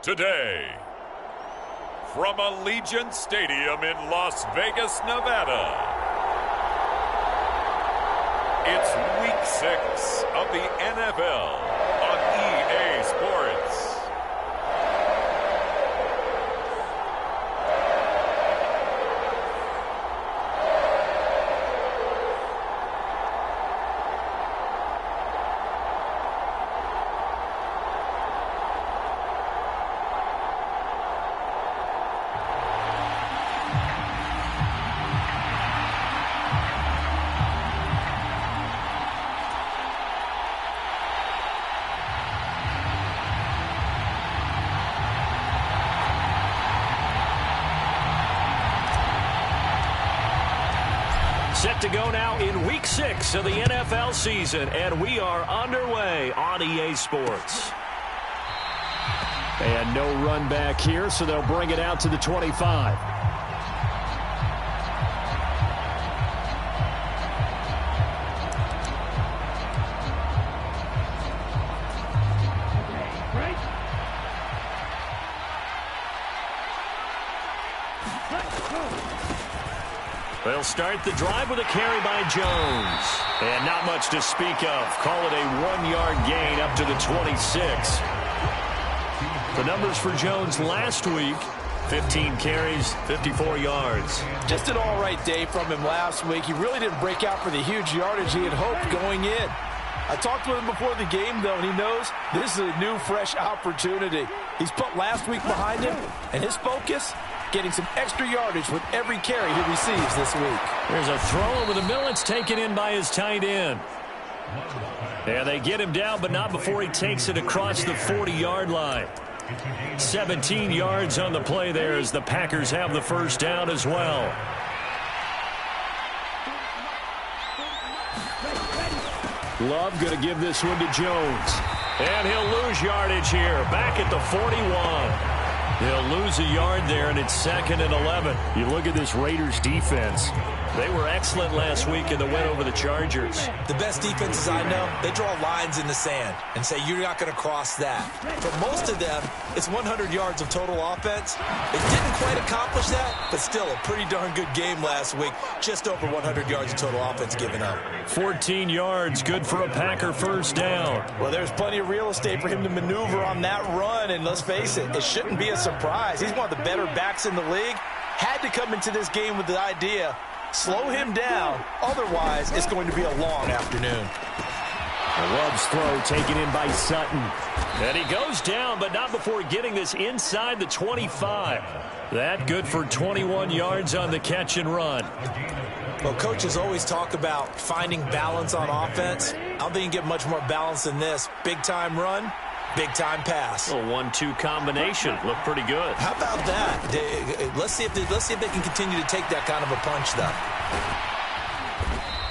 Today, from Allegiant Stadium in Las Vegas, Nevada, it's Week 6 of the NFL on EA Sports. Set to go now in Week 6 of the NFL season, and we are underway on EA Sports. And no run back here, so they'll bring it out to the 25. They'll start the drive with a carry by Jones. And not much to speak of. Call it a 1-yard gain up to the 26. The numbers for Jones last week, 15 carries, 54 yards. Just an all-right day from him last week. He really didn't break out for the huge yardage he had hoped going in. I talked with him before the game, though, and he knows this is a new, fresh opportunity. He's put last week behind him, and his focus, getting some extra yardage with every carry he receives this week. There's a throw over the middle. It's taken in by his tight end. And they get him down, but not before he takes it across the 40-yard line. 17 yards on the play there as the Packers have the first down as well. Love going to give this one to Jones. And he'll lose yardage here. Back at the 41. They'll lose a yard there, and it's 2nd and 11. You look at this Raiders defense. They were excellent last week in the win over the Chargers. The best defenses I know, they draw lines in the sand and say you're not going to cross that. For most of them, it's 100 yards of total offense. They didn't quite accomplish that, but still a pretty darn good game last week. Just over 100 yards of total offense given up. 14 yards, good for a Packer first down. Well, there's plenty of real estate for him to maneuver on that run, and let's face it, it shouldn't be a surprise. He's one of the better backs in the league. Had to come into this game with the idea, slow him down, otherwise it's going to be a long afternoon. Love's throw taken in by Sutton. And he goes down, but not before getting this inside the 25. That good for 21 yards on the catch and run. Well, coaches always talk about finding balance on offense. I don't think you can get much more balance than this. Big-time run, big-time pass. A 1-2 combination. Looked pretty good. How about that? Let's see if they can continue to take that kind of a punch, though.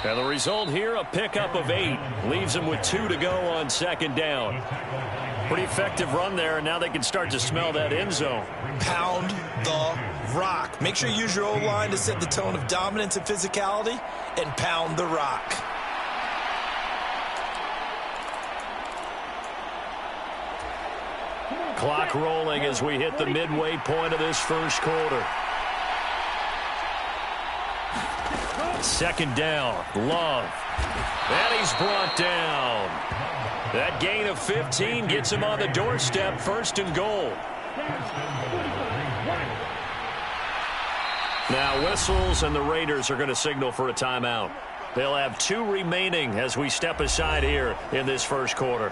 And the result here, a pickup of 8. Leaves them with 2 to go on 2nd down. Pretty effective run there, and now they can start to smell that end zone. Pound the rock. Make sure you use your O-line to set the tone of dominance and physicality, and pound the rock. Clock rolling as we hit the midway point of this first quarter. 2nd down, Love. And he's brought down. That gain of 15 gets him on the doorstep, 1st and goal. Now whistles, and the Raiders are going to signal for a timeout. They'll have 2 remaining as we step aside here in this first quarter.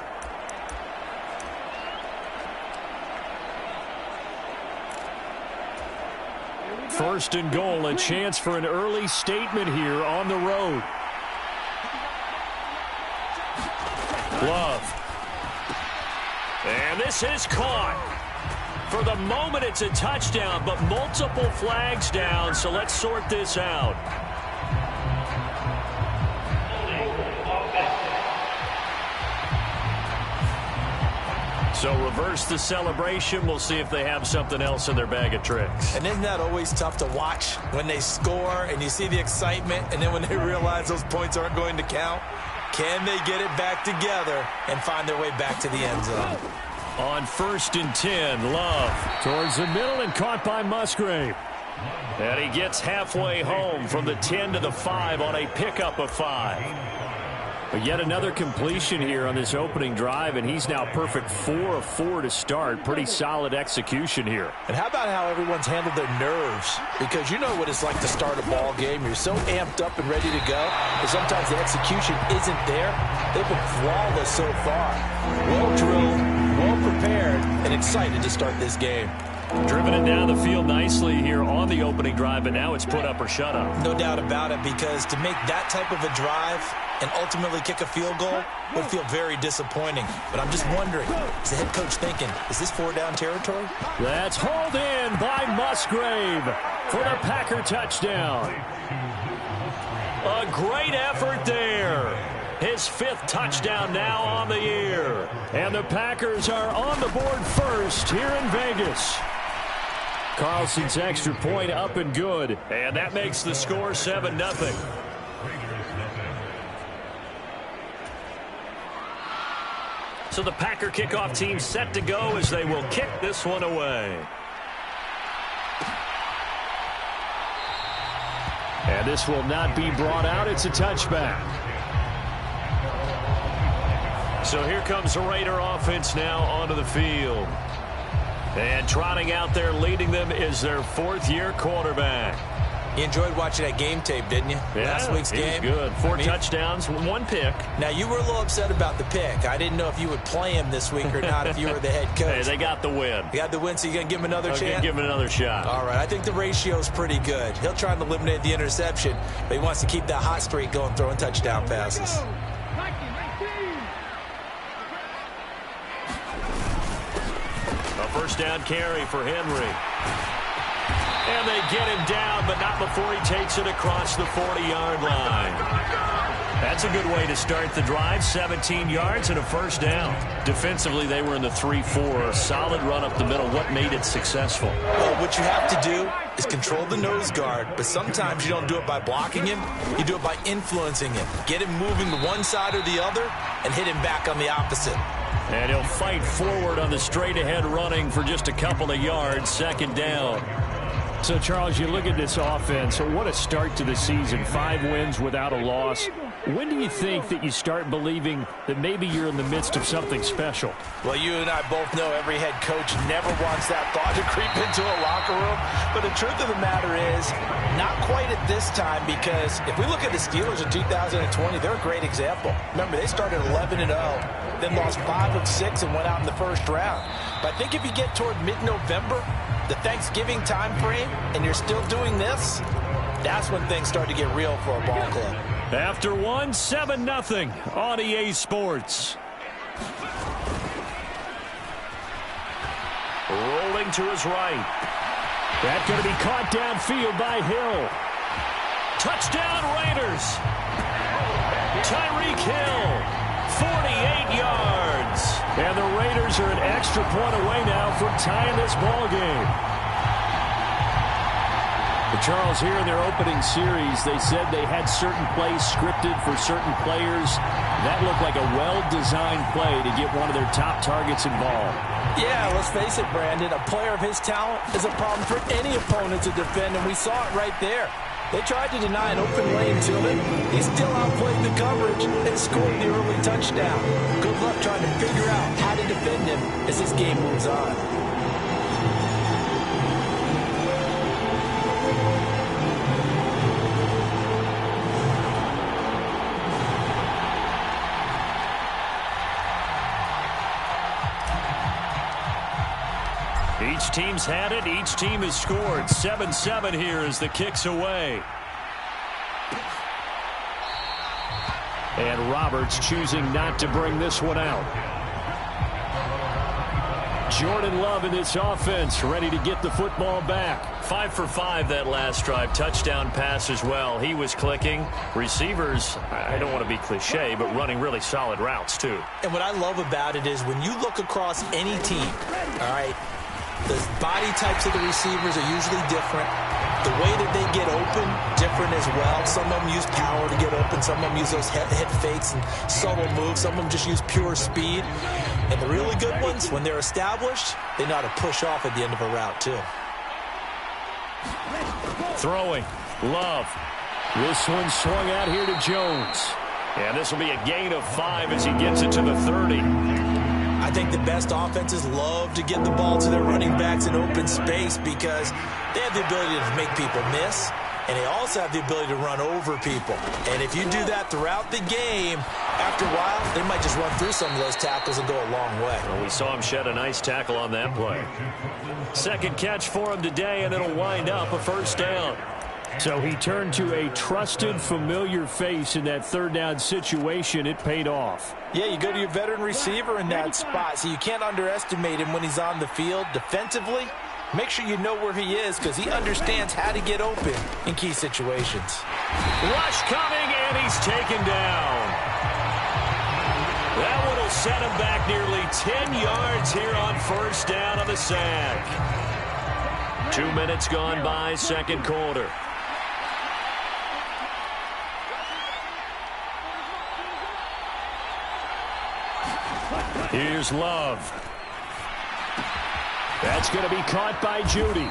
First and goal, a chance for an early statement here on the road. Love. And this is caught. For the moment, it's a touchdown, but multiple flags down, so let's sort this out. So reverse the celebration. We'll see if they have something else in their bag of tricks. And isn't that always tough to watch when they score and you see the excitement, and then when they realize those points aren't going to count? Can they get it back together and find their way back to the end zone? On 1st and 10, Love towards the middle and caught by Musgrave. And he gets halfway home from the 10 to the 5 on a pickup of 5. But yet another completion here on this opening drive, and he's now perfect 4 of 4 to start. Pretty solid execution here. And how about how everyone's handled their nerves? Because you know what it's like to start a ball game. You're so amped up and ready to go, but sometimes the execution isn't there. They've been flawless so far. Well drilled, well prepared, and excited to start this game. Driven it down the field nicely here on the opening drive, but now it's put up or shut up. No doubt about it, because to make that type of a drive and ultimately kick a field goal would feel very disappointing. But I'm just wondering, is the head coach thinking, is this 4-down territory? That's hauled in by Musgrave for the Packer touchdown. A great effort there. His 5th touchdown now on the year. And the Packers are on the board first here in Vegas. Carlson's extra point up and good. And that makes the score 7-0. So the Packer kickoff team set to go as they will kick this one away. And this will not be brought out. It's a touchback. So here comes the Raider offense now onto the field. And trotting out there leading them is their 4th-year quarterback. You enjoyed watching that game tape, didn't you? Yeah, Last week's game. Good. 4 touchdowns, 1 pick. Now, you were a little upset about the pick. I didn't know if you would play him this week or not if you were the head coach. Hey, they got the win. You got the win, so you're going to give him another chance? Give him another shot. All right, I think the ratio's pretty good. He'll try and eliminate the interception, but he wants to keep that hot streak going, throwing touchdown passes. A 1st down carry for Henry. And they get him down, but not before he takes it across the 40-yard line. That's a good way to start the drive. 17 yards and a 1st down. Defensively, they were in the 3-4. A solid run up the middle. What made it successful? Well, what you have to do is control the nose guard, but sometimes you don't do it by blocking him. You do it by influencing him. Get him moving to one side or the other and hit him back on the opposite. And he'll fight forward on the straight-ahead running for just a couple of yards. 2nd down. So, Charles, you look at this offense. What a start to the season. 5 wins without a loss. When do you think that you start believing that maybe you're in the midst of something special? Well, you and I both know every head coach never wants that thought to creep into a locker room. But the truth of the matter is, not quite at this time, because if we look at the Steelers in 2020, they're a great example. Remember, they started 11-0, then lost 5 of 6 and went out in the 1st round. But I think if you get toward mid-November, the Thanksgiving time frame, and you're still doing this, that's when things start to get real for a ball club. After 1, 7-0 on EA Sports. Rolling to his right. That's going to be caught downfield by Hill. Touchdown Raiders. Tyreek Hill, 48 yards. And the Raiders are an extra point away now from tying this ball game. But Charles, here in their opening series, they said they had certain plays scripted for certain players. That looked like a well-designed play to get one of their top targets involved. Yeah, let's face it, Brandon. A player of his talent is a problem for any opponent to defend, and we saw it right there. They tried to deny an open lane to him. He still outplayed the coverage and scored the early touchdown. Good luck trying to figure out how to defend him as this game moves on. Each team's had it. Each team has scored. 7-7 here as the kick's away. And Roberts choosing not to bring this one out. Jordan Love in this offense, ready to get the football back. 5 for 5 that last drive. Touchdown pass as well. He was clicking. Receivers, I don't want to be cliche, but running really solid routes too. And what I love about it is when you look across any team, all right, the body types of the receivers are usually different. the way that they get open, different as well. Some of them use power to get open. Some of them use those head fakes and subtle moves. Some of them just use pure speed. And the really good ones, when they're established, they know how to push off at the end of a route, too. Throwing. Love. This one swung out here to Jones. And this will be a gain of 5 as he gets it to the 30. I think the best offenses love to get the ball to their running backs in open space because they have the ability to make people miss, and they also have the ability to run over people. And if you do that throughout the game, after a while, they might just run through some of those tackles and go a long way. Well, we saw him shed a nice tackle on that play. Second catch for him today, and it'll wind up a first down. So he turned to a trusted, familiar face in that third down situation. It paid off. Yeah, you go to your veteran receiver in that spot, so you can't underestimate him when he's on the field defensively. Make sure you know where he is because he understands how to get open in key situations. Rush coming, and he's taken down. That one will set him back nearly 10 yards here on first down on the sack. 2 minutes gone by, second quarter. Here's Love. That's going to be caught by Judy.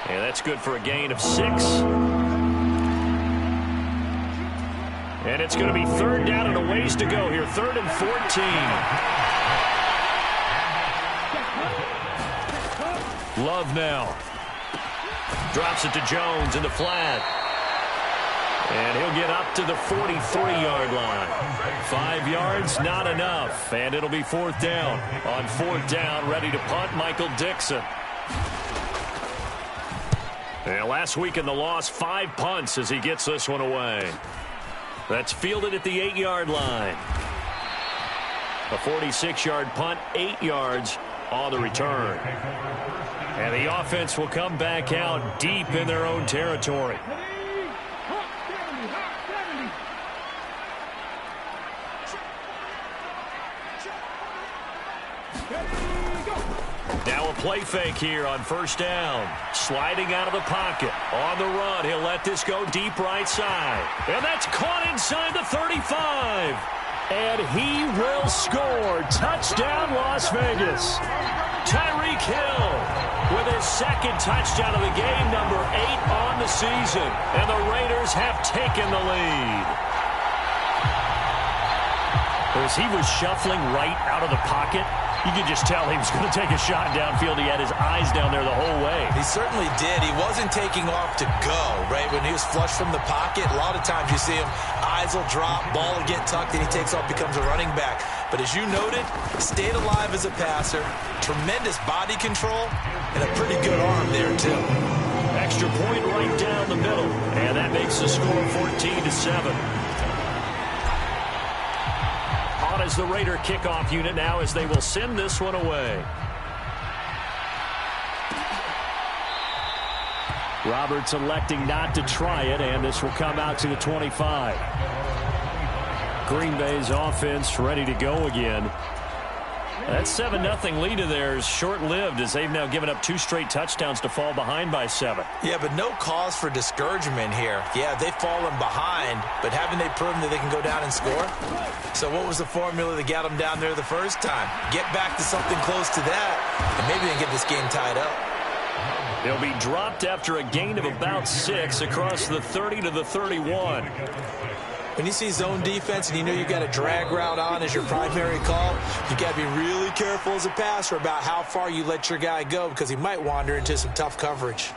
And that's good for a gain of 6. And it's going to be third down and a ways to go here. 3rd and 14. Love now. Drops it to Jones in the flat. And he'll get up to the 43-yard line. 5 yards, not enough. And it'll be fourth down. On fourth down, ready to punt, Michael Dixon. And last week in the loss, 5 punts as he gets this one away. That's fielded at the 8-yard line. A 46-yard punt, 8 yards on the return. And the offense will come back out deep in their own territory. Now a play fake here on first down. Sliding out of the pocket. On the run, he'll let this go deep right side. And that's caught inside the 35. And he will score. Touchdown, Las Vegas. Tyreek Hill with his second touchdown of the game, number 8 on the season. And the Raiders have taken the lead. As he was shuffling right out of the pocket, you could just tell he was going to take a shot downfield. He had his eyes down there the whole way. He certainly did. He wasn't taking off to go, right? When he was flush from the pocket, a lot of times you see him, eyes will drop, ball will get tucked, and he takes off, becomes a running back. But as you noted, stayed alive as a passer, tremendous body control, and a pretty good arm there, too. Extra point right down the middle, and that makes the score 14-7. As the Raider kickoff unit now as they will send this one away. Roberts electing not to try it, and this will come out to the 25. Green Bay's offense ready to go again. That 7-0 lead of theirs short-lived as they've now given up 2 straight touchdowns to fall behind by 7. Yeah, but no cause for discouragement here. Yeah, they've fallen behind, but haven't they proven that they can go down and score? So what was the formula that got them down there the first time? Get back to something close to that, and maybe they can get this game tied up. They'll be dropped after a gain of about 6 across the 30 to the 31. When you see zone defense and you know you've got a drag route on as your primary call, you got to be really careful as a passer about how far you let your guy go because he might wander into some tough coverage.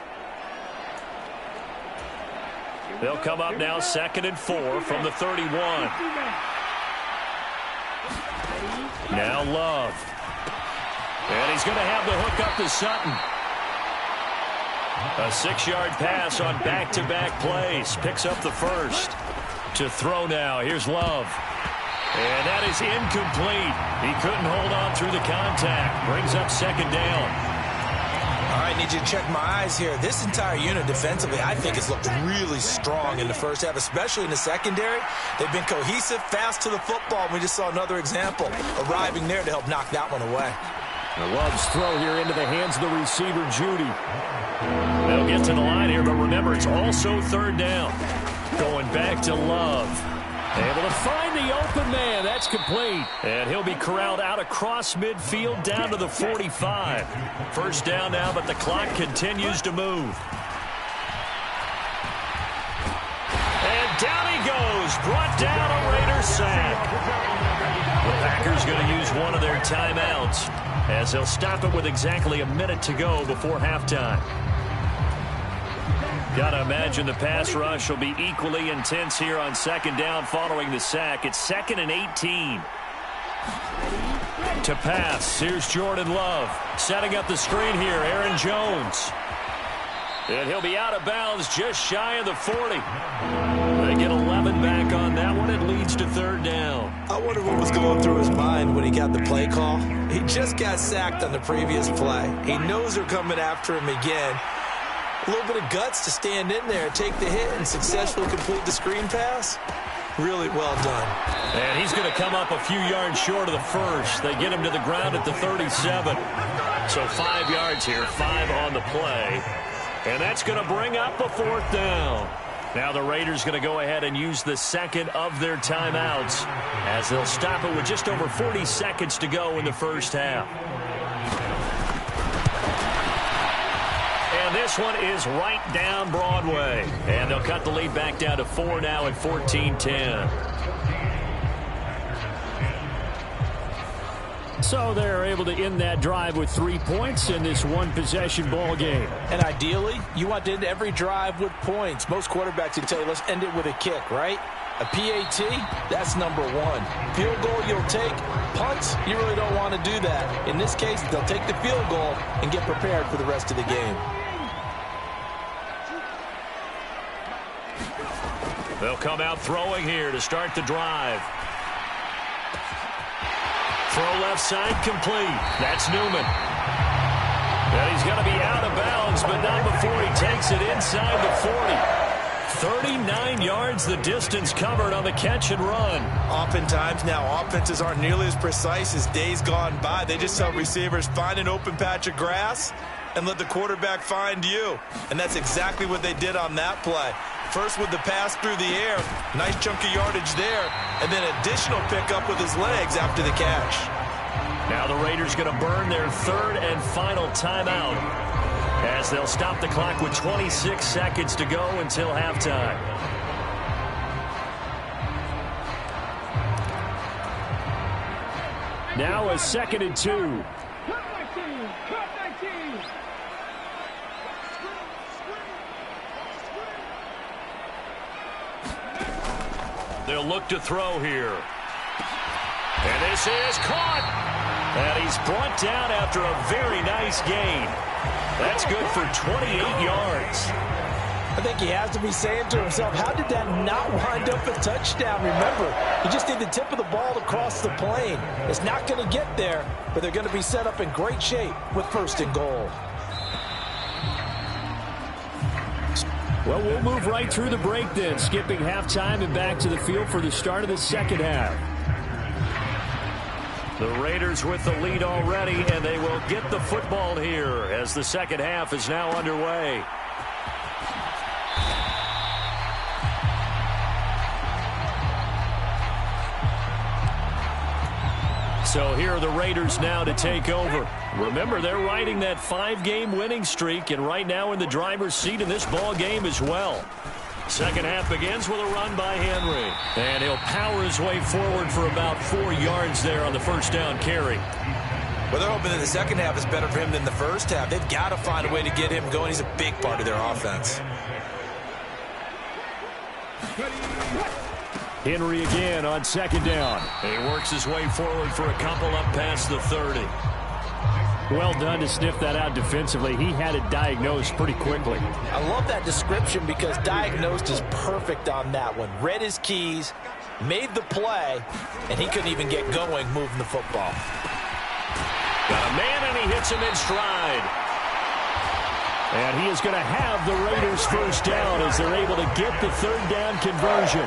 They'll come up now 2nd and 4 from the 31. Now Love. And he's going to have the hook up to Sutton. A 6-yard pass on back-to-back plays. Picks up the first. To throw now. Here's Love. And that is incomplete. He couldn't hold on through the contact. Brings up 2nd down. All right, need you to check my eyes here. This entire unit defensively, I think, has looked really strong in the first half, especially in the secondary. They've been cohesive, fast to the football. We just saw another example arriving there to help knock that one away. Love's throw here into the hands of the receiver, Judy. They'll get to the line here, but remember, it's also third down. Going back to Love. Able to find the open man. That's complete. And he'll be corralled out across midfield down to the 45. First down now, but the clock continues to move. And down he goes. Brought down a Raider sack. The Packers going to use one of their timeouts as they'll stop it with exactly a minute to go before halftime. Got to imagine the pass rush will be equally intense here on second down following the sack. It's 2nd and 18. To pass, here's Jordan Love. Setting up the screen here, Aaron Jones. And he'll be out of bounds just shy of the 40. They get 11 back on that one. It leads to third down. I wonder what was going through his mind when he got the play call. He just got sacked on the previous play. He knows they're coming after him again. A little bit of guts to stand in there, take the hit, and successfully complete the screen pass. Really well done. And he's going to come up a few yards short of the first. They get him to the ground at the 37. So 5 yards here, 5 on the play. And that's going to bring up a fourth down. Now the Raiders going to go ahead and use the second of their timeouts as they'll stop it with just over 40 seconds to go in the first half. And this one is right down Broadway. And they'll cut the lead back down to 4 now at 14-10. So they're able to end that drive with 3 points in this one-possession ball game. And ideally, you want to end every drive with points. Most quarterbacks can tell you, let's end it with a kick, right? A PAT, that's number one. Field goal you'll take. Punts, you really don't want to do that. In this case, they'll take the field goal and get prepared for the rest of the game. They'll come out throwing here to start the drive. Throw left side complete. That's Newman. And he's going to be out of bounds, but not before he takes it inside the 40. 39 yards the distance covered on the catch and run. Oftentimes now, offenses aren't nearly as precise as days gone by. They just tell receivers, find an open patch of grass and let the quarterback find you. And that's exactly what they did on that play. First with the pass through the air, nice chunk of yardage there, and then additional pickup with his legs after the catch. Now the Raiders going to burn their third and final timeout as they'll stop the clock with 26 seconds to go until halftime. Now a 2nd and 2. They'll look to throw here. And this is caught. And he's brought down after a very nice gain. That's good for 28 yards. I think he has to be saying to himself, how did that not wind up a touchdown? Remember, you just need the tip of the ball to cross the plane. It's not going to get there, but they're going to be set up in great shape with 1st and goal. Well, we'll move right through the break then, skipping halftime and back to the field for the start of the second half. The Raiders with the lead already, and they will get the football here as the second half is now underway. So here are the Raiders now to take over. Remember, they're riding that 5-game winning streak, and right now in the driver's seat in this ball game as well. Second half begins with a run by Henry. And he'll power his way forward for about 4 yards there on the first down carry. Well, they're hoping that the second half is better for him than the first half. They've got to find a way to get him going. He's a big part of their offense. Henry again on second down. He works his way forward for a couple up past the 30. Well done to sniff that out defensively. He had it diagnosed pretty quickly. I love that description because diagnosed is perfect on that one. Read his keys, made the play, and he couldn't even get going moving the football. Got a man, and he hits him in stride. And he is going to have the Raiders first down as they're able to get the third down conversion.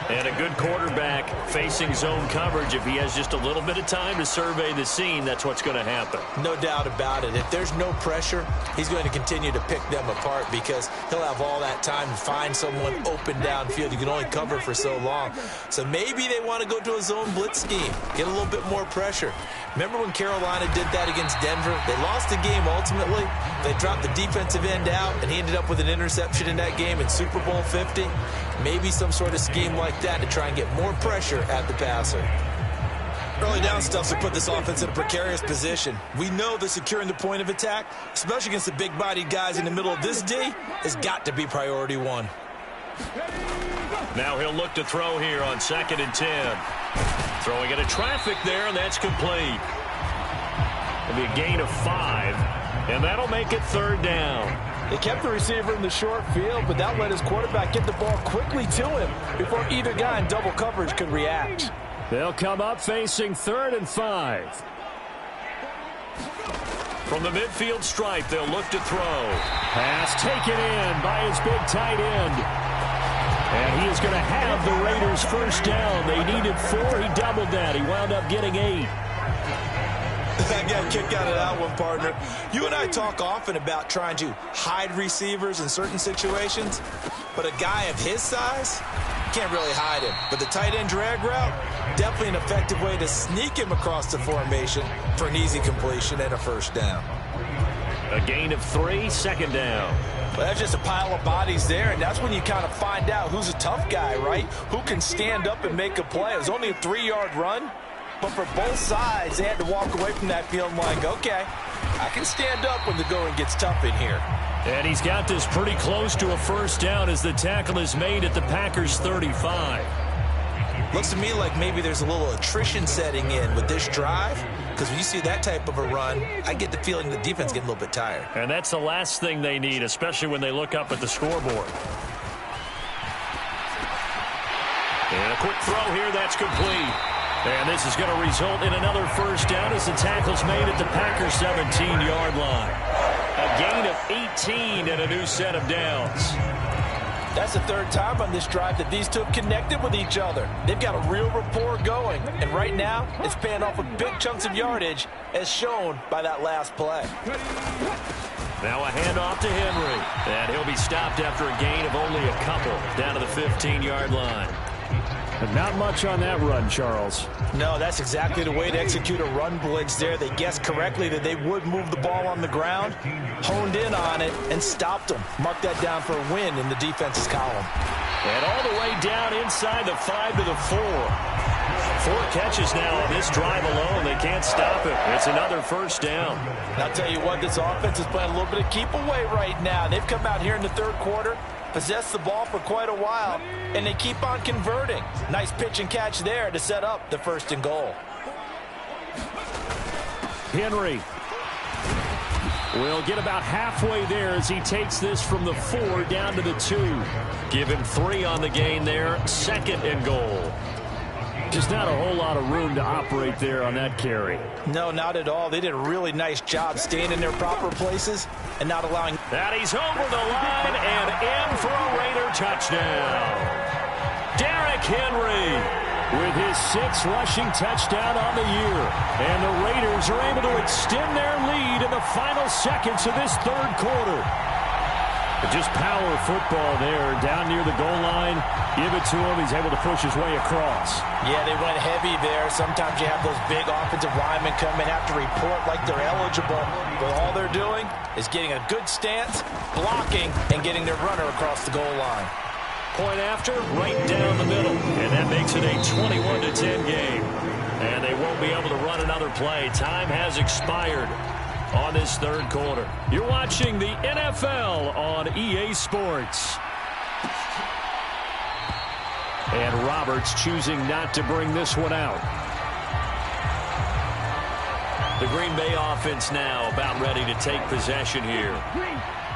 And a good quarterback facing zone coverage, if he has just a little bit of time to survey the scene, that's what's going to happen. No doubt about it. If there's no pressure, he's going to continue to pick them apart because he'll have all that time to find someone open downfield. You can only cover for so long. So maybe they want to go to a zone blitz scheme, get a little bit more pressure. Remember when Carolina did that against Denver? They lost the game ultimately. They dropped the defensive end out, and he ended up with an interception in that game in Super Bowl 50. Maybe some sort of scheme like that to try and get more pressure at the passer. Early down stuff to put this offense in a precarious position. We know that securing the point of attack, especially against the big-bodied guys in the middle of this D, has got to be priority one. Now he'll look to throw here on 2nd and 10. Throwing into traffic there, and that's complete. It'll be a gain of 5, and that'll make it 3rd down. They kept the receiver in the short field, but that let his quarterback get the ball quickly to him before either guy in double coverage could react. They'll come up facing 3rd and 5. From the midfield stripe, they'll look to throw. Pass taken in by his big tight end. And he is going to have the Raiders first down. They needed 4. He doubled that. He wound up getting 8. I got a kick out of that one, partner. You and I talk often about trying to hide receivers in certain situations, but a guy of his size, can't really hide him. But the tight end drag route, definitely an effective way to sneak him across the formation for an easy completion and a first down. A gain of 3, 2nd down. Well, that's just a pile of bodies there, and that's when you kind of find out who's a tough guy, right? Who can stand up and make a play. It was only a 3-yard run, but for both sides, they had to walk away from that feeling like, okay, I can stand up when the going gets tough in here. And he's got this pretty close to a first down as the tackle is made at the Packers' 35. Looks to me like maybe there's a little attrition setting in with this drive, because when you see that type of a run, I get the feeling the defense getting a little bit tired. And that's the last thing they need, especially when they look up at the scoreboard. And a quick throw here, that's complete. And this is going to result in another first down as the tackle's made at the Packers' 17-yard line. A gain of 18 and a new set of downs. That's the 3rd time on this drive that these two have connected with each other. They've got a real rapport going, and right now it's paying off with big chunks of yardage as shown by that last play. Now a handoff to Henry, and he'll be stopped after a gain of only a couple down to the 15-yard line. But not much on that run, Charles. No, that's exactly the way to execute a run blitz there. They guessed correctly that they would move the ball on the ground, honed in on it, and stopped them. Mark that down for a win in the defense's column. And all the way down inside the 5 to the 4. 4 catches now on this drive alone. They can't stop it. It's another first down. And I'll tell you what, this offense is playing a little bit of keep away right now. They've come out here in the 3rd quarter, possessed the ball for quite a while, and they keep on converting. Nice pitch and catch there to set up the 1st and goal. Henry will get about halfway there as he takes this from the 4 down to the 2. Give him 3 on the gain there, 2nd and goal. Just not a whole lot of room to operate there on that carry. No, not at all. They did a really nice job staying in their proper places and not allowing. That he's over the line and in for a Raider touchdown. Derrick Henry with his 6th rushing touchdown on the year. And the Raiders are able to extend their lead in the final seconds of this 3rd quarter. Just power football there down near the goal line. Give it to him. He's able to push his way across. Yeah, they went heavy there. Sometimes you have those big offensive linemen come and have to report like they're eligible. But all they're doing is getting a good stance, blocking, and getting their runner across the goal line. Point after, right down the middle. And that makes it a 21-10 game. And they won't be able to run another play. Time has expired on this 3rd quarter. You're watching the NFL on EA Sports. And Roberts choosing not to bring this one out. The Green Bay offense now about ready to take possession here.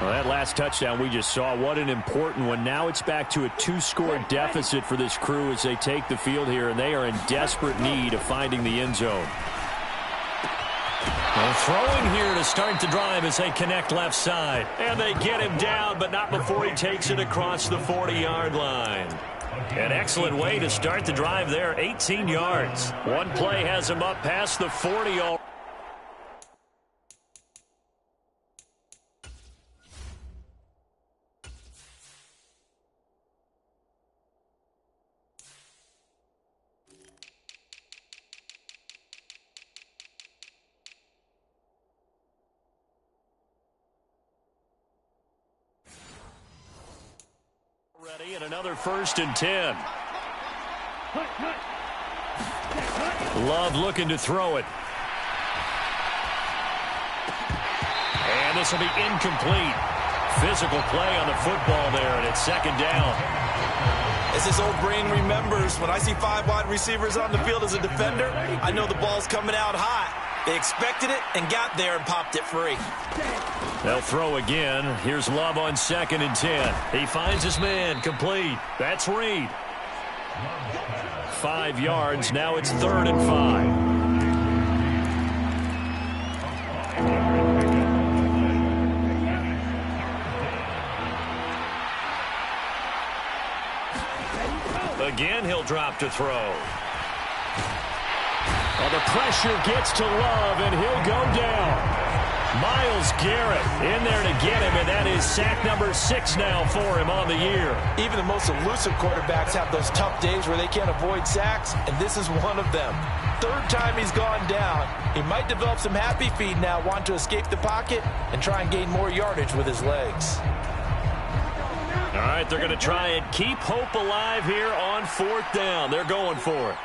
Well, that last touchdown we just saw, what an important one. Now it's back to a 2-score deficit for this crew as they take the field here, and they are in desperate need of finding the end zone. Well, throwing here to start the drive as they connect left side. And they get him down, but not before he takes it across the 40-yard line. An excellent way to start the drive there, 18 yards. One play has him up past the 40 already. And another 1st and 10. Love looking to throw it. And this will be incomplete. Physical play on the football there, and it's 2nd down. As his old brain remembers, when I see 5 wide receivers on the field as a defender, I know the ball's coming out hot. They expected it and got there and popped it free. They'll throw again. Here's Love on 2nd and 10. He finds his man, complete. That's Reed. 5 yards. Now it's 3rd and 5. Again, he'll drop to throw. Well, the pressure gets to Love, and he'll go down. Myles Garrett in there to get him, and that is sack number 6 now for him on the year. Even the most elusive quarterbacks have those tough days where they can't avoid sacks, and this is one of them. 3rd time he's gone down. He might develop some happy feet now, want to escape the pocket and try and gain more yardage with his legs. All right, they're going to try and keep hope alive here on 4th down. They're going for it.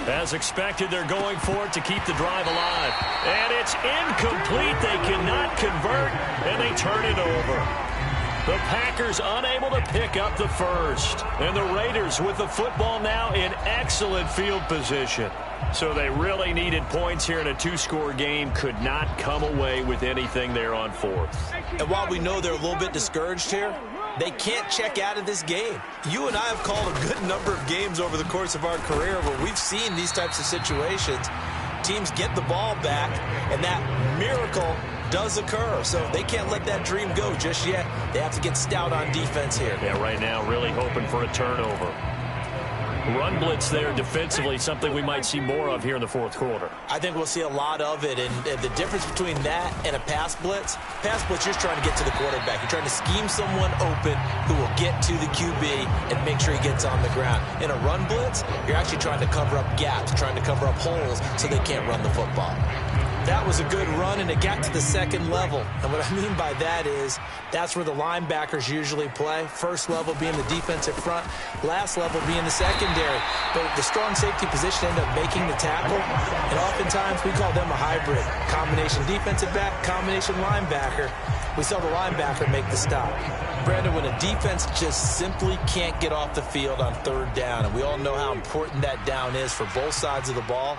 As expected, they're going for it to keep the drive alive. And it's incomplete. They cannot convert, and they turn it over. The Packers unable to pick up the first. And the Raiders with the football now in excellent field position. So they really needed points here in a 2-score game. Could not come away with anything there on 4th. And while we know they're a little bit discouraged here, they can't check out of this game. You and I have called a good number of games over the course of our career where we've seen these types of situations. Teams get the ball back, and that miracle does occur. So they can't let that dream go just yet. They have to get stout on defense here. Yeah, right now really hoping for a turnover. Run blitz there defensively, something we might see more of here in the 4th quarter. I think we'll see a lot of it, and the difference between that and a pass blitz, you're just trying to get to the quarterback. You're trying to scheme someone open who will get to the QB and make sure he gets on the ground. In a run blitz, you're actually trying to cover up gaps, trying to cover up holes so they can't run the football. That was a good run, and it got to the 2nd level. And what I mean by that is that's where the linebackers usually play. First level being the defensive front, last level being the secondary. But the strong safety position ended up making the tackle, and oftentimes we call them a hybrid. Combination defensive back, combination linebacker. We saw the linebacker make the stop. Brandon, when a defense just simply can't get off the field on 3rd down, and we all know how important that down is for both sides of the ball,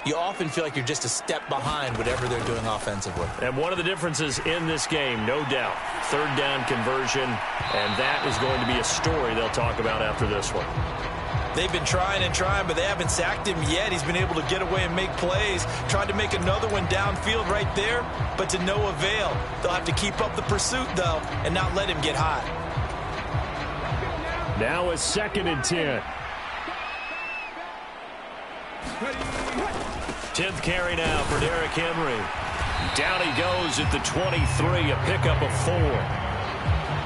you often feel like you're just a step behind whatever they're doing offensively. And one of the differences in this game, no doubt, 3rd down conversion, and that is going to be a story they'll talk about after this one. They've been trying and trying, but they haven't sacked him yet. He's been able to get away and make plays. Tried to make another one downfield right there, but to no avail. They'll have to keep up the pursuit, though, and not let him get hot. Now a 2nd and 10. 10th carry now for Derrick Henry. Down he goes at the 23, a pickup of 4.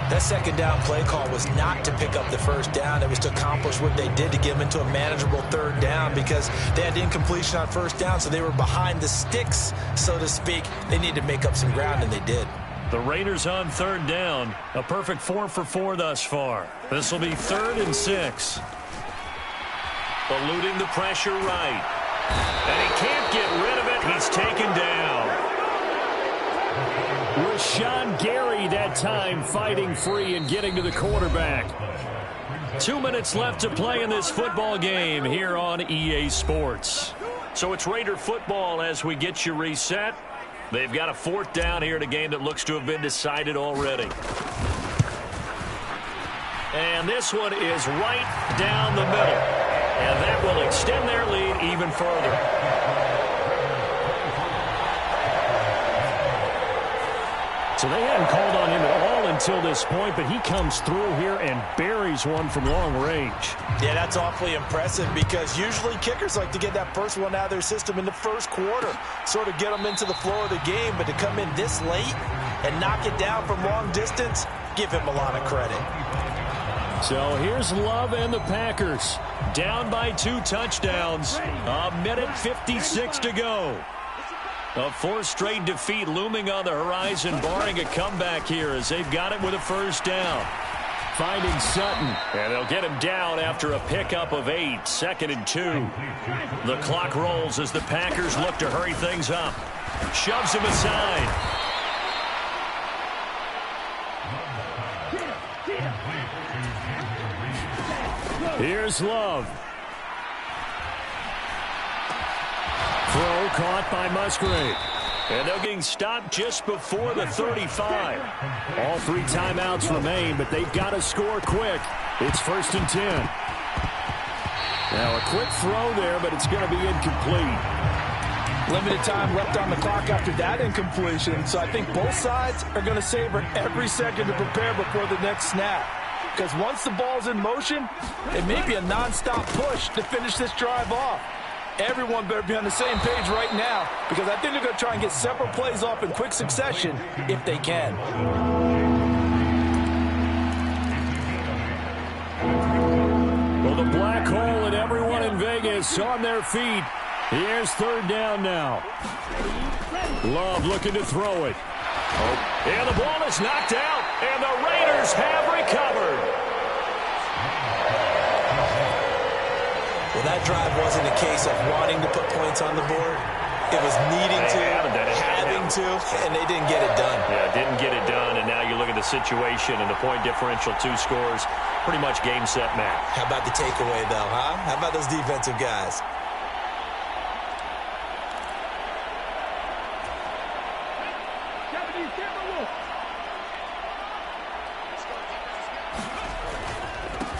That 2nd down play call was not to pick up the 1st down. It was to accomplish what they did to get them into a manageable 3rd down because they had incompletion on 1st down, so they were behind the sticks, so to speak. They needed to make up some ground, and they did. The Raiders on 3rd down. A perfect 4 for 4 thus far. This will be 3rd and 6. Eluding the pressure right. And he can't get rid of it. He's taken down. Rashawn Gary that time fighting free and getting to the quarterback. 2 minutes left to play in this football game here on EA Sports. So it's Raider football as we get you reset. They've got a 4th down here in a game that looks to have been decided already. And this one is right down the middle. And that will extend their lead even further. So they hadn't called on him at all in until this point, but he comes through here and buries one from long range. Yeah, that's awfully impressive because usually kickers like to get that first one out of their system in the first quarter, sort of get them into the flow of the game, but to come in this late and knock it down from long distance, give him a lot of credit. So here's Love and the Packers, down by 2 touchdowns, a minute 56 to go. A 4th straight defeat looming on the horizon, barring a comeback here as they've got it with a first down. Finding Sutton, and they'll get him down after a pickup of 8, 2nd and 2. The clock rolls as the Packers look to hurry things up. Shoves him aside. Here's Love. Throw caught by Musgrave. And they're getting stopped just before the 35. All 3 timeouts remain, but they've got to score quick. It's 1st and 10. Now a quick throw there, but it's going to be incomplete. Limited time left on the clock after that incompletion, so I think both sides are going to savor every second to prepare before the next snap. Because once the ball's in motion, it may be a nonstop push to finish this drive off. Everyone better be on the same page right now because I think they're going to try and get several plays off in quick succession if they can. Well, the black hole and everyone in Vegas on their feet. Here's 3rd down now. Love looking to throw it. And the ball is knocked out, and the Raiders have recovered. Well, that drive wasn't a case of wanting to put points on the board. It was needing to, having to, and they didn't get it done. Yeah, didn't get it done, and now you look at the situation and the point differential, 2 scores, pretty much game, set, match. How about the takeaway, though, huh? How about those defensive guys?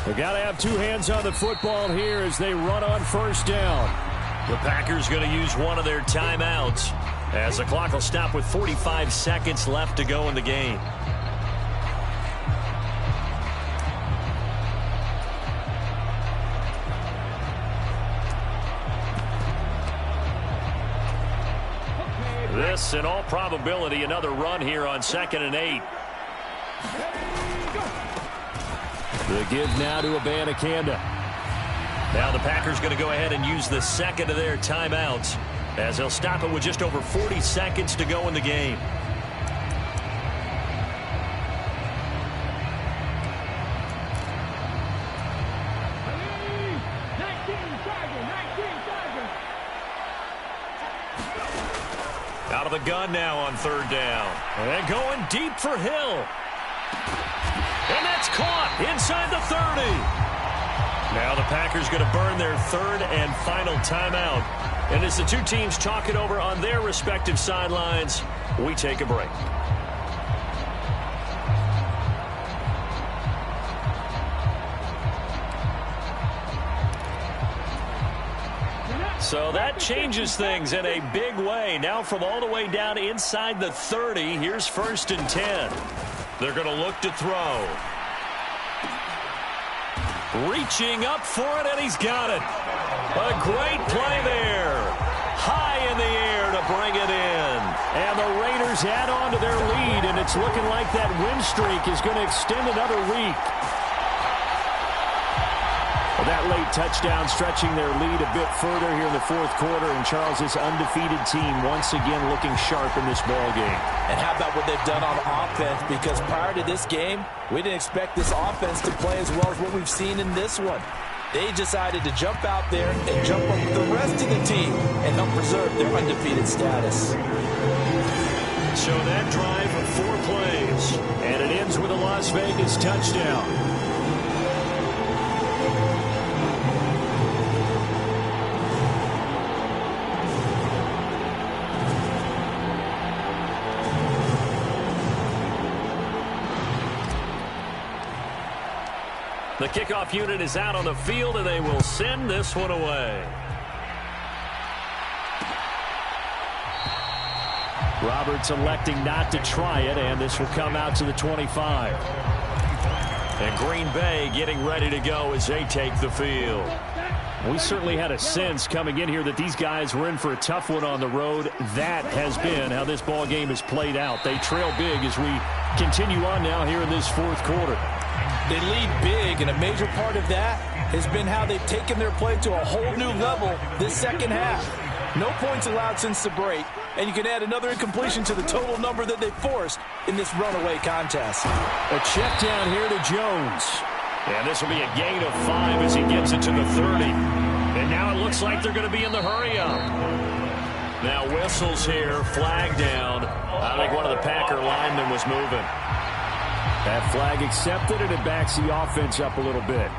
They've got to have 2 hands on the football here as they run on 1st down. The Packers going to use one of their timeouts as the clock will stop with 45 seconds left to go in the game. This, in all probability, another run here on 2nd and 8. The give now to Abanikanda. Now the Packers going to go ahead and use the 2nd of their timeouts as they'll stop it with just over 40 seconds to go in the game. Out of the gun now on 3rd down. And going deep for Hill. And that's caught inside the 30. Now the Packers going to burn their 3rd and final timeout. And as the 2 teams talk it over on their respective sidelines, we take a break. So that changes things in a big way. Now from all the way down inside the 30, here's 1st and 10. They're going to look to throw. Reaching up for it, and he's got it. A great play there. High in the air to bring it in. And the Raiders add on to their lead, and it's looking like that win streak is going to extend another week. That late touchdown stretching their lead a bit further here in the 4th quarter, and Charles' undefeated team once again looking sharp in this ball game. And how about what they've done on offense? Because prior to this game, we didn't expect this offense to play as well as what we've seen in this one. They decided to jump out there and jump on the rest of the team and help preserve their undefeated status. So that drive of 4 plays, and it ends with a Las Vegas touchdown. The kickoff unit is out on the field, and they will send this one away. Roberts electing not to try it, and this will come out to the 25. And Green Bay getting ready to go as they take the field. We certainly had a sense coming in here that these guys were in for a tough one on the road. That has been how this ball game has played out. They trail big as we continue on now here in this fourth quarter. They lead big, and a major part of that has been how they've taken their play to a whole new level this second half. No points allowed since the break, and you can add another incompletion to the total number that they forced in this runaway contest. A check down here to Jones. And this will be a gain of 5 as he gets it to the 30. And now it looks like they're going to be in the hurry-up. Now whistles here, flag down. I think one of the Packer linemen was moving. That flag accepted, and it backs the offense up a little bit.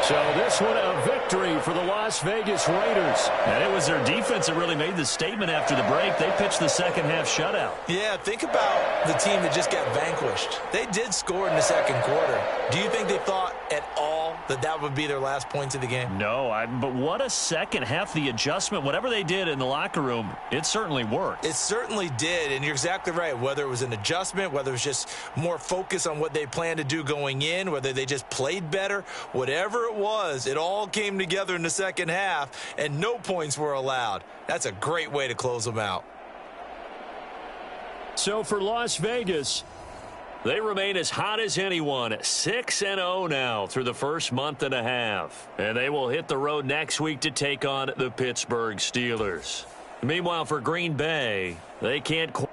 So this one a victory for the Las Vegas Raiders. And it was their defense that really made the statement after the break. They pitched the second half shutout. Yeah, think about the team that just got vanquished. They did score in the second quarter. Do you think they thought at all that that would be their last points of the game? No, but what a second half. The adjustment, whatever they did in the locker room, it certainly worked. It certainly did, and you're exactly right. Whether it was an adjustment, whether it was just more focus on what they planned to do going in, whether they just played better, whatever it was, it all came together in the second half, and no points were allowed. That's a great way to close them out. So for Las Vegas, they remain as hot as anyone, 6-0 now through the first month and a half. And they will hit the road next week to take on the Pittsburgh Steelers. Meanwhile, for Green Bay, they can't quite.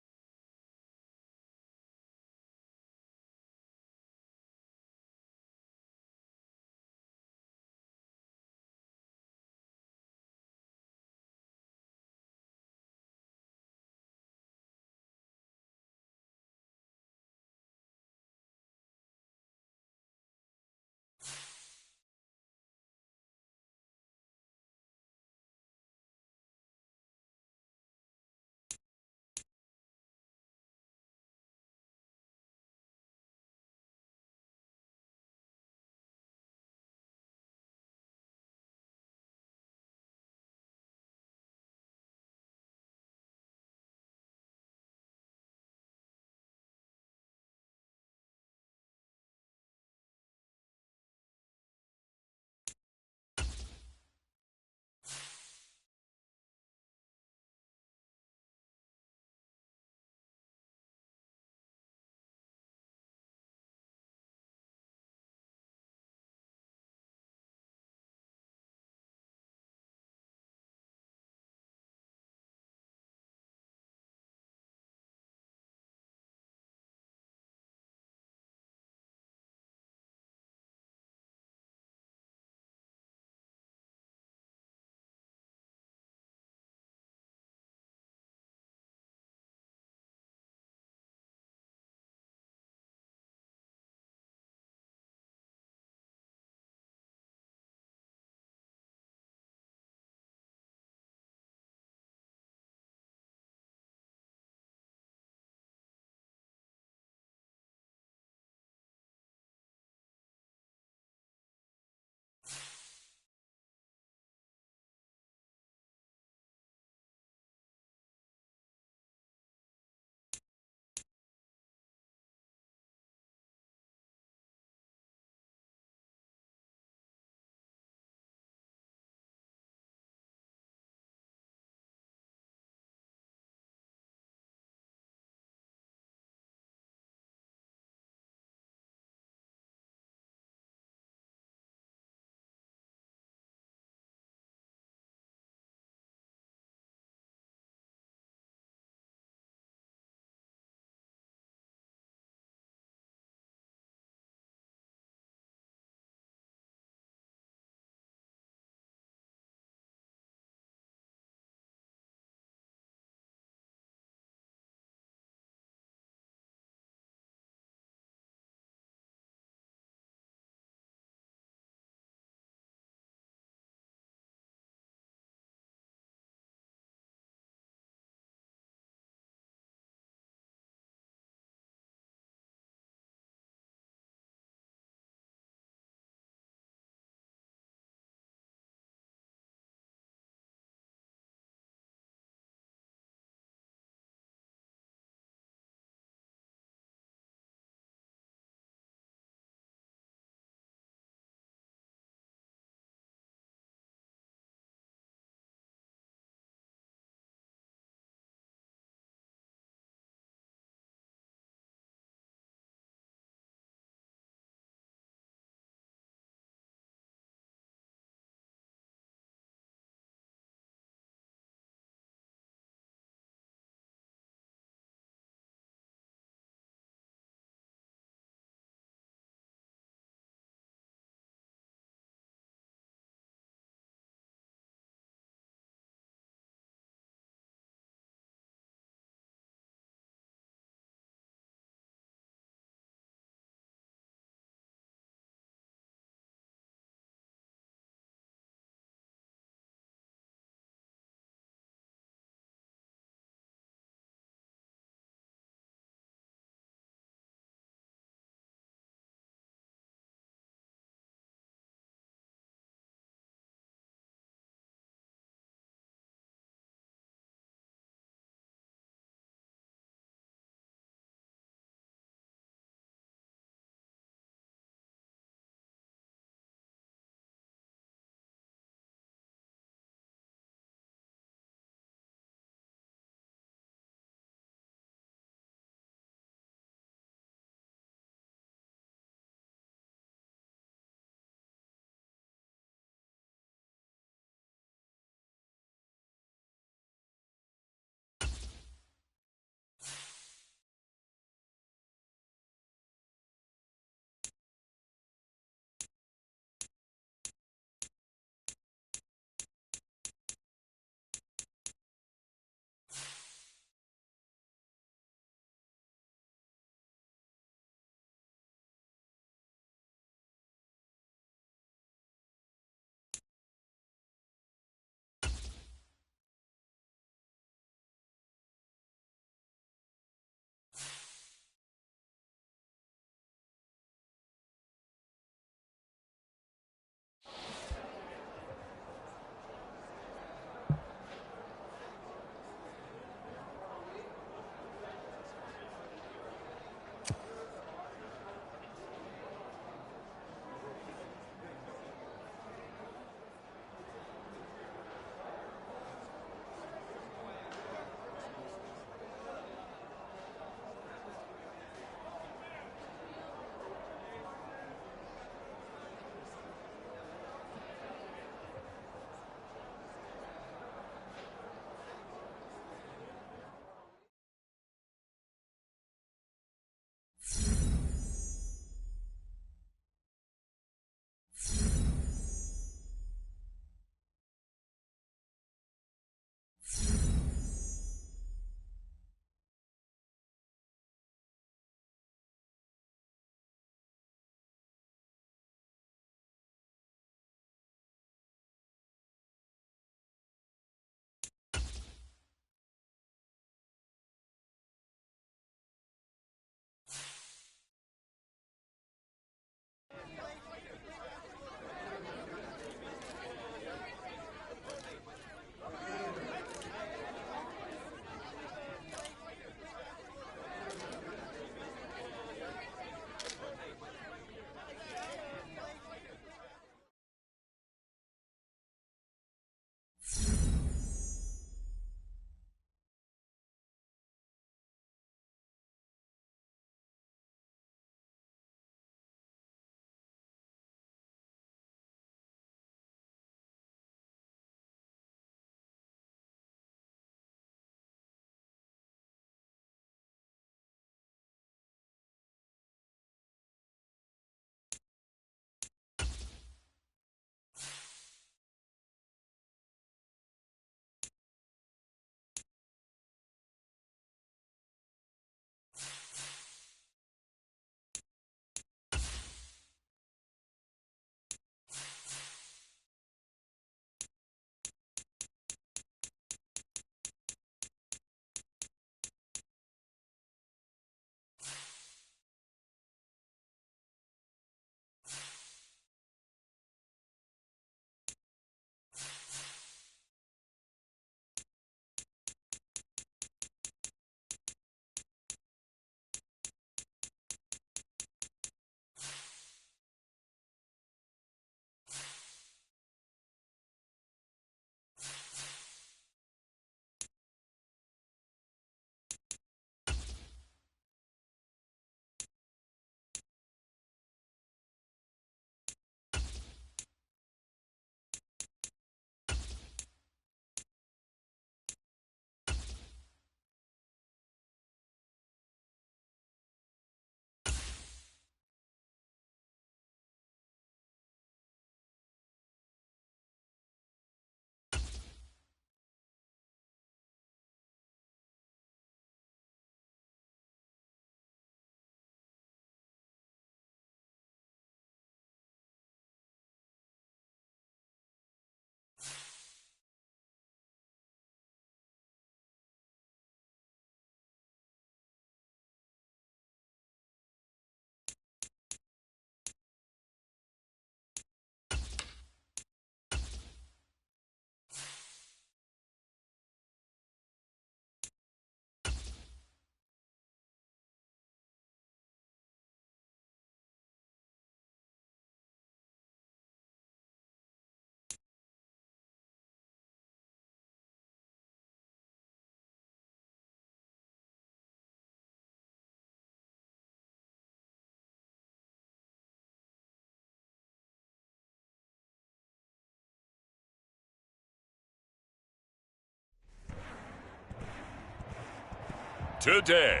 today.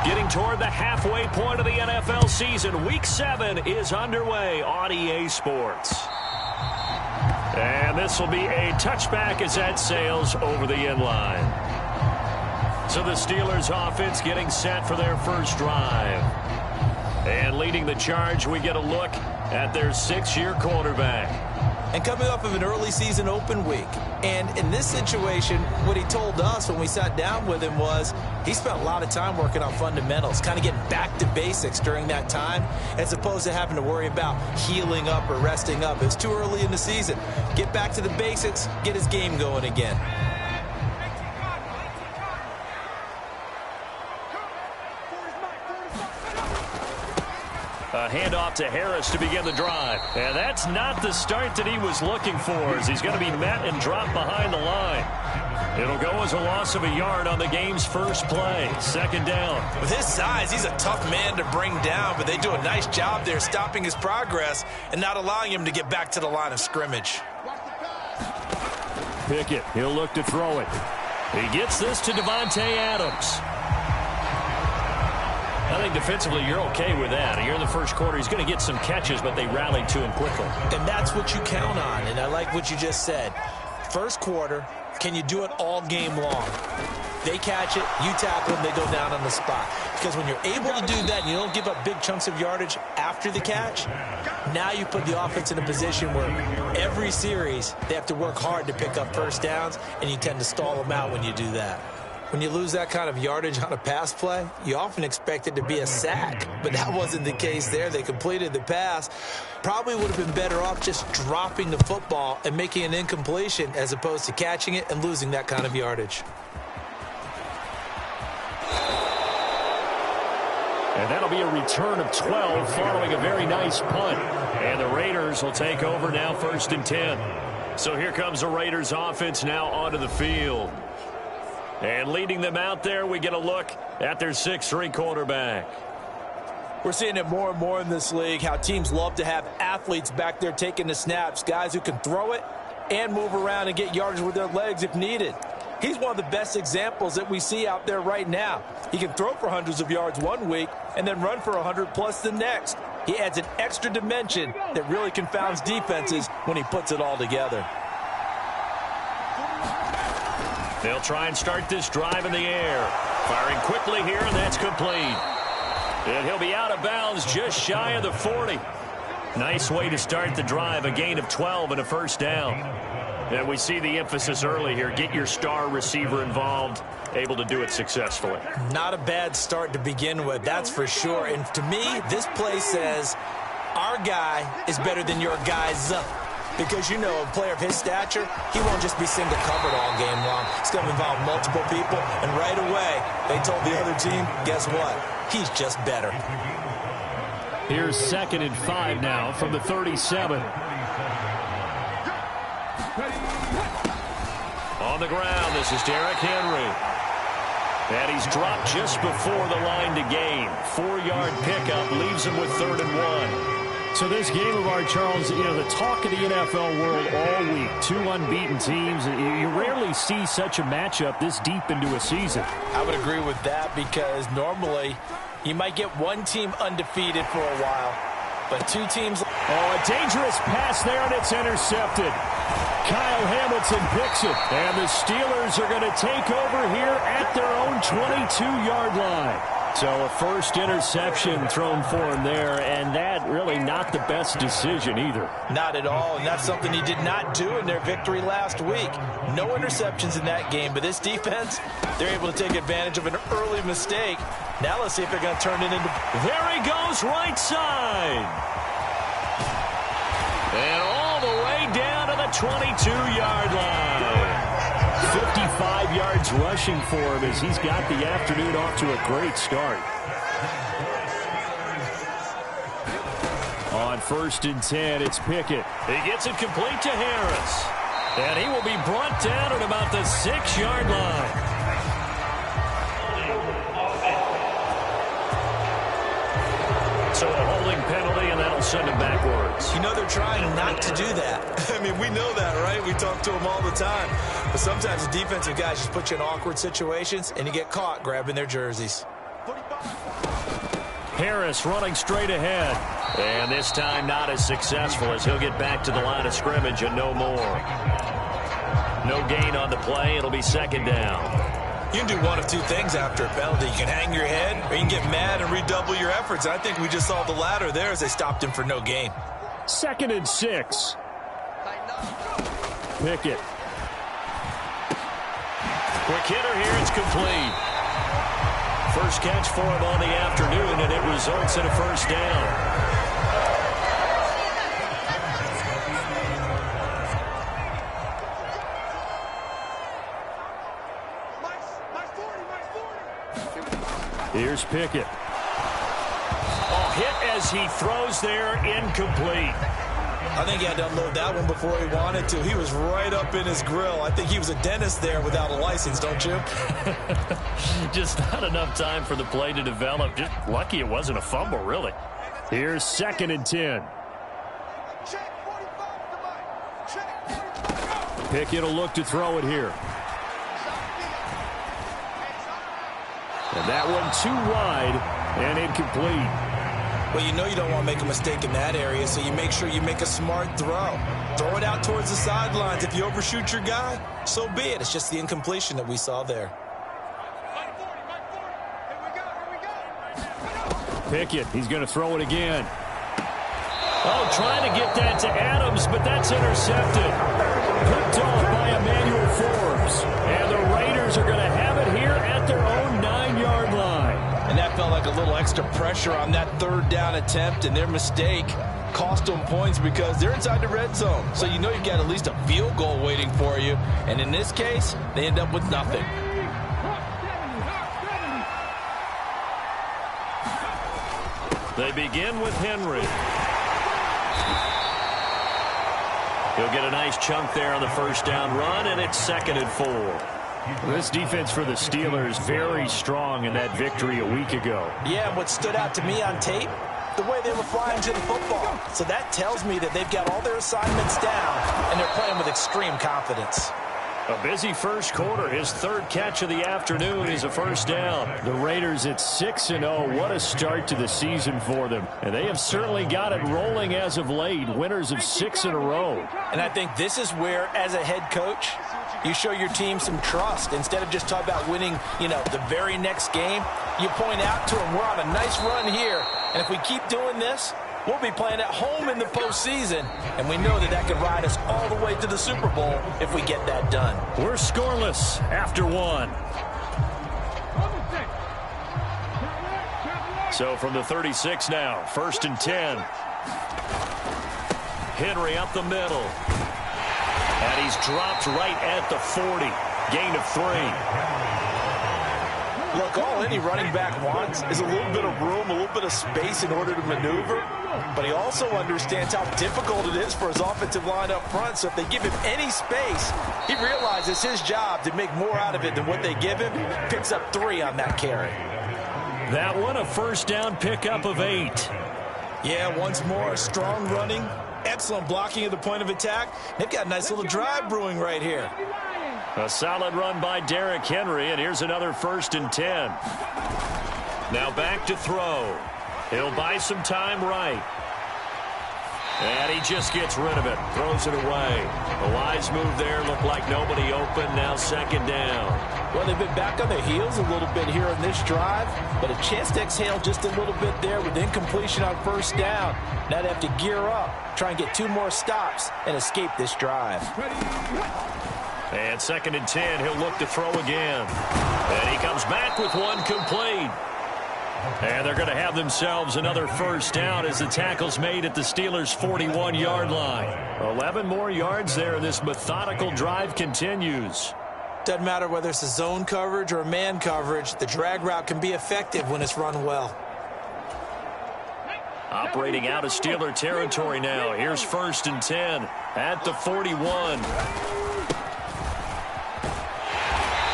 Getting toward the halfway point of the NFL season. Week 7 is underway on EA Sports. And this will be a touchback as that sails over the end line. So the Steelers offense getting set for their first drive. And leading the charge, we get a look at their 6-year quarterback. And coming off of an early season open week. And in this situation, what he told us when we sat down with him was he spent a lot of time working on fundamentals, kind of getting back to basics during that time, as opposed to having to worry about healing up or resting up. It's too early in the season. Get back to the basics, get his game going again. A handoff to Harris to begin the drive. And that's not the start that he was looking for, as he's going to be met and dropped behind the line. It'll go as a loss of a yard on the game's first play. 2nd down. With his size, he's a tough man to bring down, but they do a nice job there stopping his progress and not allowing him to get back to the line of scrimmage. Pickett, he'll look to throw it. He gets this to Devontae Adams. I think defensively you're okay with that. Here in the first quarter, he's going to get some catches, but they rallied to him quickly. And that's what you count on, and I like what you just said. First quarter, can you do it all game long? They catch it, you tackle them, they go down on the spot. Because when you're able to do that and you don't give up big chunks of yardage after the catch, now you put the offense in a position where every series they have to work hard to pick up first downs, and you tend to stall them out when you do that. When you lose that kind of yardage on a pass play, you often expect it to be a sack. But that wasn't the case there. They completed the pass. Probably would have been better off just dropping the football and making an incompletion as opposed to catching it and losing that kind of yardage. And that'll be a return of 12 following a very nice punt. And the Raiders will take over now 1st and 10. So here comes the Raiders offense now onto the field. And leading them out there, we get a look at their 6'3" quarterback. We're seeing it more and more in this league, how teams love to have athletes back there taking the snaps, guys who can throw it and move around and get yardage with their legs if needed. He's one of the best examples that we see out there right now. He can throw for hundreds of yards one week and then run for 100+ the next. He adds an extra dimension that really confounds defenses when he puts it all together. They'll try and start this drive in the air. Firing quickly here, and that's complete. And he'll be out of bounds just shy of the 40. Nice way to start the drive, a gain of 12 and a first down. And we see the emphasis early here. Get your star receiver involved, able to do it successfully. Not a bad start to begin with, that's for sure. And to me, this play says our guy is better than your guy's. Because, you know, a player of his stature, he won't just be single covered all game long. It's going to involve multiple people. And right away, they told the other team, guess what? He's just better. Here's 2nd and 5 now from the 37. On the ground, this is Derrick Henry. And he's dropped just before the line to gain. 4-yard pickup leaves him with 3rd and 1. So this game of ours, Charles, you know, the talk of the NFL world all week. 2 unbeaten teams. You rarely see such a matchup this deep into a season. I would agree with that because normally you might get one team undefeated for a while, but 2 teams. Oh, a dangerous pass there, and it's intercepted. Kyle Hamilton picks it, and the Steelers are going to take over here at their own 22-yard line. So a first interception thrown for him there, and that really not the best decision either. Not at all, and that's something he did not do in their victory last week. No interceptions in that game, but this defense, they're able to take advantage of an early mistake. Now let's see if they're going to turn it into. There he goes, right side. And all the way down to the 22-yard line. 55 yards rushing for him as he's got the afternoon off to a great start. On 1st and 10, it's Pickett. He gets it complete to Harris. And he will be brought down at about the 6-yard line. send him backwards. You know they're trying not to do that. I mean, we know that, right? We talk to them all the time. But sometimes the defensive guys just put you in awkward situations, and you get caught grabbing their jerseys. Harris running straight ahead. And this time not as successful as he'll get back to the line of scrimmage and no more. No gain on the play. It'll be second down. You can do one of two things after a penalty. You can hang your head or you can get mad and redouble your efforts. I think we just saw the latter there as they stopped him for no gain. 2nd and 6. Pickett. Quick hitter here. It's complete. First catch for him on the afternoon, and it results in a first down. Here's Pickett. Oh, hit as he throws there, incomplete. I think he had to unload that one before he wanted to. He was right up in his grill. I think he was a dentist there without a license, don't you? Just not enough time for the play to develop. Just lucky it wasn't a fumble, really. Here's 2nd and 10. Pickett will look to throw it here. And that one too wide and incomplete. Well, you know you don't want to make a mistake in that area, so you make sure you make a smart throw. Throw it out towards the sidelines. If you overshoot your guy, so be it. It's just the incompletion that we saw there. Pickett, he's going to throw it again. Oh, trying to get that to Adams, but that's intercepted. Picked off by Emmanuel Forbes. And the Raiders are going to have it here at their own 9-yard line. And that felt like a little extra pressure on that 3rd down attempt, and their mistake cost them points because they're inside the red zone. So you know you've got at least a field goal waiting for you. And in this case, they end up with nothing. They begin with Henry. He'll get a nice chunk there on the first down run, and it's 2nd and 4. This defense for the Steelers very strong in that victory a week ago. Yeah, and what stood out to me on tape, the way they were flying to the football. So that tells me that they've got all their assignments down, and they're playing with extreme confidence. A busy first quarter. His 3rd catch of the afternoon is a first down. The Raiders at 6-0. What a start to the season for them. And they have certainly got it rolling as of late. Winners of 6 in a row. And I think this is where, as a head coach, you show your team some trust. Instead of just talking about winning, the very next game, you point out to them, we're on a nice run here. And if we keep doing this, we'll be playing at home in the postseason, and we know that could ride us all the way to the Super Bowl if we get that done. We're scoreless after 1. So from the 36 now, 1st and 10. Henry up the middle. And he's dropped right at the 40. Gain of 3. Look, all any running back wants is a little bit of room, a little bit of space in order to maneuver. But he also understands how difficult it is for his offensive line up front. So if they give him any space, he realizes his job to make more out of it than what they give him. Picks up 3 on that carry. That one a first down pickup of 8. Yeah, once more, strong running, excellent blocking at the point of attack. They've got a nice little drive brewing right here. A solid run by Derrick Henry, and here's another 1st and 10. Now back to throw. He'll buy some time right. And he just gets rid of it, throws it away. A wise move there, looked like nobody open, now 2nd down. Well, they've been back on their heels a little bit here on this drive, but a chance to exhale just a little bit there with incompletion on 1st down. Now they have to gear up, try and get 2 more stops, and escape this drive. And 2nd and 10, he'll look to throw again. And he comes back with one complete. And they're going to have themselves another first down as the tackle's made at the Steelers' 41-yard line. 11 more yards there, and this methodical drive continues. Doesn't matter whether it's a zone coverage or a man coverage, the drag route can be effective when it's run well. Operating out of Steeler territory now. Here's 1st and 10 at the 41.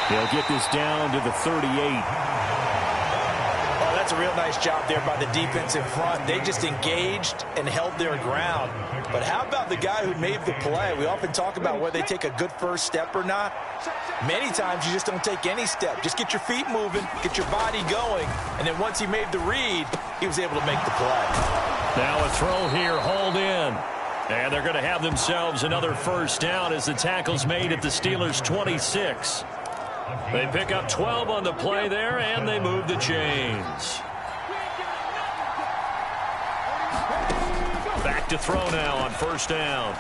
They'll get this down to the 38. Oh, That's a real nice job there by the defense in front. They just engaged and held their ground. But how about the guy who made the play? We often talk about whether they take a good first step or not. Many times you just don't take any step. Just get your feet moving, get your body going, and then once he made the read, he was able to make the play. Now a throw here, hauled in. And they're going to have themselves another first down as the tackle's made at the Steelers' 26. They pick up 12 on the play there, and they move the chains. Back to throw now on first down.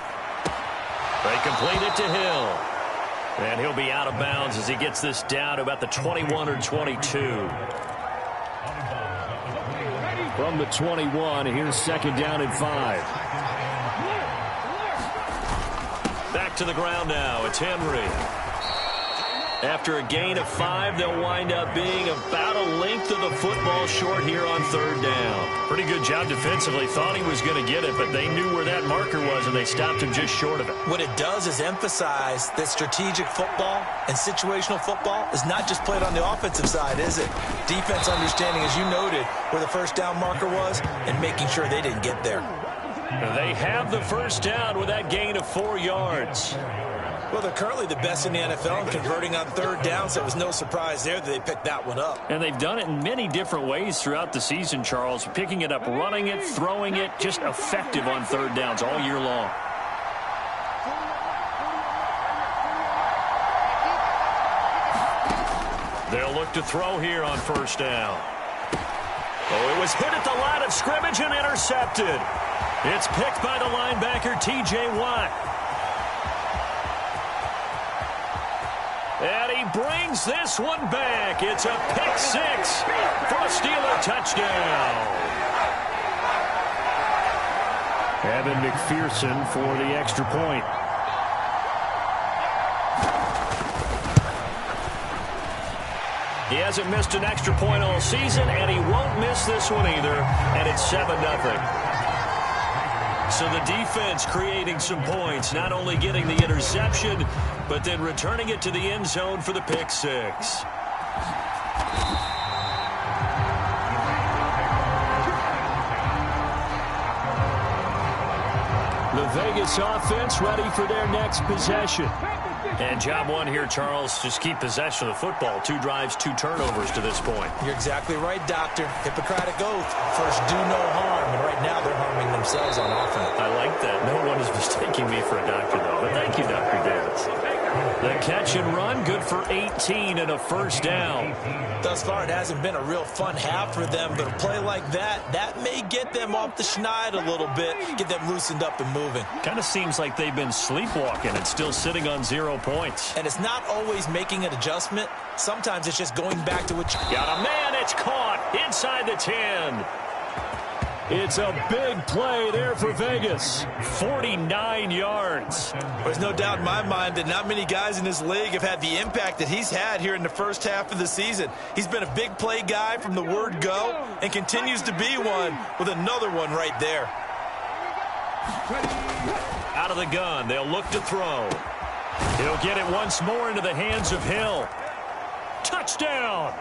They complete it to Hill. And he'll be out of bounds as he gets this down to about the 21 or 22. From the 21, here's second down and 5. Back to the ground now. It's Henry. After a gain of 5, they'll wind up being about a length of the football short here on third down. Pretty good job defensively. Thought he was going to get it, but they knew where that marker was, and they stopped him just short of it. What it does is emphasize that strategic football and situational football is not just played on the offensive side, is it? Defense understanding, as you noted, where the first down marker was and making sure they didn't get there. They have the first down with that gain of 4 yards. Well, they're currently the best in the NFL in converting on third down, so it was no surprise there that they picked that one up. And they've done it in many different ways throughout the season, Charles. Picking it up, running it, throwing it, just effective on third downs all year long. They'll look to throw here on first down. Oh, it was hit at the line of scrimmage and intercepted. It's picked by the linebacker, T.J. Watt. And he brings this one back. It's a pick 6 for a Steeler touchdown. Evan McPherson for the extra point. He hasn't missed an extra point all season, and he won't miss this one either. And it's 7-0. So the defense creating some points, not only getting the interception, but then returning it to the end zone for the pick 6. The Vegas offense ready for their next possession. And job one here, Charles, just keep possession of the football. 2 drives, 2 turnovers to this point. You're exactly right, Doctor. Hippocratic oath. First, do no harm. And right now, they're harming themselves on offense. I like that. No one is mistaking me for a doctor, though. But thank you, Dr. Davis. The catch and run, good for 18 and a first down. Thus far, it hasn't been a real fun half for them, but a play like that may get them off the schneid a little bit, get them loosened up and moving. Kind of seems like they've been sleepwalking and still sitting on 0 points. And it's not always making an adjustment. Sometimes it's just going back to what you got. A man, it's caught inside the 10. It's a big play there for Vegas. 49 yards. There's no doubt in my mind that not many guys in this league have had the impact that he's had here in the first half of the season. He's been a big play guy from the word go and continues to be one with another one right there. Out of the gun, they'll look to throw. He'll get it once more into the hands of Hill. Touchdown!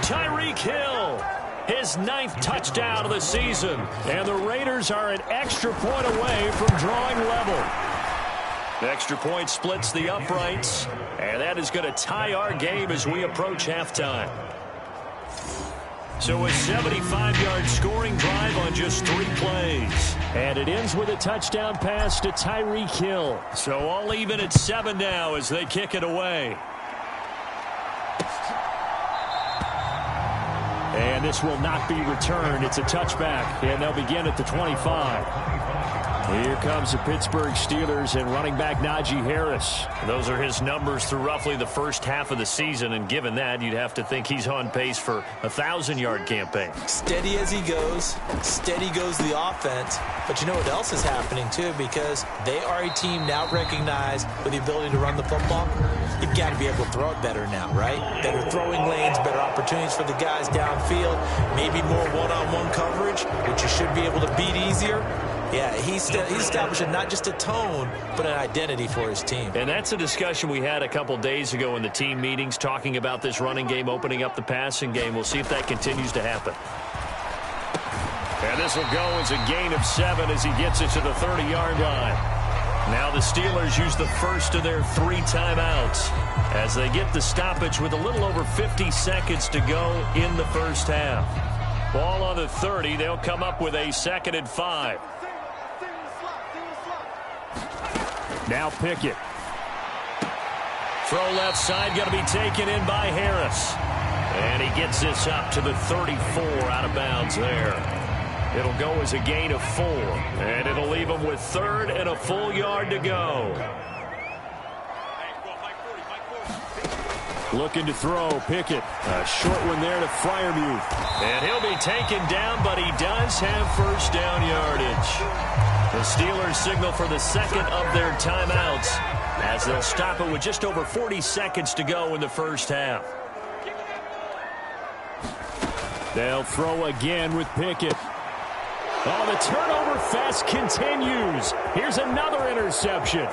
Tyreek Hill. His 9th touchdown of the season. And the Raiders are an extra point away from drawing level. The extra point splits the uprights. And that is going to tie our game as we approach halftime. So a 75-yard scoring drive on just 3 plays. And it ends with a touchdown pass to Tyreek Hill. So all even at 7 now as they kick it away. And this will not be returned. It's a touchback, and they'll begin at the 25. Here comes the Pittsburgh Steelers and running back Najee Harris. Those are his numbers through roughly the first half of the season, and given that, you'd have to think he's on pace for a 1,000-yard campaign. Steady as he goes, steady goes the offense. But you know what else is happening, too, because they are a team now recognized with the ability to run the football. You've got to be able to throw it better now, right? Better throwing lanes, better opportunities for the guys downfield, maybe more one-on-one coverage, which you should be able to beat easier. Yeah, he's establishing not just a tone, but an identity for his team. And that's a discussion we had a couple days ago in the team meetings, talking about this running game, opening up the passing game. We'll see if that continues to happen. And this will go as a gain of 7 as he gets it to the 30-yard line. Now the Steelers use the first of their 3 timeouts as they get the stoppage with a little over 50 seconds to go in the first half. Ball on the 30. They'll come up with a 2nd and 5. Now Pickett. Throw left side, going to be taken in by Harris. And he gets this up to the 34, out of bounds there. It'll go as a gain of 4. And it'll leave him with 3rd and a full yard to go. Looking to throw, Pickett. A short one there to Freiermuth. And he'll be taken down, but he does have first down yardage. The Steelers signal for the 2nd of their timeouts as they'll stop it with just over 40 seconds to go in the first half. They'll throw again with Pickett. Oh, the turnover fest continues. Here's another interception.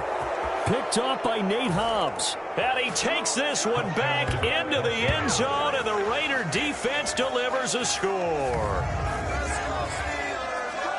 Picked off by Nate Hobbs. And he takes this one back into the end zone, and the Raider defense delivers a score.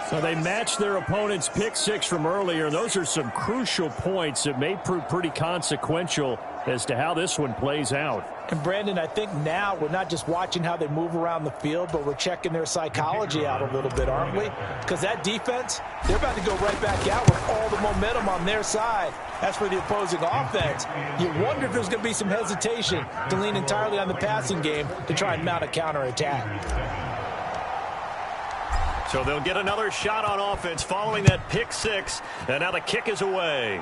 So they matched their opponent's pick 6 from earlier. Those are some crucial points that may prove pretty consequential as to how this one plays out. And Brandon, I think now we're not just watching how they move around the field, but we're checking their psychology out a little bit, aren't we? Because that defense, they're about to go right back out with all the momentum on their side. As for the opposing offense, you wonder if there's going to be some hesitation to lean entirely on the passing game to try and mount a counterattack. So they'll get another shot on offense following that pick 6, and now the kick is away.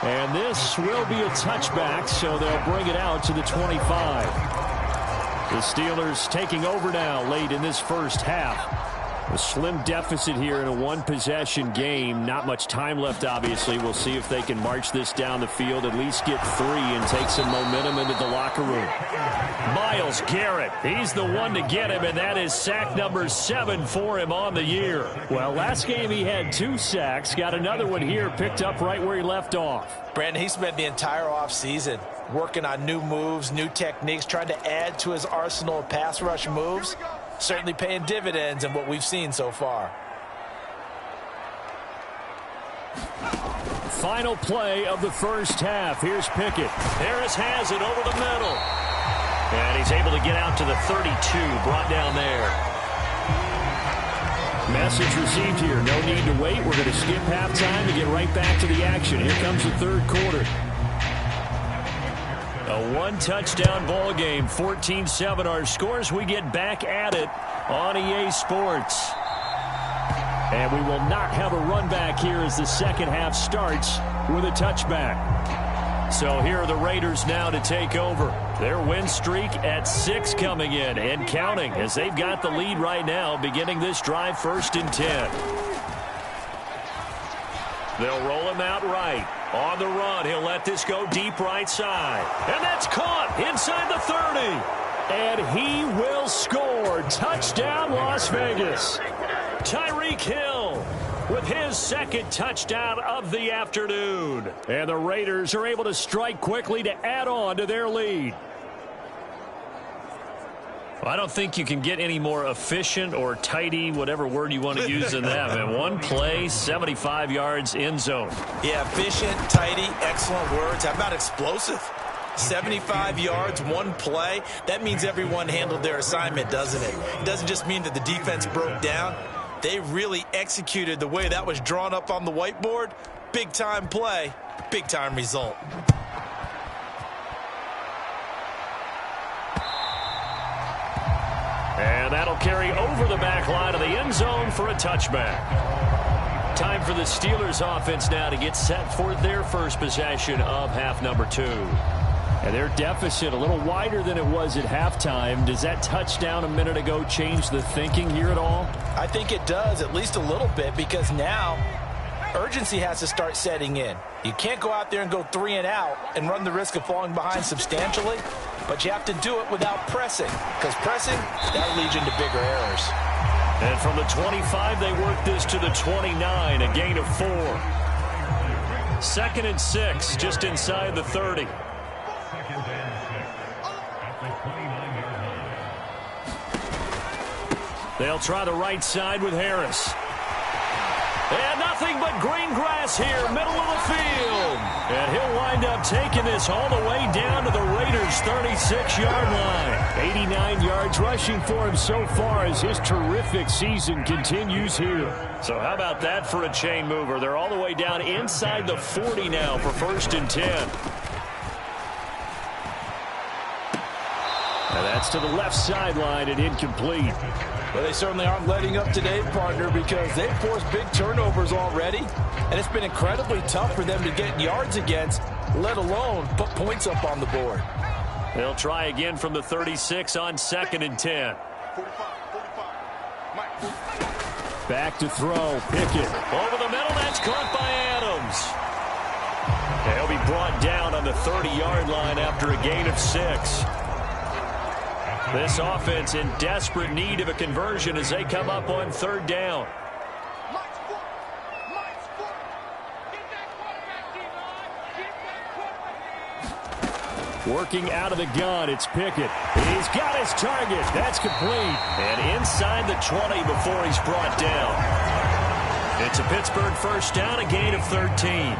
And this will be a touchback, so they'll bring it out to the 25. The Steelers taking over now late in this first half. A slim deficit here in a one-possession game. Not much time left, obviously. We'll see if they can march this down the field, at least get 3 and take some momentum into the locker room. Myles Garrett, he's the one to get him, and that is sack number 7 for him on the year. Well, last game he had 2 sacks. Got another one here, picked up right where he left off. Brandon, he spent the entire offseason working on new moves, new techniques, trying to add to his arsenal of pass rush moves. Certainly paying dividends in what we've seen so far. Final play of the first half. Here's Pickett. Harris has it over the middle. And he's able to get out to the 32, brought down there. Message received here. No need to wait. We're going to skip halftime to get right back to the action. Here comes the third quarter. A one-touchdown ball game, 14-7 our scores. We get back at it on EA Sports. And we will not have a run back here as the second half starts with a touchback. So here are the Raiders now to take over. Their win streak at 6 coming in and counting as they've got the lead right now, beginning this drive 1st and 10. They'll roll him out right. On the run, he'll let this go deep right side. And that's caught inside the 30. And he will score. Touchdown, Las Vegas. Tyreek Hill with his 2nd touchdown of the afternoon. And the Raiders are able to strike quickly to add on to their lead. I don't think you can get any more efficient or tidy, whatever word you want to use in that. Man, one play, 75 yards, end zone. Yeah, efficient, tidy, excellent words. How about explosive? 75 yards, one play. That means everyone handled their assignment, doesn't it? It doesn't just mean that the defense broke down. They really executed the way that was drawn up on the whiteboard. Big-time play, big-time result. And that'll carry over the back line of the end zone for a touchback. Time for the Steelers offense now to get set for their first possession of half number 2. And their deficit a little wider than it was at halftime. Does that touchdown a minute ago change the thinking here at all? I think it does, at least a little bit, because now urgency has to start setting in. You can't go out there and go 3 and out and run the risk of falling behind substantially, but you have to do it without pressing, because pressing, that'll lead you into bigger errors. And from the 25, they work this to the 29, a gain of 4. 2nd and 6, just inside the 30. They'll try the right side with Harris. And nothing but green grass here, middle of the field. And he'll wind up taking this all the way down to the Raiders' 36-yard line. 89 yards rushing for him so far as his terrific season continues here. So how about that for a chain mover? They're all the way down inside the 40 now for 1st and 10. And that's to the left sideline and incomplete. Well, they certainly aren't letting up today, partner, because they've forced big turnovers already, and it's been incredibly tough for them to get yards against, let alone put points up on the board. They'll try again from the 36 on 2nd and 10. Back to throw. Pickett over the middle. That's caught by Adams. And he'll be brought down on the 30-yard line after a gain of 6. This offense in desperate need of a conversion as they come up on 3rd down. Working out of the gun, it's Pickett. He's got his target. That's complete. And inside the 20 before he's brought down. It's a Pittsburgh 1st down, a gain of 13.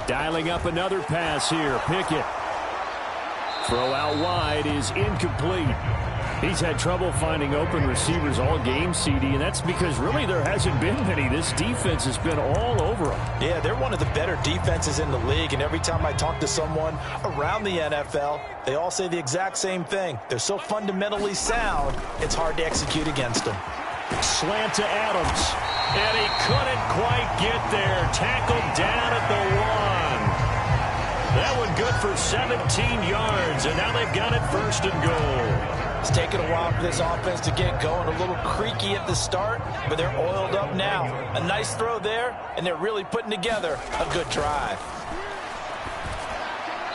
Dialing up another pass here. Pickett. Throw out wide is incomplete. He's had trouble finding open receivers all game, CD, and that's because really there hasn't been many. This defense has been all over them. Yeah, they're one of the better defenses in the league, and every time I talk to someone around the NFL, they all say the exact same thing. They're so fundamentally sound, it's hard to execute against them. Slant to Adams, and he couldn't quite get there. Tackled down at the 1. That one good for 17 yards, and now they've got it 1st and goal. It's taken a while for this offense to get going. A little creaky at the start, but they're oiled up now. A nice throw there, and they're really putting together a good drive.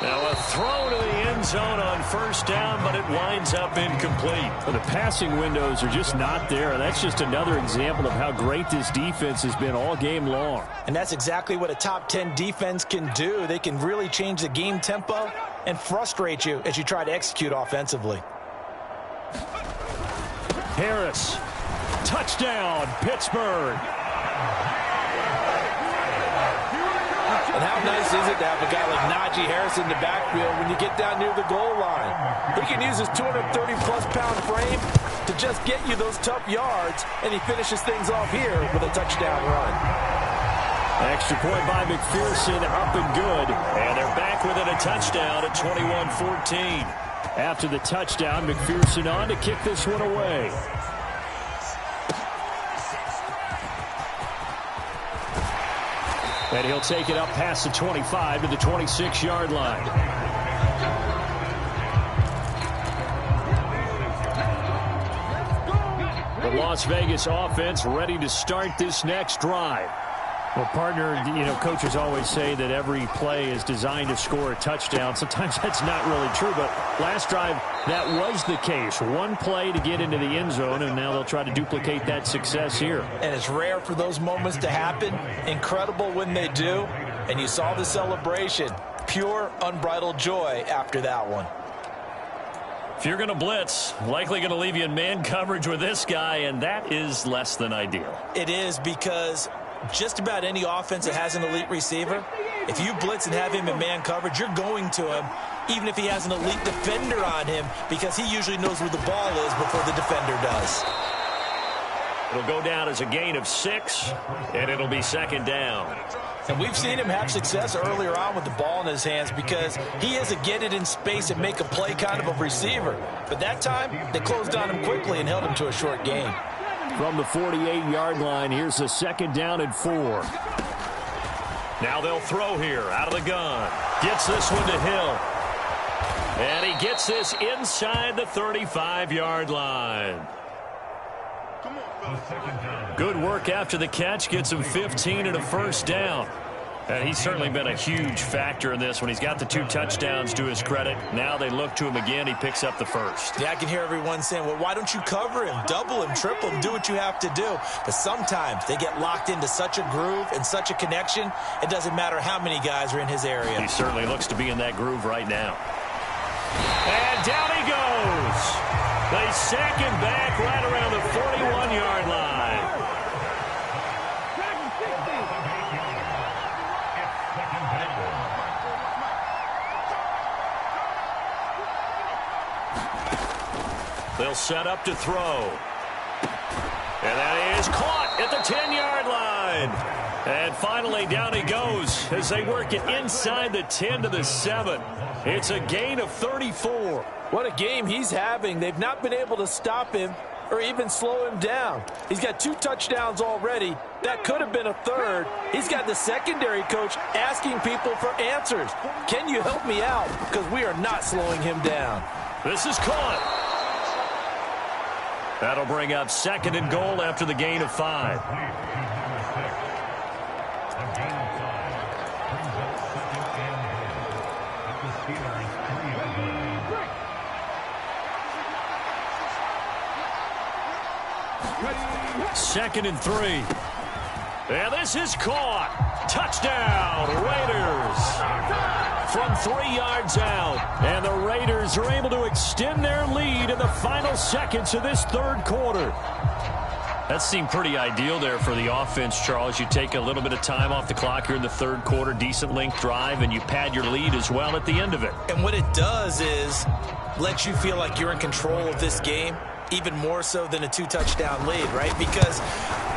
Now a throw to the end zone on 1st down, but it winds up incomplete. Well, the passing windows are just not there. That's just another example of how great this defense has been all game long. And that's exactly what a top 10 defense can do. They can really change the game tempo and frustrate you as you try to execute offensively. Harris. Touchdown, Pittsburgh. And how nice is it to have a guy like Najee Harris in the backfield when you get down near the goal line? He can use his 230-plus pound frame to just get you those tough yards, and he finishes things off here with a touchdown run. Extra point by McPherson, up and good. And they're back within a touchdown at 21-14. After the touchdown, McPherson on to kick this one away. And he'll take it up past the 25 to the 26-yard line. The Las Vegas offense ready to start this next drive. Well, partner, you know, coaches always say that every play is designed to score a touchdown. Sometimes that's not really true, but last drive, that was the case. One play to get into the end zone, and now they'll try to duplicate that success here. And it's rare for those moments to happen. Incredible when they do. And you saw the celebration. Pure, unbridled joy after that one. If you're going to blitz, likely going to leave you in man coverage with this guy, and that is less than ideal. It is, because just about any offense that has an elite receiver, if you blitz and have him in man coverage, you're going to him, even if he has an elite defender on him, because he usually knows where the ball is before the defender does. It'll go down as a gain of 6, and it'll be 2nd down. And we've seen him have success earlier on with the ball in his hands because he is a get it in space and make a play kind of a receiver. But that time, they closed on him quickly and held him to a short gain. From the 48-yard line, here's a 2nd down and 4. Now they'll throw here out of the gun. Gets this one to Hill. And he gets this inside the 35-yard line. Good work after the catch. Gets him 15 and a 1st down. And he's certainly been a huge factor in this when he's got the 2 touchdowns to his credit. Now they look to him again. He picks up the first. Yeah, I can hear everyone saying, well, why don't you cover him, double him, triple him, do what you have to do. But sometimes they get locked into such a groove and such a connection, it doesn't matter how many guys are in his area. He certainly looks to be in that groove right now. And down he goes. They sack him back right around the 41-yard line. They'll set up to throw. And that is caught at the 10-yard line. And finally, down he goes as they work it inside the 10 to the 7. It's a gain of 34. What a game he's having. They've not been able to stop him or even slow him down. He's got 2 touchdowns already. That could have been a third. He's got the secondary coach asking people for answers. Can you help me out? Because we are not slowing him down. This is caught. That'll bring up 2nd and goal after the gain of 5. Second and 3. And this is caught. Touchdown, Raiders. From 3 yards out. And the Raiders are able to extend their lead in the final seconds of this third quarter. That seemed pretty ideal there for the offense, Charles. You take a little bit of time off the clock here in the third quarter, decent length drive, and you pad your lead as well at the end of it. And what it does is let you feel like you're in control of this game, even more so than a 2-touchdown lead, right? Because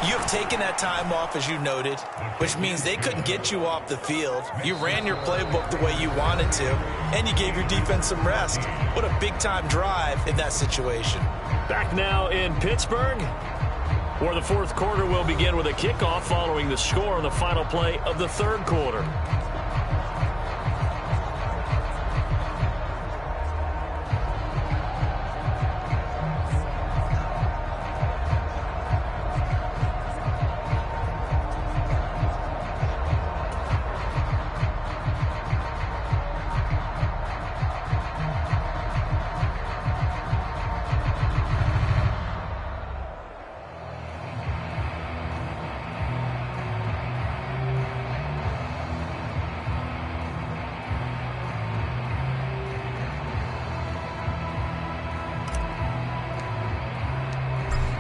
you have taken that time off, as you noted, which means they couldn't get you off the field. You ran your playbook the way you wanted to, and you gave your defense some rest. What a big-time drive in that situation. Back now in Pittsburgh, where the fourth quarter will begin with a kickoff following the score on the final play of the third quarter.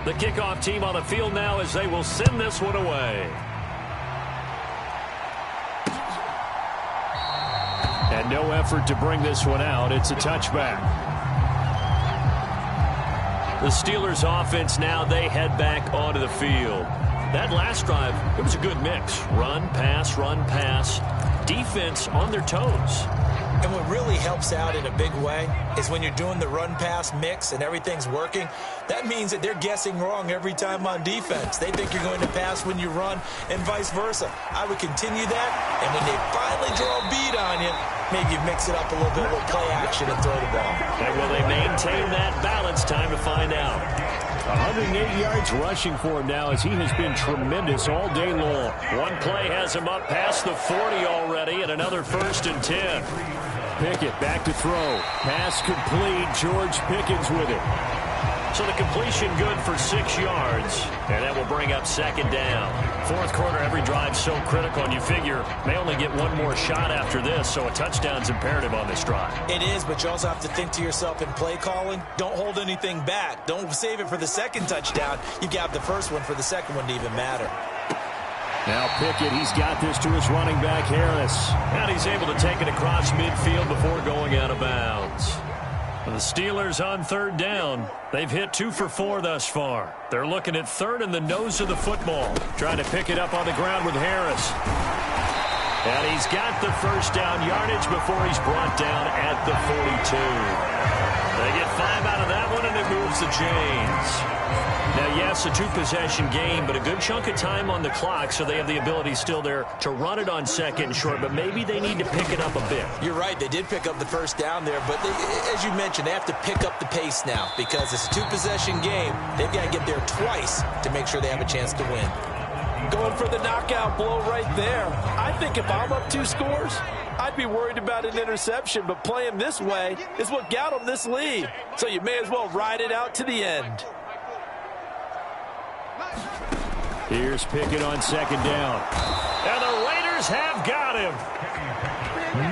The kickoff team on the field now as they will send this one away. And no effort to bring this one out. It's a touchback. The Steelers offense now, they head back onto the field. That last drive, it was a good mix. Run, pass, defense on their toes. And what really helps out in a big way is when you're doing the run-pass mix and everything's working, that means that they're guessing wrong every time on defense. They think you're going to pass when you run and vice versa. I would continue that, and when they finally draw a beat on you, maybe you mix it up a little bit with play action and throw the ball. And will they maintain that balance? Time to find out. 108 yards rushing for him now as he has been tremendous all day long. One play has him up past the 40 already, and another 1st and 10. Pickett back to throw. Pass complete. George Pickens with it. So the completion good for 6 yards, and that will bring up 2nd down. Fourth quarter, every drive so critical, and you figure may only get one more shot after this, so a touchdown's imperative on this drive. It is, but you also have to think to yourself in play calling, don't hold anything back. Don't save it for the second touchdown. You got the first one for the second one to even matter. Now Pickett, he's got this to his running back, Harris. And he's able to take it across midfield before going out of bounds. The Steelers on 3rd down. They've hit 2 for 4 thus far. They're looking at 3rd in the nose of the football. Trying to pick it up on the ground with Harris. And he's got the 1st down yardage before he's brought down at the 42. They get 5 out of that one, and it moves the chains. Now, yes, a 2-possession game, but a good chunk of time on the clock, so they have the ability still there to run it on 2nd and short, but maybe they need to pick it up a bit. You're right. They did pick up the 1st down there, but as you mentioned, they have to pick up the pace now because it's a 2-possession game. They've got to get there twice to make sure they have a chance to win. Going for the knockout blow right there. I think if I'm up 2 scores, I'd be worried about an interception, but playing this way is what got him this lead. So you may as well ride it out to the end. Here's Pickett on 2nd down. And the Raiders have got him.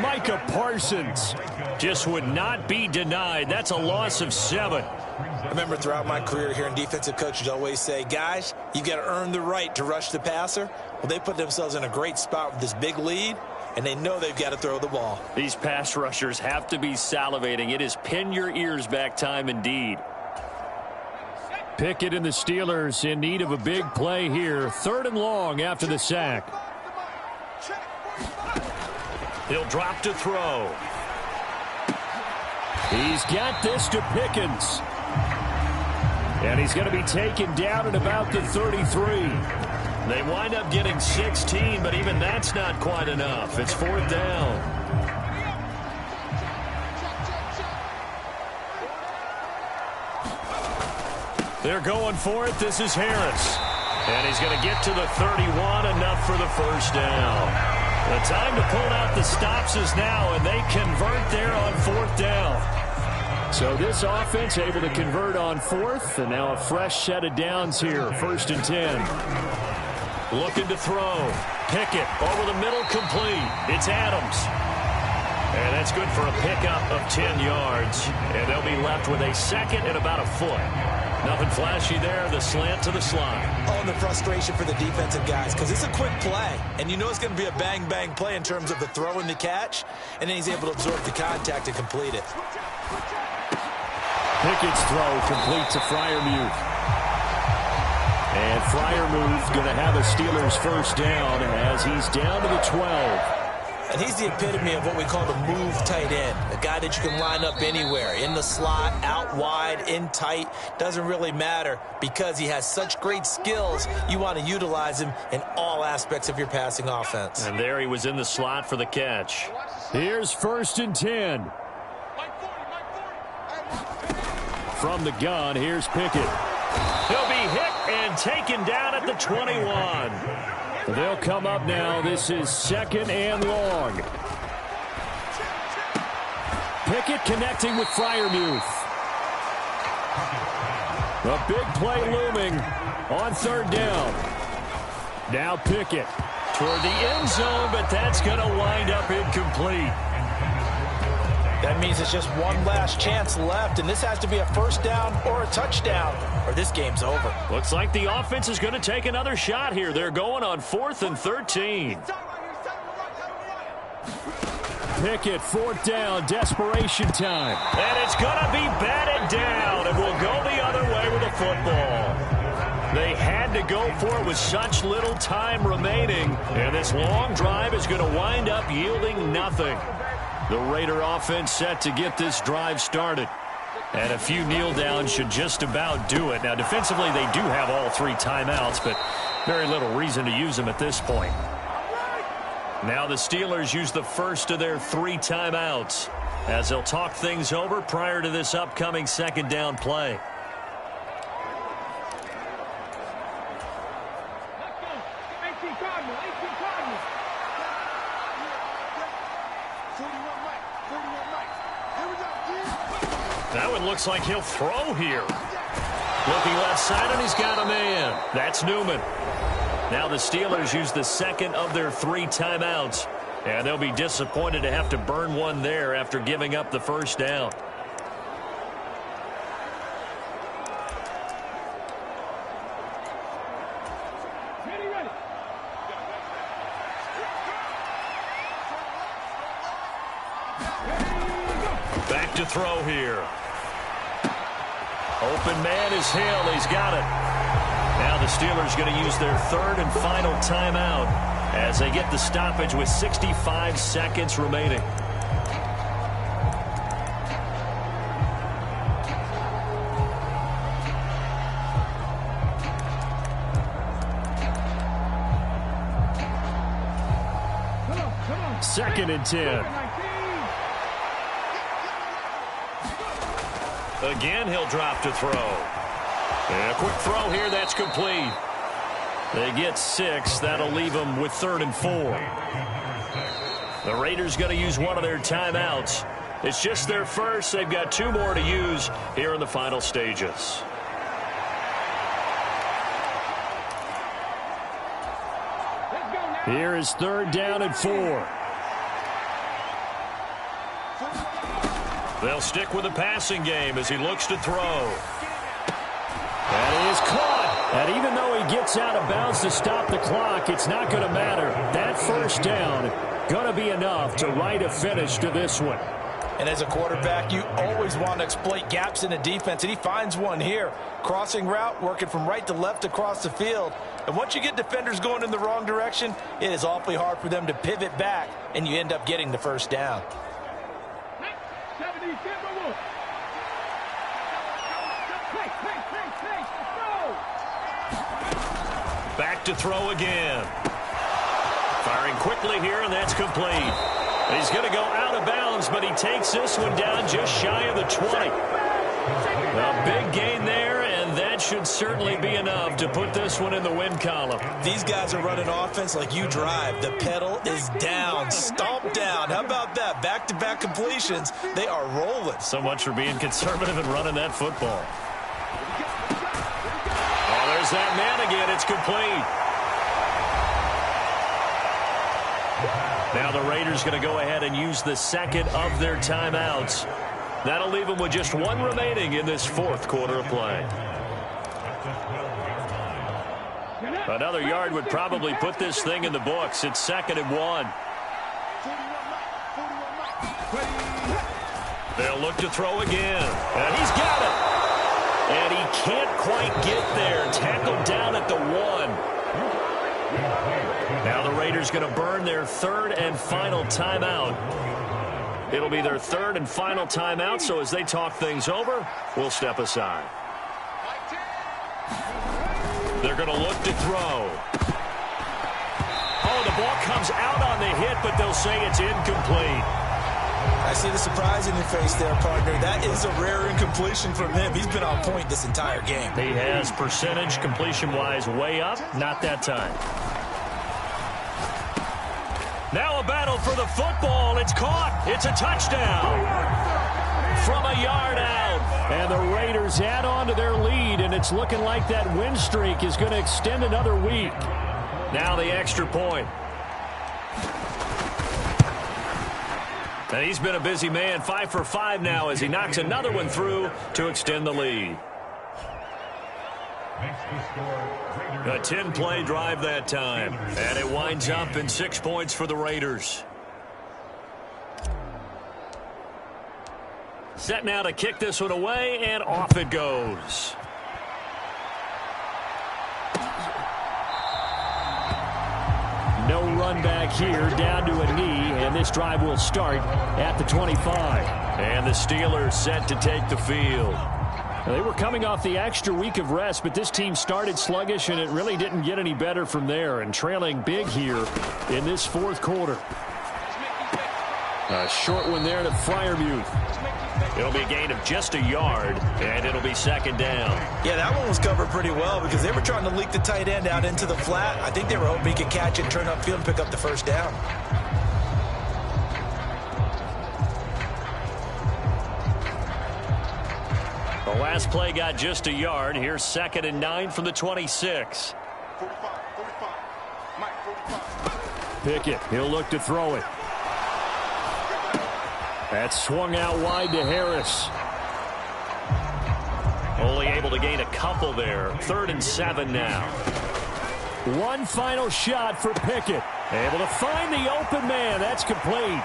Micah Parsons just would not be denied. That's a loss of 7. I remember throughout my career hearing defensive coaches always say, guys, you got to earn the right to rush the passer. Well, they put themselves in a great spot with this big lead, and they know they've got to throw the ball. These pass rushers have to be salivating. It is pin your ears back time indeed. Pickett and the Steelers in need of a big play here. 3rd and long after the sack. He'll drop to throw. He's got this to Pickens. And he's going to be taken down at about the 33. They wind up getting 16, but even that's not quite enough. It's 4th down. They're going for it. This is Harris. And he's going to get to the 31, enough for the 1st down. The time to pull out the stops is now, and they convert there on 4th down. So this offense able to convert on 4th, and now a fresh set of downs here. 1st and 10. Looking to throw. Pickett over the middle, complete. It's Adams. And that's good for a pickup of 10 yards. And they'll be left with a 2nd and about a foot. Nothing flashy there. The slant to the slot. Oh, and the frustration for the defensive guys, because it's a quick play. And you know it's going to be a bang-bang play in terms of the throw and the catch. And then he's able to absorb the contact and complete it. Pickett's throw complete to Freiermuth. And Freiermuth going to have a Steelers 1st down as he's down to the 12. And he's the epitome of what we call the move tight end. A guy that you can line up anywhere. In the slot, out wide, in tight. Doesn't really matter because he has such great skills. You want to utilize him in all aspects of your passing offense. And there he was in the slot for the catch. Here's 1st and 10. From the gun, here's Pickett. He'll be hit and taken down at the 21. They'll come up now. This is 2nd and long. Pickett connecting with Freiermuth. A big play looming on 3rd down. Now Pickett toward the end zone, but that's going to wind up incomplete. That means it's just one last chance left, and this has to be a 1st down or a touchdown, or this game's over. Looks like the offense is going to take another shot here. They're going on 4th and 13. Pickett, 4th down, desperation time. And it's going to be batted down, and will go the other way with the football. They had to go for it with such little time remaining, and this long drive is going to wind up yielding nothing. The Raider offense set to get this drive started. And a few kneel downs should just about do it. Now, defensively, they do have all 3 timeouts, but very little reason to use them at this point. Now the Steelers use the first of their 3 timeouts as they'll talk things over prior to this upcoming 2nd down play. That one looks like he'll throw here. Looking left side, and he's got a man. That's Newman. Now the Steelers use the 2nd of their 3 timeouts, and they'll be disappointed to have to burn one there after giving up the 1st down. Back to throw here. Open man is Hill. He's got it. Now the Steelers going to use their 3rd and final timeout as they get the stoppage with 65 seconds remaining. Second and 10. Again, he'll drop to throw. And a quick throw here, that's complete. They get 6. That'll leave them with 3rd and 4. The Raiders going to use one of their timeouts. It's just their first. They've got 2 more to use here in the final stages. Here is 3rd down and 4. They'll stick with the passing game as he looks to throw. That is caught. And even though he gets out of bounds to stop the clock, it's not going to matter. That first down going to be enough to write a finish to this one. And as a quarterback, you always want to exploit gaps in the defense, and he finds one here. Crossing route, working from right to left across the field. And once you get defenders going in the wrong direction, it is awfully hard for them to pivot back, and you end up getting the first down. Back to throw again. Firing quickly here, and that's complete. He's going to go out of bounds, but he takes this one down just shy of the 20. A big gain there, and that should certainly be enough to put this one in the win column. These guys are running offense like you drive. The pedal is down, stomp down. How about that? Back-to-back completions. They are rolling. So much for being conservative and running that football. Oh, there's that man again. It's complete. Now the Raiders going to go ahead and use the second of their timeouts. That'll leave them with just 1 remaining in this 4th quarter of play. Another yard would probably put this thing in the books. It's 2nd and 1. They'll look to throw again. And he's got it. And he can't quite get there. Tackled down at the 1. Now the Raiders going to burn their 3rd and final timeout. It'll be their 3rd and final timeout, so as they talk things over, we'll step aside. They're going to look to throw. Oh, the ball comes out on the hit, but they'll say it's incomplete. I see the surprise in your face there, partner. That is a rare incompletion from him. He's been on point this entire game. He has percentage completion-wise way up. Not that time. Now a battle for the football. It's caught. It's a touchdown. From a yard out. And the Raiders add on to their lead, and it's looking like that win streak is going to extend another week. Now the extra point. And he's been a busy man, 5 for 5 now as he knocks another one through to extend the lead. A 10-play drive that time. And it winds up in 6 points for the Raiders. Set now to kick this one away, and off it goes. No run back here, down to a knee, and this drive will start at the 25. And the Steelers set to take the field. They were coming off the extra week of rest, but this team started sluggish, and it really didn't get any better from there, and trailing big here in this 4th quarter. A short one there to Freiermuth. It'll be a gain of just a yard, and it'll be 2nd down. Yeah, that one was covered pretty well because they were trying to leak the tight end out into the flat. I think they were hoping he could catch it, turn upfield, and pick up the first down. The last play got just a yard. Here's 2nd and 9 from the 26. Pickett, he'll look to throw it. That's swung out wide to Harris. Only able to gain a couple there. 3rd and 7 now. One final shot for Pickett. Able to find the open man. That's complete.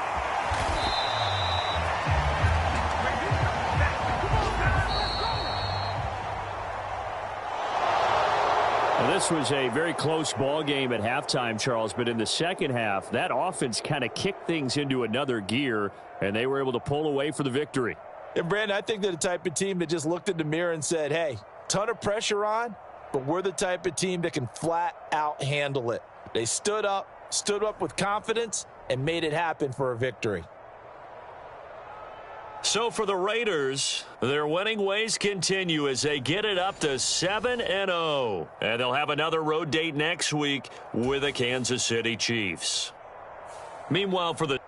This was a very close ball game at halftime, Charles, but in the second half, that offense kind of kicked things into another gear, and they were able to pull away for the victory. And, Brandon, I think they're the type of team that just looked in the mirror and said, hey, ton of pressure on, but we're the type of team that can flat out handle it. They stood up with confidence, and made it happen for a victory. So for the Raiders, their winning ways continue as they get it up to 7-0. And they'll have another road date next week with the Kansas City Chiefs. Meanwhile, for the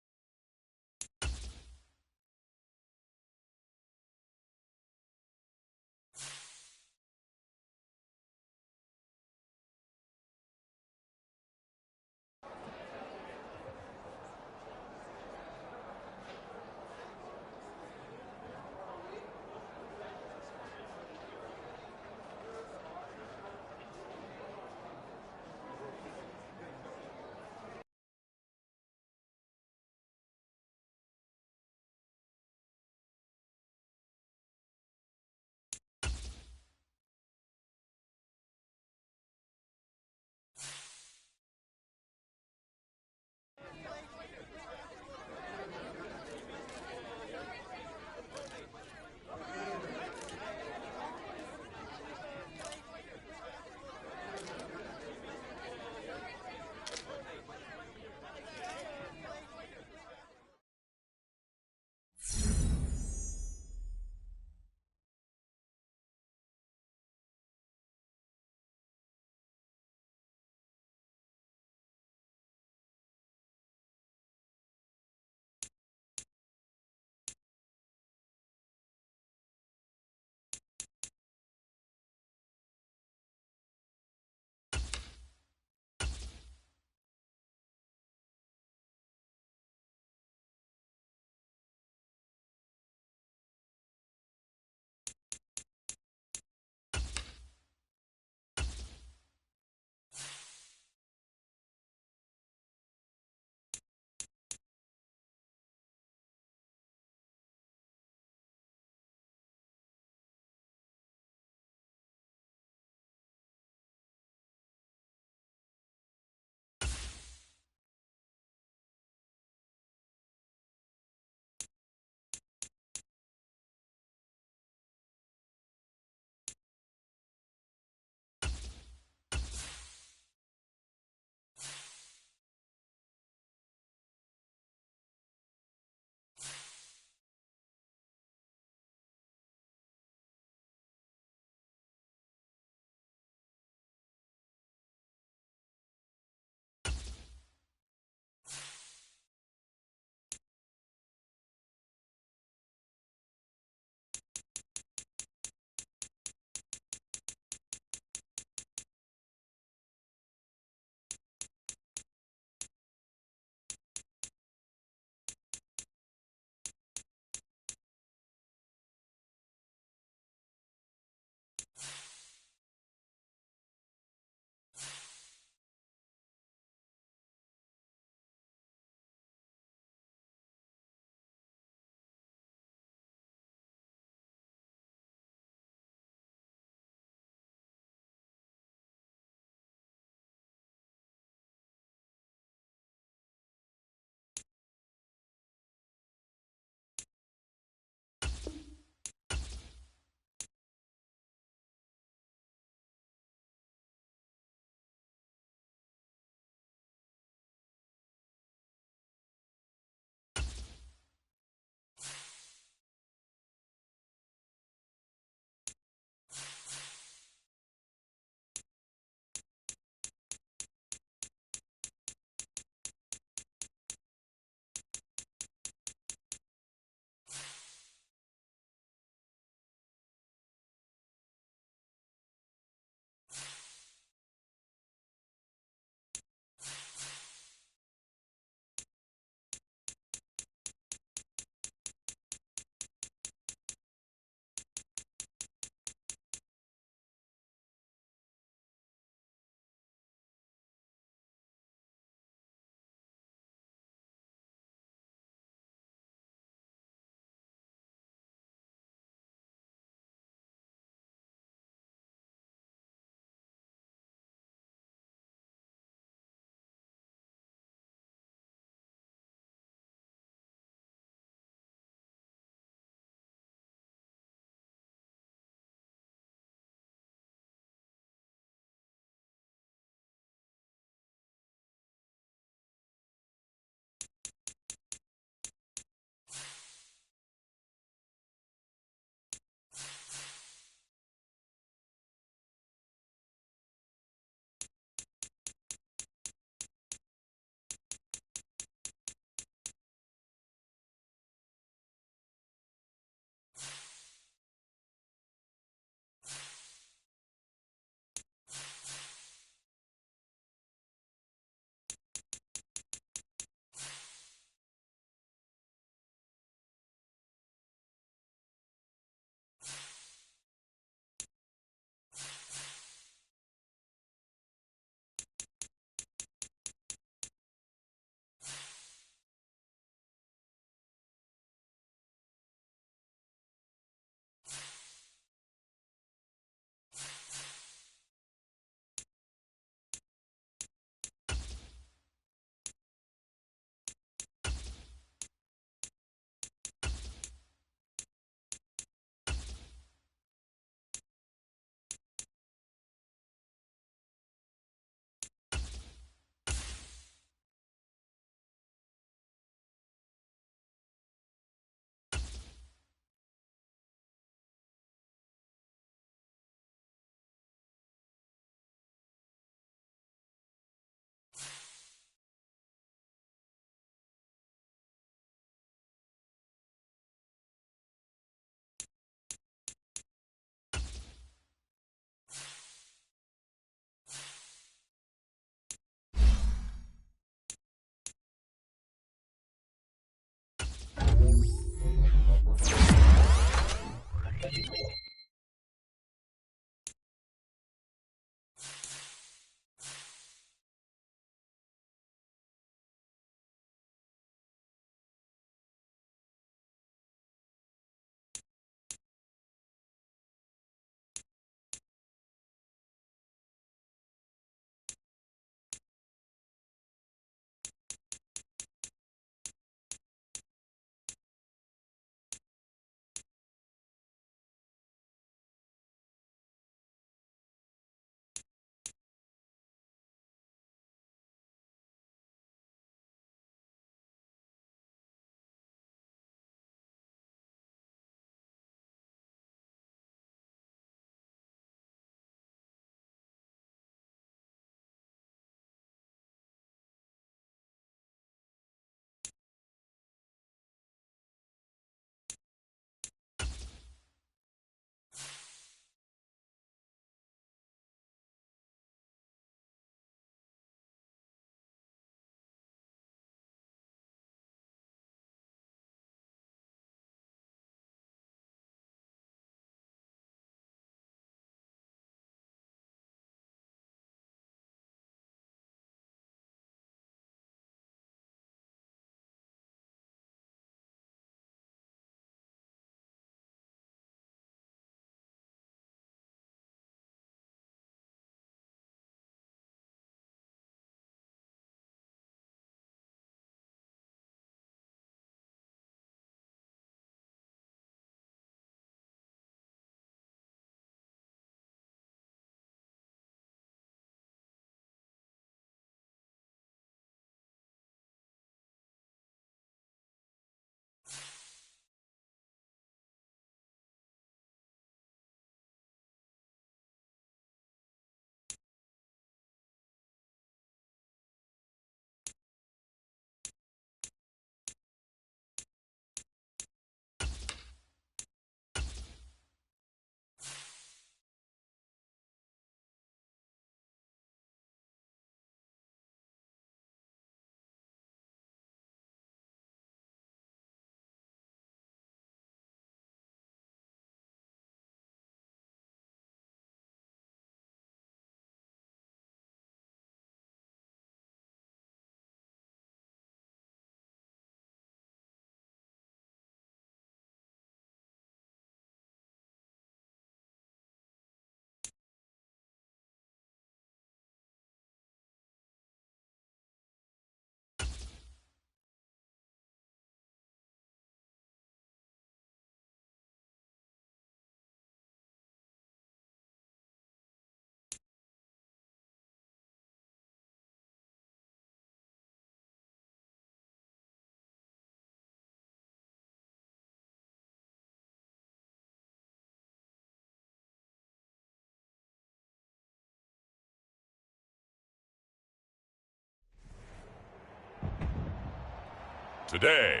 Today,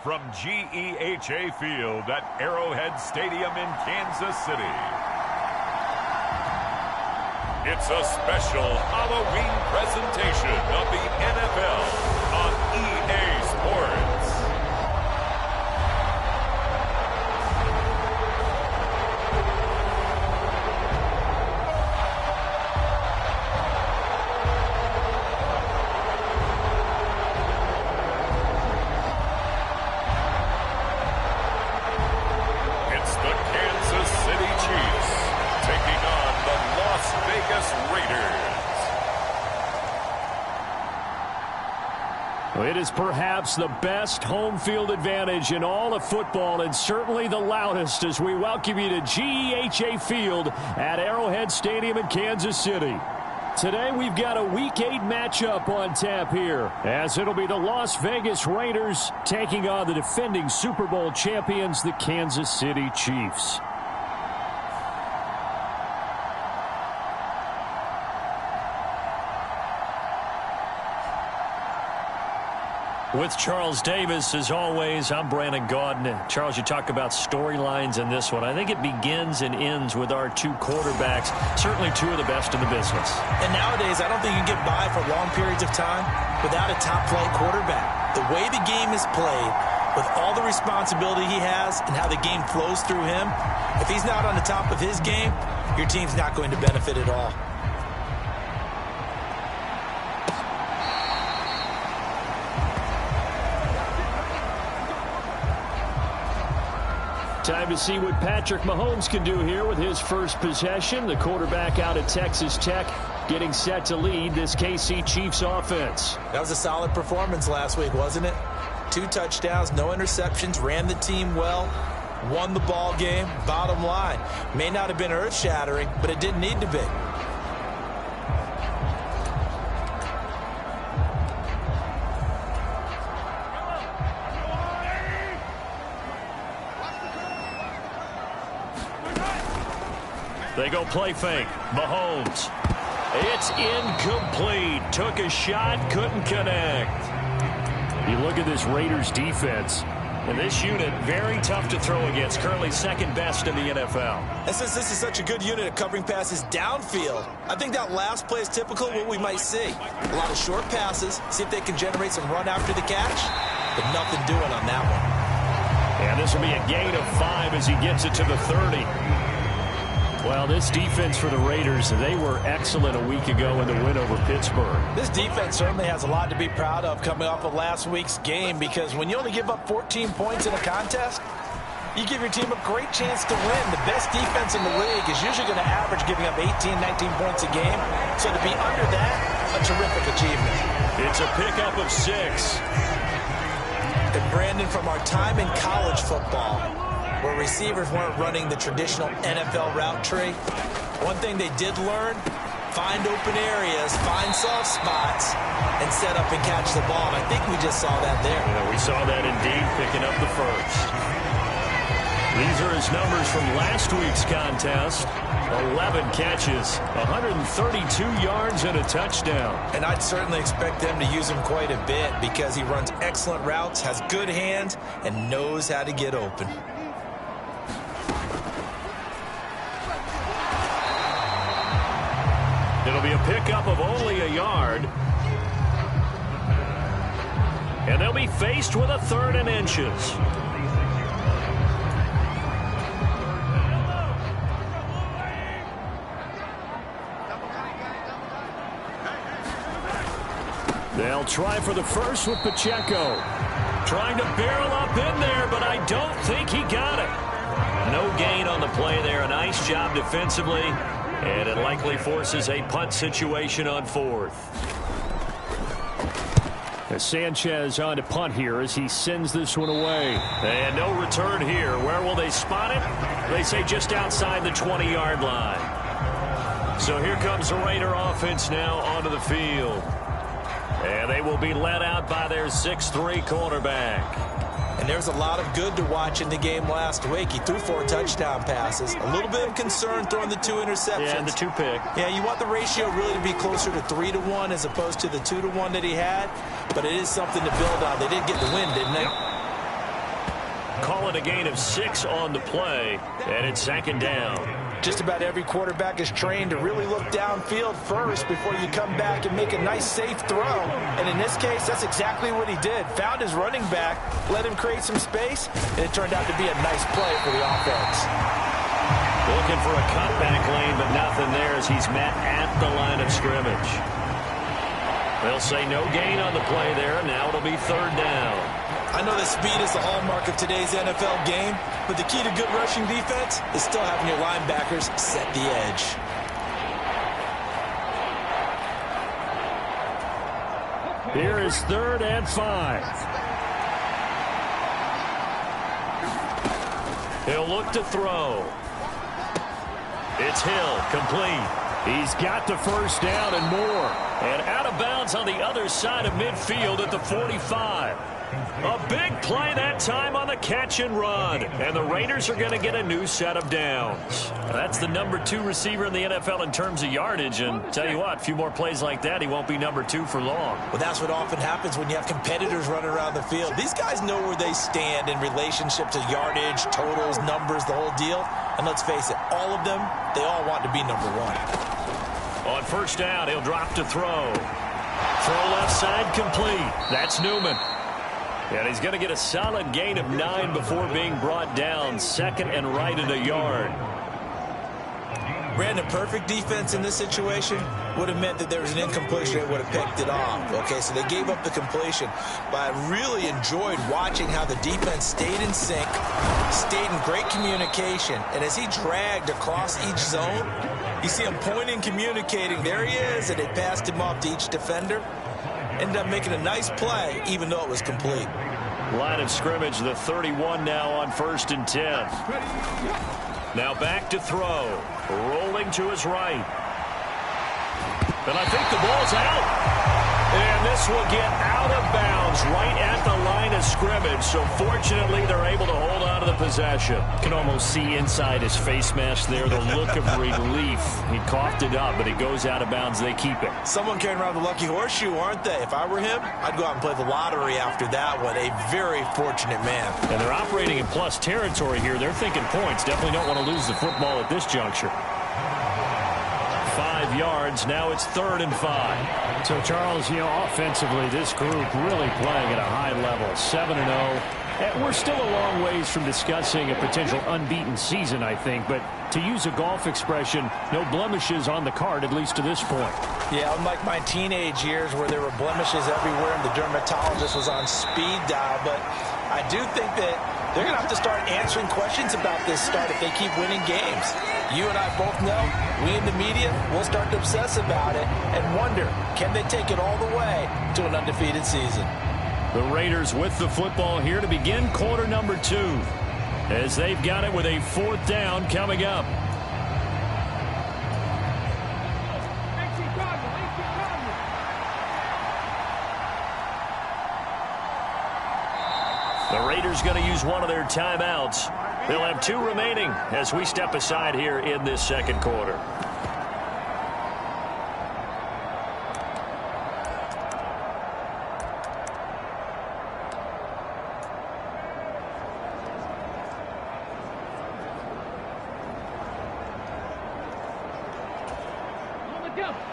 from GEHA Field at Arrowhead Stadium in Kansas City, it's a special Halloween presentation of the NFL on EA Sports. It's the Kansas City Chiefs taking on the Las Vegas Raiders. It is perhaps the best home field advantage in all of football, and certainly the loudest, as we welcome you to GEHA Field at Arrowhead Stadium in Kansas City. Today we've got a Week 8 matchup on tap here, as it'll be the Las Vegas Raiders taking on the defending Super Bowl champions, the Kansas City Chiefs. With Charles Davis, as always, I'm Brandon Gaudin. Charles, you talk about storylines in this one. I think it begins and ends with our two quarterbacks, certainly two of the best in the business. And nowadays, I don't think you can get by for long periods of time without a top-flight quarterback. The way the game is played, with all the responsibility he has and how the game flows through him, if he's not on the top of his game, your team's not going to benefit at all. Time to see what Patrick Mahomes can do here with his first possession. The quarterback out of Texas Tech getting set to lead this KC Chiefs offense. That was a solid performance last week, wasn't it? 2 touchdowns, no interceptions, ran the team well, won the ball game. Bottom line, may not have been earth-shattering, but it didn't need to be. They go play fake. Mahomes. It's incomplete. Took a shot, couldn't connect. You look at this Raiders defense, and this unit, very tough to throw against. Currently second best in the NFL. And since this is such a good unit at covering passes downfield, I think that last play is typical of what we might see. A lot of short passes, see if they can generate some run after the catch, but nothing doing on that one. And this will be a gain of 5 as he gets it to the 30. Well, this defense for the Raiders, they were excellent a week ago in the win over Pittsburgh. This defense certainly has a lot to be proud of coming off of last week's game, because when you only give up 14 points in a contest, you give your team a great chance to win. The best defense in the league is usually going to average giving up 18, 19 points a game. So to be under that, a terrific achievement. It's a pickup of 6. And Brandon, from our time in college football, where receivers weren't running the traditional NFL route tree, one thing they did learn, find open areas, find soft spots, and set up and catch the ball. And I think we just saw that there. Yeah, we saw that indeed, picking up the first. These are his numbers from last week's contest. 11 catches, 132 yards, and a touchdown. And I'd certainly expect them to use him quite a bit, because he runs excellent routes, has good hands, and knows how to get open. It'll be a pickup of only a yard. And they'll be faced with a 3rd and inches. They'll try for the first with Pacheco. Trying to barrel up in there, but I don't think he got it. No gain on the play there. A nice job defensively. And it likely forces a punt situation on 4th. Sanchez on to punt here as he sends this one away. And no return here. Where will they spot it? They say just outside the 20-yard line. So here comes the Raider offense now onto the field. And they will be led out by their 6'3" quarterback. And there's a lot of good to watch in the game last week. He threw 4 touchdown passes. A little bit of concern throwing the 2 interceptions. Yeah, and the 2 pick. Yeah, you want the ratio really to be closer to 3-to-1 as opposed to the 2-to-1 that he had. But it is something to build on. They did get the win, didn't they? Call it a gain of 6 on the play, and it's 2nd down. Just about every quarterback is trained to really look downfield first before you come back and make a nice, safe throw. And in this case, that's exactly what he did. Found his running back, let him create some space, and it turned out to be a nice play for the offense. Looking for a cutback lane, but nothing there as he's met at the line of scrimmage. They'll say no gain on the play there. Now it'll be 3rd down. I know that speed is the hallmark of today's NFL game, but the key to good rushing defense is still having your linebackers set the edge. Here is 3rd and 5. He'll look to throw. It's Hill, complete. He's got the 1st down and more. And out of bounds on the other side of midfield at the 45. A big play that time on the catch and run. And the Raiders are going to get a new set of downs. That's the number 2 receiver in the NFL in terms of yardage. And tell you what, a few more plays like that, he won't be number 2 for long. Well, that's what often happens when you have competitors running around the field. These guys know where they stand in relationship to yardage, totals, numbers, the whole deal. And let's face it, all of them, they all want to be number 1. On 1st down, he'll drop to throw. Throw left side complete. That's Newman. And he's going to get a solid gain of 9 before being brought down. 2nd and right at a yard. Brandon, perfect defense in this situation would have meant that there was an incompletion that would have picked it off. Okay, so they gave up the completion. But I really enjoyed watching how the defense stayed in sync, stayed in great communication. And as he dragged across each zone, you see him pointing, communicating. There he is, and they passed him off to each defender. Ended up making a nice play, even though it was complete. Line of scrimmage, the 31 now on 1st and 10. Now back to throw. Rolling to his right. And I think the ball's out. And this will get out of bounds right at the line of scrimmage. So fortunately, they're able to hold on to the possession. You can almost see inside his face mask there the look of relief. He coughed it up, but it goes out of bounds. They keep it. Someone carrying around the lucky horseshoe, aren't they? If I were him, I'd go out and play the lottery after that one. A very fortunate man. And they're operating in plus territory here. They're thinking points. Definitely don't want to lose the football at this juncture. 5 yards. Now it's 3rd and 5. So, Charles, offensively, this group really playing at a high level. 7-0. And we're still a long ways from discussing a potential unbeaten season, I think. But to use a golf expression, no blemishes on the card, at least to this point. Yeah, unlike my teenage years where there were blemishes everywhere and the dermatologist was on speed dial. But I do think that they're going to have to start answering questions about this start if they keep winning games. You and I both know, we in the media will start to obsess about it and wonder, can they take it all the way to an undefeated season? The Raiders with the football here to begin quarter number 2, as they've got it with a 4th down coming up. The Raiders going to use one of their timeouts. They'll have 2 remaining as we step aside here in this 2nd quarter.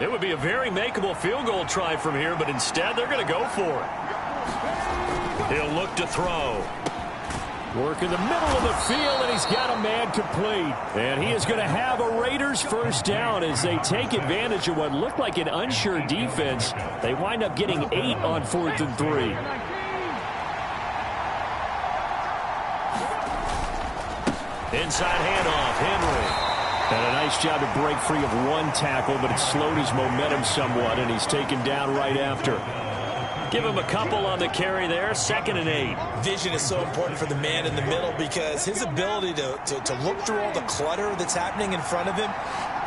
It would be a very makeable field goal try from here, but instead they're going to go for it. He'll look to throw. Work in the middle of the field, and he's got a man complete. And he is going to have a Raiders 1st down as they take advantage of what looked like an unsure defense. They wind up getting 8 on 4th and 3. Inside handoff, Henry. And a nice job to break free of 1 tackle, but it slowed his momentum somewhat, and he's taken down right after. Give him a couple on the carry there. 2nd and 8. Vision is so important for the man in the middle because his ability to look through all the clutter that's happening in front of him,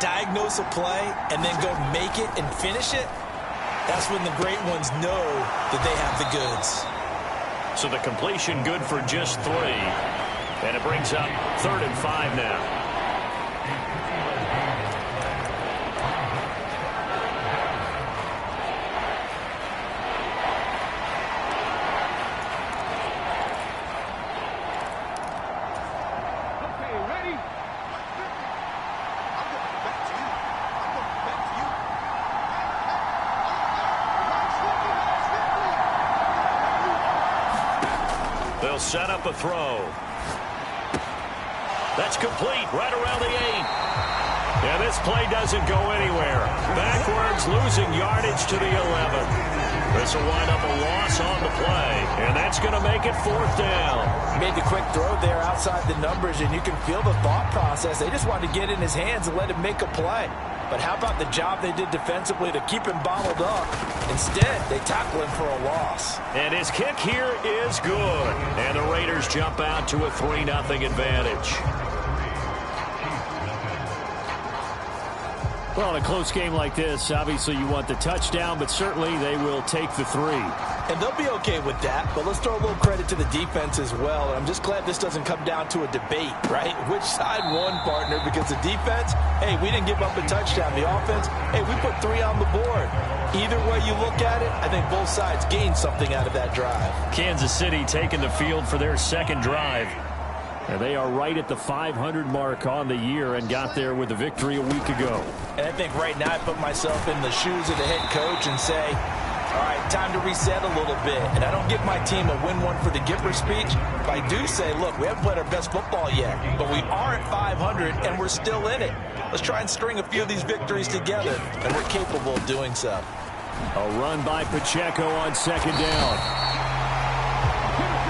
diagnose a play, and then go make it and finish it, that's when the great ones know that they have the goods. So the completion good for just 3. And it brings up 3rd and 5 now. They'll set up a throw. That's complete right around the 8. Yeah, this play doesn't go anywhere. Backwards, losing yardage to the 11. This will wind up a loss on the play, and that's going to make it 4th down. Made the quick throw there outside the numbers, and you can feel the thought process. They just wanted to get in his hands and let him make a play. But how about the job they did defensively to keep him bottled up? Instead, they tackle him for a loss. And his kick here is good. And the Raiders jump out to a 3-0 advantage. Well, in a close game like this, obviously you want the touchdown, but certainly they will take the 3. And they'll be okay with that, but let's throw a little credit to the defense as well. And I'm just glad this doesn't come down to a debate, right? Which side won, partner? Because the defense, hey, we didn't give up a touchdown. The offense, hey, we put 3 on the board. Either way you look at it, I think both sides gained something out of that drive. Kansas City taking the field for their second drive. And they are right at the 500 mark on the year and got there with a victory a week ago. And I think right now I put myself in the shoes of the head coach and say, all right, time to reset a little bit. And I don't give my team a win one for the Gipper speech, but I do say, look, we haven't played our best football yet, but we are at 500 and we're still in it. Let's try and string a few of these victories together, and we're capable of doing so. A run by Pacheco on second down.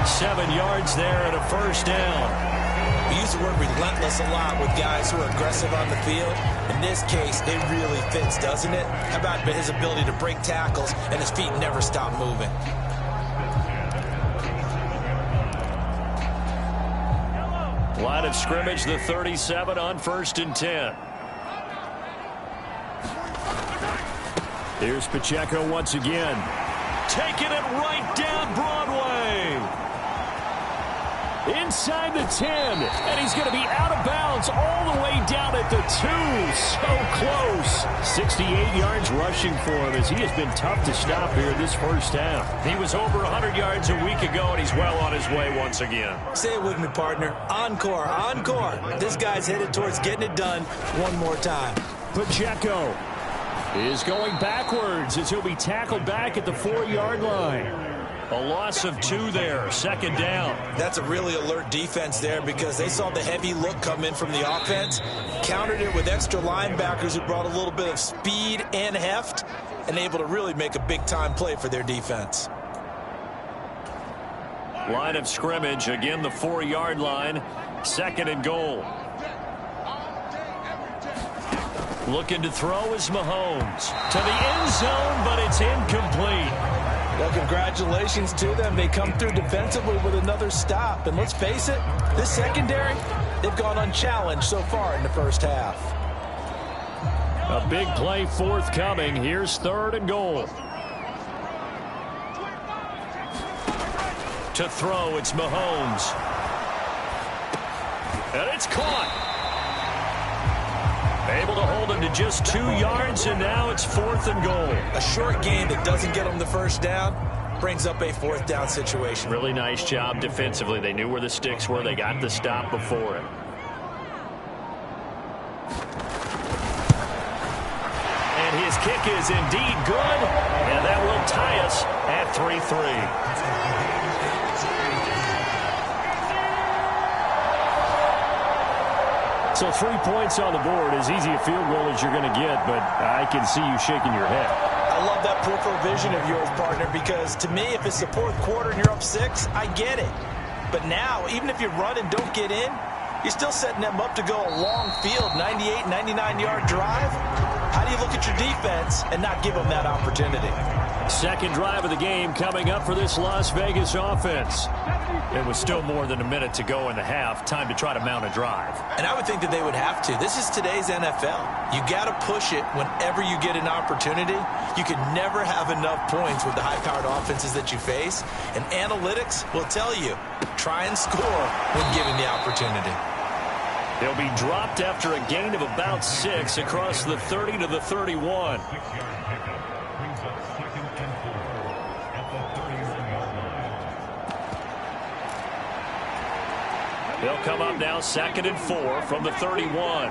7 yards there and a 1st down. We use the word relentless a lot with guys who are aggressive on the field. In this case, it really fits, doesn't it? How about his ability to break tackles and his feet never stop moving? Line of scrimmage, the 37 on 1st and 10. Here's Pacheco once again. Taking it right down Broadway. Inside the 10, and he's going to be out of bounds all the way down at the 2. So close. 68 yards rushing for him as he has been tough to stop here this first half. He was over 100 yards a week ago, and he's well on his way once again. Say it with me, partner. Encore, encore. This guy's headed towards getting it done one more time. Pacheco is going backwards as he'll be tackled back at the 4-yard line. A loss of 2 there, 2nd down. That's a really alert defense there because they saw the heavy look come in from the offense, countered it with extra linebackers who brought a little bit of speed and heft, and able to really make a big-time play for their defense. Line of scrimmage, again the 4-yard line, 2nd and goal. Looking to throw is Mahomes. To the end zone, but it's incomplete. Well, congratulations to them. They come through defensively with another stop. And let's face it, this secondary, they've gone unchallenged so far in the first half. A big play forthcoming. Here's 3rd and goal. To throw, it's Mahomes. And it's caught. Able to hold him to just 2 yards, and now it's 4th and goal. A short gain that doesn't get them the first down brings up a 4th down situation. Really nice job defensively. They knew where the sticks were. They got the stop before it. And his kick is indeed good, and that will tie us at 3-3. So 3 points on the board, as easy a field goal as you're going to get, but I can see you shaking your head. I love that peripheral vision of yours, partner, because to me, if it's the 4th quarter and you're up 6, I get it. But now, even if you run and don't get in, you're still setting them up to go a long field, 98, 99-yard drive. How do you look at your defense and not give them that opportunity? Second drive of the game coming up for this Las Vegas offense. It was still more than a minute to go in the half. Time to try to mount a drive. And I would think that they would have to. This is today's NFL. You got to push it whenever you get an opportunity. You can never have enough points with the high-powered offenses that you face. And analytics will tell you, try and score when given the opportunity. They'll be dropped after a gain of about 6 across the 30 to the 31. They'll come up now 2nd and 4 from the 31.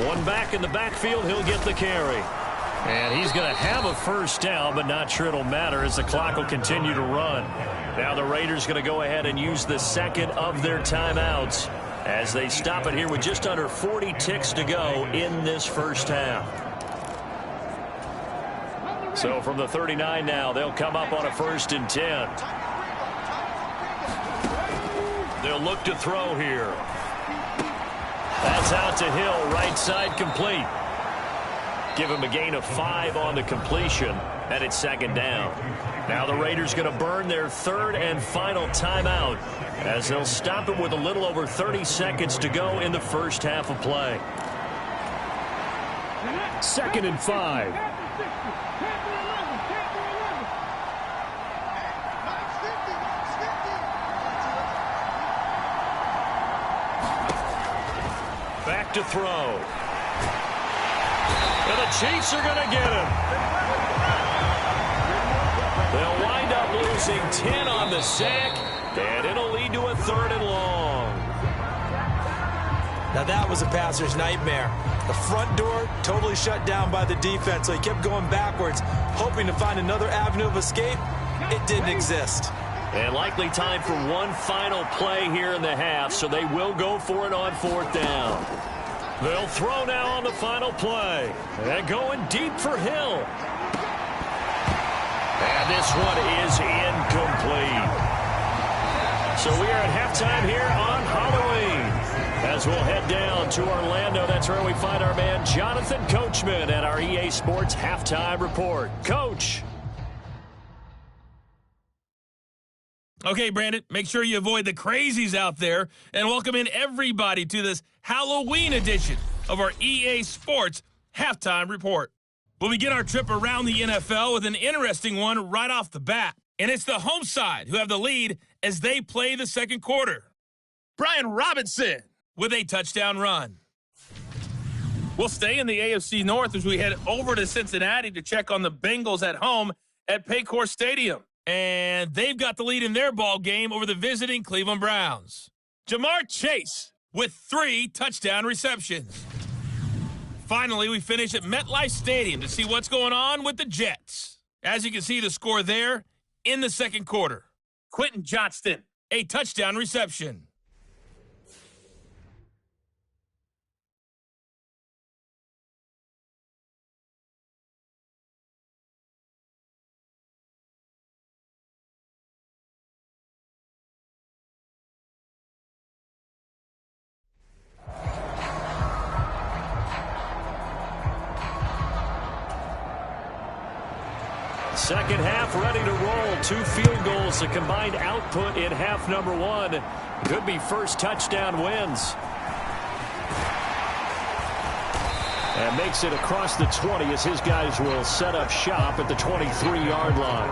One back in the backfield. He'll get the carry. And he's going to have a first down, but not sure it'll matter as the clock will continue to run. Now the Raiders going to go ahead and use the second of their timeouts as they stop it here with just under 40 ticks to go in this first half. So from the 39 now, they'll come up on a 1st and 10. They'll look to throw here. That's out to Hill, right side complete. Give him a gain of 5 on the completion, and it's 2nd down. Now the Raiders going to burn their 3rd and final timeout as they'll stop it with a little over 30 seconds to go in the first half of play. 2nd and 5. Back to throw. And the Chiefs are going to get him. They'll wind up losing 10 on the sack, and it'll lead to a 3rd and long. Now that was a passer's nightmare. The front door totally shut down by the defense, so he kept going backwards, hoping to find another avenue of escape. It didn't exist. And likely time for one final play here in the half, so they will go for it on 4th down. They'll throw now on the final play. And going deep for Hill. And this one is incomplete. So we are at halftime here on Halloween. As we'll head down to Orlando, that's where we find our man Jonathan Coachman at our EA Sports Halftime Report. Coach. Okay, Brandon, make sure you avoid the crazies out there and welcome in everybody to this Halloween edition of our EA Sports Halftime Report. We'll begin our trip around the NFL with an interesting one right off the bat. And it's the home side who have the lead as they play the second quarter. Brian Robinson with a touchdown run. We'll stay in the AFC North as we head over to Cincinnati to check on the Bengals at home at Paycor Stadium. And they've got the lead in their ball game over the visiting Cleveland Browns. Jamar Chase with 3 touchdown receptions. Finally, we finish at MetLife Stadium to see what's going on with the Jets. As you can see, the score there in the second quarter. Quentin Johnston, a touchdown reception. Second half ready to roll. 2 field goals, the combined output in half number 1. Could be first touchdown wins. And makes it across the 20 as his guys will set up shop at the 23-yard line.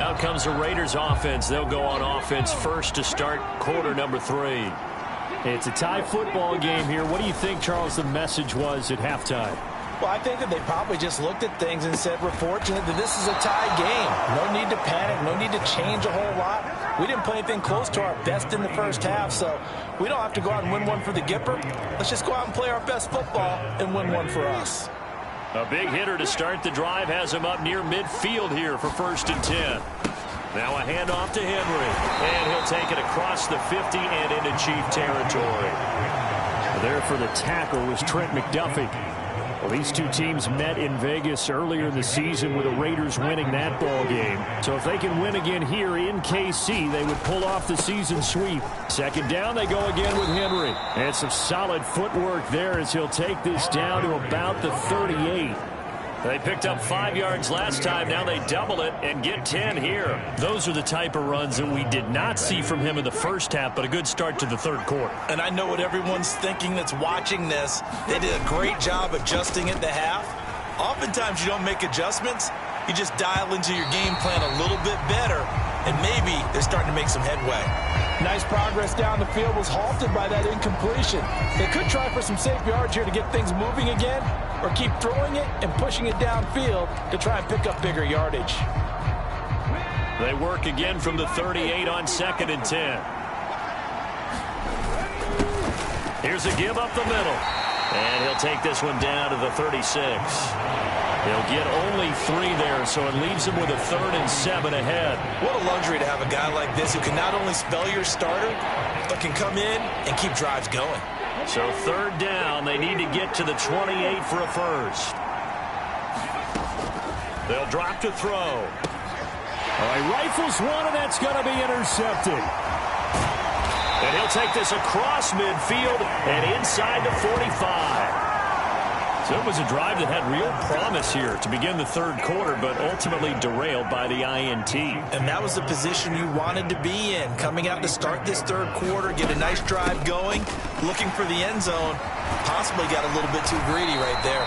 Out comes the Raiders offense. They'll go on offense first to start quarter number 3. It's a tie football game here. What do you think, Charles, the message was at halftime? Well, I think that they probably just looked at things and said, we're fortunate that this is a tie game. No need to panic. No need to change a whole lot. We didn't play anything close to our best in the first half, so we don't have to go out and win one for the Gipper. Let's just go out and play our best football and win one for us. A big hitter to start the drive has him up near midfield here for 1st and 10. Now a handoff to Henry, and he'll take it across the 50 and into Chief territory. There for the tackle was Trent McDuffie. Well, these two teams met in Vegas earlier in the season with the Raiders winning that ball game. So if they can win again here in KC, they would pull off the season sweep. Second down, they go again with Henry. And some solid footwork there as he'll take this down to about the 38. They picked up 5 yards last time. Now they double it and get 10 here. Those are the type of runs that we did not see from him in the first half, but a good start to the third quarter. And I know what everyone's thinking that's watching this. They did a great job adjusting at the half. Oftentimes you don't make adjustments. You just dial into your game plan a little bit better, and maybe they're starting to make some headway. Nice progress down the field was halted by that incompletion. They could try for some safe yards here to get things moving again, or keep throwing it and pushing it downfield to try and pick up bigger yardage. They work again from the 38 on 2nd and 10. Here's a give up the middle. And he'll take this one down to the 36. He'll get only 3 there, so it leaves him with a 3rd and 7 ahead. What a luxury to have a guy like this who can not only spell your starter, but can come in and keep drives going. So 3rd down, they need to get to the 28 for a first. They'll drop to throw. All right, rifles one, and that's going to be intercepted. And he'll take this across midfield and inside the 45. So it was a drive that had real promise here to begin the third quarter, but ultimately derailed by the INT. And that was the position you wanted to be in. Coming out to start this third quarter, get a nice drive going, looking for the end zone. Possibly got a little bit too greedy right there.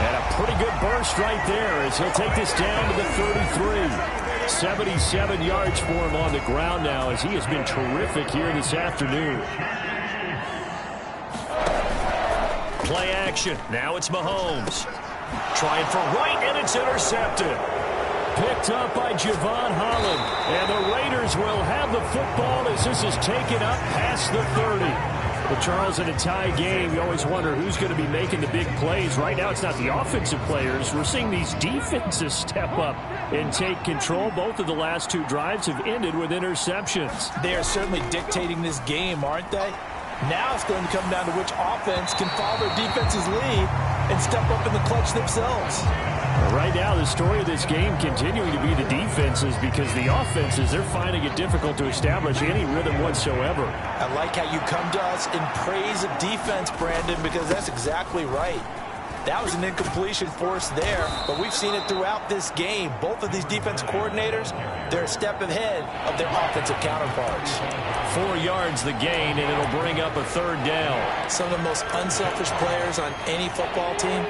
And a pretty good burst right there as he'll take this down to the 33. 77 yards for him on the ground now as he has been terrific here this afternoon. Play action. Now it's Mahomes. Trying for right, and it's intercepted. Picked up by Javon Holland. And the Raiders will have the football as this is taken up past the 30. Well, Charles, in a tie game, you always wonder who's going to be making the big plays. Right now, it's not the offensive players. We're seeing these defenses step up and take control. Both of the last 2 drives have ended with interceptions. They are certainly dictating this game, aren't they? Now it's going to come down to which offense can follow their defense's lead and step up in the clutch themselves. Right now, the story of this game continuing to be the defenses because the offenses, they're finding it difficult to establish any rhythm whatsoever. I like how you come to us in praise of defense, Brandon, because that's exactly right. That was an incompletion force there, but we've seen it throughout this game. Both of these defense coordinators, they're a step ahead of their offensive counterparts. 4 yards the gain, and it'll bring up a 3rd down. Some of the most unselfish players on any football team,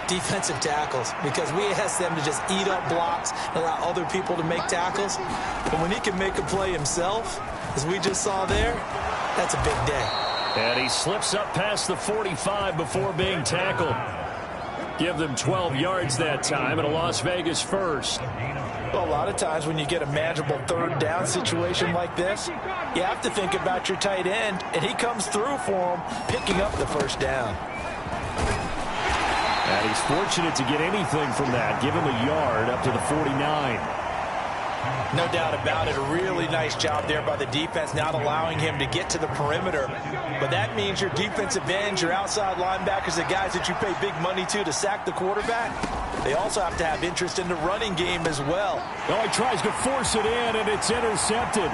defensive tackles, because we ask them to just eat up blocks and allow other people to make tackles. But when he can make a play himself, as we just saw there, that's a big day. And he slips up past the 45 before being tackled. Give them 12 yards that time and a Las Vegas first. Well, a lot of times when you get a manageable 3rd down situation like this, you have to think about your tight end, and he comes through for him, picking up the 1st down. And he's fortunate to get anything from that. Give him a yard up to the 49. No doubt about it. A really nice job there by the defense, not allowing him to get to the perimeter. But that means your defensive ends, your outside linebackers, the guys that you pay big money to sack the quarterback, they also have to have interest in the running game as well. Oh, he tries to force it in, and it's intercepted.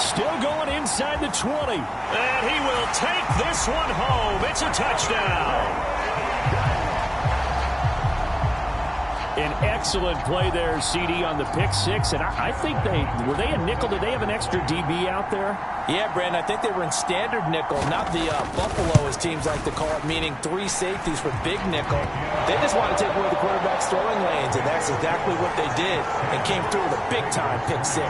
Still going inside the 20. And he will take this one home. It's a touchdown. An excellent play there, CD, on the pick 6. And I think were they a nickel? Did they have an extra DB out there? Yeah, Brandon, I think they were in standard nickel, not the Buffalo, as teams like to call it, meaning 3 safeties for big nickel. They just want to take away the quarterback's throwing lanes, and that's exactly what they did and came through with a big-time pick 6.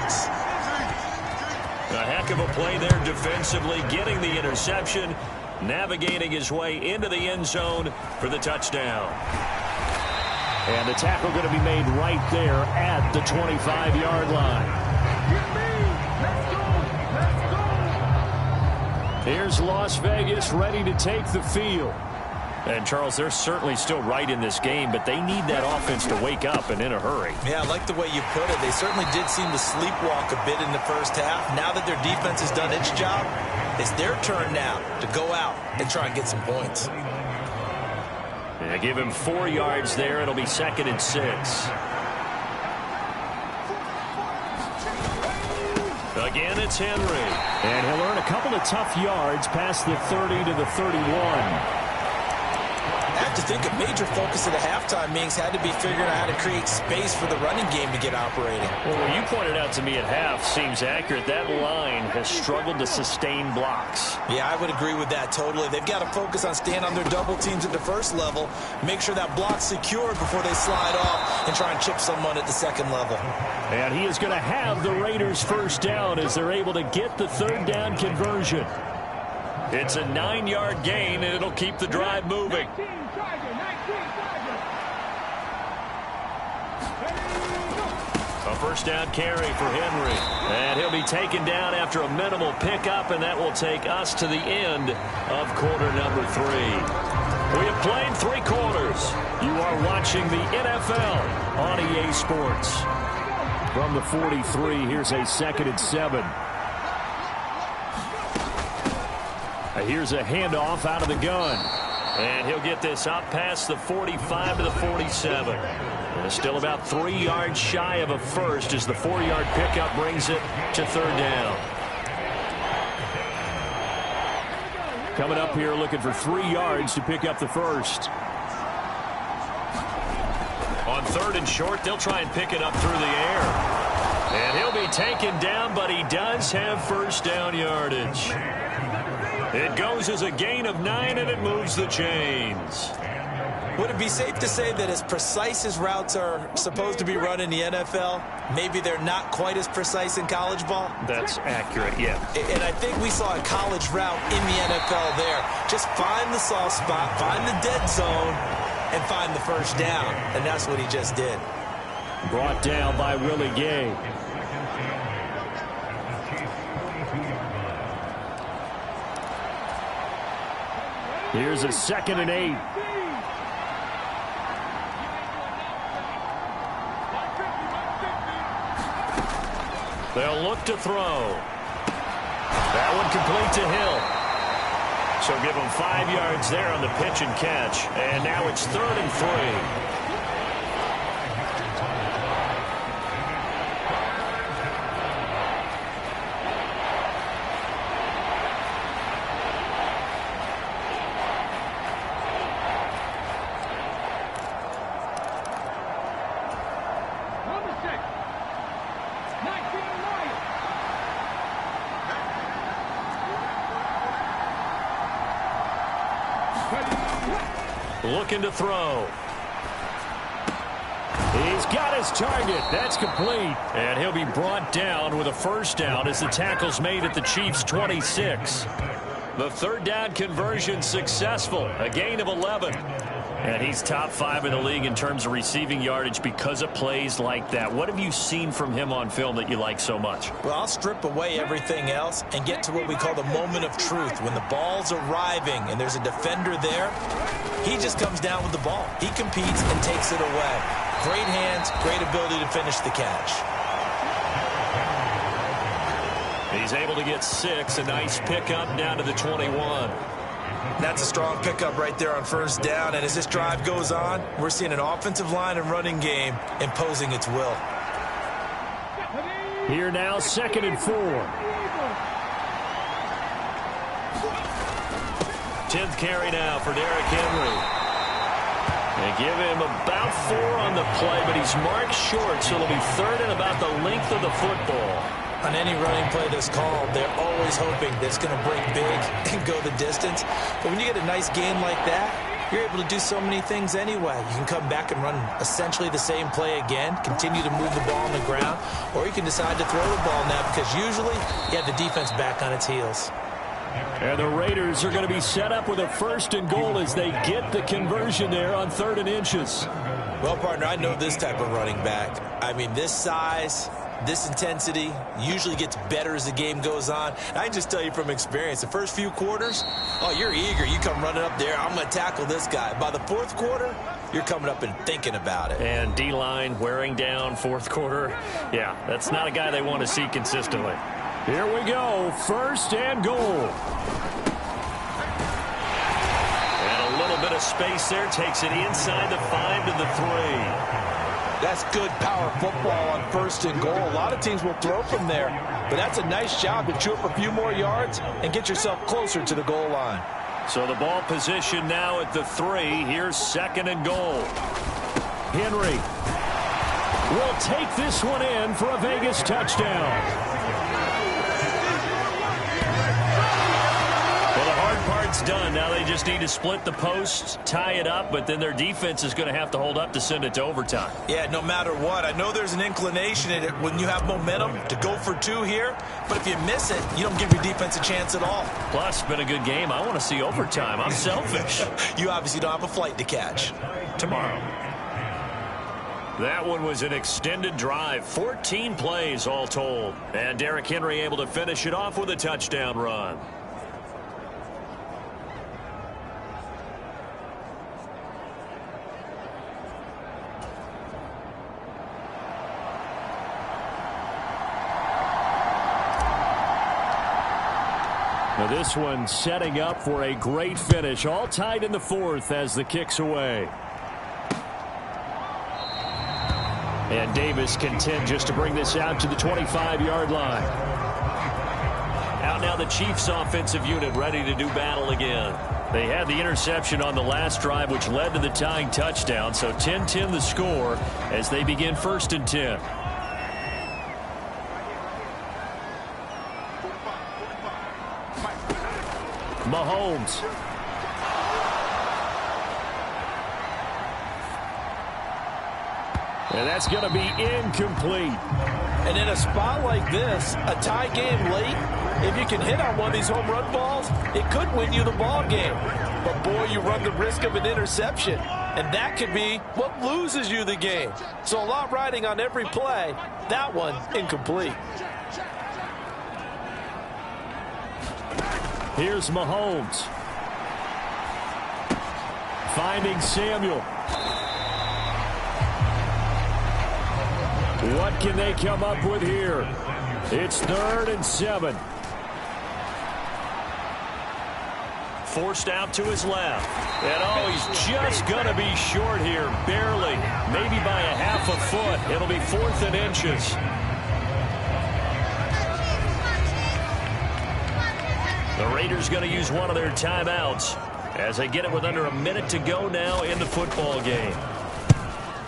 A heck of a play there defensively, getting the interception, navigating his way into the end zone for the touchdown. And the tackle going to be made right there at the 25-yard line. Here's Las Vegas ready to take the field. And, Charles, they're certainly still right in this game, but they need that offense to wake up and in a hurry. Yeah, I like the way you put it. They certainly did seem to sleepwalk a bit in the first half. Now that their defense has done its job, It's their turn now to go out and try and get some points. Yeah, give him 4 yards there. It'll be 2nd and 6. Again, it's Henry. And he'll earn a couple of tough yards past the 30 to the 31. I have to think a major focus of the halftime meetings had to be figuring out how to create space for the running game to get operating. Well, what you pointed out to me at half seems accurate. That line has struggled to sustain blocks. Yeah, I would agree with that totally. They've got to focus on staying on their double teams at the first level, make sure that block's secured before they slide off and try and chip someone at the second level. And he is going to have the Raiders first down as they're able to get the 3rd down conversion. It's a 9-yard gain, and it'll keep the drive moving. A first down carry for Henry. And he'll be taken down after a minimal pickup, and that will take us to the end of quarter number 3. We have played 3 quarters. You are watching the NFL on EA Sports. From the 43, here's a 2nd and 7. Here's a handoff out of the gun. And he'll get this up past the 45 to the 47. And still about 3 yards shy of a first as the 4-yard pickup brings it to 3rd down. Coming up here looking for 3 yards to pick up the first. On 3rd and short, they'll try and pick it up through the air. And he'll be taken down, but he does have first down yardage. It goes as a gain of 9, and it moves the chains. Would it be safe to say that as precise as routes are supposed to be run in the NFL, maybe they're not quite as precise in college ball? That's accurate, yeah. And I think we saw a college route in the NFL there. Just find the soft spot, find the dead zone, and find the first down. And that's what he just did. Brought down by Willie Gay. Here's a 2nd and 8. They'll look to throw. That one complete to Hill. So give him 5 yards there on the pitch and catch. And now it's 3rd and 3. Looking to throw. He's got his target. That's complete. And he'll be brought down with a first down as the tackle's made at the Chiefs' 26. The 3rd down conversion successful. A gain of 11. And he's top 5 in the league in terms of receiving yardage because of plays like that. What have you seen from him on film that you like so much? Well, I'll strip away everything else and get to what we call the moment of truth. When the ball's arriving and there's a defender there, he just comes down with the ball. He competes and takes it away. Great hands, great ability to finish the catch. He's able to get 6. A nice pickup down to the 21. That's a strong pickup right there on first down. And as this drive goes on, we're seeing an offensive line and running game imposing its will. Here now, 2nd and 4. 10th carry now for Derrick Henry. They give him about 4 on the play, but he's marked short, so it'll be 3rd and about the length of the football. On any running play that's called, they're always hoping that it's going to break big and go the distance. But when you get a nice game like that, you're able to do so many things anyway. You can come back and run essentially the same play again, continue to move the ball on the ground, or you can decide to throw the ball now because usually you have the defense back on its heels. And the Raiders are going to be set up with a 1st and goal as they get the conversion there on 3rd and inches. Well, partner, I know this type of running back. I mean, this size, this intensity usually gets better as the game goes on. And I can just tell you from experience, the first few quarters, oh, you're eager. You come running up there, I'm going to tackle this guy. By the 4th quarter, you're coming up and thinking about it. And D-line wearing down 4th quarter. Yeah, that's not a guy they want to see consistently. Here we go. First and goal. And a little bit of space there. Takes it inside the 5 to the 3. That's good power football on first and goal. A lot of teams will throw from there, but that's a nice job to chew up a few more yards and get yourself closer to the goal line. So the ball position now at the 3. Here's second and goal. Henry will take this one in for a Vegas touchdown. Well, the hard part's done. Now they just need to split the posts, tie it up, but then their defense is going to have to hold up to send it to overtime. Yeah, no matter what. I know there's an inclination in it when you have momentum to go for 2 here, but if you miss it, you don't give your defense a chance at all. Plus, been a good game. I want to see overtime. I'm selfish. You obviously don't have a flight to catch. Tomorrow. That one was an extended drive, 14 plays all told. And Derrick Henry able to finish it off with a touchdown run. Now this one setting up for a great finish. All tied in the 4th as the kick's away. And Davis content just to bring this out to the 25-yard line. Out now the Chiefs offensive unit ready to do battle again. They had the interception on the last drive, which led to the tying touchdown. So 10-10 the score as they begin 1st and 10. Mahomes. And that's going to be incomplete. And in a spot like this, a tie game late, if you can hit on one of these home run balls, it could win you the ball game. But, boy, you run the risk of an interception, and that could be what loses you the game. So a lot riding on every play. That one, incomplete. Here's Mahomes. Finding Samuel. What can they come up with here? It's 3rd and 7. Forced out to his left. And, oh, he's just going to be short here. Barely. Maybe by a half a foot. It'll be 4th and inches. The Raiders going to use one of their timeouts as they get it with under a minute to go now in the football game.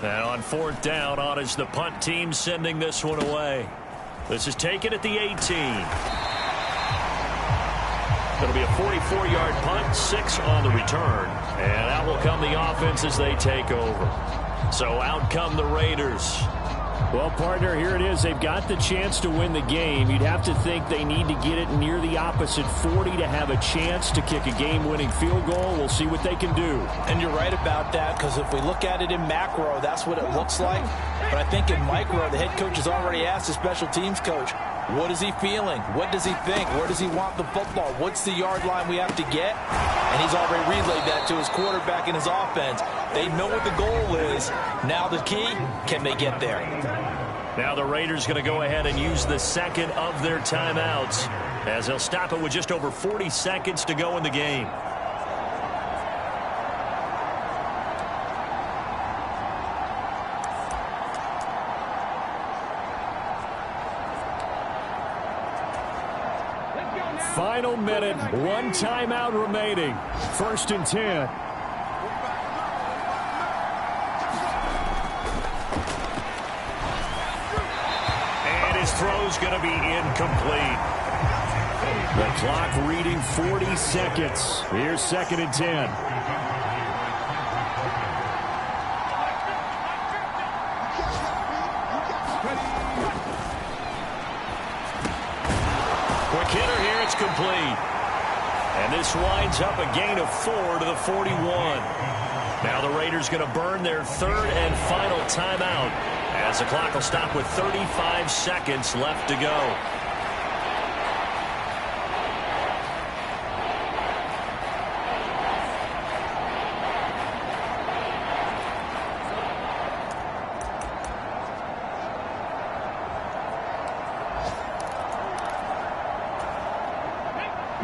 And on 4th down, on is the punt team sending this one away. This is taken at the 18. It'll be a 44-yard punt, 6 on the return. And out will come the offense as they take over. So out come the Raiders. Well, partner, here it is. They've got the chance to win the game. You'd have to think they need to get it near the opposite 40 to have a chance to kick a game-winning field goal. We'll see what they can do. And you're right about that, because if we look at it in macro, that's what it looks like. But I think in micro, the head coach has already asked the special teams coach, what is he feeling? What does he think? Where does he want the football? What's the yard line we have to get? And he's already relayed that to his quarterback and his offense. They know what the goal is. Now the key, can they get there? Now the Raiders going to go ahead and use the second of their timeouts as they'll stop it with just over 40 seconds to go in the game. Final minute, 1 timeout remaining. 1st and 10. Throw's going to be incomplete. The clock reading 40 seconds. Here's 2nd and 10. Quick hitter here, it's complete. And this winds up a gain of 4 to the 41. Now the Raiders going to burn their 3rd and final timeout, as the clock will stop with 35 seconds left to go.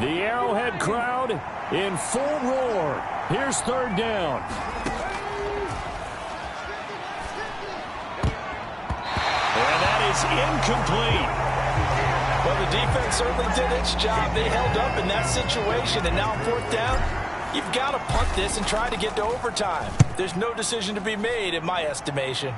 The Arrowhead crowd in full roar. Here's third down. And that is incomplete. Well, the defense certainly did its job. They held up in that situation, and now on fourth down, you've got to punt this and try to get to overtime. There's no decision to be made, in my estimation.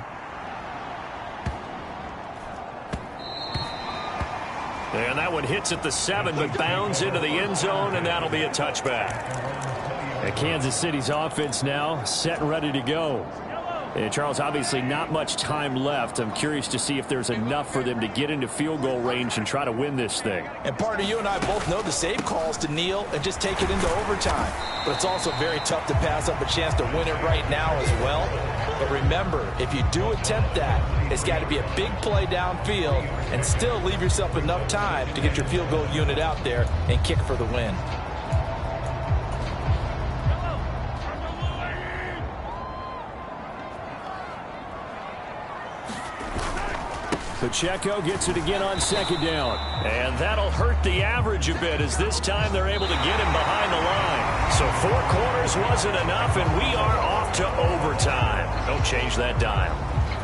And that one hits at the 7, but bounds into the end zone, and that'll be a touchback. And Kansas City's offense now set and ready to go. And Charles, obviously not much time left. I'm curious to see if there's enough for them to get into field goal range and try to win this thing. And partner, you and I both know the safe calls to kneel and just take it into overtime. But it's also very tough to pass up a chance to win it right now as well. But remember, if you do attempt that, it's got to be a big play downfield and still leave yourself enough time to get your field goal unit out there and kick for the win. Pacheco gets it again on second down. And that'll hurt the average a bit, as this time they're able to get him behind the line. So 4 quarters wasn't enough, and we are off to overtime. Don't change that dial.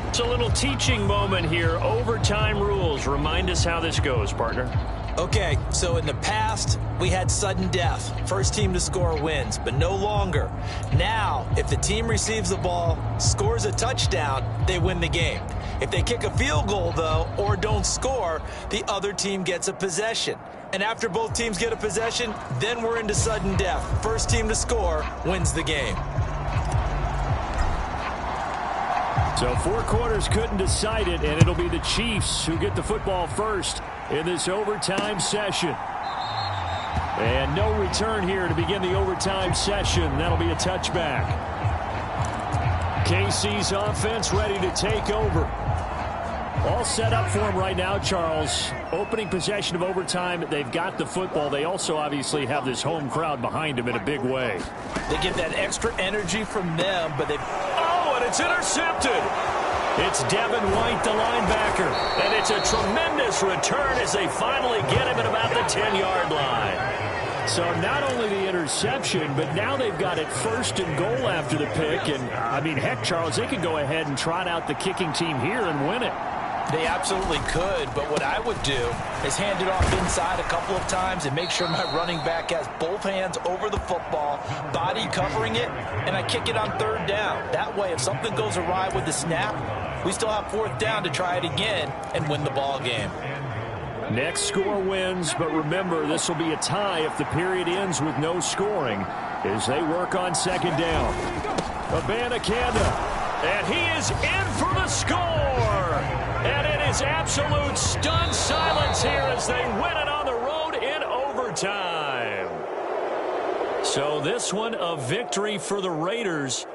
It's a little teaching moment here. Overtime rules. Remind us how this goes, partner. Okay, so in the past, we had sudden death. First team to score wins, but no longer. Now, if the team receives the ball, scores a touchdown, they win the game. If they kick a field goal, though, or don't score, the other team gets a possession. And after both teams get a possession, then we're into sudden death. First team to score wins the game. So 4 quarters couldn't decide it, and it'll be the Chiefs who get the football first in this overtime session. And no return here to begin the overtime session. That'll be a touchback. KC's offense ready to take over. All set up for him right now, Charles. Opening possession of overtime, they've got the football. They also obviously have this home crowd behind them in a big way. They get that extra energy from them, but they... Oh, and it's intercepted. It's Devin White, the linebacker. And it's a tremendous return as they finally get him at about the 10-yard line. So not only the interception, but now they've got it first and goal after the pick. And, I mean, heck, Charles, they could go ahead and trot out the kicking team here and win it. They absolutely could, but what I would do is hand it off inside a couple of times and make sure my running back has both hands over the football, body covering it, and I kick it on third down. That way, if something goes awry with the snap, we still have fourth down to try it again and win the ball game. Next score wins, but remember, this will be a tie if the period ends with no scoring as they work on second down. Abanikanda, and he is in for the score. And it is absolute stunned silence here as they win it on the road in overtime. So this one a victory for the Raiders.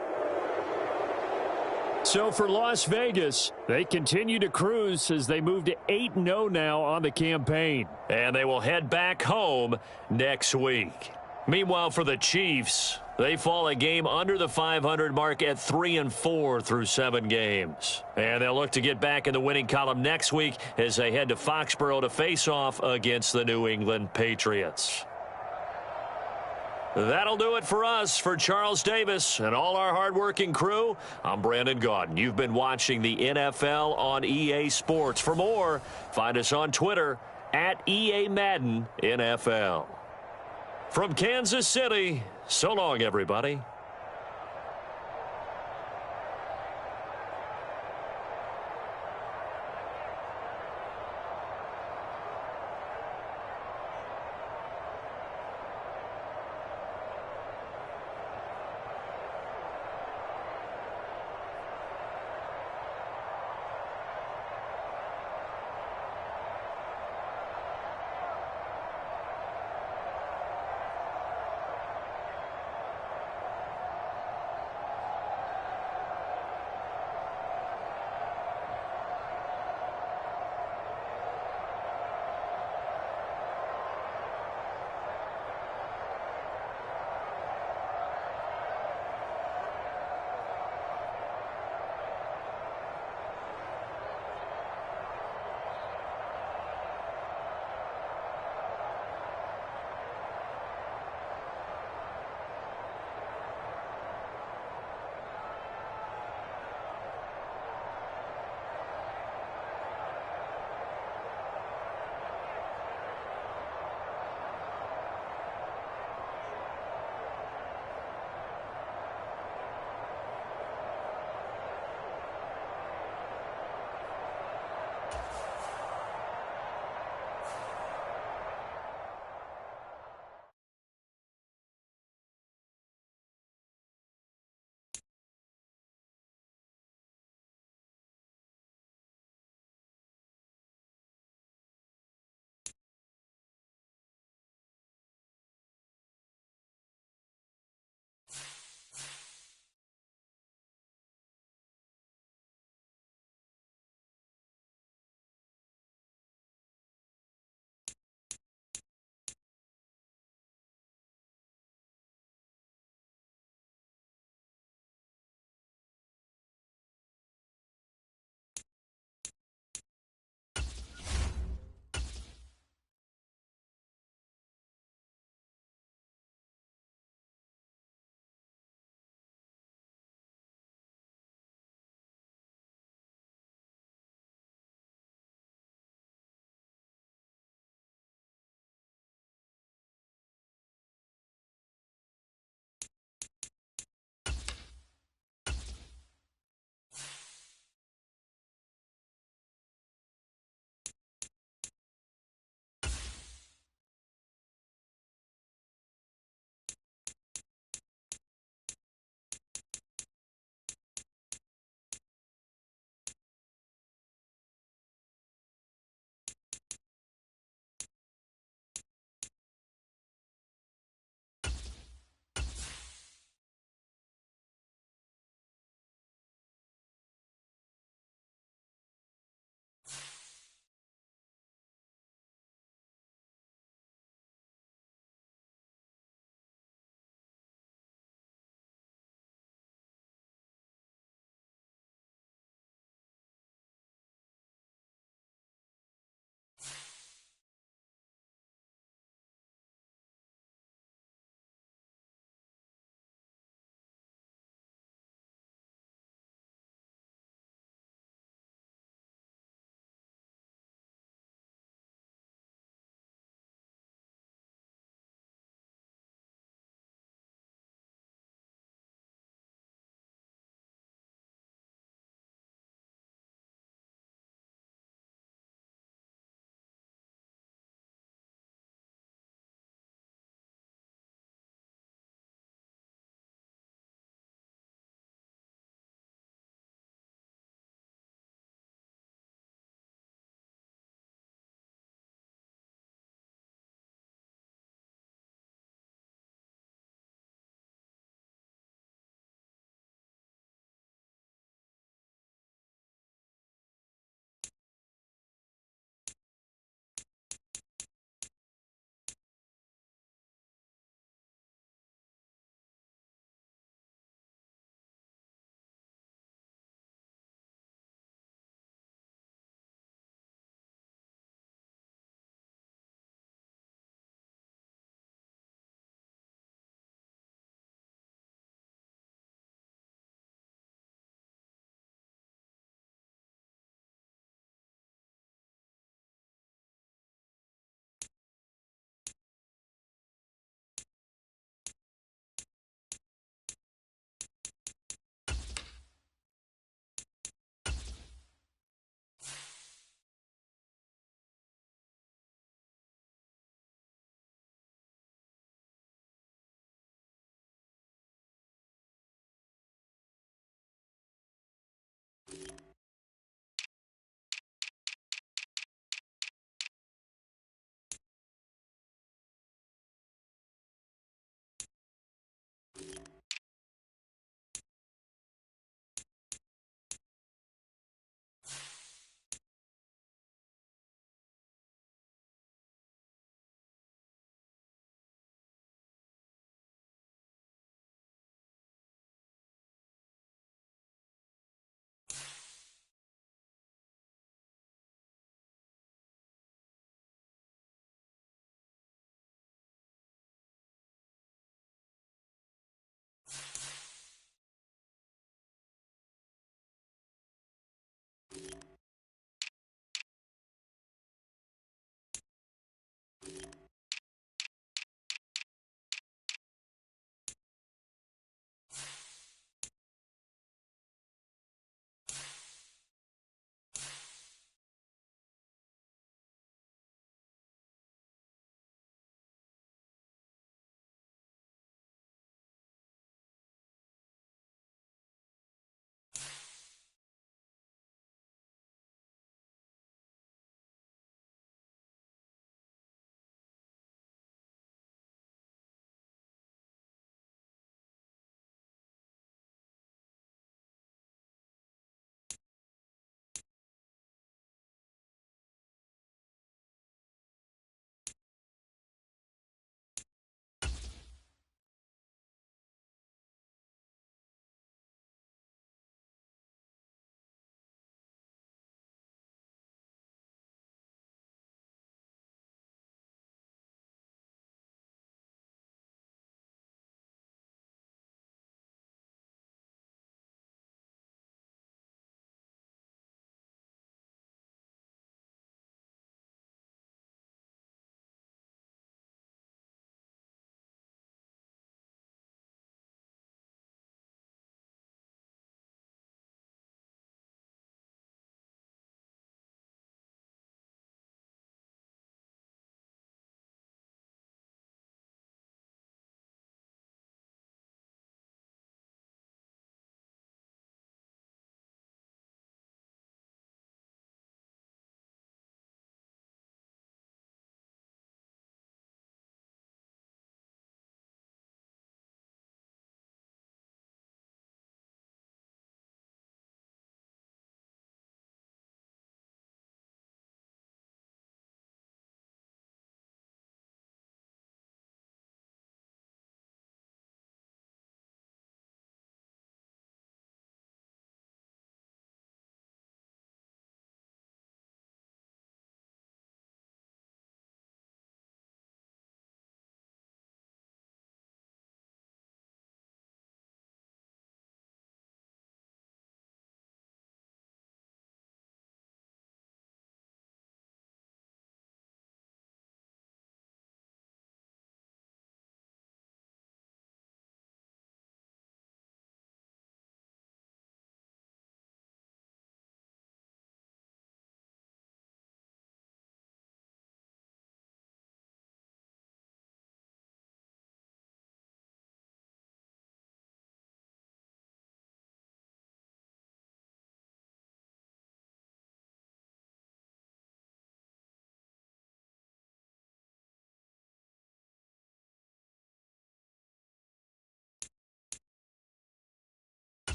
So for Las Vegas, they continue to cruise as they move to 8-0 now on the campaign. And they will head back home next week. Meanwhile, for the Chiefs, they fall a game under the 500 mark at 3-4 through 7 games. And they'll look to get back in the winning column next week as they head to Foxborough to face off against the New England Patriots. That'll do it for us. For Charles Davis and all our hardworking crew, I'm Brandon Gaudin. You've been watching the NFL on EA Sports. For more, find us on Twitter at EA Madden NFL. From Kansas City, so long, everybody.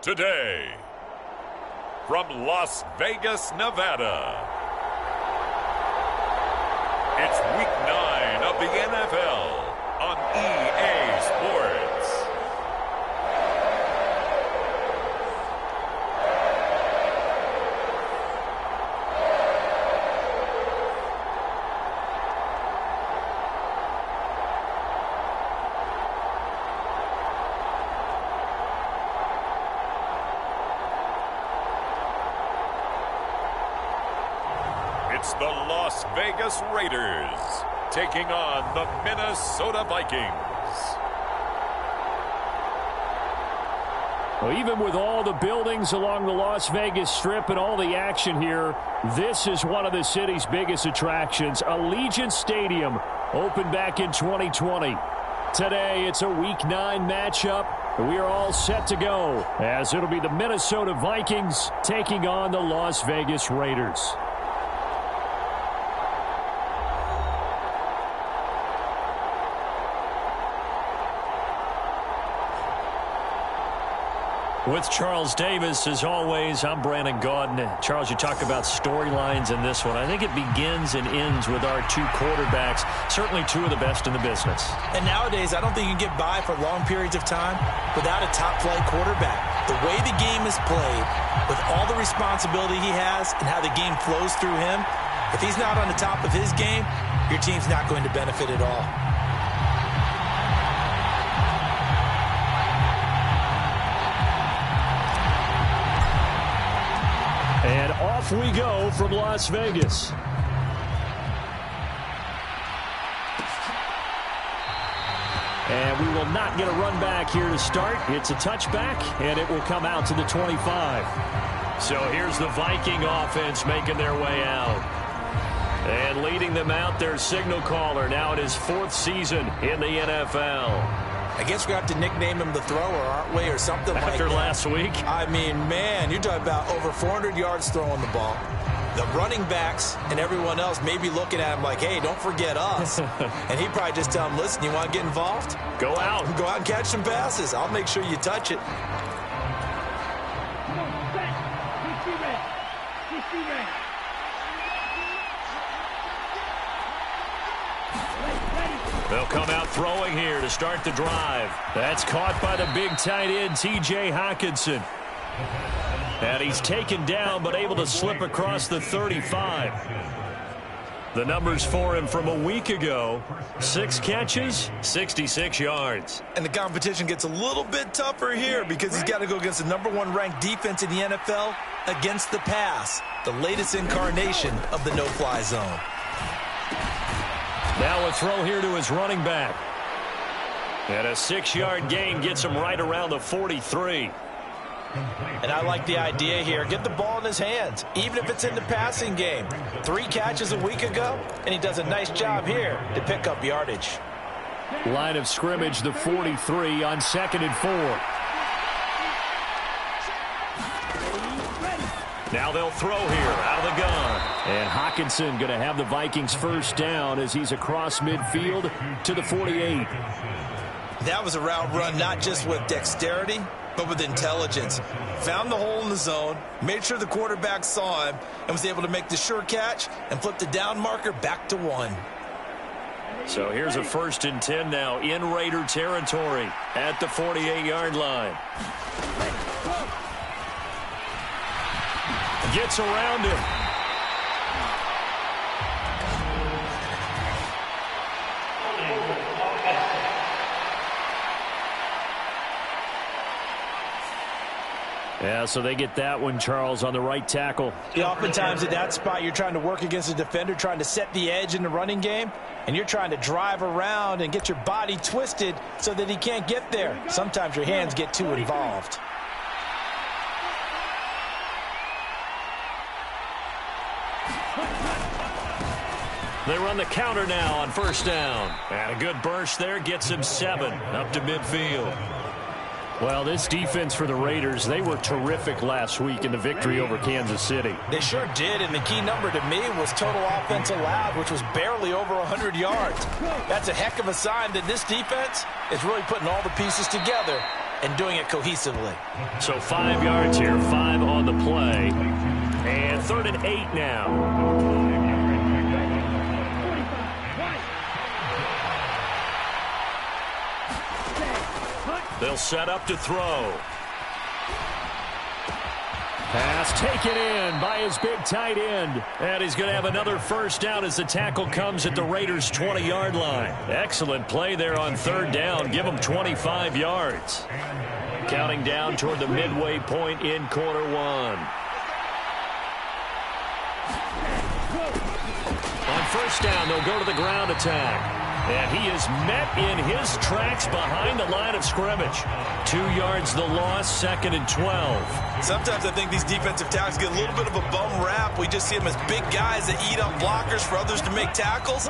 today, from Las Vegas, Nevada, it's Week 9 of the NFL on EA Sports. It's the Las Vegas Raiders taking on the Minnesota Vikings. Well, even with all the buildings along the Las Vegas Strip and all the action here, this is one of the city's biggest attractions. Allegiant Stadium opened back in 2020. Today, it's a Week 9 matchup. We are all set to go, as it'll be the Minnesota Vikings taking on the Las Vegas Raiders. With Charles Davis, as always, I'm Brandon Gaudin. Charles, you talk about storylines in this one. I think it begins and ends with our two quarterbacks, certainly two of the best in the business. And nowadays, I don't think you can get by for long periods of time without a top-flight quarterback. The way the game is played, with all the responsibility he has and how the game flows through him, if he's not on the top of his game, your team's not going to benefit at all. And off we go from Las Vegas. And we will not get a run back here to start. It's a touchback, and it will come out to the 25. So here's the Viking offense making their way out. And leading them out, their signal caller, now in his 4th season in the NFL. I guess we're going to have to nickname him the thrower, aren't we, or something like that. After last week? I mean, man, you're talking about over 400 yards throwing the ball. The running backs and everyone else may be looking at him like, hey, don't forget us. And he'd probably just tell him, listen, you want to get involved? Go out. Go out and catch some passes. I'll make sure you touch it. They'll come out throwing here to start the drive. That's caught by the big tight end, T.J. Hockenson. And he's taken down, but able to slip across the 35. The numbers for him from a week ago: 6 catches, 66 yards. And the competition gets a little bit tougher here because he's got to go against the #1 ranked defense in the NFL against the pass, the latest incarnation of the no-fly zone. Now a throw here to his running back. And a 6-yard gain gets him right around the 43. And I like the idea here. Get the ball in his hands, even if it's in the passing game. 3 catches a week ago, and he does a nice job here to pick up yardage. Line of scrimmage, the 43 on 2nd and 4. Now they'll throw here out of the gun. And Hockenson going to have the Vikings first down as he's across midfield to the 48. That was a route run not just with dexterity, but with intelligence. Found the hole in the zone, made sure the quarterback saw him, and was able to make the sure catch and flip the down marker back to 1. So here's a 1st and 10 now in Raider territory at the 48-yard line. Gets around him. Yeah, so they get that one, Charles, on the right tackle. Yeah, oftentimes at that spot, you're trying to work against a defender, trying to set the edge in the running game, and you're trying to drive around and get your body twisted so that he can't get there. Sometimes your hands get too involved. They run the counter now on 1st down. And a good burst there gets him 7 up to midfield. Well, this defense for the Raiders, they were terrific last week in the victory over Kansas City. They sure did, and the key number to me was total offense allowed, which was barely over 100 yards. That's a heck of a sign that this defense is really putting all the pieces together and doing it cohesively. So 5 yards here, 5 on the play. And 3rd and 8 now. They'll set up to throw. Pass taken in by his big tight end. And he's going to have another first down as the tackle comes at the Raiders' 20-yard line. Excellent play there on 3rd down. Give them 25 yards. Counting down toward the midway point in quarter 1. On 1st down, they'll go to the ground attack. And he is met in his tracks behind the line of scrimmage. 2 yards the loss, 2nd and 12. Sometimes I think these defensive tackles get a little bit of a bum rap. We just see them as big guys that eat up blockers for others to make tackles.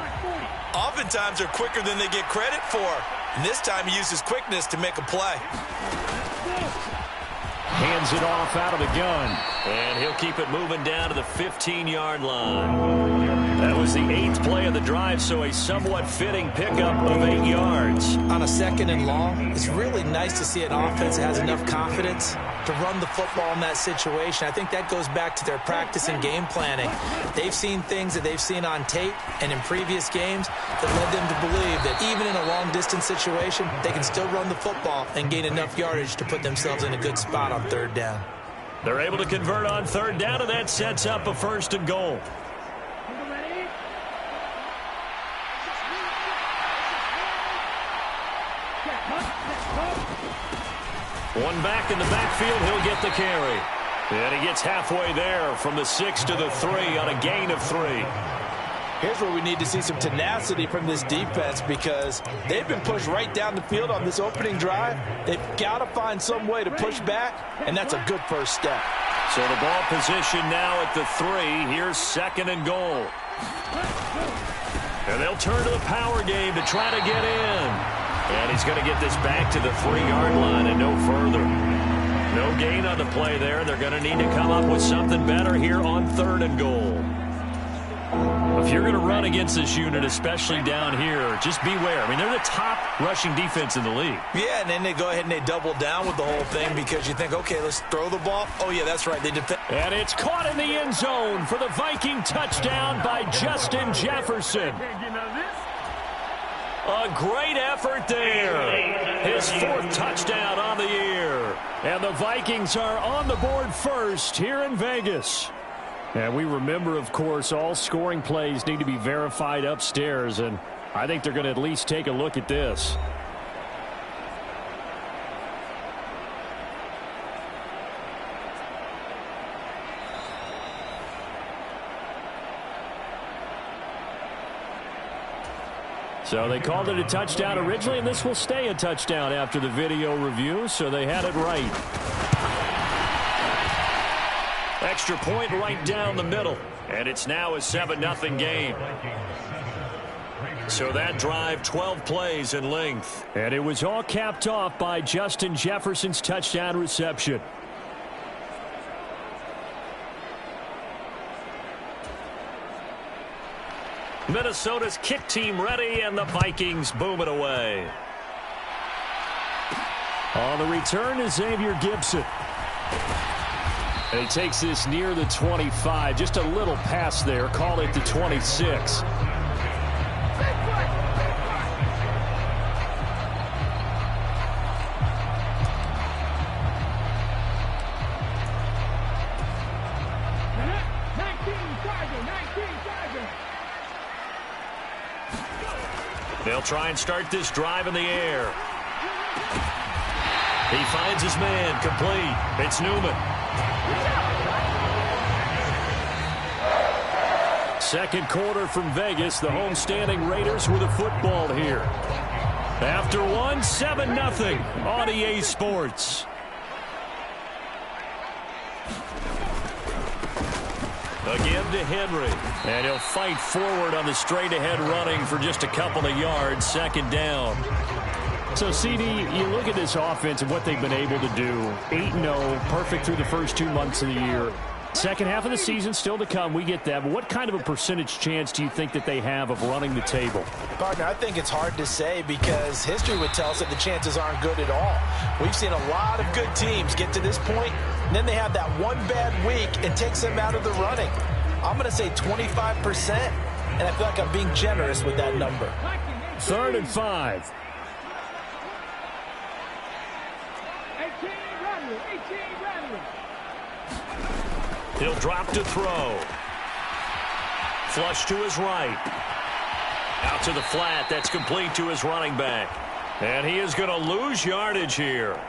Oftentimes they're quicker than they get credit for. And this time he uses quickness to make a play. Hands it off out of the gun. And he'll keep it moving down to the 15-yard line. That was the 8th play of the drive, so a somewhat fitting pickup of 8 yards. On a 2nd and long, it's really nice to see an offense that has enough confidence to run the football in that situation. I think that goes back to their practice and game planning. They've seen things that they've seen on tape and in previous games that led them to believe that even in a long-distance situation, they can still run the football and gain enough yardage to put themselves in a good spot on 3rd down. They're able to convert on 3rd down, and that sets up a 1st and goal. One back in the backfield, he'll get the carry. And he gets halfway there from the 6 to the 3 on a gain of 3. Here's where we need to see some tenacity from this defense because they've been pushed right down the field on this opening drive. They've got to find some way to push back, and that's a good first step. So the ball position now at the 3. Here's 2nd and goal. And they'll turn to the power game to try to get in. And he's going to get this back to the 3-yard line and no further. No gain on the play there. They're going to need to come up with something better here on 3rd and goal. If you're going to run against this unit, especially down here, just beware. I mean, they're the top rushing defense in the league. Yeah, and then they go ahead and they double down with the whole thing because you think, okay, let's throw the ball. Oh, yeah, that's right. They defend. And it's caught in the end zone for the Viking touchdown by Justin Jefferson. A great effort there. His 4th touchdown on the year. And the Vikings are on the board first here in Vegas. And we remember, of course, all scoring plays need to be verified upstairs. And I think they're going to at least take a look at this. So they called it a touchdown originally, and this will stay a touchdown after the video review, so they had it right. Extra point right down the middle, and it's now a 7-0 game. So that drive, 12 plays in length. And it was all capped off by Justin Jefferson's touchdown reception. Minnesota's kick team ready, and the Vikings boom it away. On the return is Xavier Gibson. And he takes this near the 25. Just a little pass there. Call it the 26. They'll try and start this drive in the air. He finds his man, complete. It's Newman. Second quarter from Vegas. The homestanding Raiders with the football here. After one, 7-0 on EA Sports. Again to Henry. And he'll fight forward on the straight-ahead running for just a couple of yards. 2nd down. So, CD, you look at this offense and what they've been able to do. 8-0, perfect through the first 2 months of the year. Second half of the season still to come. We get that. But what kind of a percentage chance do you think that they have of running the table? Partner, I think it's hard to say because history would tell us that the chances aren't good at all. We've seen a lot of good teams get to this point, and then they have that one bad week and takes them out of the running. I'm going to say 25%, and I feel like I'm being generous with that number. 3rd and 5. He'll drop to throw. Flush to his right. Out to the flat. That's complete to his running back. And he is going to lose yardage here.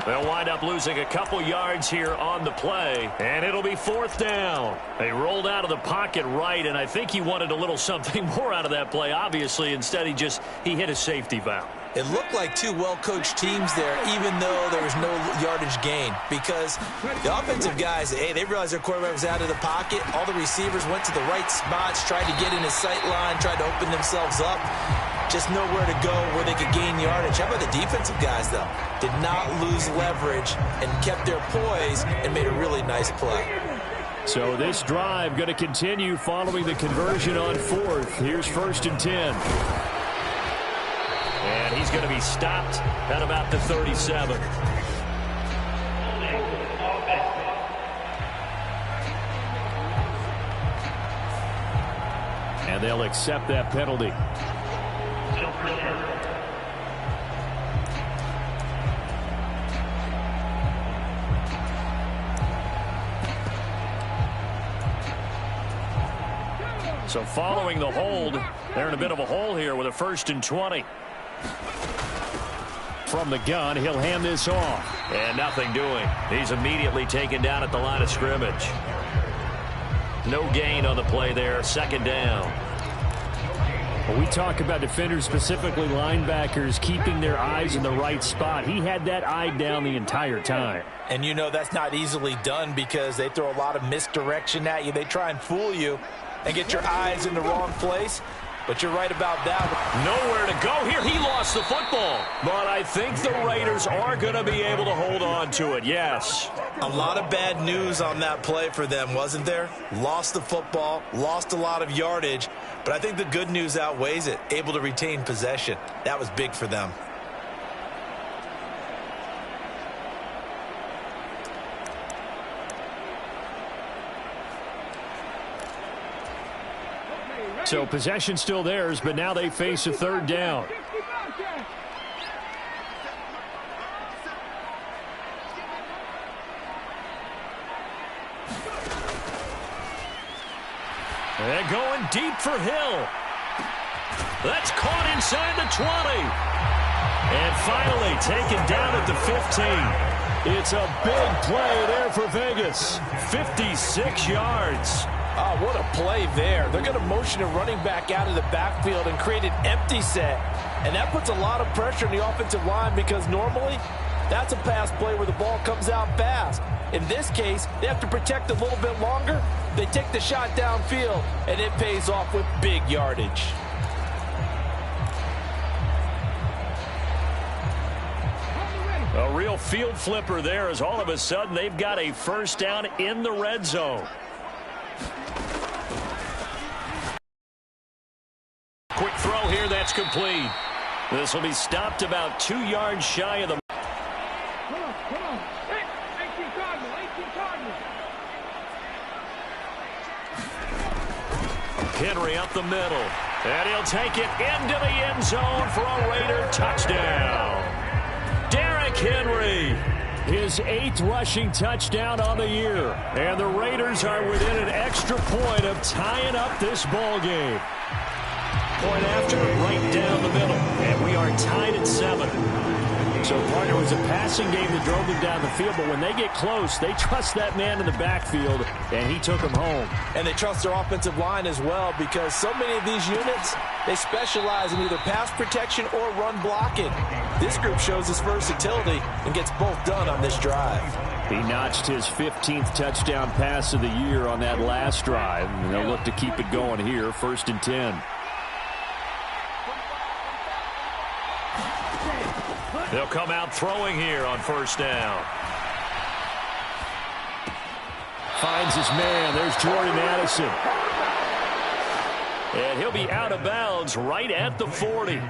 They'll wind up losing a couple yards here on the play. And it'll be 4th down. They rolled out of the pocket right, and I think he wanted a little something more out of that play, obviously. Instead, he hit a safety valve. It looked like two well-coached teams there, even though there was no yardage gain. Because the offensive guys, hey, they realized their quarterback was out of the pocket. All the receivers went to the right spots, tried to get in his sight line, tried to open themselves up. Just nowhere to go where they could gain yardage. How about the defensive guys, though? Did not lose leverage and kept their poise and made a really nice play. So this drive going to continue following the conversion on 4th. Here's 1st and 10. And he's going to be stopped at about the 37. And they'll accept that penalty. So following the hold, they're in a bit of a hole here with a 1st and 20. From the gun, he'll hand this off. And nothing doing. He's immediately taken down at the line of scrimmage. No gain on the play there. 2nd down. Well, we talk about defenders, specifically linebackers, keeping their eyes in the right spot. He had that eye down the entire time. And you know that's not easily done because they throw a lot of misdirection at you. They try and fool you and get your eyes in the wrong place. But you're right about that. Nowhere to go here. He lost the football. But I think the Raiders are going to be able to hold on to it, yes. A lot of bad news on that play for them, wasn't there? Lost the football, lost a lot of yardage. But I think the good news outweighs it. Able to retain possession. That was big for them. So possession still theirs, but now they face a 3rd down. And going deep for Hill. That's caught inside the 20. And finally taken down at the 15. It's a big play there for Vegas. 56 yards. Oh, what a play there. They're going to motion a running back out of the backfield and create an empty set. And that puts a lot of pressure on the offensive line because normally that's a pass play where the ball comes out fast. In this case, they have to protect a little bit longer. They take the shot downfield, and it pays off with big yardage. A real field flipper there as all of a sudden they've got a 1st down in the red zone. Quick throw here, that's complete. This will be stopped about 2 yards shy of the... Henry up the middle. And he'll take it into the end zone for a Raider touchdown. Derrick Henry, his 8th rushing touchdown on the year. And the Raiders are within an extra point of tying up this ball game. Point after, right down the middle. And we are tied at 7. So, partner, it was a passing game that drove them down the field, but when they get close, they trust that man in the backfield, and he took them home. And they trust their offensive line as well because so many of these units, they specialize in either pass protection or run blocking. This group shows his versatility and gets both done on this drive. He notched his 15th touchdown pass of the year on that last drive, and they'll look to keep it going here, 1st and 10. They'll come out throwing here on 1st down. finds his man. There's Jordan Addison. And he'll be out of bounds right at the 40.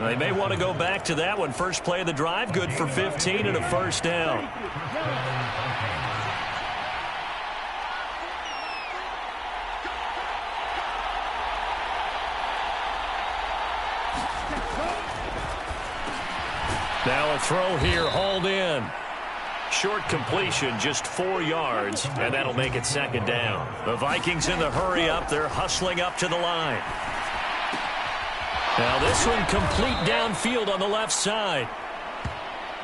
They may want to go back to that one. First play of the drive, good for 15 and a first down. Now a throw here, hauled in. Short completion, just 4 yards, and that'll make it second down. The Vikings in the hurry up. They're hustling up to the line. Now this one complete downfield on the left side.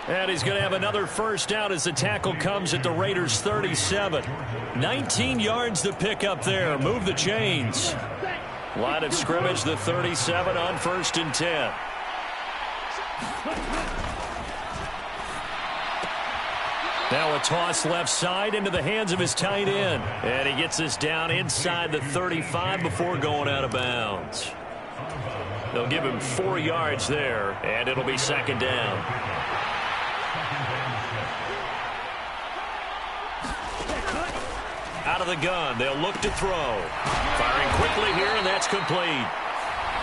And he's going to have another first down as the tackle comes at the Raiders' 37. 19 yards to pick up there. Move the chains. Line of scrimmage, the 37 on 1st and 10. Now a toss left side into the hands of his tight end. And he gets this down inside the 35 before going out of bounds. They'll give him 4 yards there, and it'll be second down. Out of the gun, they'll look to throw. Firing quickly here, and that's complete.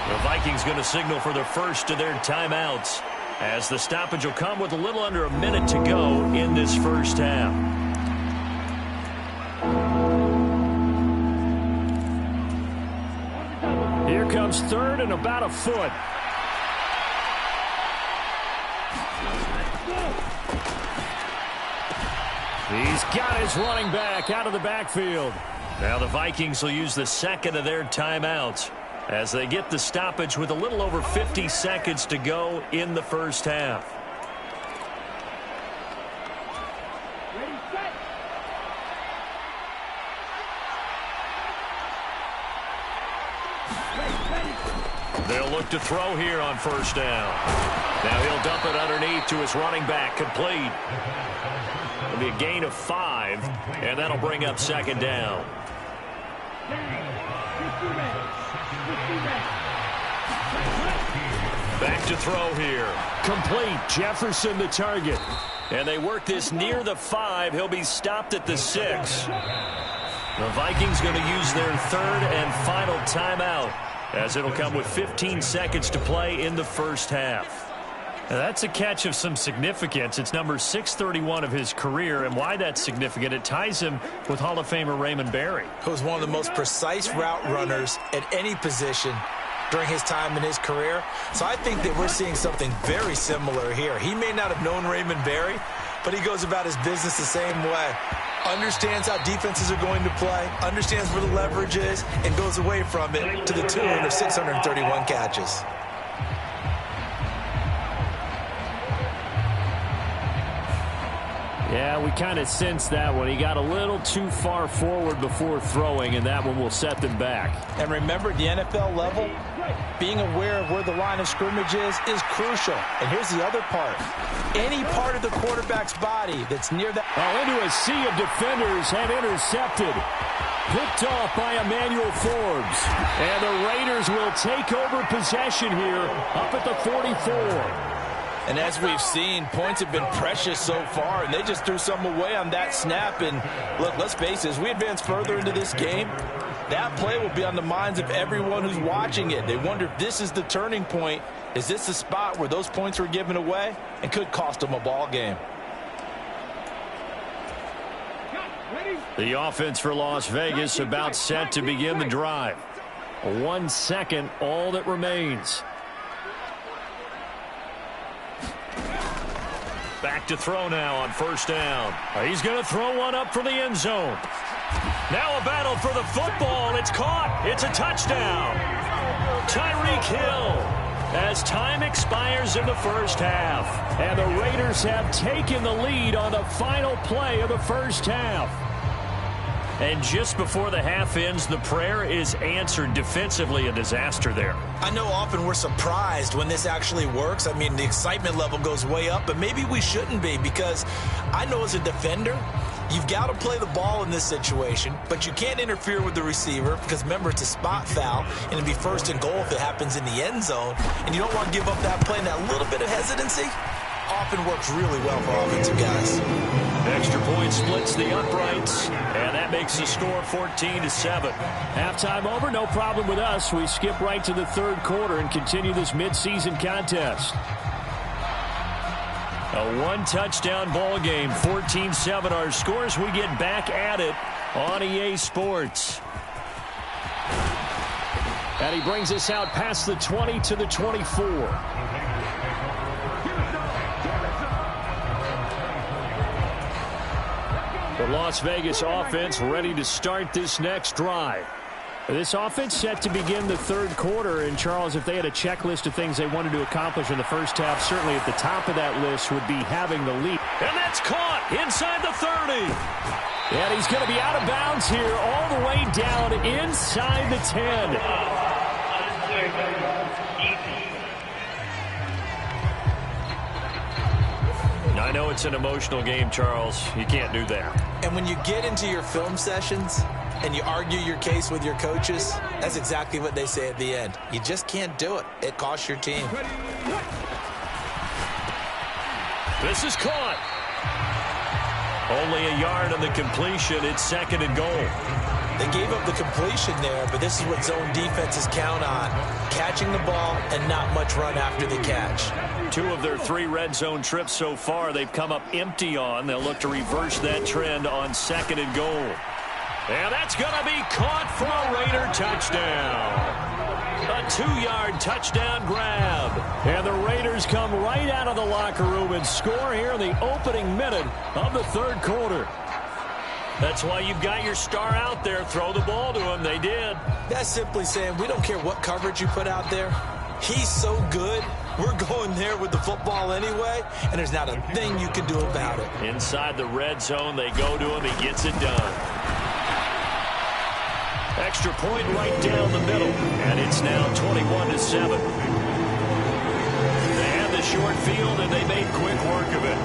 The Vikings going to signal for the first of their timeouts, as the stoppage will come with a little under a minute to go in this first half. Here comes third and about a foot. He's got his running back out of the backfield. Now the Vikings will use the second of their timeouts as they get the stoppage with a little over 50 seconds to go in the first half. They'll look to throw here on first down. Now he'll dump it underneath to his running back, complete. It'll be a gain of 5, and that'll bring up second down. Back to throw here. Complete. Jefferson the target. And they work this near the 5. He'll be stopped at the 6. The Vikings going to use their third and final timeout, as it'll come with 15 seconds to play in the first half. Now that's a catch of some significance. It's number 631 of his career, and why that's significant, it ties him with Hall of Famer Raymond Berry. Who was one of the most precise route runners at any position during his time in his career. So I think that we're seeing something very similar here. He may not have known Raymond Berry, but he goes about his business the same way. Understands how defenses are going to play, understands where the leverage is, and goes away from it to the tune of 631 catches. Yeah, we kind of sensed that one. He got a little too far forward before throwing, and that one will set them back. And remember, at the NFL level, being aware of where the line of scrimmage is crucial. And here's the other part. Any part of the quarterback's body that's near that... Into a sea of defenders and intercepted. Picked off by Emmanuel Forbes. And the Raiders will take over possession here up at the 44. And as we've seen, points have been precious so far, and they just threw some away on that snap. And look, let's face it, as we advance further into this game, that play will be on the minds of everyone who's watching it. They wonder if this is the turning point. Is this the spot where those points were given away and could cost them a ball game? The offense for Las Vegas about set to begin the drive. 1 second, all that remains. Back to throw now on first down. He's going to throw one up for the end zone. Now a battle for the football. It's caught. It's a touchdown. Tyreek Hill, as time expires in the first half. And the Raiders have taken the lead on the final play of the first half. And just before the half ends, the prayer is answered. Defensively, a disaster there. I know often we're surprised when this actually works. I mean, the excitement level goes way up, but maybe we shouldn't be, because I know as a defender, you've got to play the ball in this situation, but you can't interfere with the receiver because, remember, it's a spot foul, and it'd be first and goal if it happens in the end zone, and you don't want to give up that play and that little bit of hesitancy. often works really well for offensive guys. Extra point splits the uprights, and that makes the score 14-7. Halftime over, no problem with us. We skip right to the third quarter and continue this midseason contest. A one-touchdown ball game, 14-7 our scores. We get back at it on EA Sports. And he brings us out past the 20 to the 24. The Las Vegas offense ready to start this next drive. This offense set to begin the third quarter. And, Charles, if they had a checklist of things they wanted to accomplish in the first half, certainly at the top of that list would be having the lead. And that's caught inside the 30. And he's going to be out of bounds here all the way down inside the 10. I know it's an emotional game, Charles. You can't do that. And when you get into your film sessions and you argue your case with your coaches, that's exactly what they say at the end. You just can't do it. It costs your team. This is caught. Only a yard on the completion. It's second and goal. They gave up the completion there, but this is what zone defenses count on. Catching the ball and not much run after the catch. 2 of their 3 red zone trips so far they've come up empty on. They'll look to reverse that trend on second and goal. And that's going to be caught for a Raider touchdown. A 2-yard touchdown grab. And the Raiders come right out of the locker room and score here in the opening minute of the third quarter. That's why you've got your star out there. Throw the ball to him. They did. That's simply saying we don't care what coverage you put out there. He's so good. We're going there with the football anyway, and there's not a thing you can do about it. Inside the red zone, they go to him. He gets it done. Extra point right down the middle, and it's now 21-7. They had the short field, and they made quick work of it.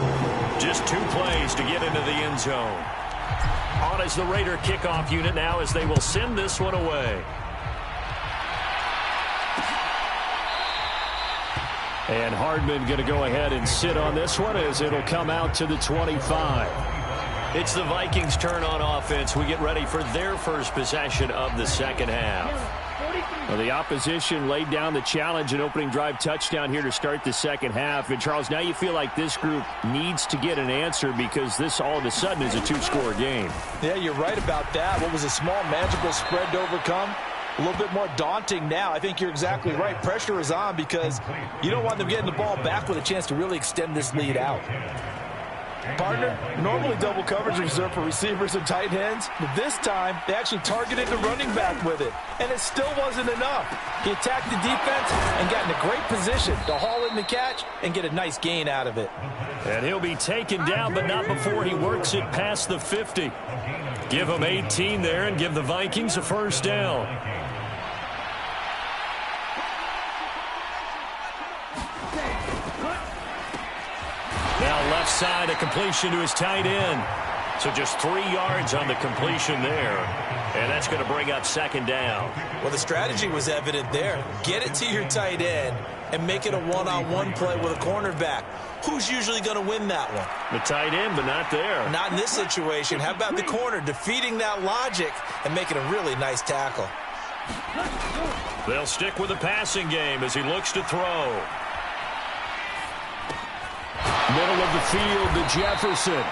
Just 2 plays to get into the end zone. On is the Raider kickoff unit now as they will send this one away. And Hardman going to go ahead and sit on this one as it'll come out to the 25. It's the Vikings' turn on offense. We get ready for their first possession of the second half. Well, the opposition laid down the challenge and opening drive touchdown here to start the second half. And, Charles, now you feel like this group needs to get an answer because this all of a sudden is a 2-score game. Yeah, you're right about that. What was a small magical spread to overcome? A little bit more daunting now. I think you're exactly right. Pressure is on because you don't want them getting the ball back with a chance to really extend this lead out. Partner, normally double coverage is reserved for receivers and tight ends, but this time they actually targeted the running back with it, and it still wasn't enough. He attacked the defense and got in a great position to haul in the catch and get a nice gain out of it. And he'll be taken down, but not before he works it past the 50. Give him 18 there and give the Vikings a first down. Now left side, a completion to his tight end. So just 3 yards on the completion there. And that's going to bring up second down. Well, the strategy was evident there. Get it to your tight end and make it a one-on-one play with a cornerback. Who's usually going to win that one? The tight end, but not there. Not in this situation. How about the corner defeating that logic and making a really nice tackle? They'll stick with the passing game as he looks to throw. Middle of the field to Jefferson.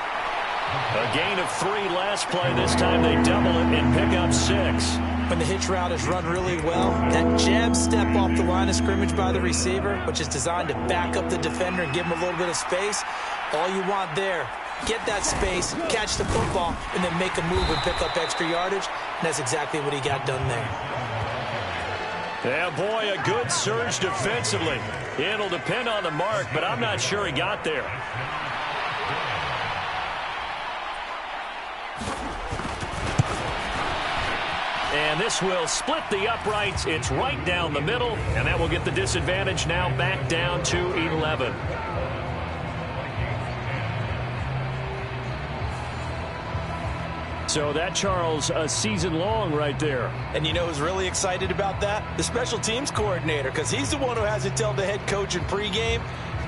A gain of 3 last play. This time they double it and pick up 6. When the hitch route is run really well, that jab step off the line of scrimmage by the receiver, which is designed to back up the defender and give him a little bit of space, all you want there, get that space, catch the football, and then make a move and pick up extra yardage. And that's exactly what he got done there. Yeah, boy, a good surge defensively. It'll depend on the mark, but I'm not sure he got there. And this will split the uprights. It's right down the middle, and that will get the disadvantage now back down to 11. So that, Charles, a season long right there. And you know who's really excited about that? The special teams coordinator, because he's the one who has to tell the head coach in pregame,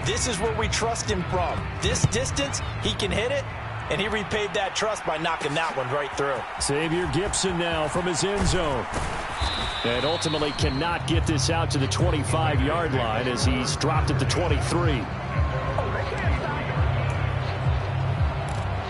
This is where we trust him from. This distance, he can hit it, and he repaid that trust by knocking that one right through. Xavier Gipson now from his end zone. And ultimately cannot get this out to the 25-yard line as he's dropped at the 23.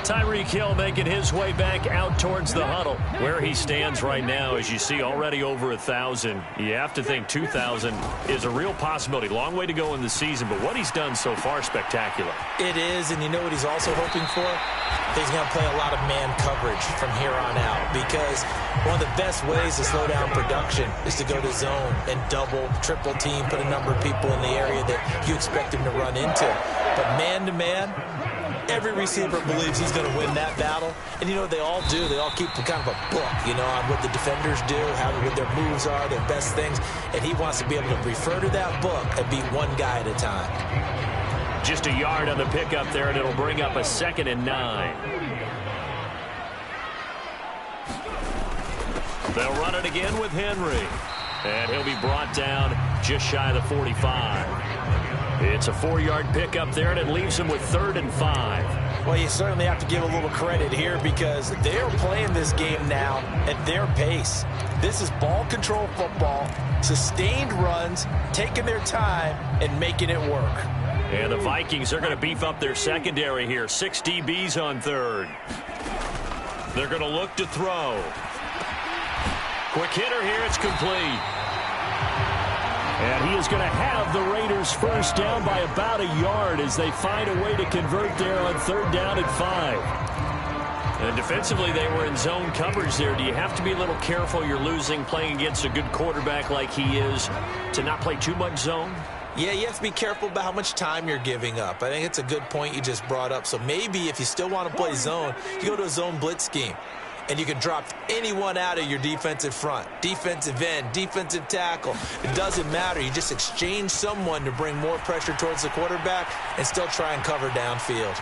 Tyreek Hill making his way back out towards the huddle. Where he stands right now, as you see, already over 1,000. You have to think 2,000 is a real possibility. Long way to go in the season, but what he's done so far, spectacular. It is, and you know what he's also hoping for? He's going to play a lot of man coverage from here on out, because one of the best ways to slow down production is to go to zone and double, triple team, put a number of people in the area that you expect him to run into. But man-to-man, every receiver believes he's going to win that battle. And you know what they all do? They all keep kind of a book, you know, on what the defenders do, what their moves are, their best things. And he wants to be able to refer to that book and beat one guy at a time. Just a yard on the pickup there, and it'll bring up a 2nd and 9. They'll run it again with Henry. And he'll be brought down just shy of the 45. It's a 4-yard pickup there, and it leaves him with 3rd and 5. Well, you certainly have to give a little credit here because they're playing this game now at their pace. This is ball control football, sustained runs, taking their time, and making it work. And the Vikings are going to beef up their secondary here. 6 DBs on 3rd. They're going to look to throw. Quick hitter here. It's complete. And he is going to have the Raiders first down by about a yard as they find a way to convert there on 3rd down and 5. And defensively, they were in zone coverage there. Do you have to be a little careful? You're losing playing against a good quarterback like he is to not play too much zone? Yeah, you have to be careful about how much time you're giving up. I think it's a good point you just brought up. So maybe if you still want to play zone, you go to a zone blitz scheme. And you can drop anyone out of your defensive front. Defensive end, defensive tackle. It doesn't matter. You just exchange someone to bring more pressure towards the quarterback and still try and cover downfield.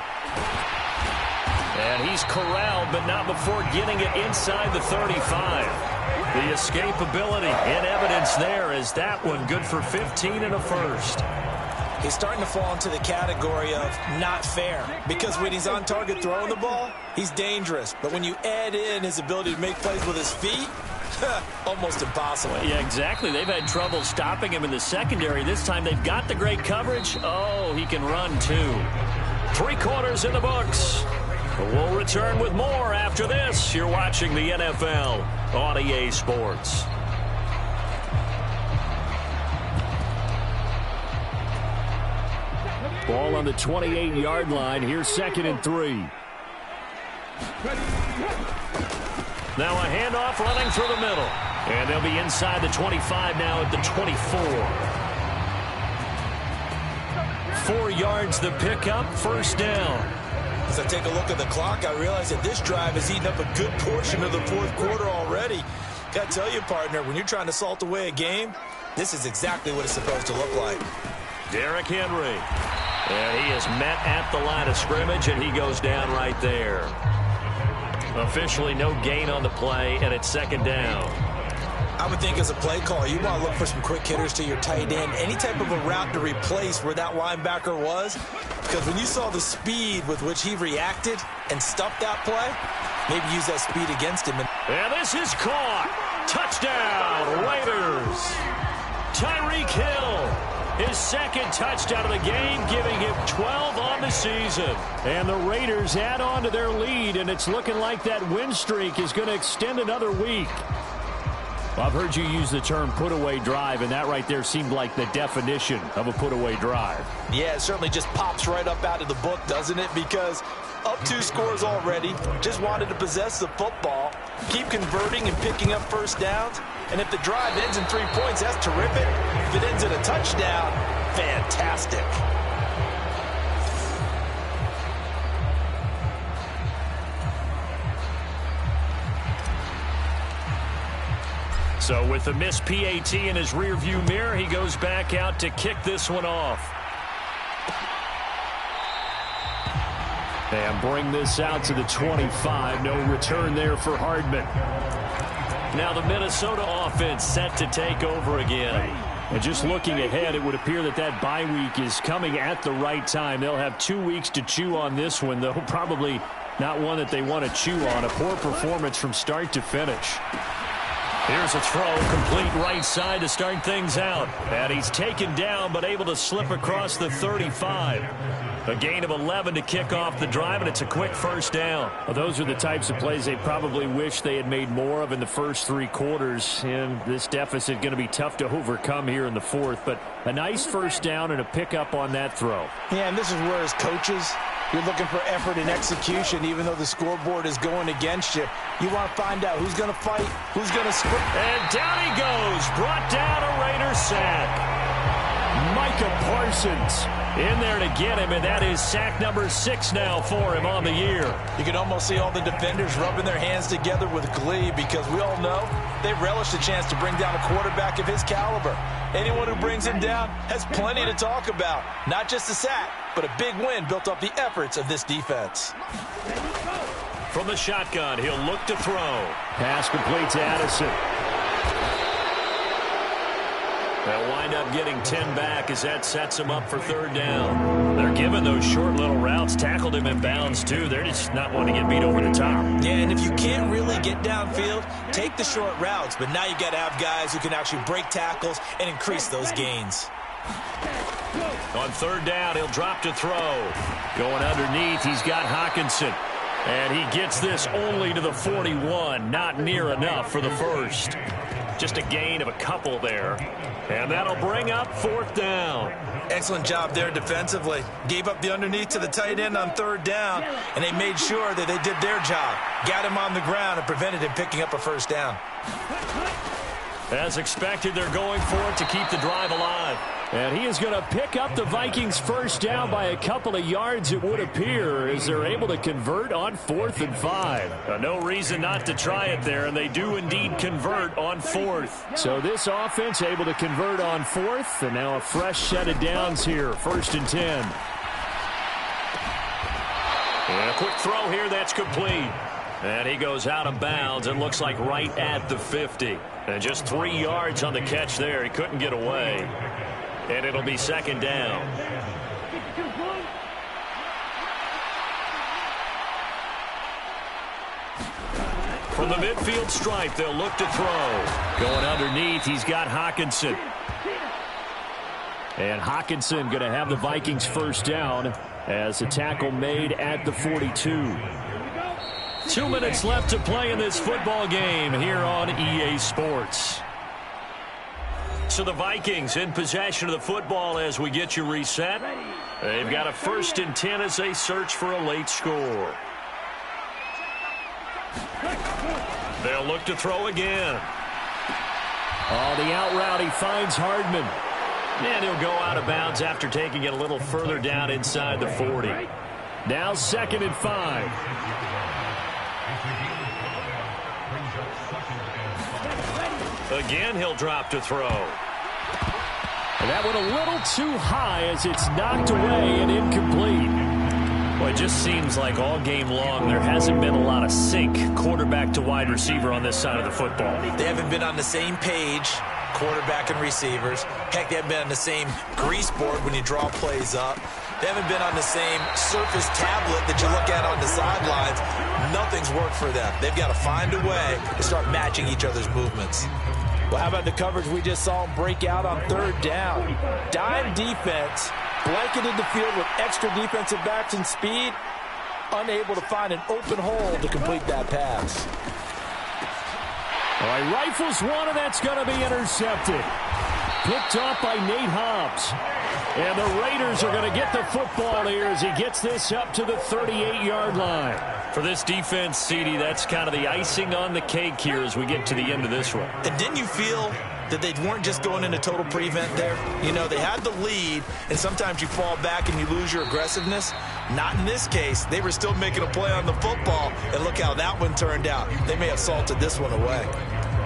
And he's corralled, but not before getting it inside the 35. The escapability in evidence there is that one good for 15 and a first. He's starting to fall into the category of not fair because when he's on target throwing the ball, he's dangerous. But when you add in his ability to make plays with his feet, almost impossible. Yeah, exactly. They've had trouble stopping him in the secondary. This time they've got the great coverage. Oh, he can run too. 3 quarters in the books. We'll return with more after this. You're watching the NFL on EA Sports. Ball on the 28-yard line. Here's 2nd and 3. Now a handoff running through the middle. And they'll be inside the 25 now at the 24. 4 yards the pickup, 1st down. As I take a look at the clock, I realize that this drive has eaten up a good portion of the 4th quarter already. Got to tell you, partner, when you're trying to salt away a game, this is exactly what it's supposed to look like. Derrick Henry. And he is met at the line of scrimmage, and he goes down right there. Officially no gain on the play, and it's 2nd down. I would think as a play caller, you want to look for some quick hitters to your tight end. Any type of a route to replace where that linebacker was. Because when you saw the speed with which he reacted and stuffed that play, maybe use that speed against him. And this is caught. Touchdown, Raiders. Tyreek Hill. His 2nd touchdown of the game, giving him 12 on the season. And the Raiders add on to their lead, and it's looking like that win streak is going to extend another week. Well, I've heard you use the term put-away drive, and that right there seemed like the definition of a put-away drive. Yeah, it certainly just pops right up out of the book, doesn't it? Because up 2 scores already, just wanted to possess the football, keep converting and picking up 1st downs. And if the drive ends in 3 points, that's terrific. If it ends in a touchdown, fantastic. So with the missed PAT in his rearview mirror, he goes back out to kick this one off. And bring this out to the 25. No return there for Hardman. Now the Minnesota offense set to take over again. And just looking ahead, it would appear that that bye week is coming at the right time. They'll have 2 weeks to chew on this one, though probably not one that they want to chew on. A poor performance from start to finish. Here's a throw, complete right side to start things out. And he's taken down, but able to slip across the 35. A gain of 11 to kick off the drive, and it's a quick first down. Well, those are the types of plays they probably wish they had made more of in the first 3 quarters. And this deficit going to be tough to overcome here in the fourth. But a nice first down and a pickup on that throw. Yeah, and this is where as coaches, you're looking for effort and execution, even though the scoreboard is going against you. You want to find out who's going to fight, who's going to sprint. And down he goes. Brought down a Raider sack. Micah Parsons in there to get him, and that is sack number 6 now for him on the year. You can almost see all the defenders rubbing their hands together with glee because we all know they relish the chance to bring down a quarterback of his caliber. Anyone who brings him down has plenty to talk about. Not just a sack, but a big win built off the efforts of this defense. From the shotgun, he'll look to throw. Pass complete to Addison. They'll wind up getting 10 back as that sets him up for third down. They're giving those short little routes. Tackled him in bounds, too. They're just not wanting to get beat over the top. Yeah, and if you can't really get downfield, take the short routes. But now you've got to have guys who can actually break tackles and increase those gains. On third down, he'll drop to throw. Going underneath, he's got Hockenson. And he gets this only to the 41. Not near enough for the first. Just a gain of a couple there. And that'll bring up fourth down. Excellent job there defensively. Gave up the underneath to the tight end on third down, and they made sure that they did their job. Got him on the ground and prevented him picking up a first down. As expected, they're going for it to keep the drive alive. And he is going to pick up the Vikings' first down by a couple of yards, it would appear, as they're able to convert on 4th and 5. No reason not to try it there, and they do indeed convert on 4th. So this offense able to convert on 4th, and now a fresh set of downs here, 1st and 10. And a quick throw here, that's complete. And he goes out of bounds, it looks like right at the 50. And just 3 yards on the catch there. He couldn't get away. And it'll be second down. From the midfield stripe, they'll look to throw. Going underneath, he's got Hockenson. And Hockenson going to have the Vikings first down as the tackle made at the 42. 2 minutes left to play in this football game here on EA Sports. So the Vikings in possession of the football as we get you reset. They've got a 1st and 10 as they search for a late score. They'll look to throw again. Oh, the out route, he finds Hardman. And he'll go out of bounds after taking it a little further down inside the 40. Now 2nd and 5. Again, he'll drop to throw. And that went a little too high as it's knocked away and incomplete. Well, it just seems like all game long there hasn't been a lot of sync quarterback to wide receiver on this side of the football. They haven't been on the same page, quarterback and receivers. Heck, they haven't been on the same grease board when you draw plays up. They haven't been on the same surface tablet that you look at on the sidelines. Nothing's worked for them. They've got to find a way to start matching each other's movements. Well, how about the coverage we just saw them break out on third down? Dime defense, blanketed the field with extra defensive backs and speed, unable to find an open hole to complete that pass. All right, rifles one, and that's going to be intercepted. Picked off by Nate Hobbs. And the Raiders are going to get the football here as he gets this up to the 38-yard line. For this defense, CD, that's kind of the icing on the cake here as we get to the end of this one. And didn't you feel that they weren't just going into total prevent there? You know, they had the lead, and sometimes you fall back and you lose your aggressiveness. Not in this case. They were still making a play on the football, and look how that one turned out. They may have salted this one away.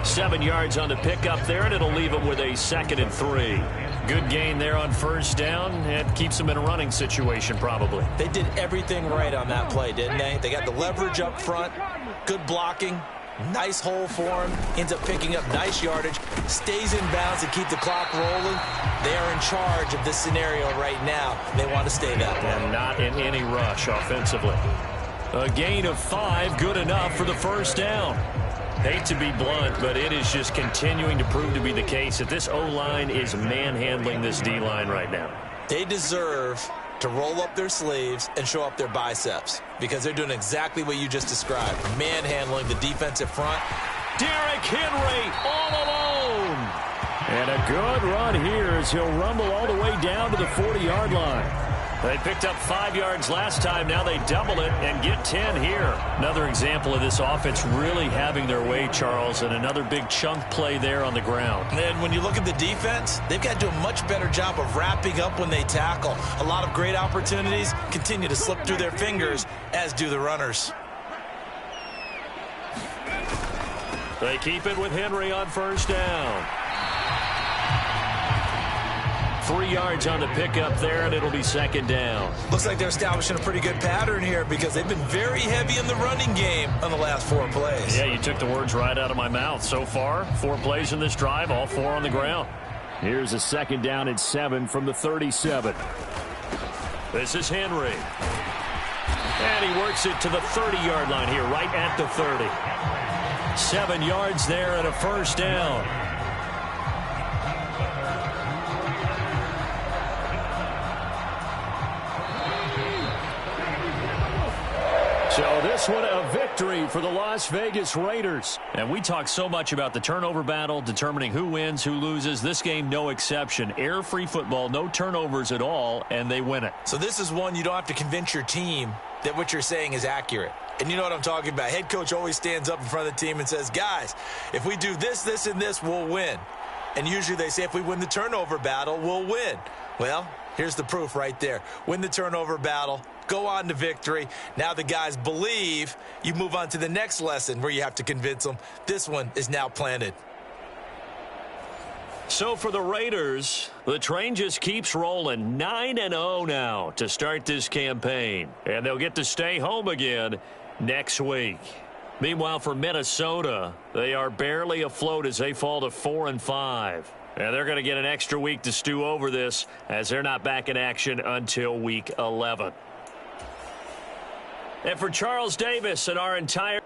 7 yards on the pickup there, and it'll leave them with a 2nd and 3. Good gain there on first down, and keeps them in a running situation probably. They did everything right on that play, didn't they? They got the leverage up front, good blocking, Nice hole for him. Ends up picking up nice yardage. Stays in bounds to keep the clock rolling. They are in charge of this scenario right now. They want to stay that way. And not in any rush offensively. A gain of 5, good enough for the first down. Hate to be blunt, but it is just continuing to prove to be the case that this O-line is manhandling this D-line right now. They deserve to roll up their sleeves and show up their biceps because they're doing exactly what you just described, manhandling the defensive front. Derrick Henry all alone. And a good run here as he'll rumble all the way down to the 40-yard line. They picked up 5 yards last time. Now they double it and get 10 here. Another example of this offense really having their way, Charles, and another big chunk play there on the ground. And then when you look at the defense, they've got to do a much better job of wrapping up when they tackle. A lot of great opportunities continue to slip through their fingers, as do the runners. They keep it with Henry on first down. 3 yards on the pickup there, and it'll be second down. Looks like they're establishing a pretty good pattern here because they've been very heavy in the running game on the last 4 plays. Yeah, you took the words right out of my mouth. So far, 4 plays in this drive, all 4 on the ground. Here's a second down and 7 from the 37. This is Henry. And he works it to the 30-yard line here, right at the 30. 7 yards there and a first down. So this one a victory for the Las Vegas Raiders. And we talk so much about the turnover battle, determining who wins, who loses. This game, no exception. Error-free football, no turnovers at all, and they win it. So this is one you don't have to convince your team that what you're saying is accurate. And you know what I'm talking about. Head coach always stands up in front of the team and says, guys, if we do this, this, and this, we'll win. And usually they say if we win the turnover battle, we'll win. Well, here's the proof right there. Win the turnover battle. Go on to victory. Now the guys believe. You move on to the next lesson where you have to convince them. This one is now planted. So for the Raiders, the train just keeps rolling. 9-0 now to start this campaign. And they'll get to stay home again next week. Meanwhile, for Minnesota, they are barely afloat as they fall to 4-5. And they're going to get an extra week to stew over this as they're not back in action until week 11. And for Charles Davis and our entire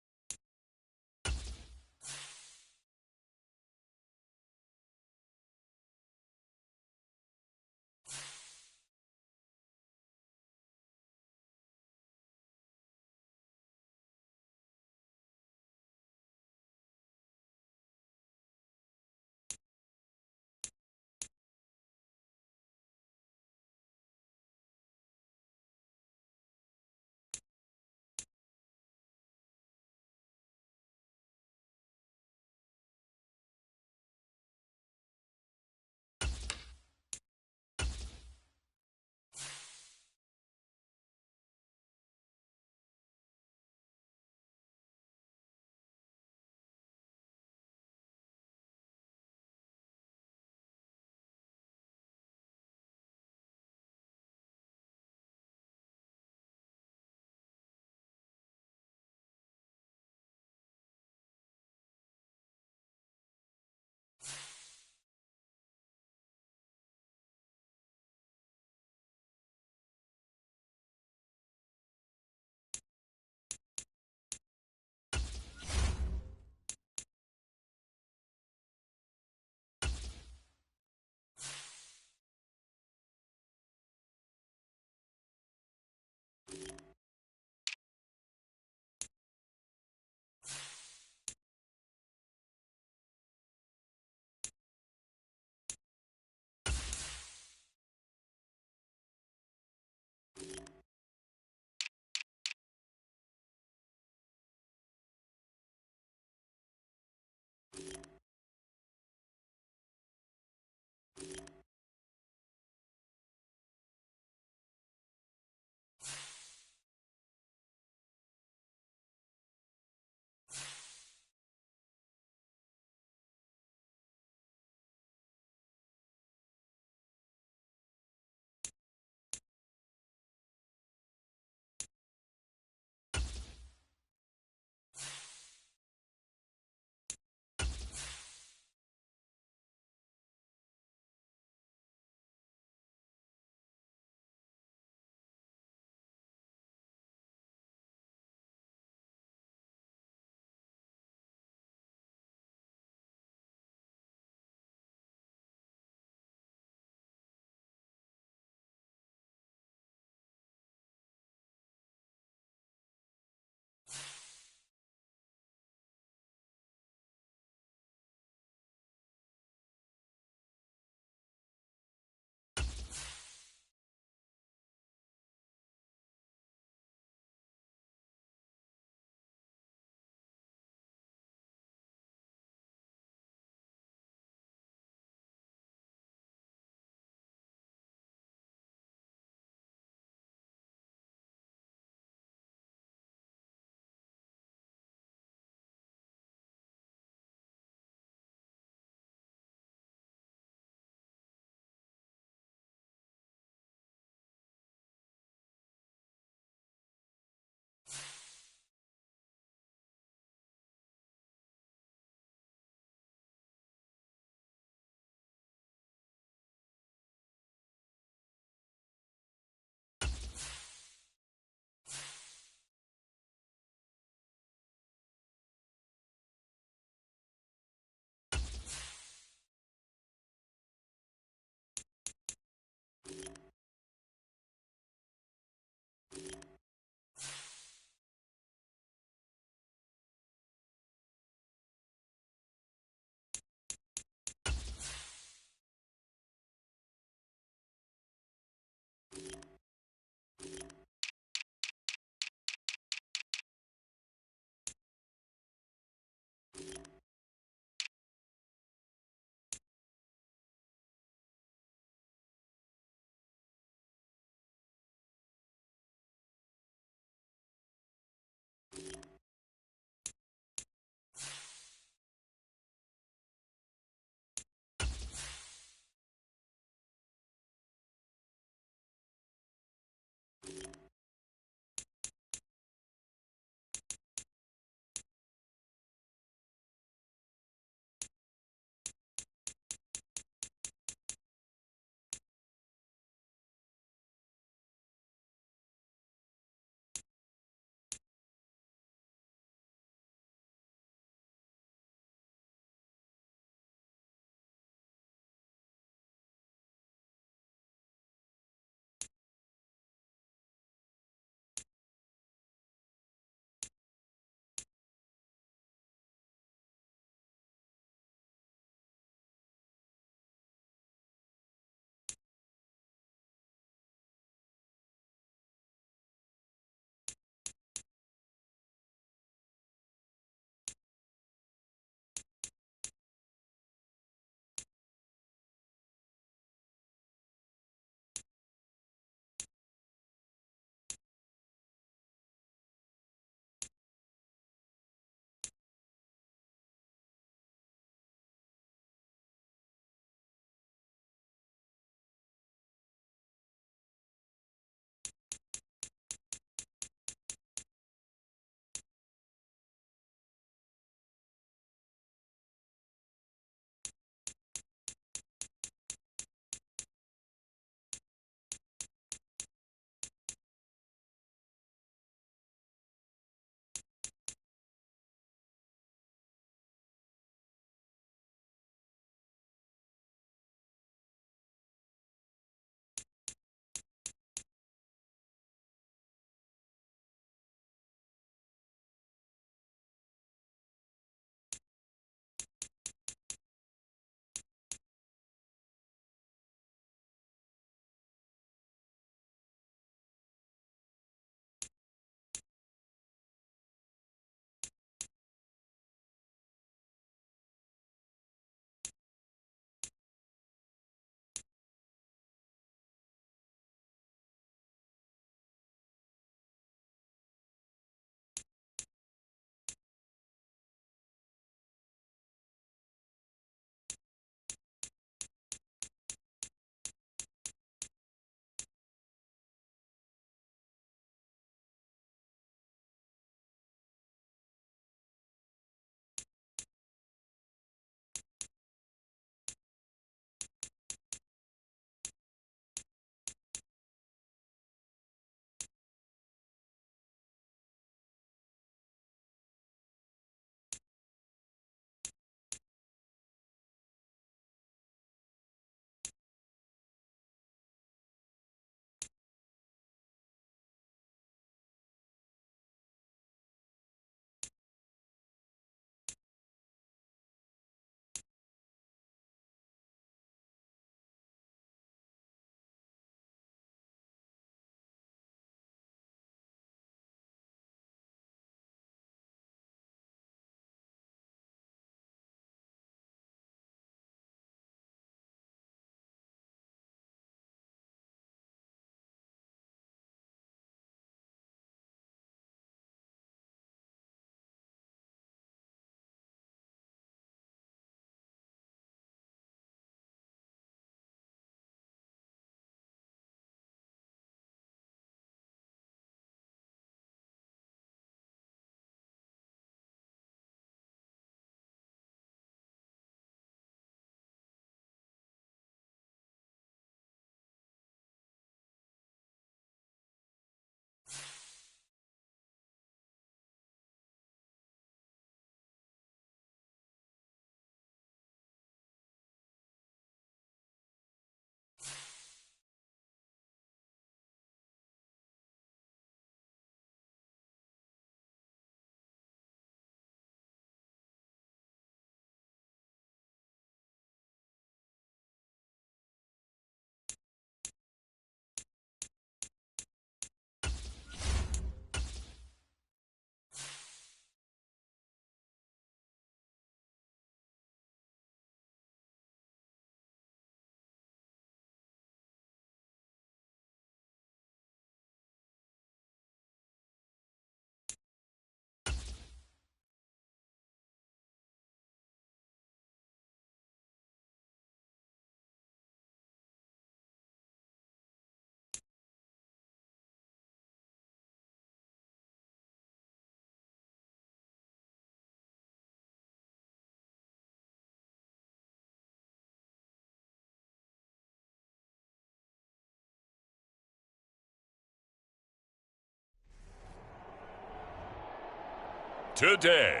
today.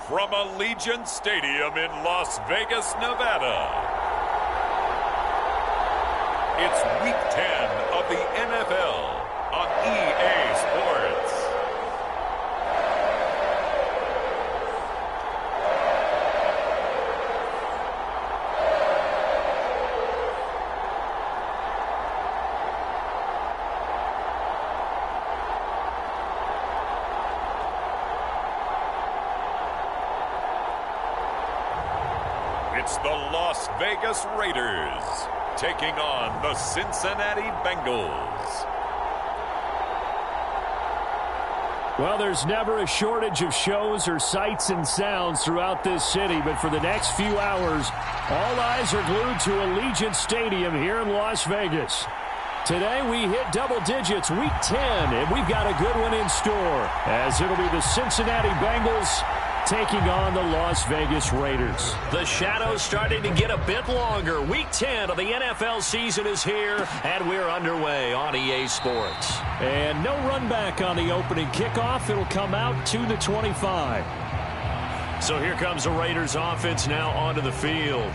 From Allegiant Stadium in Las Vegas, Nevada, it's Week 10 of the NFL on EA Sports. It's the Las Vegas Raiders taking on the Cincinnati Bengals. Well, there's never a shortage of shows or sights and sounds throughout this city, but for the next few hours, all eyes are glued to Allegiant Stadium here in Las Vegas. Today we hit double digits, Week 10, and we've got a good one in store, as it'll be the Cincinnati Bengals taking on the Las Vegas Raiders. The shadows starting to get a bit longer. Week 10 of the NFL season is here, and we're underway on EA Sports. And no run back on the opening kickoff. It'll come out to the 25. So here comes the Raiders offense now onto the field.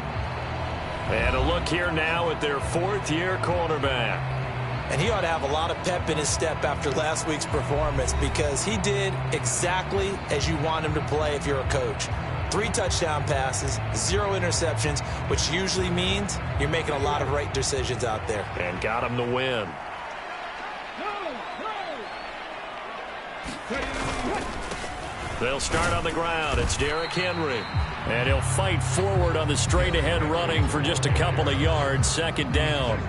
And a look here now at their fourth-year cornerback. And he ought to have a lot of pep in his step after last week's performance, because he did exactly as you want him to play if you're a coach. 3 touchdown passes, 0 interceptions, which usually means you're making a lot of right decisions out there. And got him the win. They'll start on the ground. It's Derrick Henry. And he'll fight forward on the straight-ahead running for just a couple of yards, second down.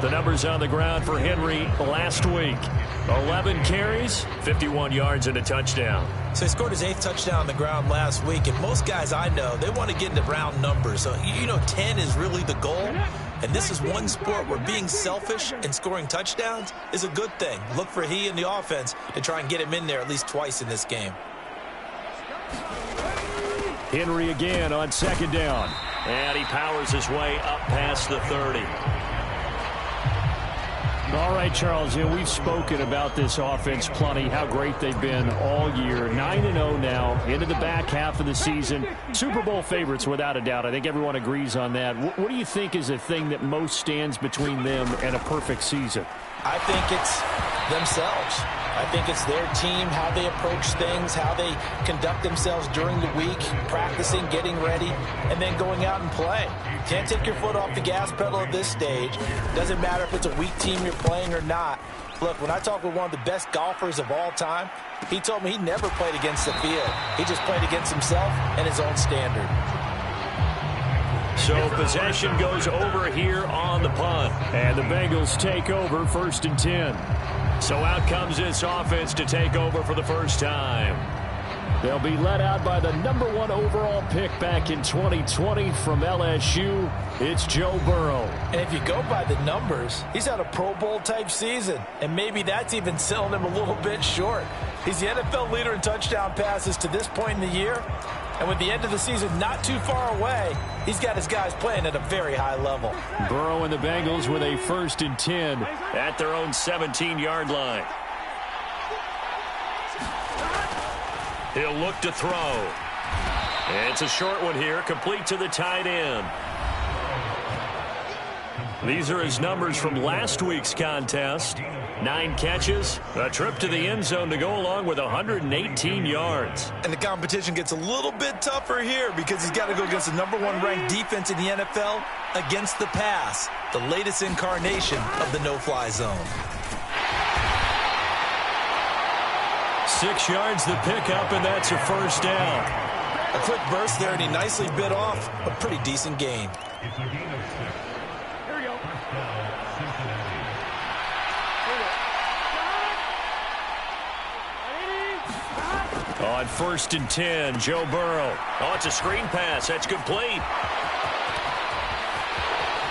The numbers on the ground for Henry last week. 11 carries, 51 yards and a touchdown. So he scored his 8th touchdown on the ground last week, and most guys I know, they want to get into round numbers. So, 10 is really the goal. And this is one sport where being selfish and scoring touchdowns is a good thing. Look for he and the offense to try and get him in there at least twice in this game. Henry again on second down. And he powers his way up past the 30. All right, Charles, we've spoken about this offense plenty, how great they've been all year. 9-0 now, into the back half of the season. Super Bowl favorites, without a doubt. I think everyone agrees on that. What do you think is the thing that most stands between them and a perfect season? I think it's themselves. I think it's their team, how they approach things, how they conduct themselves during the week, practicing, getting ready, and then going out and playing. Can't take your foot off the gas pedal at this stage. Doesn't matter if it's a weak team you're playing or not. Look, when I talk with one of the best golfers of all time, he told me he never played against the field. He just played against himself and his own standard. So possession goes over here on the punt. And the Bengals take over 1st and 10. So out comes this offense to take over for the first time. They'll be led out by the #1 overall pick back in 2020 from LSU. It's Joe Burrow. And if you go by the numbers, he's had a Pro Bowl type season. And maybe that's even selling him a little bit short. He's the NFL leader in touchdown passes to this point in the year. And with the end of the season not too far away, he's got his guys playing at a very high level. Burrow and the Bengals with a 1st and 10 at their own 17-yard line. He'll look to throw. And it's a short one here, complete to the tight end. These are his numbers from last week's contest. 9 catches, a trip to the end zone to go along with 118 yards. And the competition gets a little bit tougher here because he's got to go against the #1 ranked defense in the NFL against the pass, the latest incarnation of the no-fly zone. 6 yards the pickup, and that's a first down. A quick burst there, and he nicely bit off a pretty decent gain. On 1st and 10, Joe Burrow. Oh, it's a screen pass. That's complete.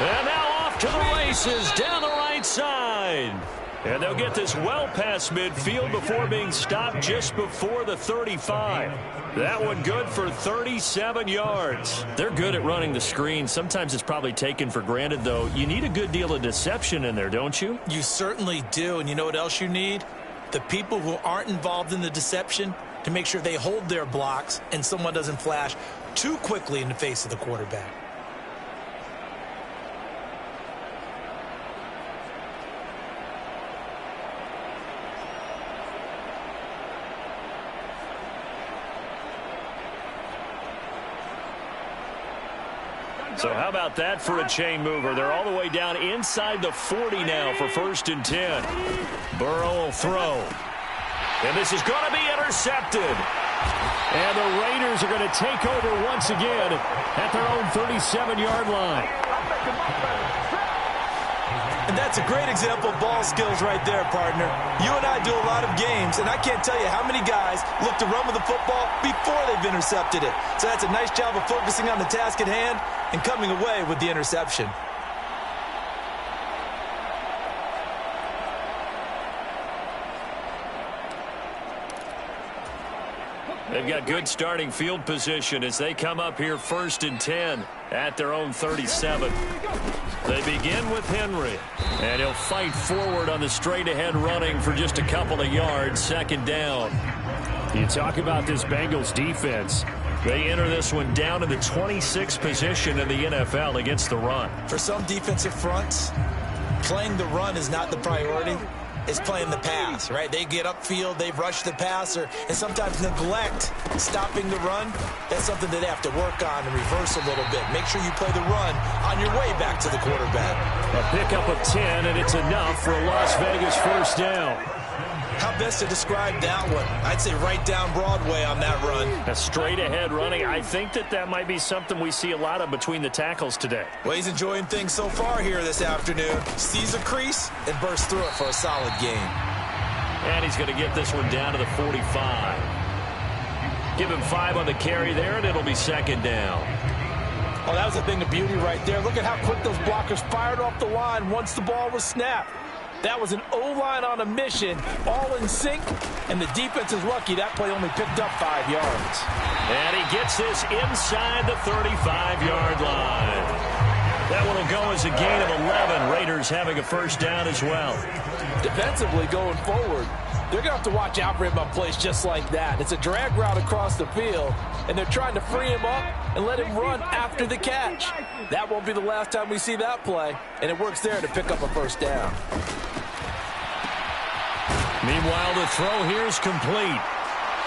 And now off to the races down the right side. And they'll get this well past midfield before being stopped just before the 35. That one good for 37 yards. They're good at running the screen. Sometimes it's probably taken for granted, though. You need a good deal of deception in there, don't you? You certainly do. And you know what else you need? the people who aren't involved in the deception to make sure they hold their blocks and someone doesn't flash too quickly in the face of the quarterback. So how about that for a chain mover? They're all the way down inside the 40 now for 1st and 10. Burrow will throw. And this is going to be intercepted. And the Raiders are going to take over once again at their own 37-yard line. And that's a great example of ball skills right there, partner. You and I do a lot of games, and I can't tell you how many guys look to run with the football before they've intercepted it. So that's a nice job of focusing on the task at hand and coming away with the interception. They've got good starting field position as they come up here 1st and 10 at their own 37. They begin with Henry, and he'll fight forward on the straight-ahead running for just a couple of yards, 2nd down. You talk about this Bengals defense. They enter this one down in the 26th position in the NFL against the run. For some defensive fronts, playing the run is not the priority. It's playing the pass, right? They get upfield, they rush the passer, and sometimes neglect stopping the run. That's something that they have to work on and reverse a little bit. Make sure you play the run on your way back to the quarterback. A pickup of 10, and it's enough for a Las Vegas 1st down. How best to describe that one? I'd say right down Broadway on that run. A straight-ahead running. I think that might be something we see a lot of between the tackles today. Well, he's enjoying things so far here this afternoon. Sees a crease and bursts through it for a solid gain. And he's going to get this one down to the 45. Give him 5 on the carry there, and it'll be 2nd down. Oh, that was a thing of beauty right there. Look at how quick those blockers fired off the line once the ball was snapped. That was an O-line on a mission, all in sync, and the defense is lucky that play only picked up 5 yards. And he gets this inside the 35-yard line. That one will go as a gain of 11. Raiders having a 1st down as well. Defensively going forward, they're going to have to watch out for him on plays just like that. It's a drag route across the field, and they're trying to free him up and let him run after the catch. That won't be the last time we see that play, and it works there to pick up a 1st down. Meanwhile, the throw here is complete.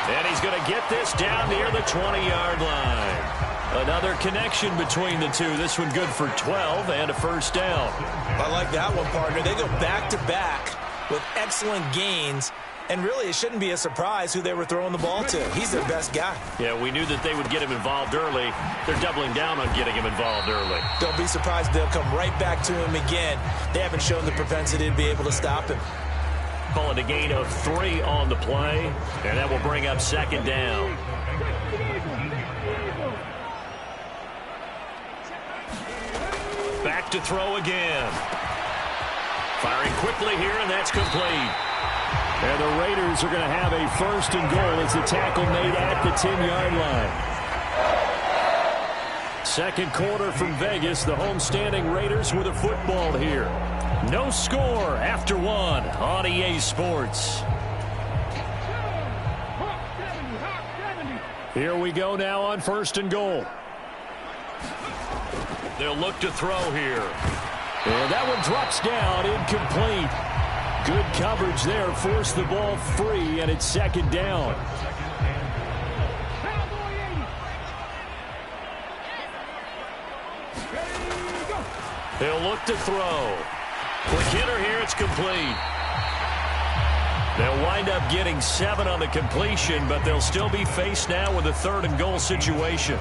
And he's going to get this down near the 20-yard line. Another connection between the two. This one good for 12 and a 1st down. I like that one, partner. They go back-to-back with excellent gains. And really, it shouldn't be a surprise who they were throwing the ball to. He's their best guy. Yeah, we knew that they would get him involved early. They're doubling down on getting him involved early. Don't be surprised if they'll come right back to him again. They haven't shown the propensity to be able to stop him. Call it a gain of 3 on the play, and that will bring up 2nd down. Back to throw again. Firing quickly here, and that's complete. And the Raiders are going to have a 1st and goal. It's a tackle made at the 10-yard line. 2nd quarter from Vegas. The homestanding Raiders with a football here. No score after 1 on EA Sports. Here we go now on 1st and goal. They'll look to throw here. And that one drops down, incomplete. Good coverage there, forced the ball free, and it's 2nd down. They'll look to throw. Quick hitter here, it's complete. They'll wind up getting 7 on the completion, but they'll still be faced now with a 3rd and goal situation.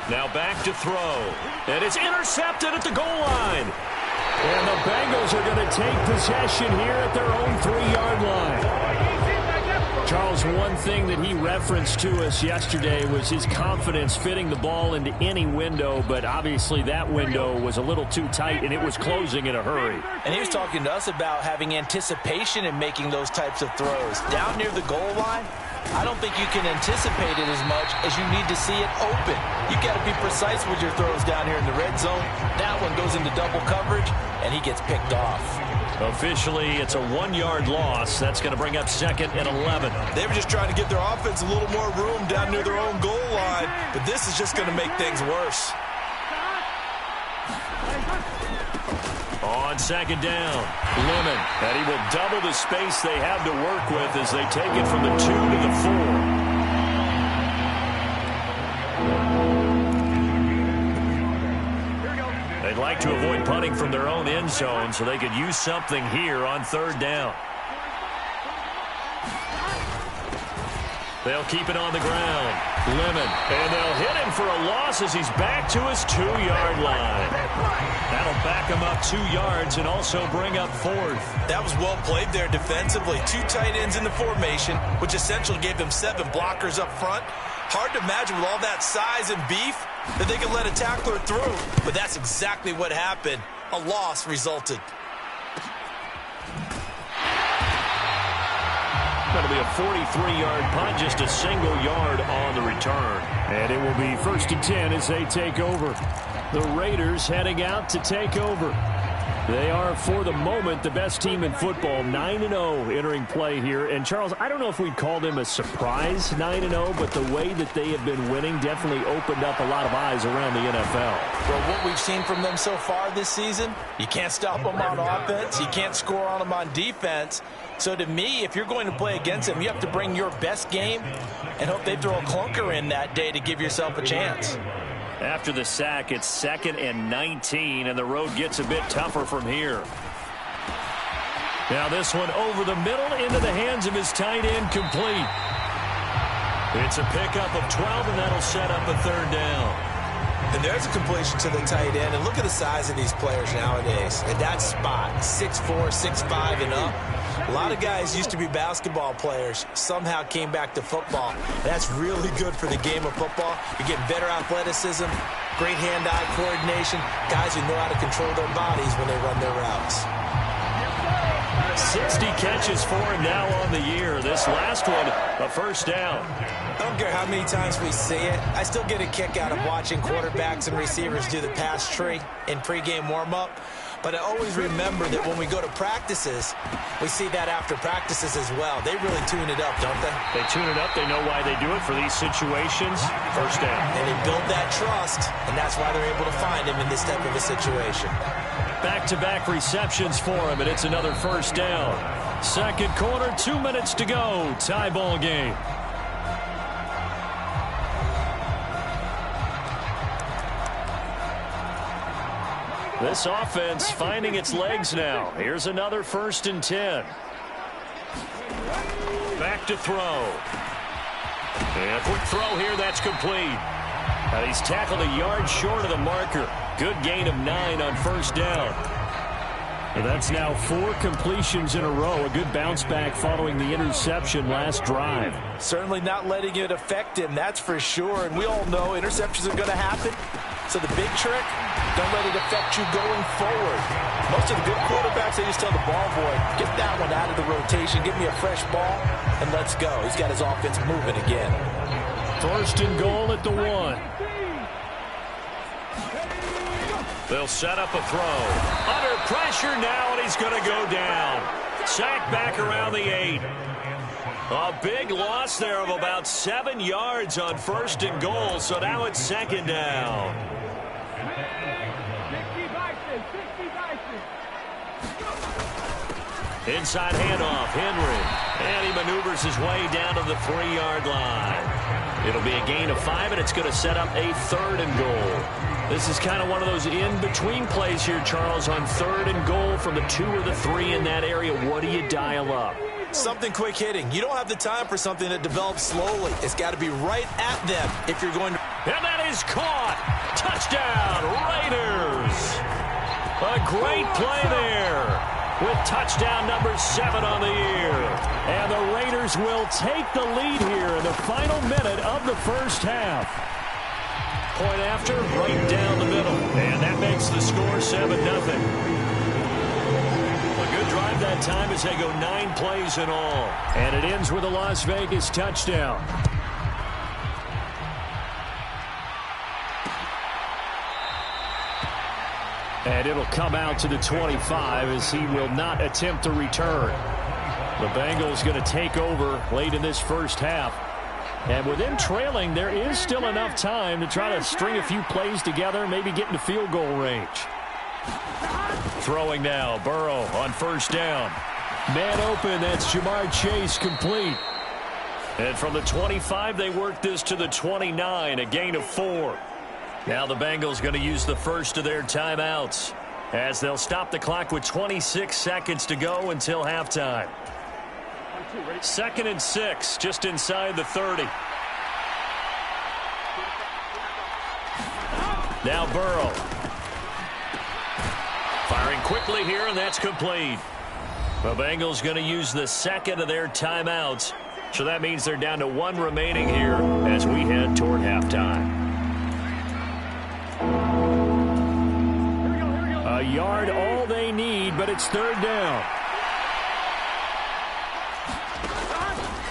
Now back to throw. And it's intercepted at the goal line. And the Bengals are going to take possession here at their own 3-yard line. Charles, one thing that he referenced to us yesterday was his confidence fitting the ball into any window, but obviously that window was a little too tight, and it was closing in a hurry. And he was talking to us about having anticipation in making those types of throws. Down near the goal line, I don't think you can anticipate it as much as you need to see it open. You got to be precise with your throws down here in the red zone. That one goes into double coverage, and he gets picked off. Officially, it's a 1-yard loss. That's going to bring up 2nd and 11. They were just trying to give their offense a little more room down near their own goal line, but this is just going to make things worse. On 2nd down, Lemon. And he will double the space they have to work with as they take it from the 2 to the 4. They'd like to avoid punting from their own end zone so they could use something here on 3rd down. They'll keep it on the ground. Lemon. And they'll hit him for a loss as he's back to his 2-yard line. That'll back him up 2 yards and also bring up 4th. That was well played there defensively. 2 tight ends in the formation, which essentially gave them 7 blockers up front. Hard to imagine with all that size and beef that they could let a tackler through. But that's exactly what happened. A loss resulted. Going to be a 43-yard punt, just a single yard on the return. And it will be 1st and 10 as they take over. The Raiders heading out to take over. They are, for the moment, the best team in football, 9-0 entering play here. And, Charles, I don't know if we'd call them a surprise 9-0, but the way that they have been winning definitely opened up a lot of eyes around the NFL. Well, what we've seen from them so far this season, you can't stop them on offense. You can't score on them on defense. So to me, if you're going to play against them, you have to bring your best game and hope they throw a clunker in that day to give yourself a chance. After the sack, it's 2nd and 19, and the road gets a bit tougher from here. Now this one over the middle into the hands of his tight end, complete. It's a pickup of 12, and that'll set up a 3rd down. And there's a completion to the tight end. And look at the size of these players nowadays. At that spot, 6'4", 6'5", and up. A lot of guys used to be basketball players, somehow came back to football. That's really good for the game of football. You're getting better athleticism, great hand-eye coordination, guys who know how to control their bodies when they run their routes. 60 catches for him now on the year. This last one, a 1st down. I don't care how many times we see it. I still get a kick out of watching quarterbacks and receivers do the pass tree in pregame warm-up. But I always remember that when we go to practices, we see that after practices as well. They really tune it up, don't they? They tune it up. They know why they do it for these situations. 1st down. And they build that trust, and that's why they're able to find him in this type of a situation. Back-to-back receptions for him, and it's another 1st down. 2nd quarter, 2 minutes to go. Tie ball game. This offense finding its legs now. Here's another 1st and 10. Back to throw. And a quick throw here, that's complete. And he's tackled a yard short of the marker. Good gain of 9 on 1st down. And that's now 4 completions in a row. A good bounce back following the interception last drive. Certainly not letting it affect him, that's for sure. And we all know interceptions are going to happen. So the big trick, don't let it affect you going forward. Most of the good quarterbacks, they just tell the ball boy, get that one out of the rotation, give me a fresh ball, and let's go. He's got his offense moving again. 1st and goal at the 1. They'll set up a throw. Under pressure now, and he's going to go down. Sacked back around the 8. A big loss there of about 7 yards on 1st and goal, so now it's 2nd down. Inside handoff, Henry. And he maneuvers his way down to the 3-yard line. It'll be a gain of 5, and it's going to set up a 3rd and goal. This is kind of one of those in-between plays here, Charles, on 3rd and goal from the 2 or the 3 in that area. What do you dial up? Something quick hitting. You don't have the time for something that develops slowly. It's got to be right at them if you're going to... And that is caught. Touchdown, Raiders. A great play there with touchdown number 7 on the year. And the Raiders will take the lead here in the final minute of the 1st half. Point after, right down the middle. And that makes the score 7-0. A good drive that time as they go 9 plays in all. And it ends with a Las Vegas touchdown. And it'll come out to the 25 as he will not attempt to return. The Bengals going to take over late in this first half. And with them trailing, there is still enough time to try to string a few plays together, maybe get into field goal range. Throwing now, Burrow on first down. Man open, that's Jamar Chase, complete. And from the 25, they work this to the 29, a gain of 4. Now the Bengals going to use the first of their timeouts as they'll stop the clock with 26 seconds to go until halftime. 2nd and 6, just inside the 30. Now Burrow. Firing quickly here, and that's complete. The Bengals going to use the second of their timeouts. So that means they're down to 1 remaining here as we head toward halftime. A yard all they need, but it's 3rd down.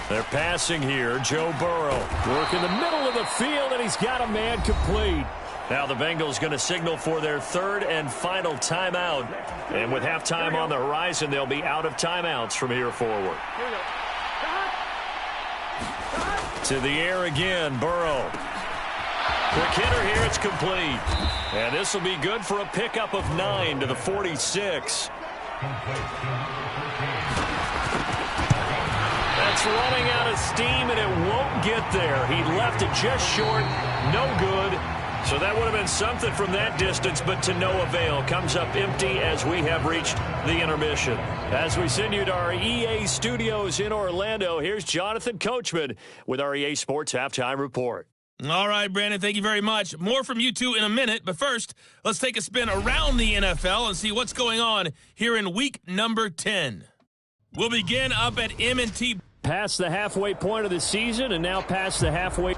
They're passing here. Joe Burrow work in the middle of the field, and he's got a man complete. Now the Bengals going to signal for their 3rd and final timeout. And with halftime on the horizon, they'll be out of timeouts from here forward. To the air again, Burrow. Quick hitter here, it's complete. And this will be good for a pickup of 9 to the 46. That's running out of steam, and it won't get there. He left it just short, no good. So that would have been something from that distance, but to no avail. Comes up empty as we have reached the intermission. As we send you to our EA studios in Orlando, here's Jonathan Coachman with our EA Sports Halftime Report. All right, Brandon, thank you very much. More from you two in a minute, but first, let's take a spin around the NFL and see what's going on here in week number 10. We'll begin up at M&T. Past the halfway point of the season and now past the halfway.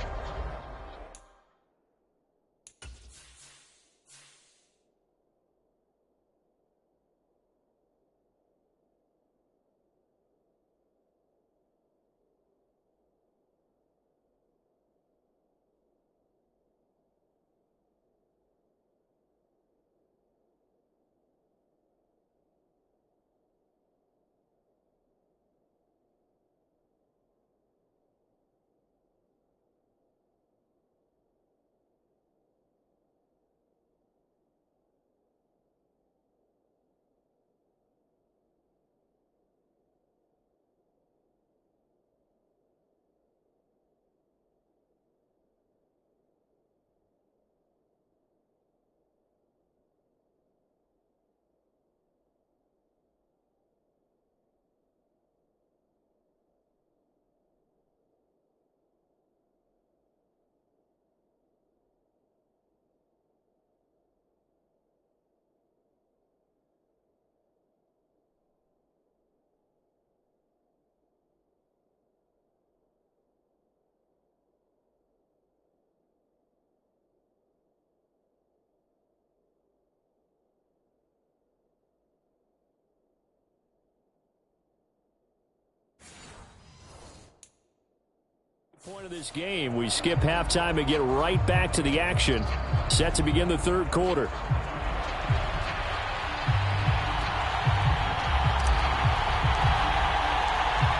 Point of this game, we skip halftime and get right back to the action. Set to begin the 3rd quarter.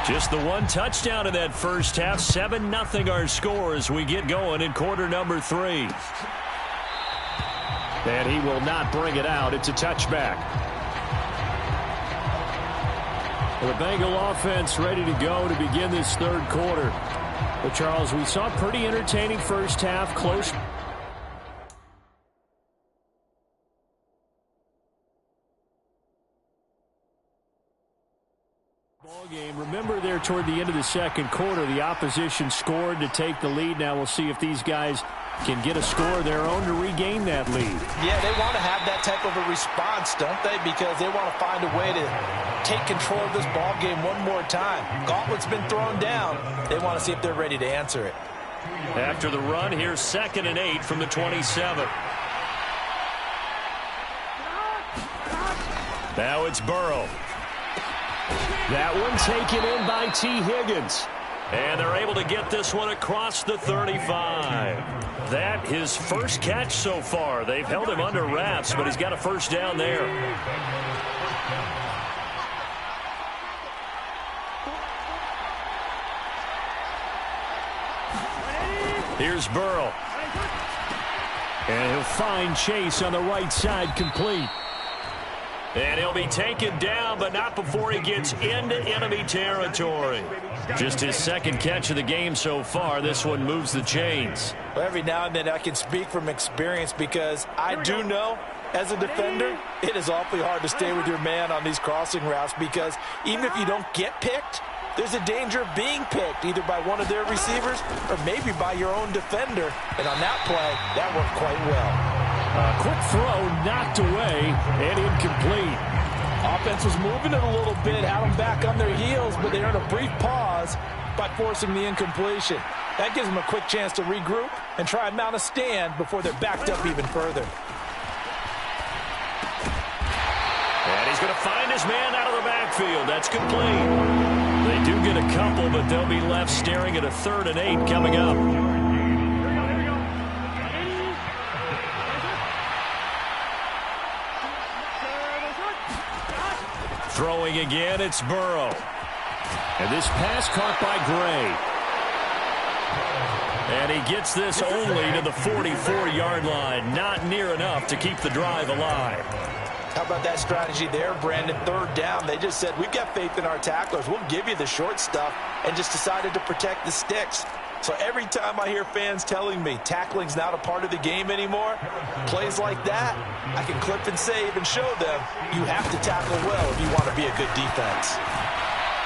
Just the 1 touchdown in that first half. 7-0 our score as we get going in quarter number 3. And he will not bring it out. It's a touchback. The Bengal offense ready to go to begin this 3rd quarter. But, Charles, we saw a pretty entertaining first half, close. Ball game. Remember there toward the end of the 2nd quarter, the opposition scored to take the lead. Now we'll see if these guys can get a score of their own to regain that lead. Yeah, they want to have that type of a response, don't they? Because they want to find a way to take control of this ball game one more time. Gauntlet's been thrown down. They want to see if they're ready to answer it. After the run, here's 2nd and 8 from the 27. Now it's Burrow. That one taken in by T. Higgins. And they're able to get this one across the 35. That his first catch so far. They've held him under wraps, but he's got a first down there. Here's Burrow. And he'll find Chase on the right side, complete. And he'll be taken down, but not before he gets into enemy territory. Just his second catch of the game so far. This one moves the chains. Well, every now and then I can speak from experience because I do know, as a defender, it is awfully hard to stay with your man on these crossing routes because even if you don't get picked, there's a danger of being picked either by one of their receivers or maybe by your own defender. And on that play, that worked quite well. A quick throw knocked away and incomplete. Offense was moving it a little bit, had them back on their heels, but they earned a brief pause by forcing the incompletion. That gives them a quick chance to regroup and try and mount a stand before they're backed up even further. And he's going to find his man out of the backfield. That's complete. They do get a couple, but they'll be left staring at a 3rd and 8 coming up. Throwing again, it's Burrow. And this pass caught by Gray. And he gets this only to the 44-yard line. Not near enough to keep the drive alive. How about that strategy there, Brandon? 3rd down. They just said, we've got faith in our tacklers. We'll give you the short stuff, and just decided to protect the sticks. So every time I hear fans telling me tackling's not a part of the game anymore, plays like that, I can clip and save and show them you have to tackle well if you want to be a good defense.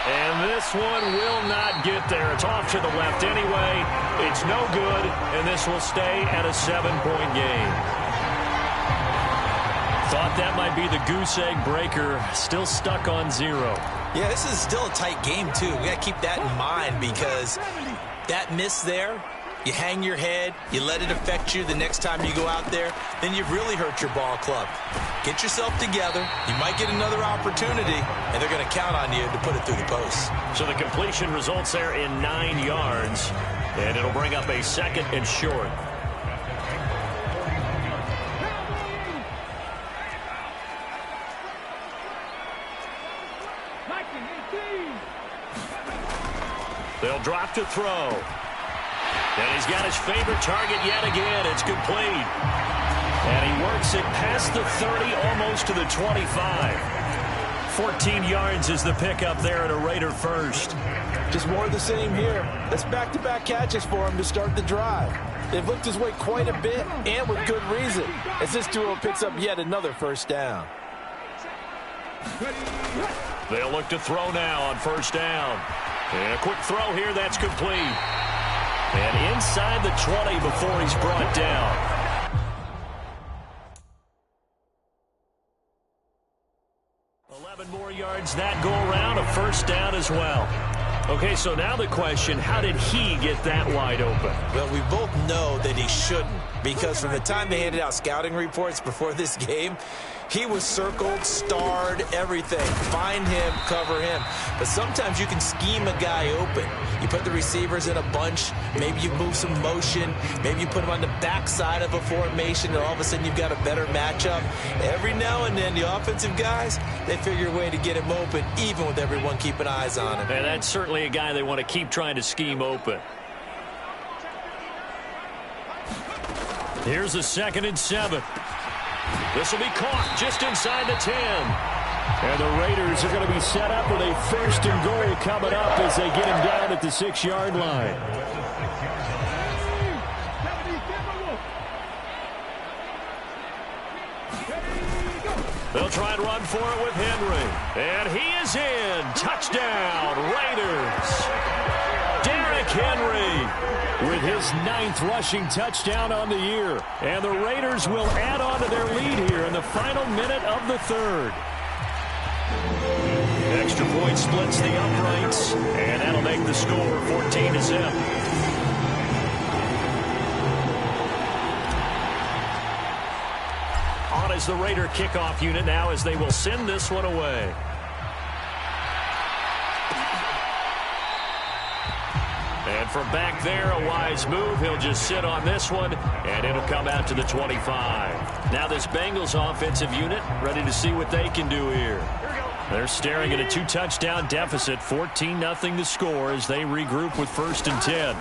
And this one will not get there. It's off to the left anyway. It's no good, and this will stay at a 7-point game. Thought that might be the goose egg breaker. Still stuck on 0. Yeah, this is still a tight game, too. We got to keep that in mind because that miss there, you hang your head, you let it affect you the next time you go out there, then you've really hurt your ball club. Get yourself together. You might get another opportunity, and they're going to count on you to put it through the post. So the completion results there in 9 yards, and it'll bring up a 2nd and short. They'll drop to throw. And he's got his favorite target yet again. It's complete. And he works it past the 30, almost to the 25. 14 yards is the pickup there at a Raider first. Just more of the same here. That's back-to-back catches for him to start the drive. They've looked his way quite a bit, and with good reason, as this duo picks up yet another first down. They'll look to throw now on first down. And a quick throw here, that's complete. And inside the 20 before he's brought down. 11 more yards that go around, a first down as well. Okay, so now the question, how did he get that wide open? Well, we both know that he shouldn't, because from the time they handed out scouting reports before this game, he was circled, starred, everything. Find him, cover him. But sometimes you can scheme a guy open. You put the receivers in a bunch. Maybe you move some motion. Maybe you put him on the backside of a formation, and all of a sudden you've got a better matchup. Every now and then, the offensive guys, they figure a way to get him open, even with everyone keeping eyes on him. And that's certainly a guy they want to keep trying to scheme open. Here's a 2nd and 7. This will be caught just inside the 10. And the Raiders are going to be set up with a 1st and goal coming up as they get him down at the 6-yard line. They'll try and run for it with Henry. And he is in. Touchdown, Raiders. Derrick Henry with his 9th rushing touchdown on the year. And the Raiders will add on to their lead here in the final minute of the 3rd. Extra point splits the uprights, and that'll make the score 14-0. On is the Raider kickoff unit now as they will send this one away. And from back there, a wise move. He'll just sit on this one, and it'll come out to the 25. Now this Bengals offensive unit ready to see what they can do here. They're staring at a 2-touchdown deficit, 14-0 the score as they regroup with 1st and 10.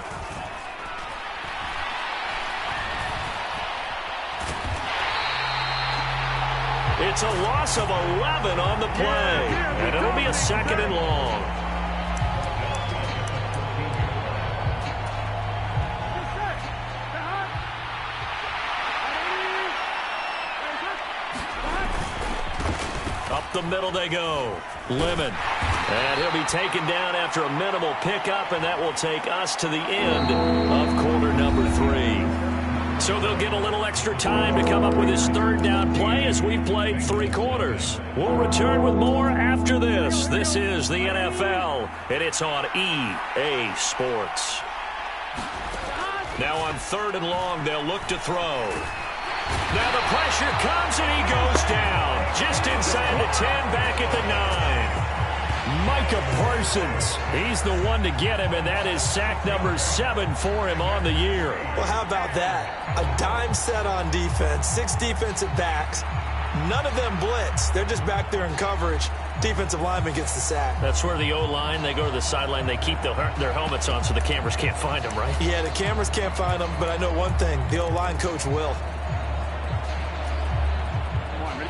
It's a loss of 11 on the play, and it'll be a 2nd and long. Up the middle they go. Lemon. And he'll be taken down after a minimal pickup, and that will take us to the end of quarter number 3. So they'll get a little extra time to come up with his 3rd down play as we've played 3 quarters. We'll return with more after this. This is the NFL, and it's on EA Sports. Now on 3rd and long, they'll look to throw. Now the pressure comes, and he goes down. Just inside the 10, back at the 9. Micah Parsons. He's the one to get him, and that is sack number 7 for him on the year. Well, how about that? A dime set on defense, 6 defensive backs. None of them blitz. They're just back there in coverage. Defensive lineman gets the sack. That's where the O-line, they go to the sideline, they keep their helmets on so the cameras can't find them, right? Yeah, the cameras can't find them, but I know one thing. The O-line coach will.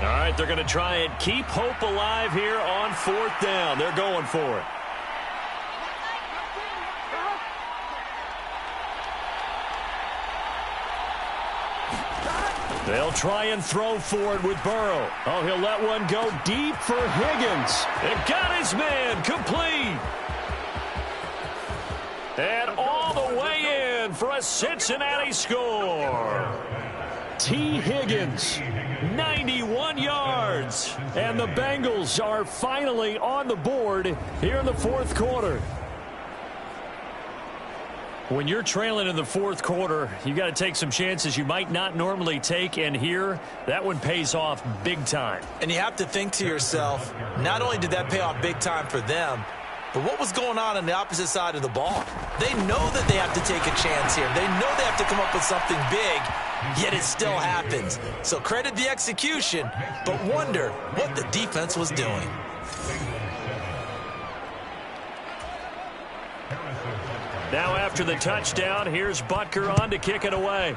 All right, they're going to try and keep hope alive here on 4th down. They're going for it. They'll try and throw for it with Burrow. Oh, he'll let one go deep for Higgins. And got his man complete. And all the way in for a Cincinnati score. T. Higgins, 91 yards. And the Bengals are finally on the board here in the 4th quarter. When you're trailing in the 4th quarter, you got to take some chances you might not normally take, and here, that one pays off big time. And you have to think to yourself, not only did that pay off big time for them, but what was going on the opposite side of the ball? They know that they have to take a chance here. They know they have to come up with something big, yet it still happens. So credit the execution, but wonder what the defense was doing. Now after the touchdown, here's Butker on to kick it away.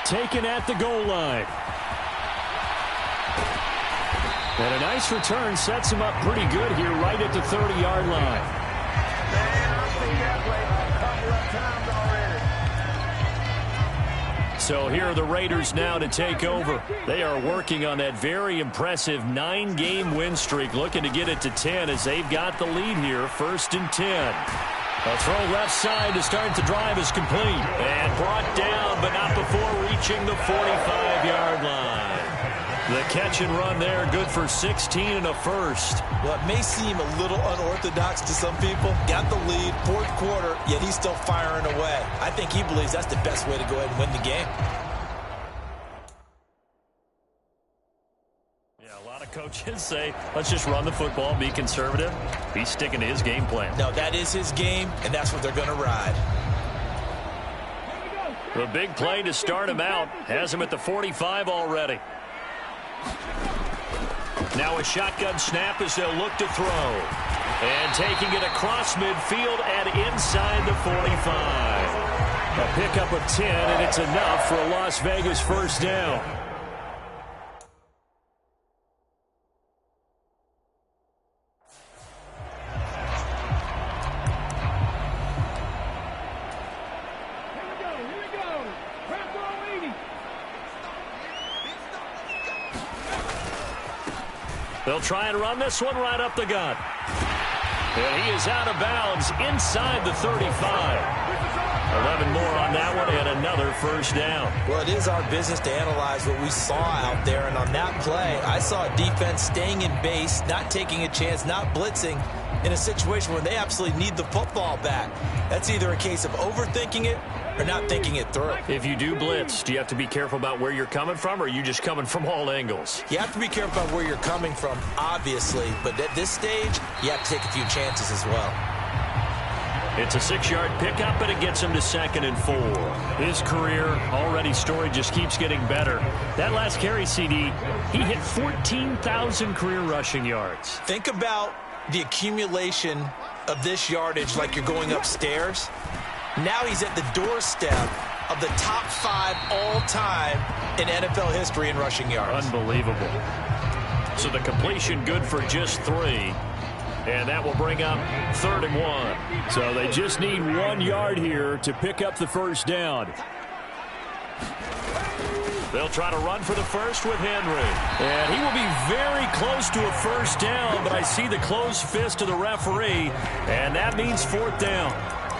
Taken at the goal line. And a nice return sets him up pretty good here right at the 30-yard line. So here are the Raiders now to take over. They are working on that very impressive 9-game win streak, looking to get it to 10 as they've got the lead here, 1st and 10. A throw left side to start the drive is complete. And brought down, but not before reaching the 45-yard line. The catch and run there, good for 16 and a first. Well, it may seem a little unorthodox to some people. Got the lead, 4th quarter, yet he's still firing away. I think he believes that's the best way to go ahead and win the game. Yeah, a lot of coaches say, let's just run the football, be conservative. He's sticking to his game plan. No, that is his game, and that's what they're going to ride. The big play to start him out has him at the 45 already. Now a shotgun snap as they'll look to throw. And taking it across midfield and inside the 45. A pickup of 10, and it's enough for a Las Vegas first down. They'll try and run this one right up the gut. And he is out of bounds inside the 35. 11 more on that one and another first down. Well, it is our business to analyze what we saw out there. And on that play, I saw a defense staying in base, not taking a chance, not blitzing in a situation where they absolutely need the football back. That's either a case of overthinking it or not thinking it through. If you do blitz, do you have to be careful about where you're coming from, or are you just coming from all angles? You have to be careful about where you're coming from, obviously, but at this stage, you have to take a few chances as well. It's a 6-yard pickup, but it gets him to 2nd and 4. His career already story just keeps getting better. That last carry, CD, he hit 14,000 career rushing yards. Think about the accumulation of this yardage like you're going upstairs. Now he's at the doorstep of the top 5 all-time in NFL history in rushing yards. Unbelievable. So the completion good for just 3. And that will bring up 3rd and 1. So they just need 1 yard here to pick up the first down. They'll try to run for the first with Henry. And he will be very close to a first down, but I see the closed fist of the referee, and that means 4th down.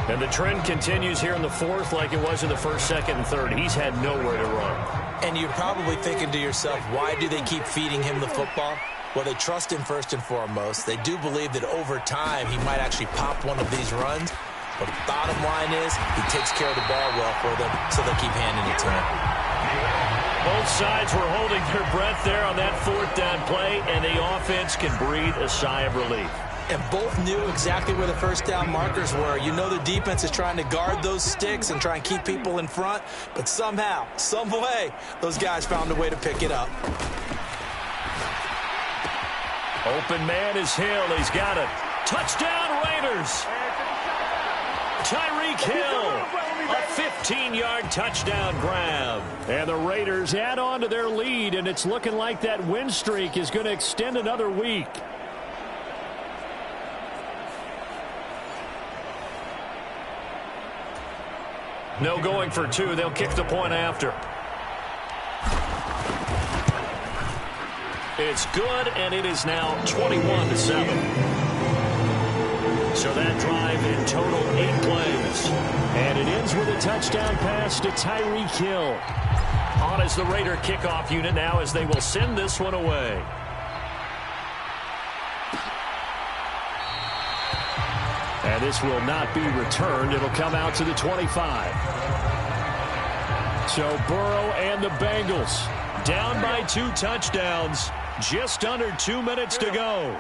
And the trend continues here in the 4th like it was in the 1st, 2nd, and 3rd. He's had nowhere to run. And you're probably thinking to yourself, why do they keep feeding him the football? Well, they trust him first and foremost. They do believe that over time he might actually pop one of these runs. But the bottom line is he takes care of the ball well for them, so they keep handing it to him. Both sides were holding their breath there on that 4th down play, and the offense can breathe a sigh of relief. And both knew exactly where the first down markers were. You know the defense is trying to guard those sticks and try and keep people in front, but somehow, some way, those guys found a way to pick it up. Open man is Hill. He's got it. Touchdown, Raiders. Tyreek Hill, a 15-yard touchdown grab. And the Raiders add on to their lead, and it's looking like that win streak is going to extend another week. No going for 2. They'll kick the point after. It's good, and it is now 21-7. So that drive in total 8 plays. And it ends with a touchdown pass to Tyreek Hill. On as the Raider kickoff unit now as they will send this one away. And this will not be returned. It'll come out to the 25. So Burrow and the Bengals down by 2 touchdowns. Just under 2 minutes to go.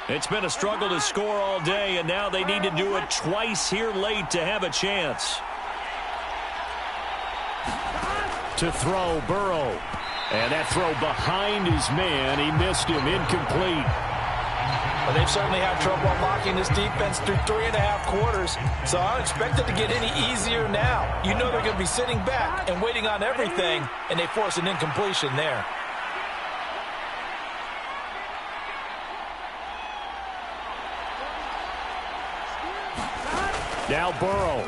It's been a struggle to score all day, and now they need to do it twice here late to have a chance. To throw, Burrow. And that throw behind his man. He missed him, incomplete. Well, they've certainly had trouble unlocking this defense through 3.5 quarters, so I don't expect it to get any easier now. You know they're going to be sitting back and waiting on everything, and they force an incompletion there. Now Burrow.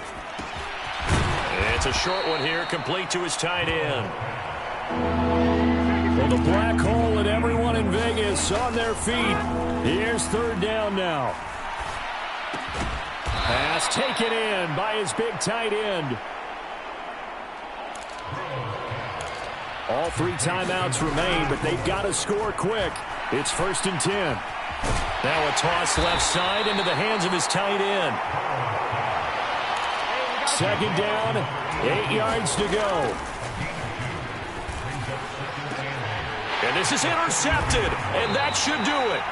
It's a short one here, complete to his tight end. Well, the black hole and everyone in Vegas on their feet. Here's 3rd down now. Pass taken in by his big tight end. All 3 timeouts remain, but they've got to score quick. It's 1st and 10. Now a toss left side into the hands of his tight end. 2nd down, 8 yards to go. And this is intercepted, and that should do it.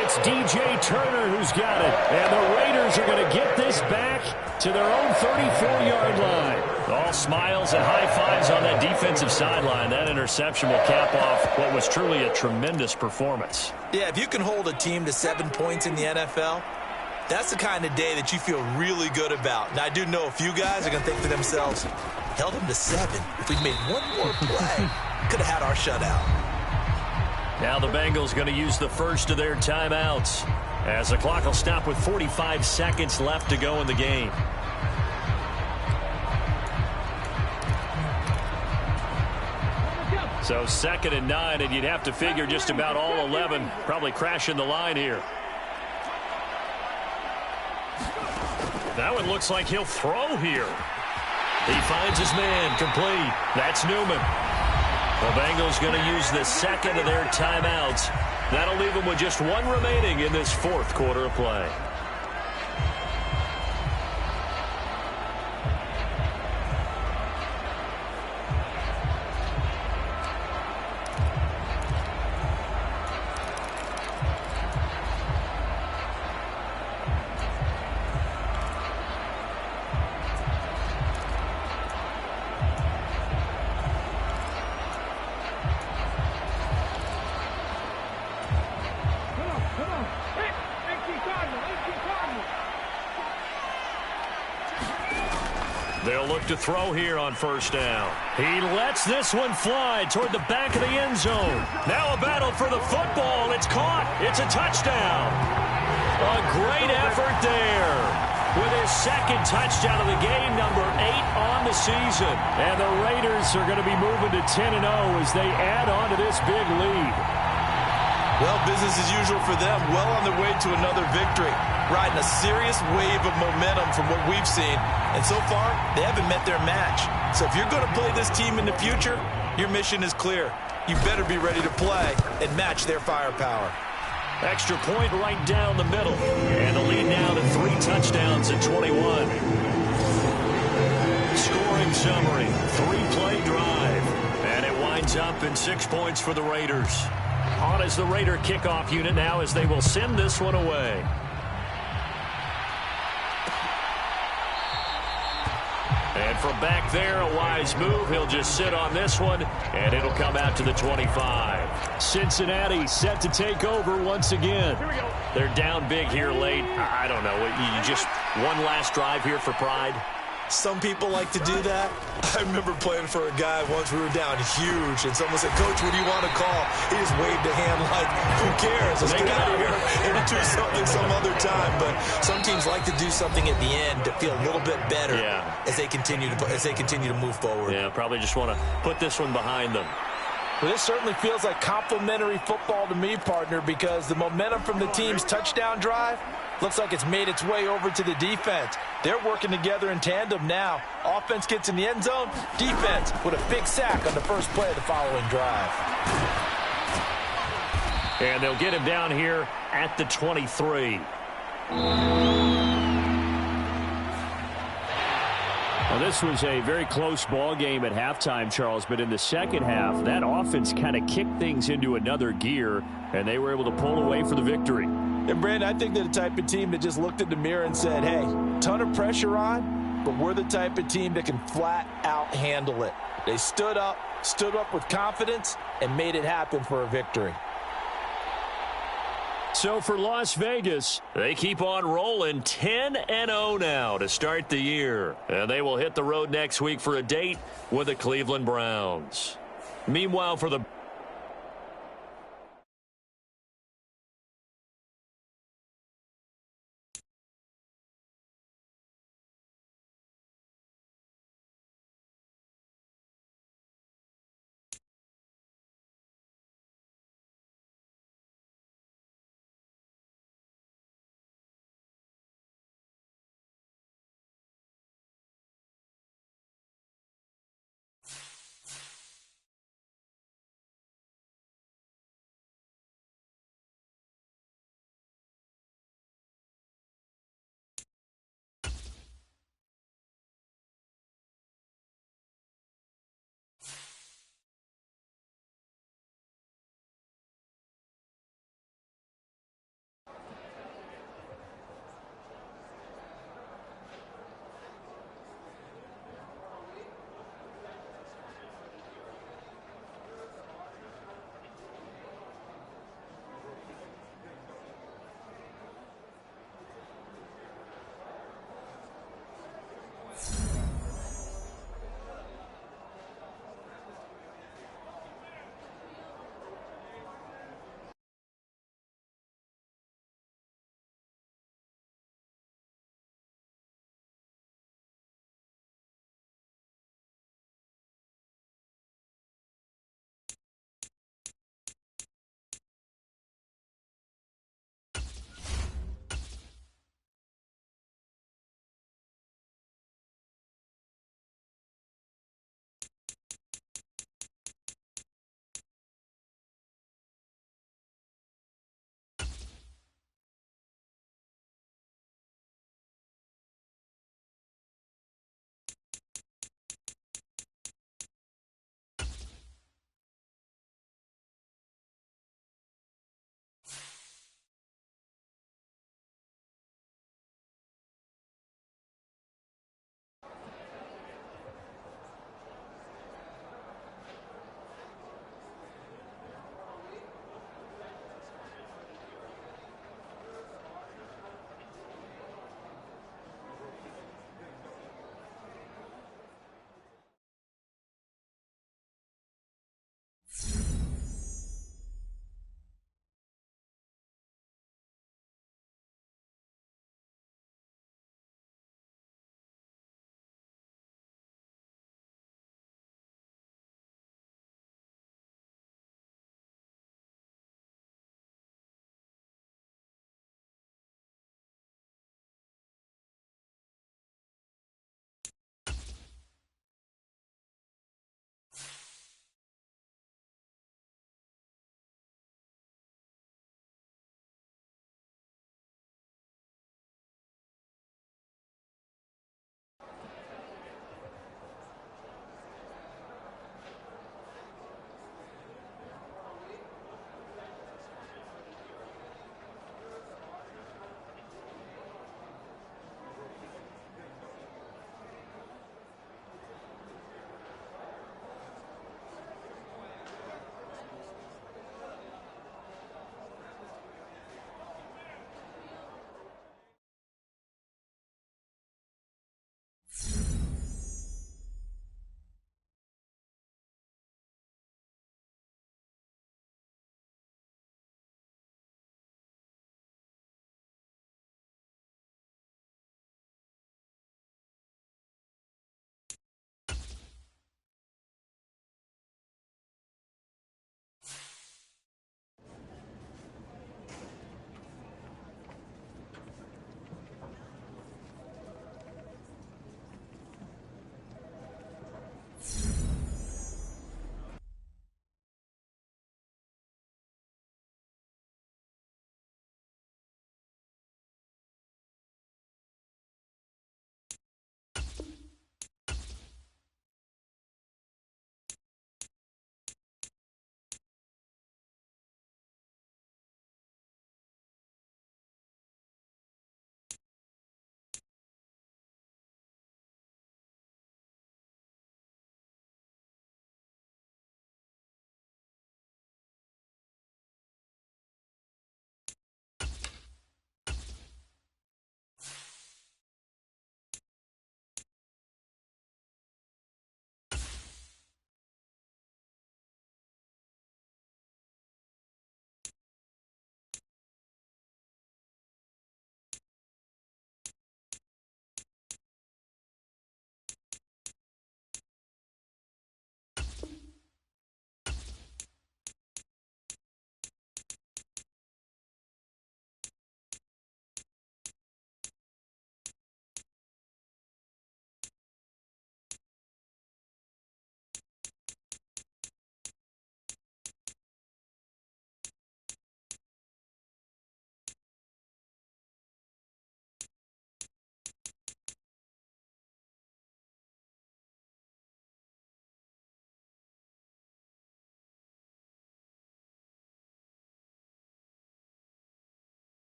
It's DJ Turner who's got it, and the Raiders are going to get this back to their own 34-yard line. All smiles and high fives on that defensive sideline. That interception will cap off what was truly a tremendous performance. Yeah, if you can hold a team to 7 points in the NFL, that's the kind of day that you feel really good about. Now, I do know a few guys are going to think to themselves, held them to 7. If we'd made one more play, could have had our shutout. Now the Bengals going to use the first of their timeouts as the clock will stop with 45 seconds left to go in the game. So 2nd and 9, and you'd have to figure just about all 11 probably crashing the line here. That one looks like he'll throw here. He finds his man, complete. That's Newman. The Bengals going to use the 2nd of their timeouts. That'll leave them with just 1 remaining in this 4th quarter of play. They'll look to throw here on first down. He lets this one fly toward the back of the end zone. Now a battle for the football. It's caught. It's a touchdown. A great effort there with his second touchdown of the game, number 8 on the season. And the Raiders are going to be moving to 10-0 as they add on to this big lead. Well, business as usual for them. Well on their way to another victory. Riding a serious wave of momentum from what we've seen. And so far, they haven't met their match. So if you're going to play this team in the future, your mission is clear. You better be ready to play and match their firepower. Extra point right down the middle. And the lead now to 3 touchdowns at 21. Scoring summary, 3-play drive. And it winds up in 6 points for the Raiders. On as the Raider kickoff unit now as they will send this one away. And from back there, a wise move. He'll just sit on this one, and it'll come out to the 25. Cincinnati set to take over once again. They're down big here late. I don't know. You just one last drive here for pride? Some people like to do that. I remember playing for a guy once. We were down huge, and someone said, "Coach, what do you want to call?" He just waved a hand like, "Who cares? Let's get out of here and do something some other time." But some teams like to do something at the end to feel a little bit better as they continue to move forward. Yeah, probably just want to put this one behind them. Well, this certainly feels like complimentary football to me, partner, because the momentum from the team's touchdown drive looks like it's made its way over to the defense. They're working together in tandem now. Offense gets in the end zone. Defense with a big sack on the first play of the following drive. And they'll get him down here at the 23. Well, this was a very close ball game at halftime, Charles, but in the second half, that offense kind of kicked things into another gear, and they were able to pull away for the victory. And, Brandon, I think they're the type of team that just looked in the mirror and said, hey, ton of pressure on, but we're the type of team that can flat out handle it. They stood up with confidence, and made it happen for a victory. So for Las Vegas, they keep on rolling 10-0 now to start the year. And they will hit the road next week for a date with the Cleveland Browns. Meanwhile, for the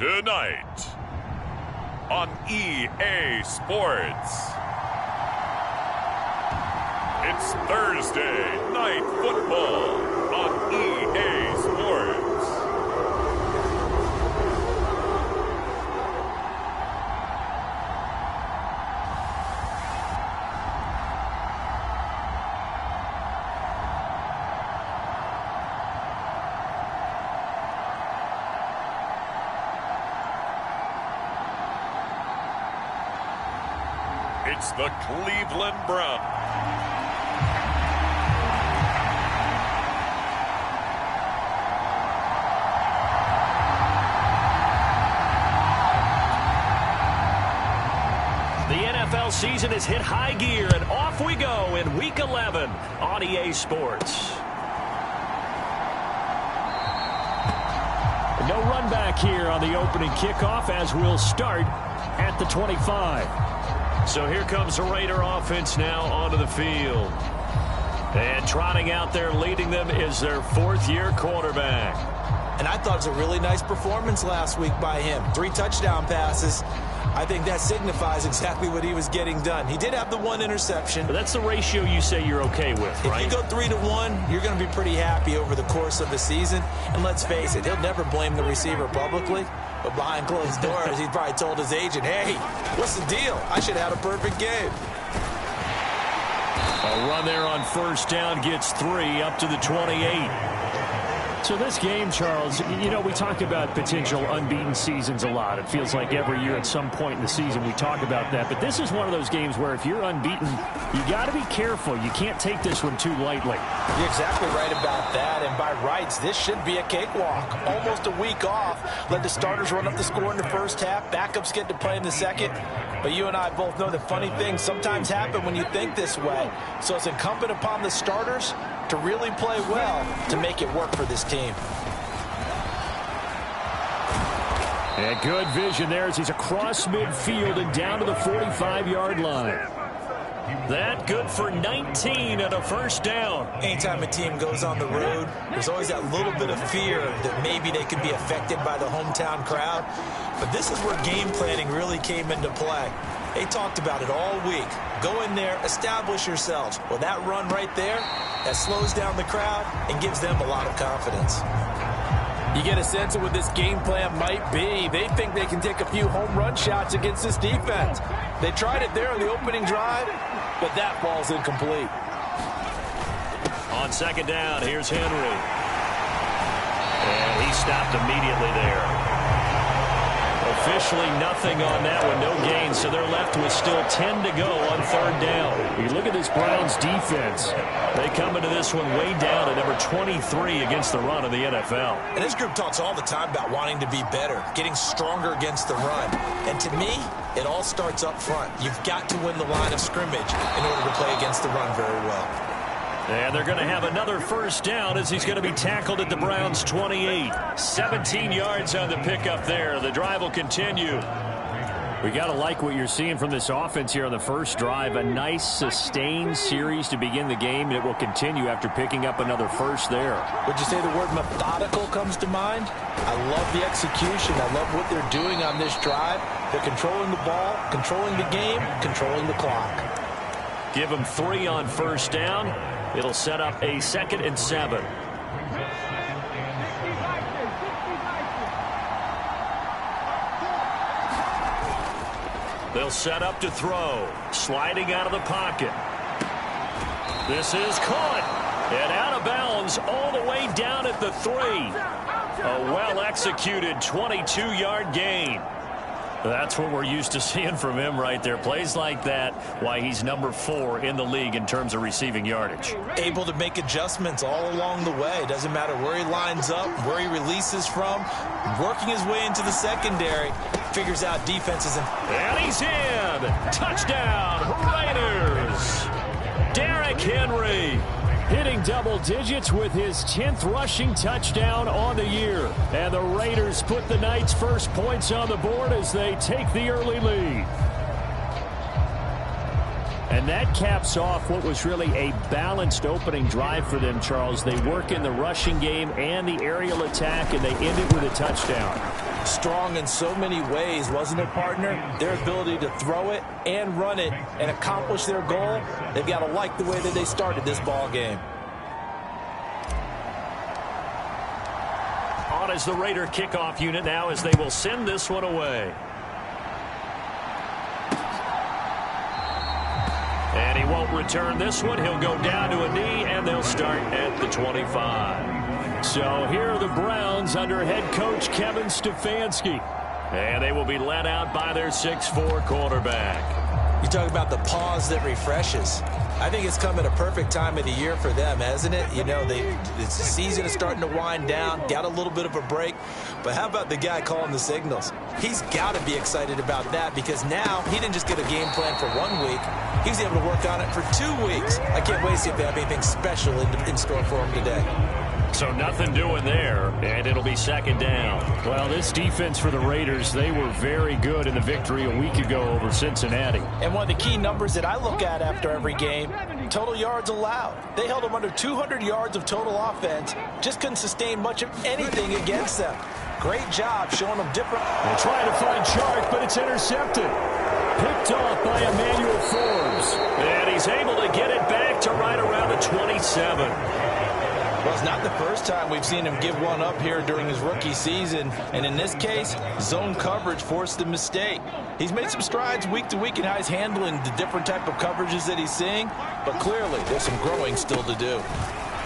Tonight on EA Sports. It's Thursday Night Football on EA Sports. It's the Cleveland Browns. The NFL season has hit high gear, and off we go in Week 11 on EA Sports. No run back here on the opening kickoff as we'll start at the 25. So here comes the Raider offense now onto the field. And trotting out there leading them is their fourth-year quarterback. And I thought it was a really nice performance last week by him. 3 touchdown passes. I think that signifies exactly what he was getting done. He did have the 1 interception. But that's the ratio you say you're okay with, right? If you go 3-1, you're going to be pretty happy over the course of the season. And let's face it, he'll never blame the receiver publicly. But behind closed doors, he probably told his agent, hey, what's the deal? I should have had a perfect game. A run there on first down gets 3 up to the 28. So this game, Charles, you know, we talk about potential unbeaten seasons a lot. It feels like every year at some point in the season we talk about that. But this is one of those games where if you're unbeaten, you got to be careful. You can't take this one too lightly. You're exactly right about that. And by rights, this should be a cakewalk. Almost a week off. Let the starters run up the score in the first half. Backups get to play in the second. But you and I both know that funny things sometimes happen when you think this way. So it's incumbent upon the starters to really play well to make it work for this team. And good vision there as he's across midfield and down to the 45-yard line. That good for 19 and a first down. Anytime a team goes on the road, there's always that little bit of fear that maybe they could be affected by the hometown crowd. But this is where game planning really came into play. They talked about it all week. Go in there, establish yourselves. Well, that run right there, that slows down the crowd and gives them a lot of confidence. You get a sense of what this game plan might be. They think they can take a few home run shots against this defense. They tried it there on the opening drive, but that ball's incomplete. On second down, here's Henry. And he stopped immediately there. Officially nothing on that one, no gain, so they're left with still 10 to go on third down. You look at this Browns defense. They come into this one way down at number 23 against the run of the NFL. And this group talks all the time about wanting to be better, getting stronger against the run. And to me, it all starts up front. You've got to win the line of scrimmage in order to play against the run very well. And they're going to have another first down as he's going to be tackled at the Browns' 28. 17 yards on the pickup there. The drive will continue. We got to like what you're seeing from this offense here on the first drive. A nice, sustained series to begin the game, and it will continue after picking up another first there. Would you say the word methodical comes to mind? I love the execution. I love what they're doing on this drive. They're controlling the ball, controlling the game, controlling the clock. Give them 3 on first down. It'll set up a 2nd and 7. They'll set up to throw. Sliding out of the pocket. This is caught. And out of bounds all the way down at the 3. A well-executed 22-yard gain. That's what we're used to seeing from him right there. Plays like that, why he's number 4 in the league in terms of receiving yardage. Able to make adjustments all along the way. Doesn't matter where he lines up, where he releases from. Working his way into the secondary. Figures out defenses. And he's in. Touchdown, Raiders. Derrick Henry hitting double digits with his 10th rushing touchdown on the year. And the Raiders put the night's first points on the board as they take the early lead. And that caps off what was really a balanced opening drive for them, Charles. They work in the rushing game and the aerial attack, and they ended with a touchdown. Strong in so many ways, wasn't it, partner? Their ability to throw it and run it and accomplish their goal, they've got to like the way that they started this ball game. On as the Raider kickoff unit now as they will send this one away. And he won't return this one. He'll go down to a knee, and they'll start at the 25. So here are the Browns under head coach Kevin Stefanski. And they will be led out by their 6'4" quarterback. You talk about the pause that refreshes. I think it's come at a perfect time of the year for them, hasn't it? You know, the season is starting to wind down, got a little bit of a break. But how about the guy calling the signals? He's got to be excited about that because now he didn't just get a game plan for 1 week. He was able to work on it for 2 weeks. I can't wait to see if they have anything special in store for him today. So nothing doing there, and it'll be second down. Well, this defense for the Raiders, they were very good in the victory a week ago over Cincinnati. And one of the key numbers that I look at after every game, total yards allowed. They held them under 200 yards of total offense, just couldn't sustain much of anything against them. Great job showing them different. They're trying to find Chark, but it's intercepted. Picked off by Emmanuel Forbes. And he's able to get it back to right around the 27. Well, it's not the first time we've seen him give one up here during his rookie season. And in this case, zone coverage forced the mistake. He's made some strides week to week in how he's handling the different type of coverages that he's seeing. But clearly, there's some growing still to do.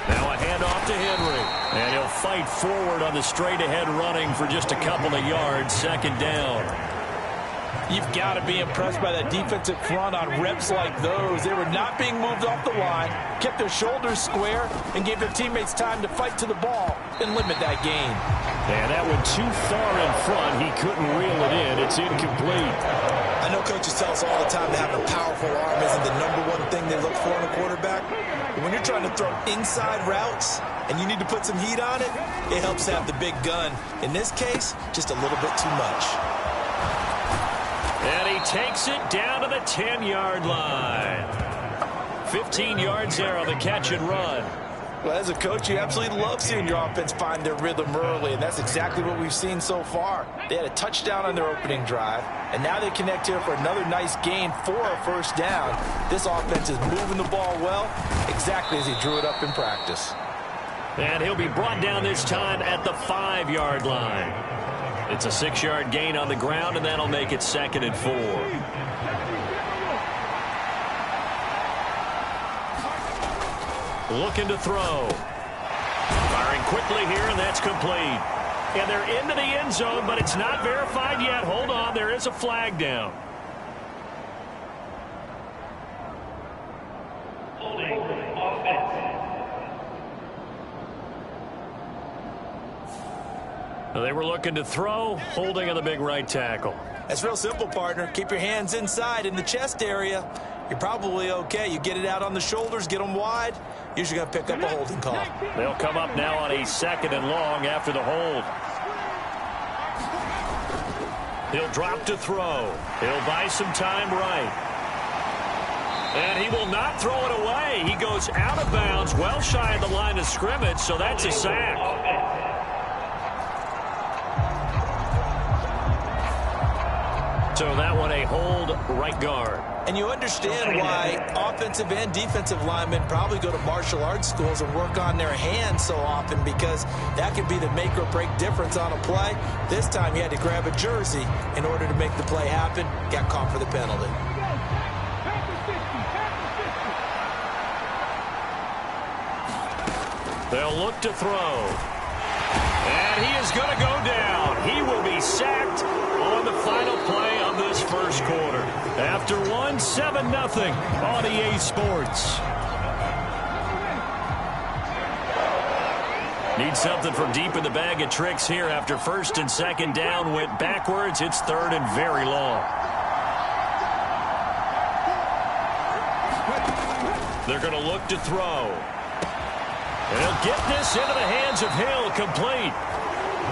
Now a handoff to Henry. And he'll fight forward on the straight-ahead running for just a couple of yards. Second down. You've got to be impressed by that defensive front on reps like those. They were not being moved off the line, kept their shoulders square, and gave their teammates time to fight to the ball and limit that gain. And that went too far in front. He couldn't reel it in. It's incomplete. I know coaches tell us all the time that having a powerful arm isn't the #1 thing they look for in a quarterback. But when you're trying to throw inside routes and you need to put some heat on it, it helps have the big gun. In this case, just a little bit too much. And he takes it down to the 10-yard line. 15 yards there on the catch and run. Well, as a coach, you absolutely love seeing your offense find their rhythm early, and that's exactly what we've seen so far. They had a touchdown on their opening drive, and now they connect here for another nice gain for a first down. This offense is moving the ball well, exactly as he drew it up in practice. And he'll be brought down this time at the 5-yard line. It's a 6-yard gain on the ground, and that'll make it 2nd and 4. Looking to throw. Firing quickly here, and that's complete. And they're into the end zone, but it's not verified yet. Hold on, there is a flag down. They were looking to throw, holding on the big right tackle. That's real simple, partner. Keep your hands inside in the chest area. You're probably okay. You get it out on the shoulders, get them wide. Usually going to pick up a holding call. They'll come up now on a 2nd and long after the hold. He'll drop to throw. He'll buy some time right. And he will not throw it away. He goes out of bounds, well shy of the line of scrimmage, so that's a sack. So that one a hold, right guard. And you understand why offensive and defensive linemen probably go to martial arts schools and work on their hands so often, because that can be the make or break difference on a play. This time he had to grab a jersey in order to make the play happen. Got caught for the penalty. They'll look to throw. And he is going to go down. He will be sacked on the final play of this first quarter. After 7-0 on EA Sports. Need something from deep in the bag of tricks here after 1st and 2nd down went backwards. It's 3rd and very long. They're going to look to throw. And he'll get this into the hands of Hill, complete.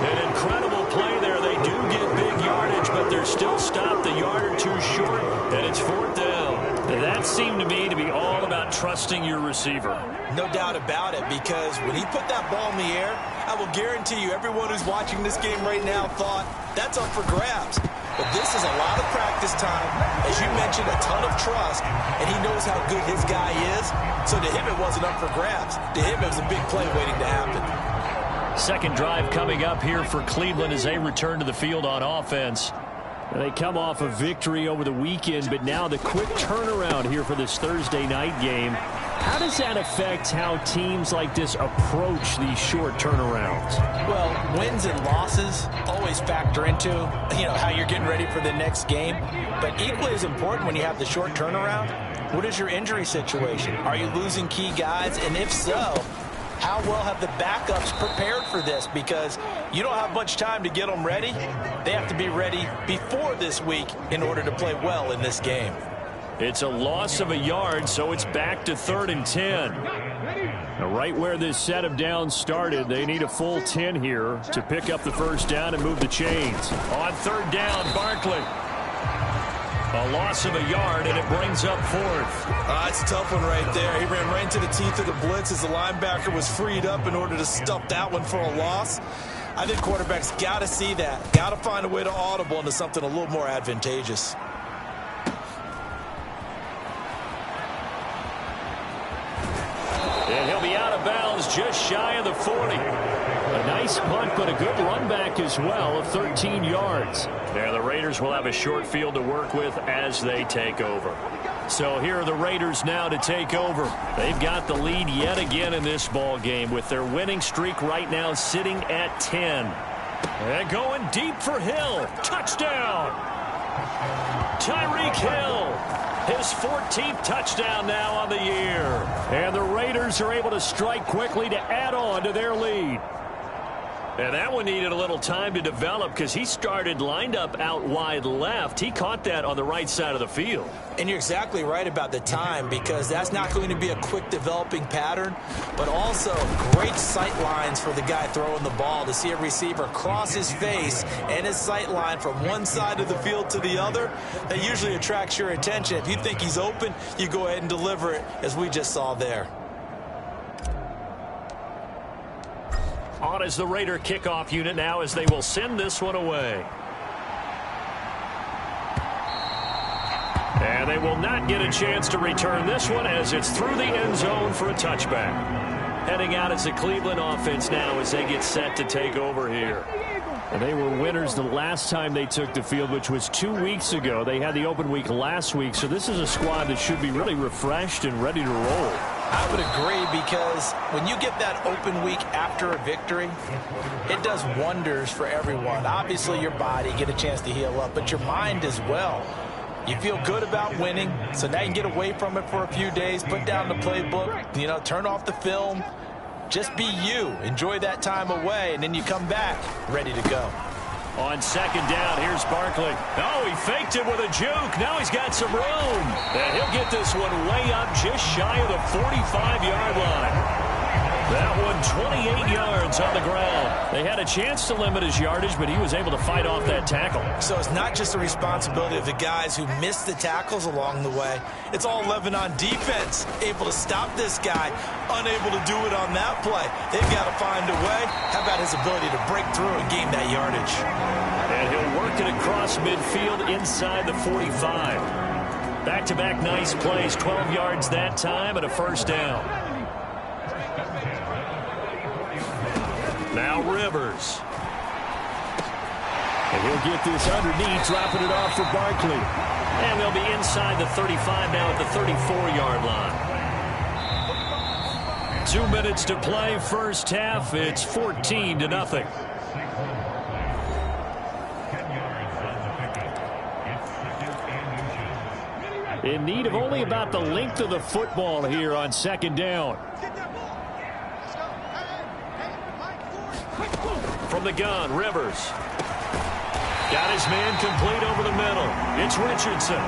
An incredible play there. They do get big yardage, but they're still stopped a yard or two short, and it's 4th down. That seemed to me to be all about trusting your receiver. No doubt about it, because when he put that ball in the air, I will guarantee you everyone who's watching this game right now thought that's up for grabs. But this is a lot of practice time. As you mentioned, a ton of trust, and he knows how good his guy is. So to him, it wasn't up for grabs. To him, it was a big play waiting to happen. Second drive coming up here for Cleveland as they return to the field on offense. They come off a victory over the weekend, but now the quick turnaround here for this Thursday night game. How does that affect how teams like this approach these short turnarounds? Well, wins and losses always factor into, how you're getting ready for the next game. But equally as important when you have the short turnaround, what is your injury situation? Are you losing key guys? And if so, how well have the backups prepared for this? Because you don't have much time to get them ready. They have to be ready before this week in order to play well in this game. It's a loss of a yard, so it's back to 3rd and 10. Now, right where this set of downs started, they need a full 10 here to pick up the first down and move the chains. On 3rd down, Barkley. A loss of a yard, and it brings up 4th. It's a tough one right there. He ran right into the teeth of the blitz as the linebacker was freed up in order to stuff that one for a loss. I think quarterbacks got to see that. Got to find a way to audible into something a little more advantageous. And he'll be out of bounds just shy of the 40. A nice punt, but a good run back as well of 13 yards. Now the Raiders will have a short field to work with as they take over. So here are the Raiders now to take over. They've got the lead yet again in this ball game with their winning streak right now sitting at 10. And going deep for Hill. Touchdown. Tyreek Hill. His 14th touchdown now on the year. And the Raiders are able to strike quickly to add on to their lead. And that one needed a little time to develop because he started lined up out wide left. He caught that on the right side of the field. And you're exactly right about the time, because that's not going to be a quick developing pattern, but also great sight lines for the guy throwing the ball to see a receiver cross his face and his sight line from one side of the field to the other. That usually attracts your attention. If you think he's open, you go ahead and deliver it, as we just saw there. On is the Raider kickoff unit now as they will send this one away. And they will not get a chance to return this one as it's through the end zone for a touchback. Heading out as the Cleveland offense now as they get set to take over here. And they were winners the last time they took the field, which was 2 weeks ago. They had the open week last week, so this is a squad that should be really refreshed and ready to roll. I would agree, because when you get that open week after a victory, it does wonders for everyone. Obviously, your body, get a chance to heal up, but your mind as well. You feel good about winning, so now you can get away from it for a few days, put down the playbook, turn off the film. Just be you. Enjoy that time away, and then you come back ready to go. On 2nd down, here's Barkley. Oh, he faked it with a juke. Now he's got some room. And he'll get this one way up just shy of the 45-yard line. That one 28 yards on the ground. They had a chance to limit his yardage, but he was able to fight off that tackle. So it's not just the responsibility of the guys who missed the tackles along the way. It's all 11 on defense, able to stop this guy, unable to do it on that play. They've got to find a way. How about his ability to break through and gain that yardage? And he'll work it across midfield inside the 45. Back-to-back nice plays, 12 yards that time and a first down. Now Rivers. And he'll get this underneath, dropping it off for Barkley. And they'll be inside the 35 now at the 34-yard line. 2 minutes to play, first half. It's 14-0. In need of only about the length of the football here on 2nd down. From the gun, Rivers. Got his man complete over the middle. It's Richardson.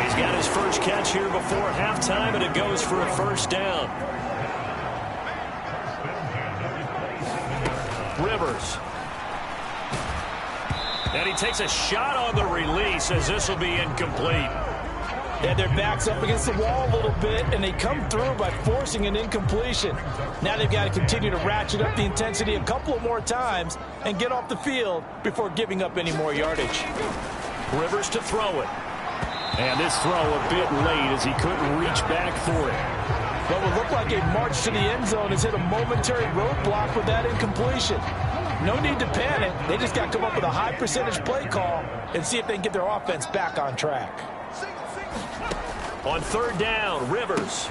He's got his first catch here before halftime, and it goes for a first down. Rivers And he takes a shot on the release as this will be incomplete. Yeah, their back's up against the wall a little bit, and they come through by forcing an incompletion. Now they've got to continue to ratchet up the intensity a couple of more times and get off the field before giving up any more yardage. Rivers to throw it. And this throw a bit late as he couldn't reach back for it. What would look like a march to the end zone has hit a momentary roadblock with that incompletion. No need to panic. They just got to come up with a high percentage play call and see if they can get their offense back on track. On third down, Rivers.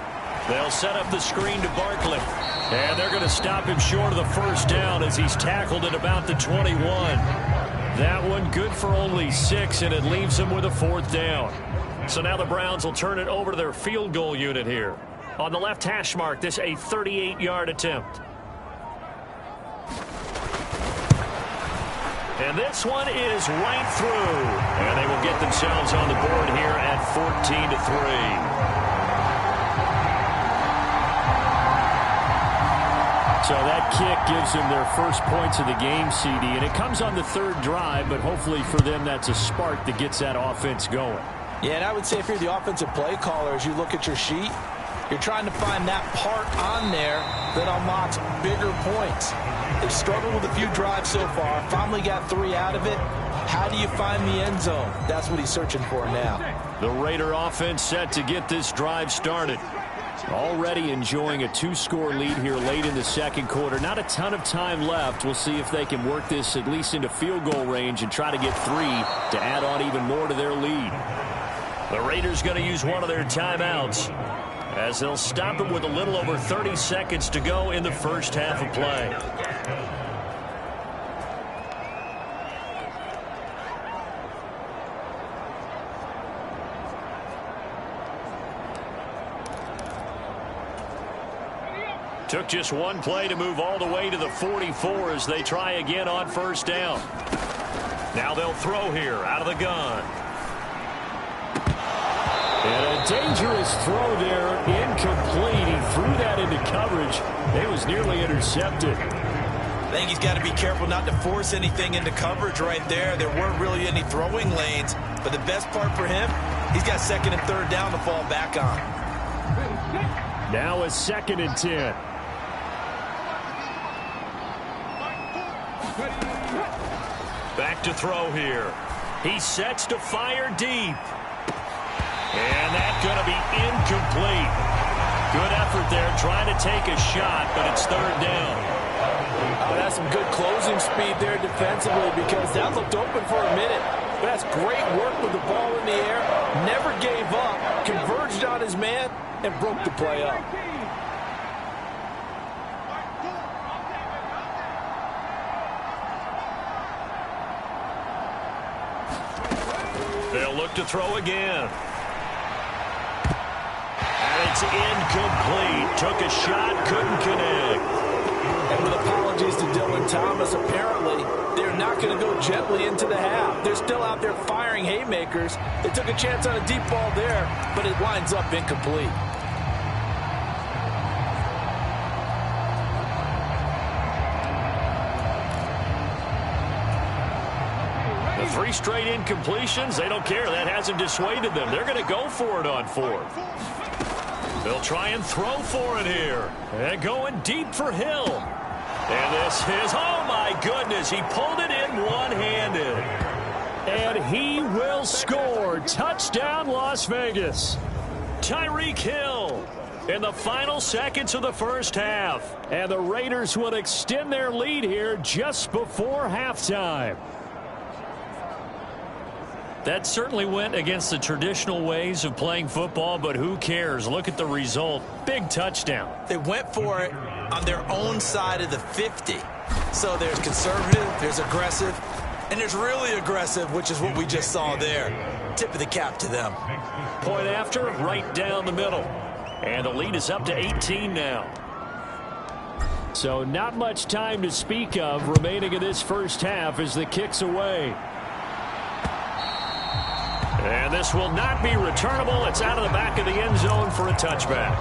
They'll set up the screen to Barkley. And they're going to stop him short of the first down as he's tackled at about the 21. That one good for only 6, and it leaves them with a fourth down. So now the Browns will turn it over to their field goal unit here. On the left hash mark, this a 38-yard attempt. And this one is right through. And they will get themselves on the board here at 14-3. So that kick gives them their first points of the game, CD. And it comes on the third drive, but hopefully for them that's a spark that gets that offense going. Yeah, and I would say if you're the offensive play caller, as you look at your sheet, you're trying to find that part on there that unlocks bigger points. They've struggled with a few drives so far. Finally got 3 out of it. How do you find the end zone? That's what he's searching for now. The Raider offense set to get this drive started. Already enjoying a 2-score lead here late in the second quarter. Not a ton of time left. We'll see if they can work this at least into field goal range and try to get 3 to add on even more to their lead. The Raiders going to use one of their timeouts as they'll stop it with a little over 30 seconds to go in the first half of play. Took just one play to move all the way to the 44 as they try again on first down. Now they'll throw here out of the gun. And a dangerous throw there, incomplete. He threw that into coverage. It was nearly intercepted. I think he's got to be careful not to force anything into coverage right there. There weren't really any throwing lanes, but the best part for him, he's got second and third down to fall back on. Now a 2nd and 10. Back to throw here. He sets to fire deep. And that's going to be incomplete. Good effort there trying to take a shot, but it's third down. Oh, that's some good closing speed there defensively because that looked open for a minute. But that's great work with the ball in the air. Never gave up, converged on his man, and broke the play up. They'll look to throw again. And it's incomplete. Took a shot, couldn't connect. And with apologies to Dylan Thomas, apparently they're not going to go gently into the half. They're still out there firing haymakers. They took a chance on a deep ball there, but it winds up incomplete. The 3 straight incompletions, they don't care. That hasn't dissuaded them. They're going to go for it on 4th. They'll try and throw for it here. And going deep for Hill. And this is, oh my goodness, he pulled it in one-handed. And he will score. Touchdown, Las Vegas. Tyreek Hill in the final seconds of the first half. And the Raiders will extend their lead here just before halftime. That certainly went against the traditional ways of playing football, but who cares? Look at the result. Big touchdown. They went for it on their own side of the 50. So there's conservative, there's aggressive, and there's really aggressive, which is what we just saw there. Tip of the cap to them. Point after, right down the middle. And the lead is up to 18 now. So not much time to speak of remaining in this first half as the kick's away. And this will not be returnable. It's out of the back of the end zone for a touchback.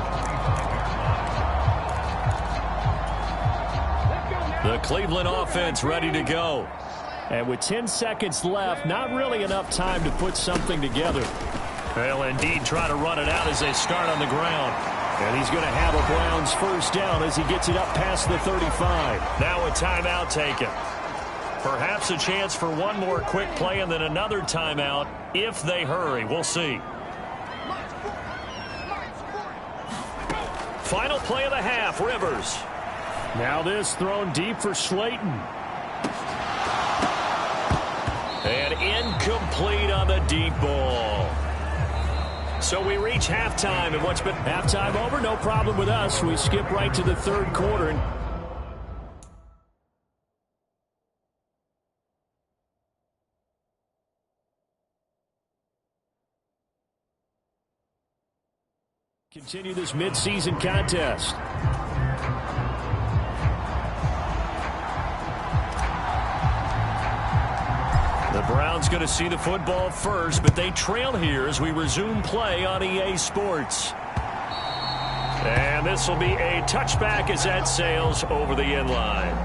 The Cleveland offense ready to go. And with 10 seconds left, not really enough time to put something together. They'll indeed try to run it out as they start on the ground. And he's going to have a Browns first down as he gets it up past the 35. Now a timeout taken. Perhaps a chance for one more quick play and then another timeout if they hurry. We'll see. Final play of the half, Rivers. Now this thrown deep for Slayton. And incomplete on the deep ball. So we reach halftime, and what's been halftime over, no problem with us. We skip right to the third quarter. Continue this midseason contest. The Browns going to see the football first, but they trail here as we resume play on EA Sports. And this will be a touchback as that sails over the end line.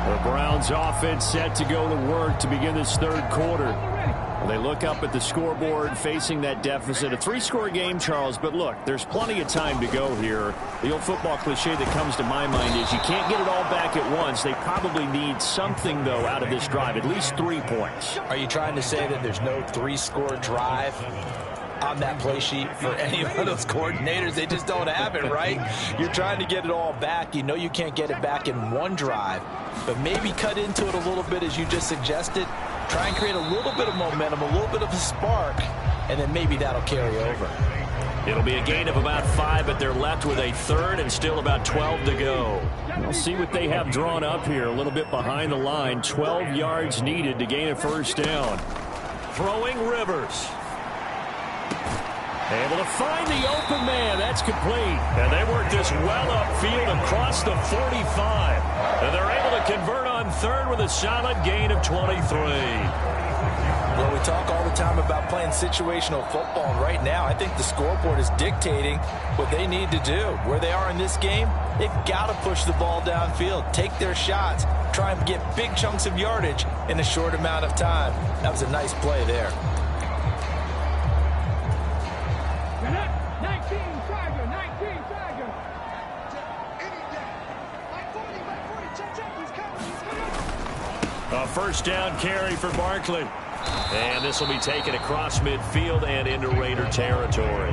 The Browns offense set to go to work to begin this third quarter. They look up at the scoreboard facing that deficit. A 3-score game, Charles, but look, there's plenty of time to go here. The old football cliche that comes to my mind is you can't get it all back at once. They probably need something, though, out of this drive, at least 3 points. Are you trying to say that there's no 3-score drive on that play sheet for any of those coordinators? They just don't have it, right? You're trying to get it all back. You know you can't get it back in one drive, but maybe cut into it a little bit as you just suggested. Try and create a little bit of momentum, a little bit of a spark, and then maybe that'll carry over. It'll be a gain of about 5, but they're left with a third and still about 12 to go. We'll see what they have drawn up here. A little bit behind the line. 12 yards needed to gain a first down. Throwing Rivers. Able to find the open man. That's complete. And they work this well upfield across the 45. And they're able to convert on third with a solid gain of 23. Well, we talk all the time about playing situational football. And right now, I think the scoreboard is dictating what they need to do. Where they are in this game, they've got to push the ball downfield, take their shots, try and get big chunks of yardage in a short amount of time. That was a nice play there. A first down carry for Barkley. And this will be taken across midfield and into Raider territory.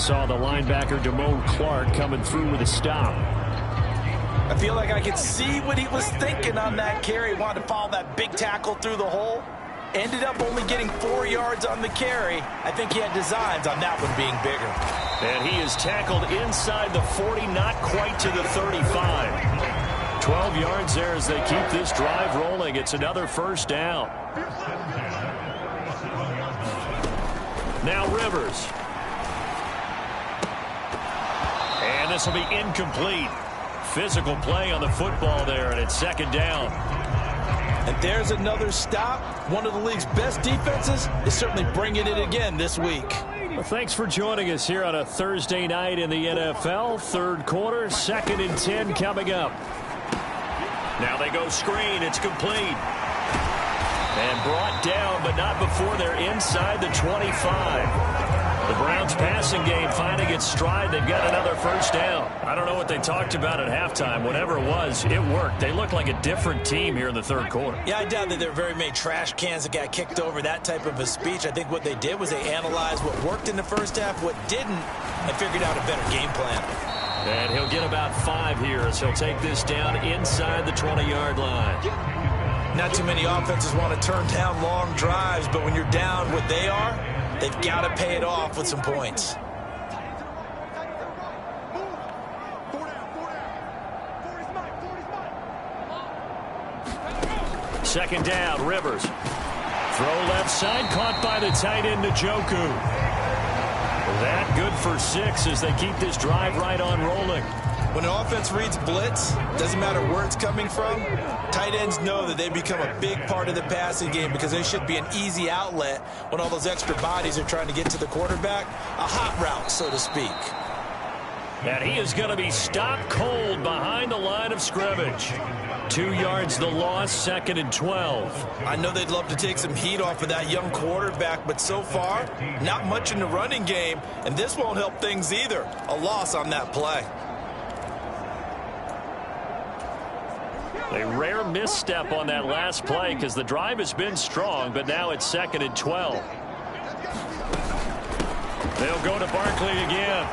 Saw the linebacker Damone Clark coming through with a stop. I feel like I could see what he was thinking on that carry. Wanted to follow that big tackle through the hole. Ended up only getting 4 yards on the carry. I think he had designs on that one being bigger. And he is tackled inside the 40, not quite to the 35. 12 yards there as they keep this drive rolling. It's another first down. Now Rivers. And this will be incomplete. Physical play on the football there, and it's second down. And there's another stop. One of the league's best defenses is certainly bringing it again this week. Well, thanks for joining us here on a Thursday night in the NFL. Third quarter, 2nd and 10 coming up. Now they go screen. It's complete. And brought down, but not before they're inside the 25. The Browns passing game finding its stride. They've got another first down. I don't know what they talked about at halftime. Whatever it was, it worked. They look like a different team here in the third quarter. Yeah, I doubt that there are very many trash cans that got kicked over, that type of a speech. I think what they did was they analyzed what worked in the first half, what didn't, and figured out a better game plan. And he'll get about 5 here as he'll take this down inside the 20-yard line. Not too many offenses want to turn down long drives, but when you're down what they are, they've got to pay it off with some points. Second down, Rivers. Throw left side, caught by the tight end, Njoku. That good for 6 as they keep this drive right on rolling. When an offense reads blitz, doesn't matter where it's coming from, tight ends know that they become a big part of the passing game because they should be an easy outlet when all those extra bodies are trying to get to the quarterback. A hot route, so to speak. And he is going to be stopped cold behind the line of scrimmage. 2 yards the loss, 2nd and 12. I know they'd love to take some heat off of that young quarterback, but so far, not much in the running game, and this won't help things either. A loss on that play. A rare misstep on that last play because the drive has been strong, but now it's 2nd and 12. They'll go to Barkley again.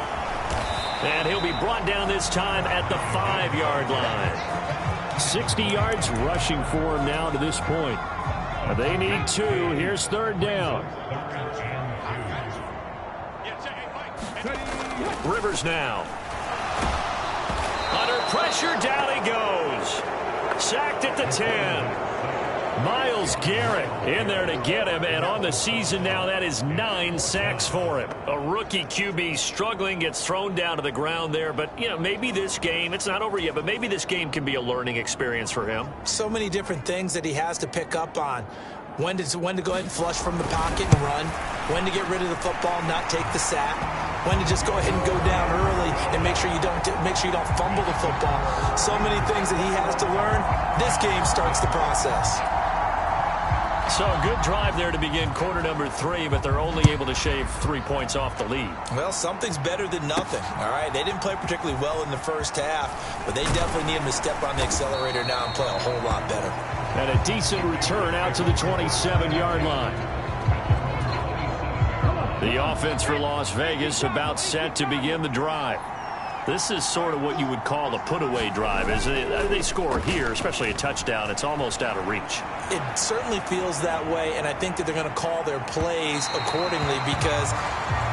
And he'll be brought down this time at the 5-yard line. 60 yards rushing for him now to this point. They need 2. Here's 3rd down. Rivers now. Under pressure, down he goes. Sacked at the 10. Myles Garrett in there to get him, and on the season now, that is 9 sacks for him. A rookie QB struggling, gets thrown down to the ground there, but, you know, maybe this game, it's not over yet, but maybe this game can be a learning experience for him. So many different things that he has to pick up on. When to go ahead and flush from the pocket and run. When to get rid of the football, not take the sack. When to just go ahead and go down early and make sure you don't fumble the football. So many things that he has to learn. This game starts the process. So a good drive there to begin quarter number 3, but they're only able to shave 3 points off the lead. Well, something's better than nothing, all right? They didn't play particularly well in the first half, but they definitely need him to step on the accelerator now and play a whole lot better. And a decent return out to the 27-yard line. The offense for Las Vegas about set to begin the drive. This is sort of what you would call a put-away drive. As they score here, especially a touchdown, it's almost out of reach. It certainly feels that way, and I think that they're going to call their plays accordingly because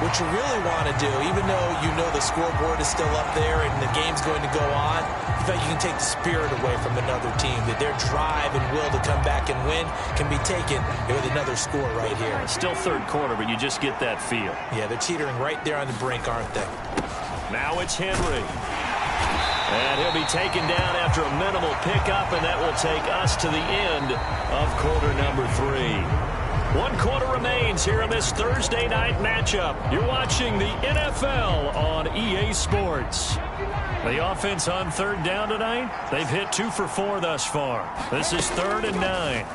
what you really want to do, even though you know the scoreboard is still up there and the game's going to go on, in fact, you can take the spirit away from another team, that their drive and will to come back and win can be taken with another score right here. Still 3rd quarter, but you just get that feel. Yeah, they're teetering right there on the brink, aren't they? Now it's Henry. And he'll be taken down after a minimal pickup, and that will take us to the end of quarter number 3. 1 quarter remains here in this Thursday night matchup. You're watching the NFL on EA Sports. The offense on 3rd down tonight, they've hit 2 for 4 thus far. This is 3rd and 9.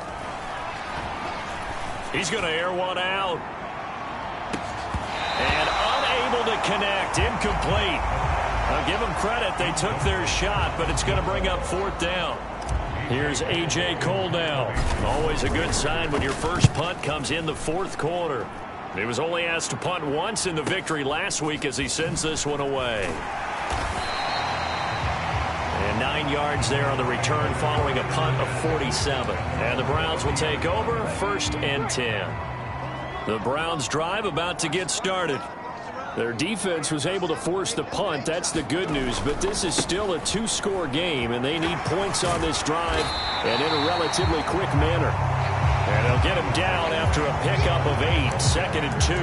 He's going to air one out. And unable to connect, incomplete. I'll give them credit, they took their shot, but it's going to bring up 4th down. Here's A.J. Cole now. Always a good sign when your first punt comes in the 4th quarter. He was only asked to punt once in the victory last week as he sends this one away. And 9 yards there on the return following a punt of 47. And the Browns will take over, 1st and 10. The Browns drive about to get started. Their defense was able to force the punt. That's the good news, but this is still a 2-score game, and they need points on this drive and in a relatively quick manner. And they'll get him down after a pickup of 8, 2nd and 2.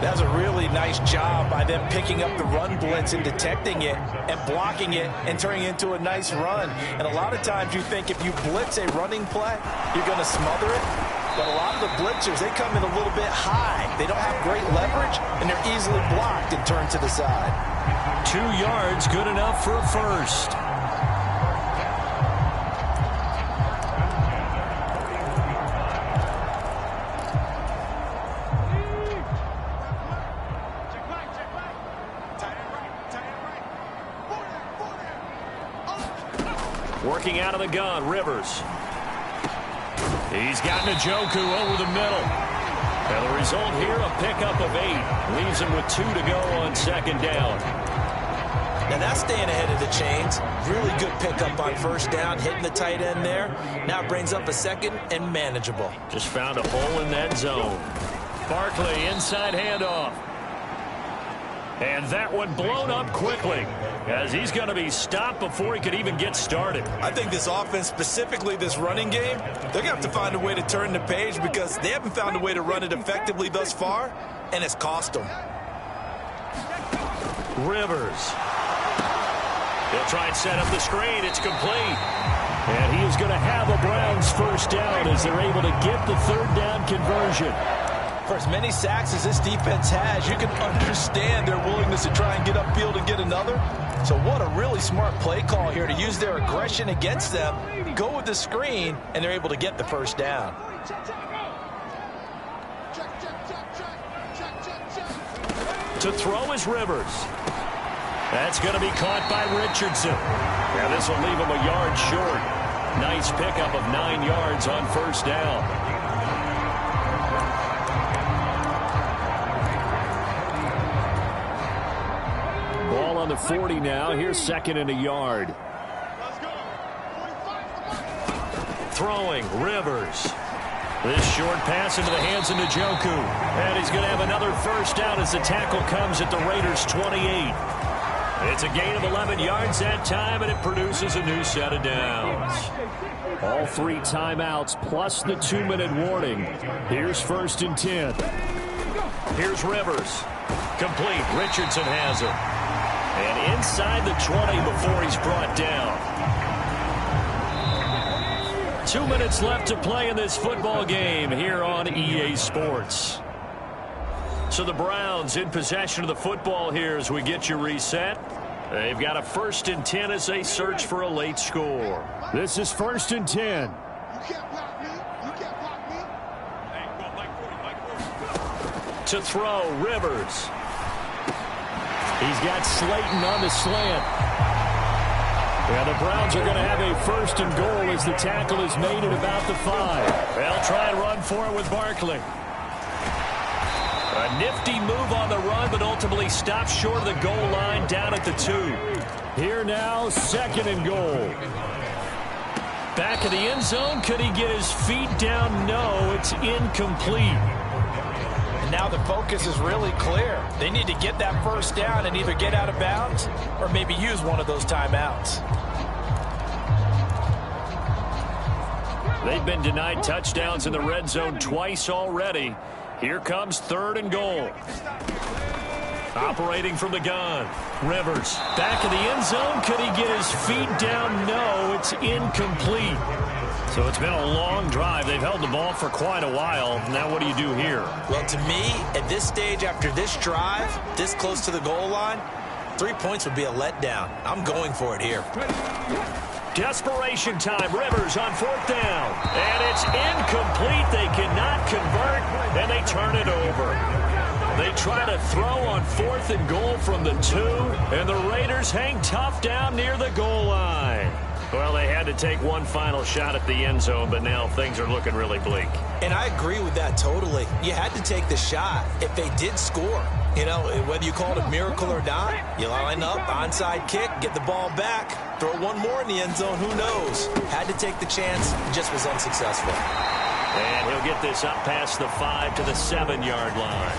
That's a really nice job by them picking up the run blitz and detecting it and blocking it and turning it into a nice run. And a lot of times you think if you blitz a running play, you're going to smother it. But a lot of the blitzers, they come in a little bit high. They don't have great leverage, and they're easily blocked and turned to the side. 2 yards, good enough for a first. Working out of the gun, Rivers. He's got Njoku over the middle. And the result here, a pickup of 8. Leaves him with 2 to go on 2nd down. Now that's staying ahead of the chains. Really good pickup on 1st down, hitting the tight end there. Now it brings up a 2nd and manageable. Just found a hole in that zone. Barkley, inside handoff. And that one blown up quickly as he's going to be stopped before he could even get started. I think this offense, specifically this running game, they're going to have to find a way to turn the page because they haven't found a way to run it effectively thus far, and it's cost them. Rivers. He'll try and set up the screen. It's complete. And he is going to have a Browns 1st down as they're able to get the 3rd down conversion. For as many sacks as this defense has, you can understand their willingness to try and get upfield and get another. So what a really smart play call here to use their aggression against them, go with the screen, and they're able to get the first down. To throw is Rivers. That's going to be caught by Richardson. Now this will leave him a yard short. Nice pickup of 9 yards on first down. Ball on the 40 now. Here's second and a yard. Throwing, Rivers. This short pass into the hands of Njoku. And he's going to have another first down as the tackle comes at the Raiders' 28. It's a gain of 11 yards that time, and it produces a new set of downs. All 3 timeouts plus the 2-minute warning. Here's first and 10. Here's Rivers. Complete. Richardson has it. And inside the 20 before he's brought down. 2 minutes left to play in this football game here on EA Sports. So the Browns in possession of the football here as we get you reset. They've got a first and 10 as they search for a late score. This is first and 10. To throw, Rivers. He's got Slayton on the slant. Yeah, the Browns are going to have a first and goal as the tackle is made at about the 5. They'll try and run for it with Barkley. A nifty move on the run, but ultimately stops short of the goal line down at the 2. Here now, second and goal. Back of the end zone. Could he get his feet down? No, it's incomplete. And now the focus is really clear. They need to get that first down and either get out of bounds or maybe use one of those timeouts. They've been denied touchdowns in the red zone twice already. Here comes third and goal. Operating from the gun. Rivers. Back of the end zone. Could he get his feet down? No, it's incomplete. So it's been a long drive. They've held the ball for quite a while. Now what do you do here? Well, to me, at this stage after this drive, this close to the goal line, 3 points would be a letdown. I'm going for it here. Desperation time. Rivers on fourth down. And it's incomplete. They cannot convert, and they turn it over. They try to throw on fourth and goal from the 2, and the Raiders hang tough down near the goal line. Well, they had to take one final shot at the end zone, but now things are looking really bleak. And I agree with that totally. You had to take the shot if they did score. You know, whether you call it a miracle or not, you line up, onside kick, get the ball back, throw one more in the end zone, who knows? Had to take the chance, just was unsuccessful. And he'll get this up past the 5 to the 7-yard line.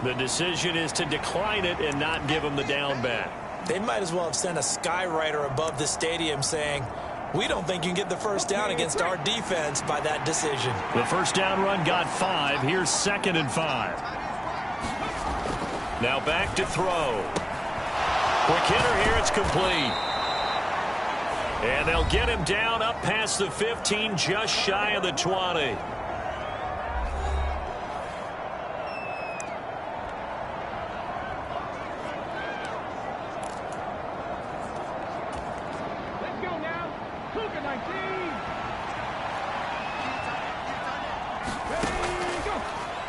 The decision is to decline it and not give him the down back. They might as well have sent a skywriter above the stadium saying, we don't think you can get the first down against our defense by that decision. The first down run got 5. Here's second and 5. Now back to throw. Quick hitter here. It's complete. And they'll get him down up past the 15, just shy of the 20.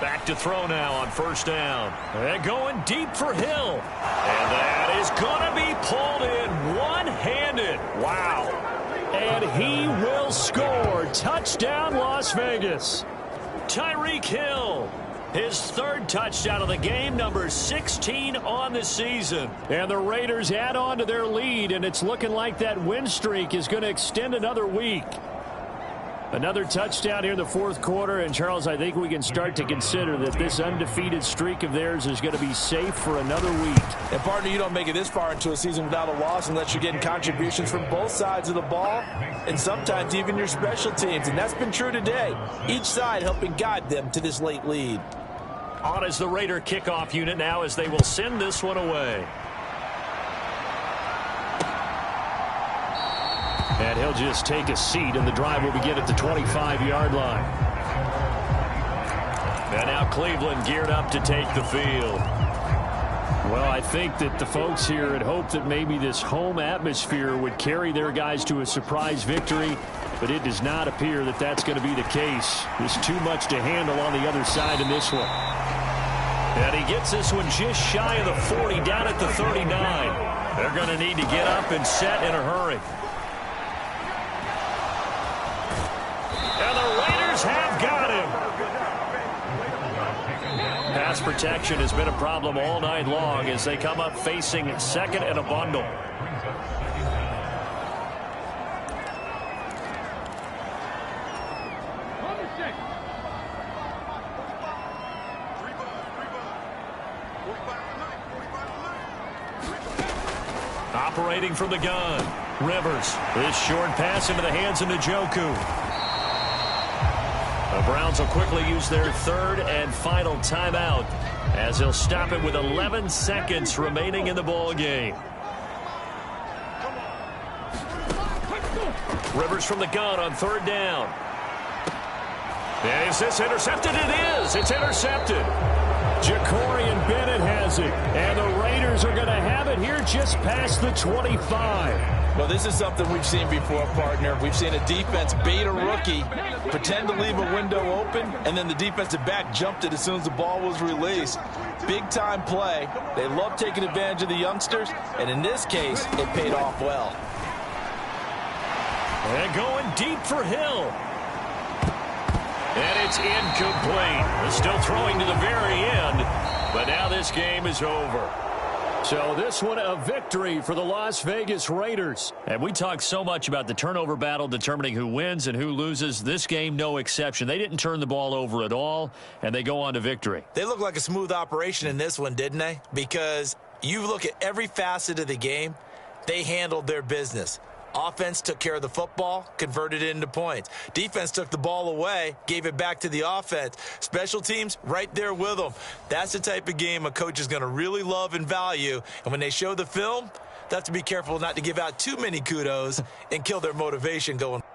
Back to throw now on first down. They're going deep for Hill. And that is going to be pulled in one-handed. Wow. And he will score. Touchdown, Las Vegas. Tyreek Hill. His third touchdown of the game, number 16 on the season. And the Raiders add on to their lead, and it's looking like that win streak is going to extend another week. Another touchdown here in the fourth quarter, and Charles, I think we can start to consider that this undefeated streak of theirs is going to be safe for another week. And partner, you don't make it this far into a season without a loss unless you're getting contributions from both sides of the ball and sometimes even your special teams, and that's been true today. Each side helping guide them to this late lead. On is the Raider kickoff unit now as they will send this one away. And he'll just take a seat, and the drive will begin at the 25-yard line. And now Cleveland geared up to take the field. Well, I think that the folks here had hoped that maybe this home atmosphere would carry their guys to a surprise victory, but it does not appear that that's going to be the case. There's too much to handle on the other side in this one. And he gets this one just shy of the 40, down at the 39. They're going to need to get up and set in a hurry. And the Raiders have got him. Pass protection has been a problem all night long as they come up facing second and a bundle. Operating from the gun, Rivers. This short pass into the hands of Njoku. The Browns will quickly use their third and final timeout as they'll stop it with 11 seconds remaining in the ball game. Rivers from the gun on third down. And is this intercepted? It is. It's intercepted. Jacorian Bennett has it. And the Raiders are going to have it here just past the 25. Well, this is something we've seen before, partner. We've seen a defense bait a rookie, pretend to leave a window open, and then the defensive back jumped it as soon as the ball was released. Big-time play. They love taking advantage of the youngsters, and in this case, it paid off well. And going deep for Hill. And it's incomplete. They're still throwing to the very end, but now this game is over. So this one a victory for the Las Vegas Raiders. And we talk so much about the turnover battle determining who wins and who loses. This game, no exception. They didn't turn the ball over at all, and they go on to victory. They look like a smooth operation in this one, didn't they? Because you look at every facet of the game, they handled their business. Offense took care of the football, converted it into points. Defense took the ball away, gave it back to the offense. Special teams, right there with them. That's the type of game a coach is going to really love and value. And when they show the film, they have to be careful not to give out too many kudos and kill their motivation going forward.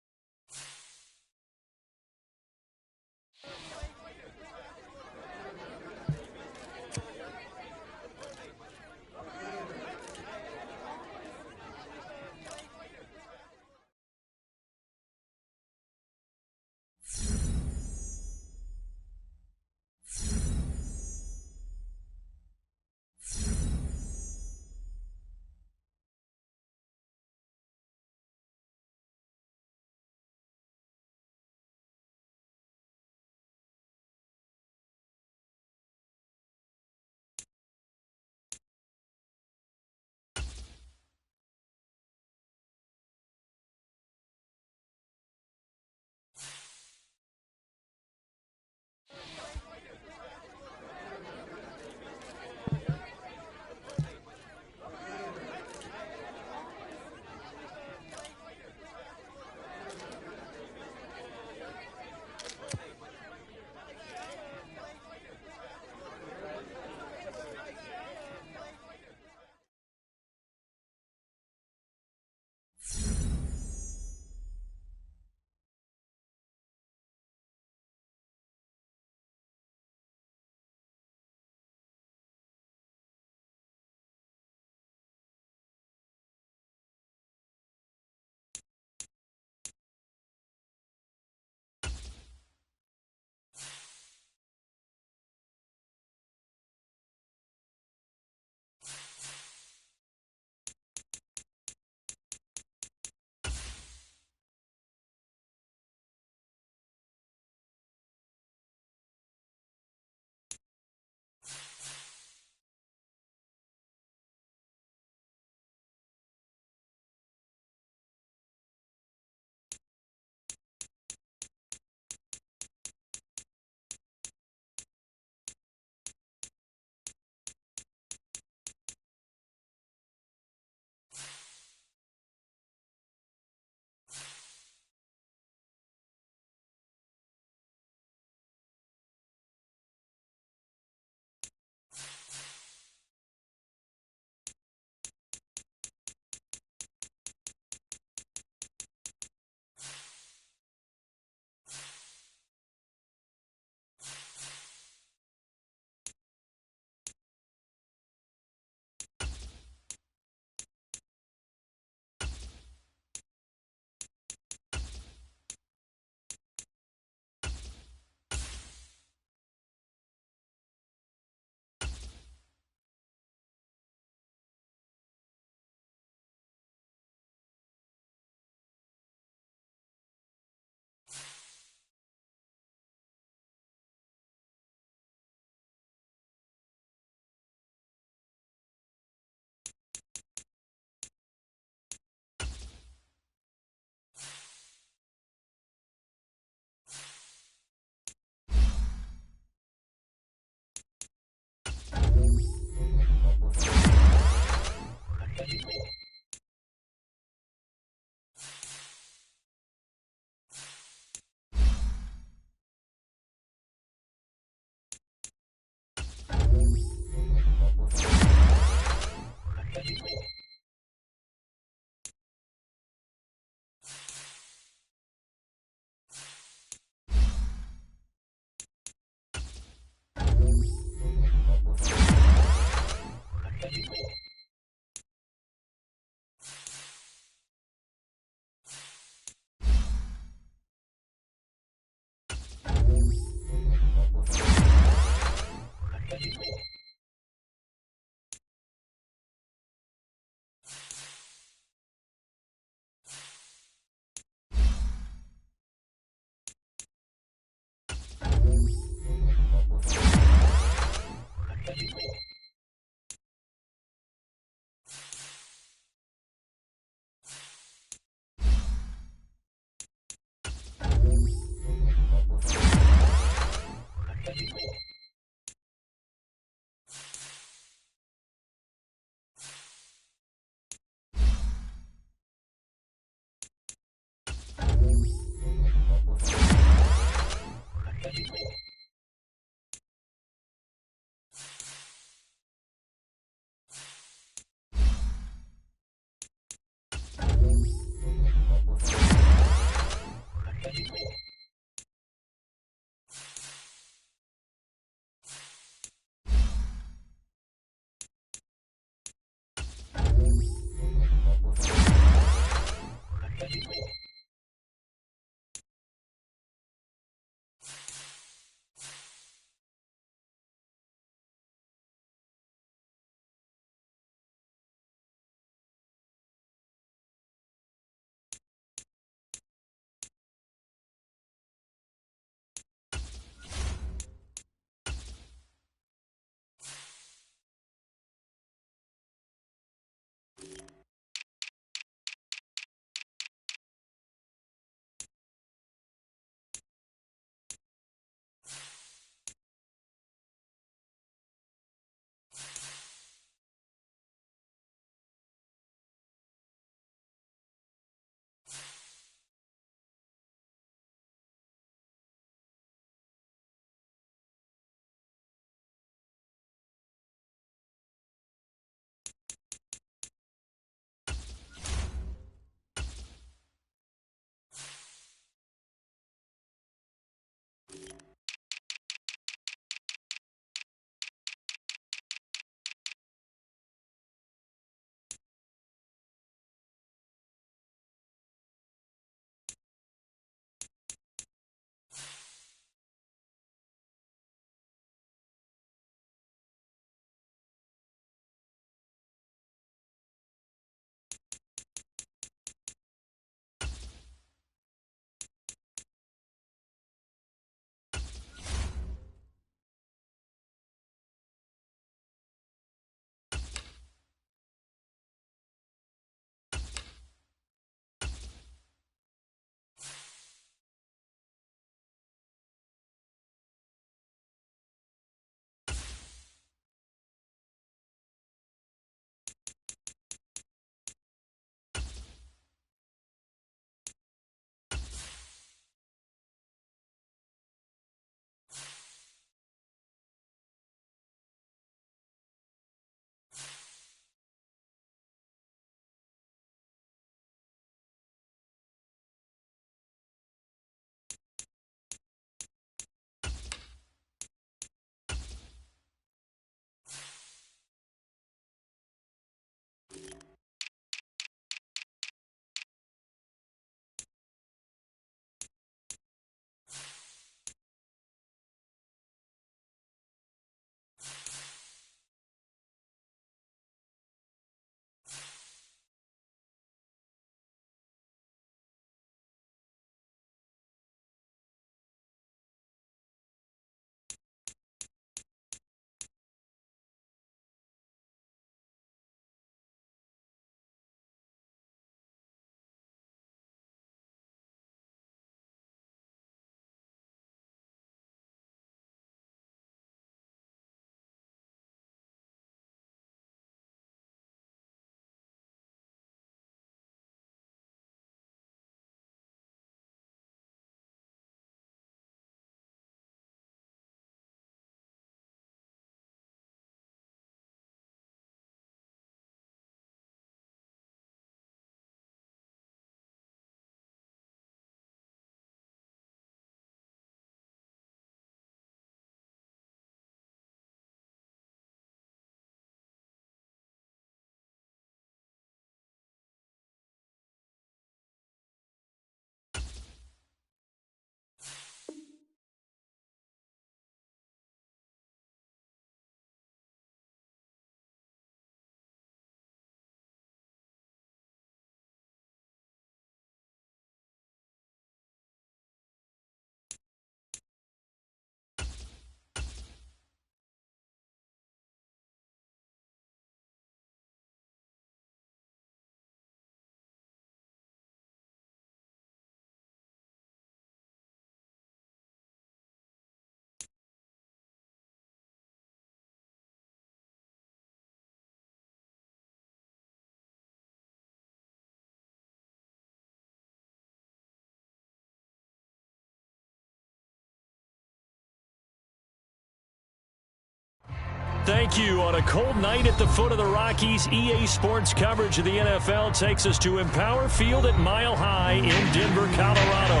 thank you. On a cold night at the foot of the Rockies, EA Sports coverage of the NFL takes us to Empower Field at Mile High in Denver, Colorado.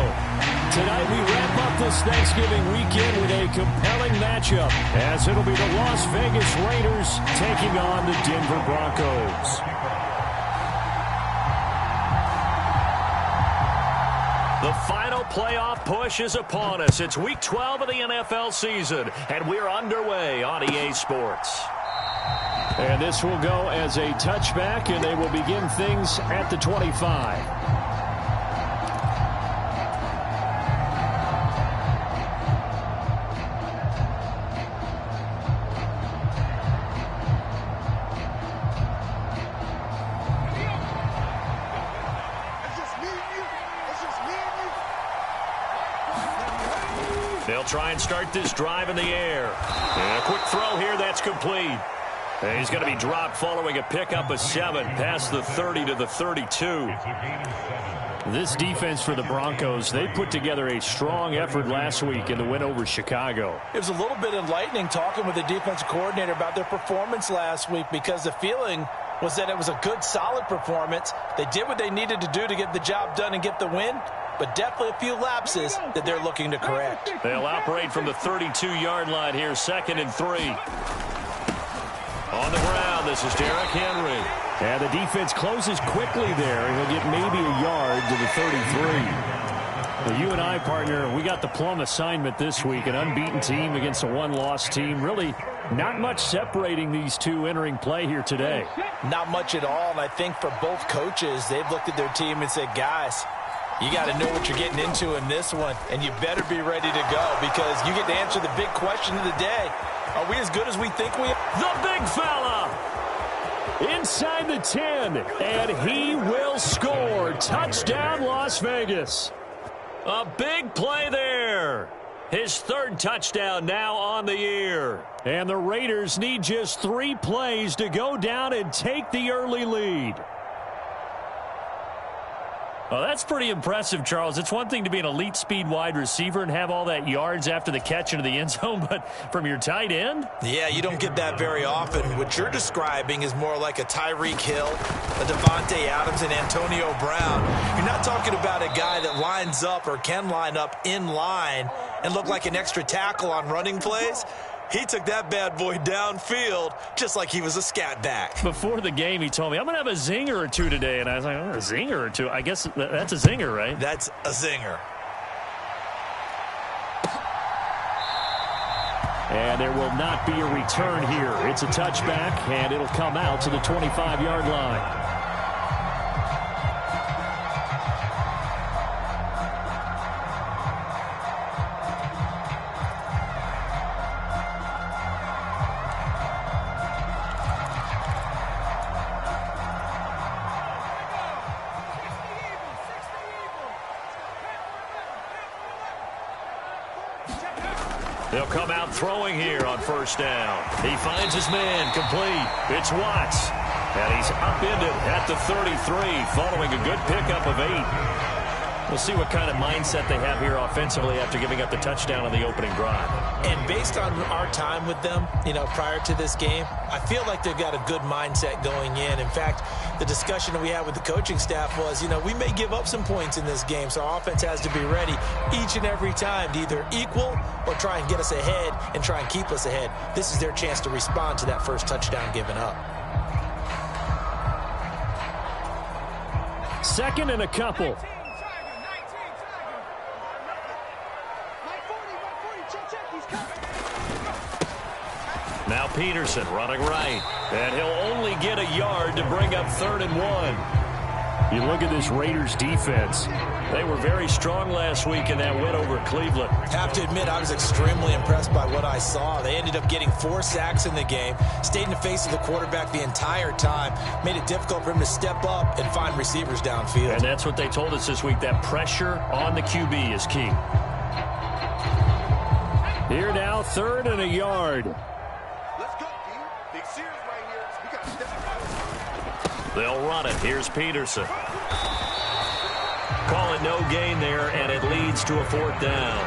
Tonight we wrap up this Thanksgiving weekend with a compelling matchup, as it'll be the Las Vegas Raiders taking on the Denver Broncos. The final playoff push is upon us. It's Week 12 of the NFL season, and we're underway on EA Sports. And this will go as a touchback, and they will begin things at the 25. They'll try and start this drive in the air. And a quick throw here, that's complete. And he's going to be dropped following a pickup of 7 past the 30 to the 32. This defense for the Broncos, they put together a strong effort last week in the win over Chicago. It was a little bit enlightening talking with the defensive coordinator about their performance last week, because the feeling was that it was a good, solid performance. They did what they needed to do to get the job done and get the win, but definitely a few lapses that they're looking to correct. They'll operate from the 32-yard line here, 2nd and 3. On the ground, this is Derrick Henry. And the defense closes quickly there, and he'll get maybe a yard to the 33. Well, you and I, partner, we got the plum assignment this week, an unbeaten team against a one-loss team. Really not much separating these two entering play here today. Not much at all, and I think for both coaches, they've looked at their team and said, guys, you got to know what you're getting into in this one, and you better be ready to go, because you get to answer the big question of the day. Are we as good as we think we are? The big fella inside the 10, and he will score. Touchdown, Las Vegas. A big play there. His 3rd touchdown now on the year. And the Raiders need just 3 plays to go down and take the early lead. Well, that's pretty impressive, Charles. It's one thing to be an elite speed wide receiver and have all that yards after the catch into the end zone, but from your tight end? Yeah, you don't get that very often. What you're describing is more like a Tyreek Hill, a Devontae Adams, and Antonio Brown. You're not talking about a guy that lines up or can line up in line and look like an extra tackle on running plays. He took that bad boy downfield just like he was a scat back. Before the game, he told me, I'm going to have a zinger or two today. And I was like, oh, a zinger or two? I guess that's a zinger, right? That's a zinger. And there will not be a return here. It's a touchback, and it'll come out to the 25-yard line. They'll come out throwing here on 1st down. He finds his man, complete. It's Watts. And he's upended at the 33 following a good pickup of 8. We'll see what kind of mindset they have here offensively after giving up the touchdown on the opening drive. And based on our time with them, prior to this game, I feel like they've got a good mindset going in. In fact, the discussion that we had with the coaching staff was, we may give up some points in this game, so our offense has to be ready each and every time to either equal or try and get us ahead and try and keep us ahead. This is their chance to respond to that first touchdown given up. 2nd and a couple. Now Peterson running right. And he'll only get a yard to bring up 3rd and 1. You look at this Raiders defense. They were very strong last week in that win over Cleveland. Have to admit, I was extremely impressed by what I saw. They ended up getting 4 sacks in the game, stayed in the face of the quarterback the entire time, made it difficult for him to step up and find receivers downfield. And that's what they told us this week, that pressure on the QB is key. Here now, 3rd and a yard. Let's go, team. Big series right here. We got to step up. They'll run it. Here's Peterson. Call it no gain there, and it leads to a 4th down.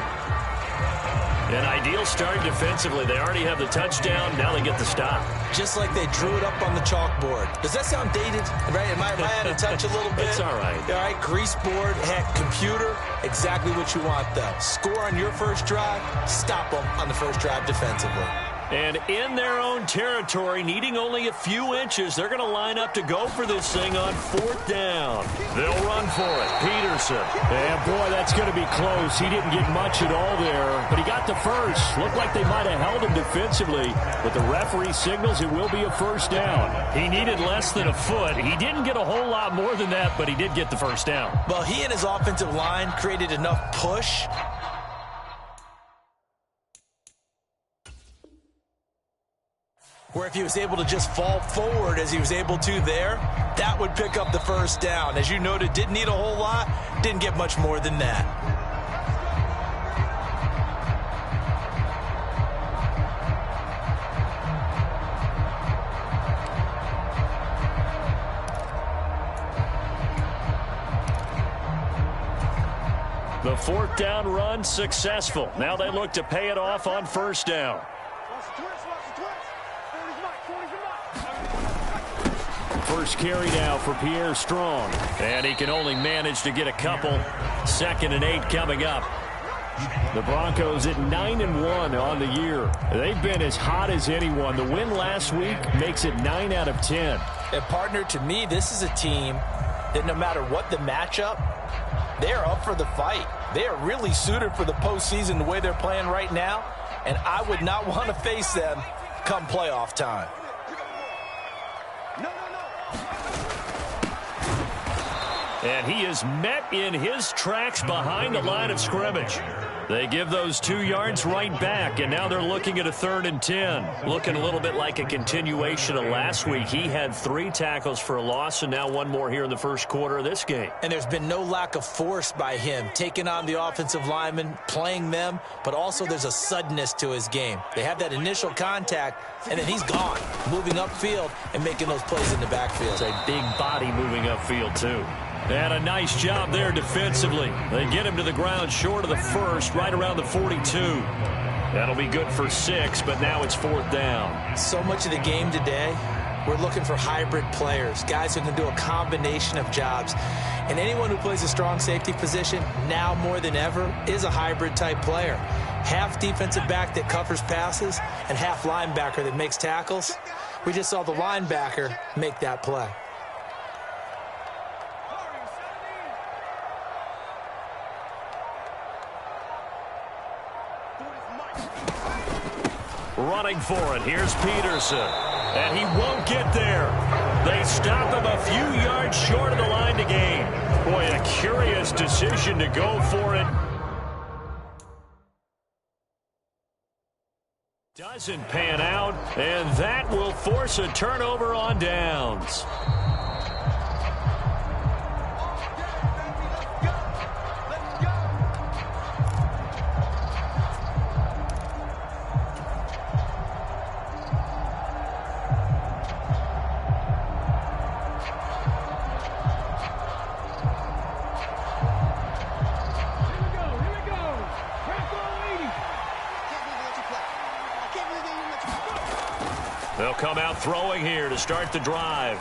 An ideal start defensively. They already have the touchdown. Now they get the stop. Just like they drew it up on the chalkboard. Does that sound dated? Right? Am I out of touch a little bit? It's all right. All right, grease board, heck, computer, exactly what you want, though. Score on your first drive, stop them on the first drive defensively. And in their own territory, needing only a few inches, they're going to line up to go for this thing on 4th down. They'll run for it. Peterson. And, boy, that's going to be close. He didn't get much at all there, but he got the first. Looked like they might have held him defensively, but the referee signals it will be a first down. He needed less than a foot. He didn't get a whole lot more than that, but he did get the first down. Well, he and his offensive line created enough push where if he was able to just fall forward as he was able to there, that would pick up the first down. As you noted, didn't need a whole lot, didn't get much more than that. The 4th down run successful. Now they look to pay it off on first down. First carry now for Pierre Strong. And he can only manage to get a couple. 2nd and 8 coming up. The Broncos at 9-1 on the year. They've been as hot as anyone. The win last week makes it 9 out of 10. And partner, to me, this is a team that no matter what the matchup, they're up for the fight. They are really suited for the postseason the way they're playing right now. And I would not want to face them come playoff time. And he is met in his tracks behind the line of scrimmage. They give those 2 yards right back, and now they're looking at a 3rd and 10. Looking a little bit like a continuation of last week. He had 3 tackles for a loss, and now 1 more here in the first quarter of this game. And there's been no lack of force by him, taking on the offensive linemen, playing them, but also there's a suddenness to his game. They have that initial contact, and then he's gone, moving upfield and making those plays in the backfield. It's a big body moving upfield, too. And a nice job there defensively. They get him to the ground short of the first, right around the 42. That'll be good for 6, but now it's 4th down. So much of the game today, we're looking for hybrid players, guys who can do a combination of jobs. And anyone who plays a strong safety position, now more than ever, is a hybrid type player. Half defensive back that covers passes and half linebacker that makes tackles. We just saw the linebacker make that play. Running for it. Here's Peterson. And he won't get there. They stop him a few yards short of the line to gain. Boy, a curious decision to go for it. Doesn't pan out, and that will force a turnover on downs. They'll come out throwing here to start the drive.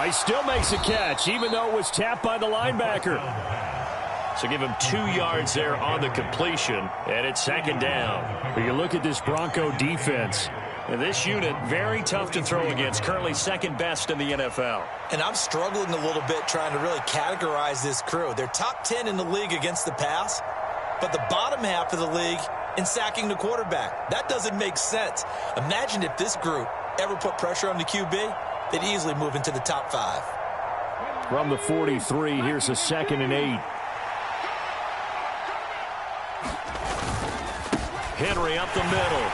He still makes a catch, even though it was tapped by the linebacker. So give him 2 yards there on the completion, and it's 2nd down. But you look at this Bronco defense. And this unit, very tough to throw against, currently 2nd best in the NFL. And I'm struggling a little bit trying to really categorize this crew. They're top 10 in the league against the pass, but the bottom half of the league in sacking the quarterback. That doesn't make sense. Imagine if this group ever put pressure on the QB, they'd easily move into the top 5. From the 43, here's a 2nd and 8. Henry up the middle.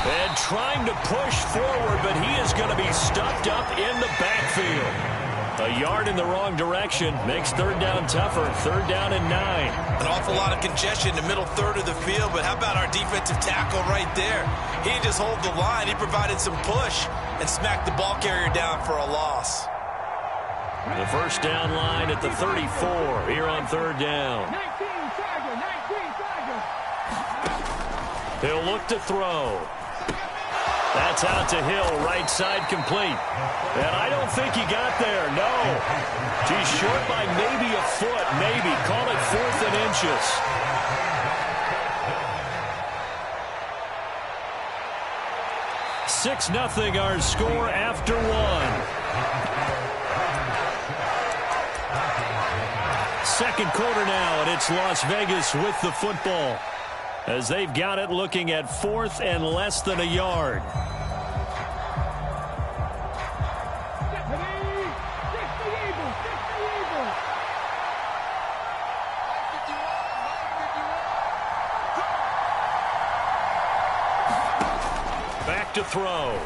And trying to push forward, but he is going to be stuffed up in the backfield. A yard in the wrong direction makes 3rd down tougher. 3rd down and 9. An awful lot of congestion in the middle third of the field, but how about our defensive tackle right there? He didn't just hold the line. He provided some push and smacked the ball carrier down for a loss. The first down line at the 34 here on 3rd down. He'll look to throw. That's out to Hill, right side complete. And I don't think he got there, no. He's short by maybe a foot, maybe. Call it 4th and inches. (6-0) our score after 1. Second quarter now, and it's Las Vegas with the football, as they've got it looking at 4th and less than a yard. Back to throw.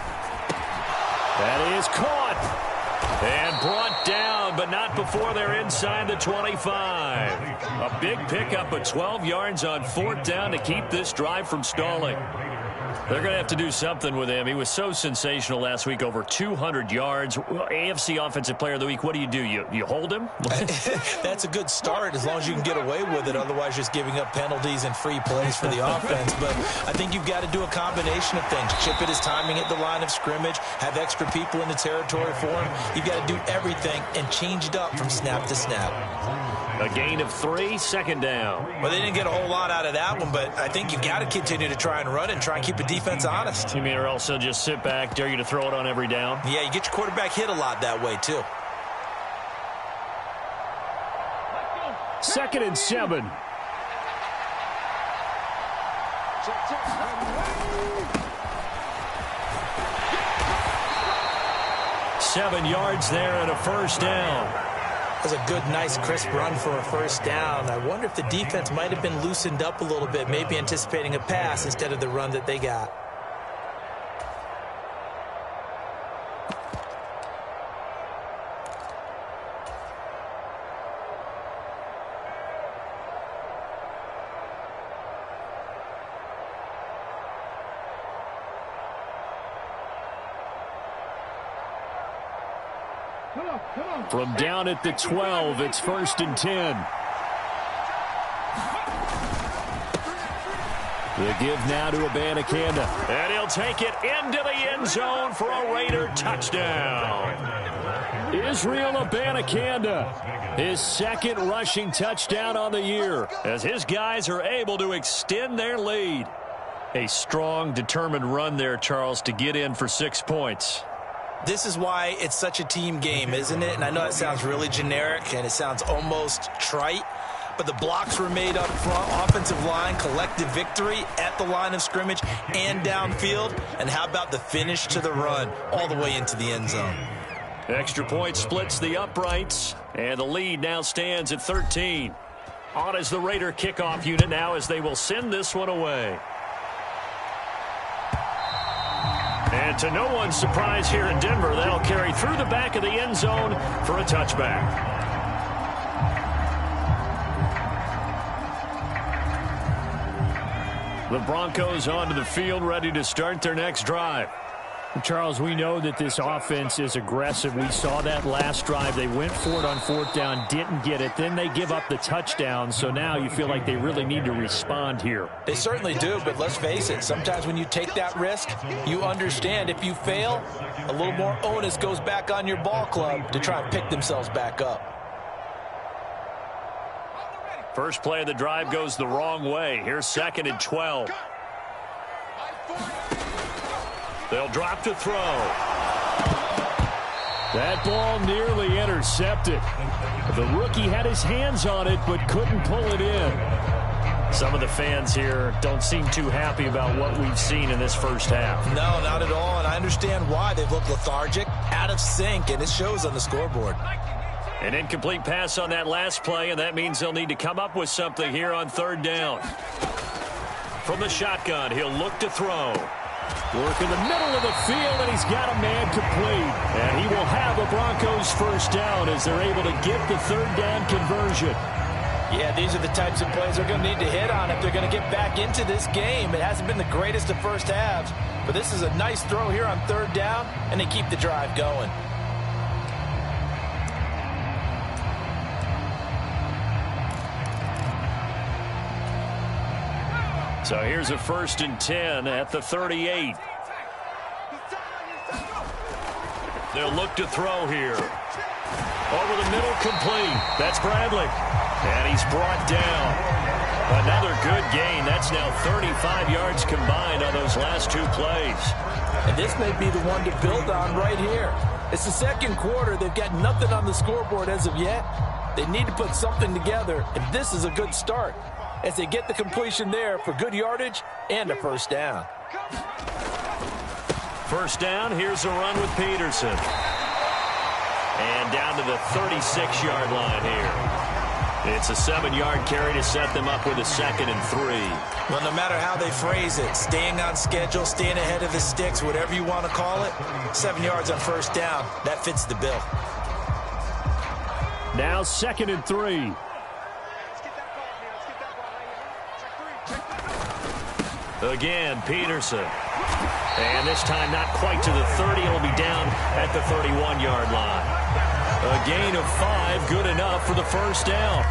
That is caught and brought down, but not before they're inside the 25. A big pickup of 12 yards on 4th down to keep this drive from stalling. They're going to have to do something with him. He was so sensational last week, over 200 yards. AFC Offensive Player of the Week, what do? You hold him? That's a good start as long as you can get away with it. Otherwise, just giving up penalties and free plays for the offense. But I think you've got to do a combination of things. Chip it his timing at the line of scrimmage, have extra people in the territory for him. You've got to do everything and change it up from snap to snap. A gain of 3, 2nd down. Well, they didn't get a whole lot out of that one, but I think you've got to continue to try and run and try and keep the defense honest. You mean, or also just sit back, dare you to throw it on every down? Yeah, you get your quarterback hit a lot that way, too. 2nd and 7. Seven yards there and a 1st down. That was a good, nice, crisp run for a 1st down. I wonder if the defense might have been loosened up a little bit, maybe anticipating a pass instead of the run that they got. From down at the 12, it's 1st and 10. The give now to Abanikanda. And he'll take it into the end zone for a Raider touchdown. Israel Abanikanda, his 2nd rushing touchdown on the year, as his guys are able to extend their lead. A strong, determined run there, Charles, to get in for 6 points. This is why it's such a team game, isn't it? And I know it sounds really generic and it sounds almost trite, but the blocks were made up front, offensive line, collective victory at the line of scrimmage and downfield. And how about the finish to the run all the way into the end zone? Extra point splits the uprights, and the lead now stands at 13. On is the Raider kickoff unit now as they will send this one away. And to no one's surprise here in Denver, that'll carry through the back of the end zone for a touchback. The Broncos onto the field, ready to start their next drive. Charles, we know that this offense is aggressive. We saw that last drive. They went for it on 4th down, didn't get it. Then they give up the touchdown. So now you feel like they really need to respond here. They certainly do, but let's face it. Sometimes when you take that risk, you understand if you fail, a little more onus goes back on your ball club to try and pick themselves back up. First play of the drive goes the wrong way. Here's 2nd and 12. They'll drop to throw. That ball nearly intercepted. The rookie had his hands on it but couldn't pull it in. Some of the fans here don't seem too happy about what we've seen in this first half. No, not at all, and I understand why. They've looked lethargic, out of sync, and it shows on the scoreboard. An incomplete pass on that last play, and that means they'll need to come up with something here on 3rd down. From the shotgun, he'll look to throw. Work in the middle of the field, and he's got a man complete. And he will have a Broncos 1st down as they're able to get the 3rd down conversion. Yeah, these are the types of plays they're going to need to hit on if they're going to get back into this game. It hasn't been the greatest of first halves, but this is a nice throw here on 3rd down, and they keep the drive going. So here's a 1st and 10 at the 38. They'll look to throw here. Over the middle, complete. That's Bradley. And he's brought down. Another good gain. That's now 35 yards combined on those last 2 plays. And this may be the one to build on right here. It's the second quarter. They've got nothing on the scoreboard as of yet. They need to put something together, and this is a good start as they get the completion there for good yardage and a 1st down. 1st down, here's a run with Peterson. And down to the 36-yard line here. It's a 7-yard carry to set them up with a 2nd and 3. Well, no matter how they phrase it, staying on schedule, staying ahead of the sticks, whatever you want to call it, 7 yards on 1st down, that fits the bill. Now 2nd and 3. Again, Peterson. And this time not quite to the 30. It'll be down at the 31-yard line. A gain of 5, good enough for the 1st down.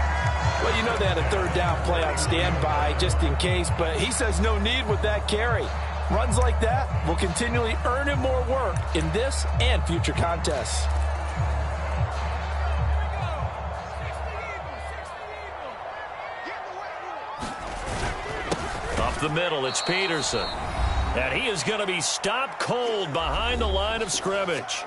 Well, you know they had a 3rd down play on standby just in case, but he says no need with that carry. Runs like that will continually earn him more work in this and future contests. Up the middle, it's Peterson. And he is going to be stopped cold behind the line of scrimmage.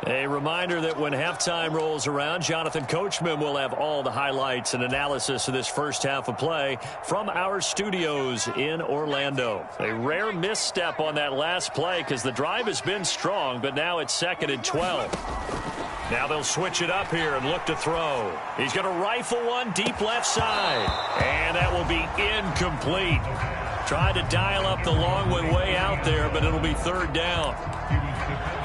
A reminder that when halftime rolls around, Jonathan Coachman will have all the highlights and analysis of this first half of play from our studios in Orlando. A rare misstep on that last play because the drive has been strong, but now it's 2nd and 12. Now they'll switch it up here and look to throw. He's going to rifle one deep left side. And that will be incomplete. Tried to dial up the long one way out there, but it'll be 3rd down.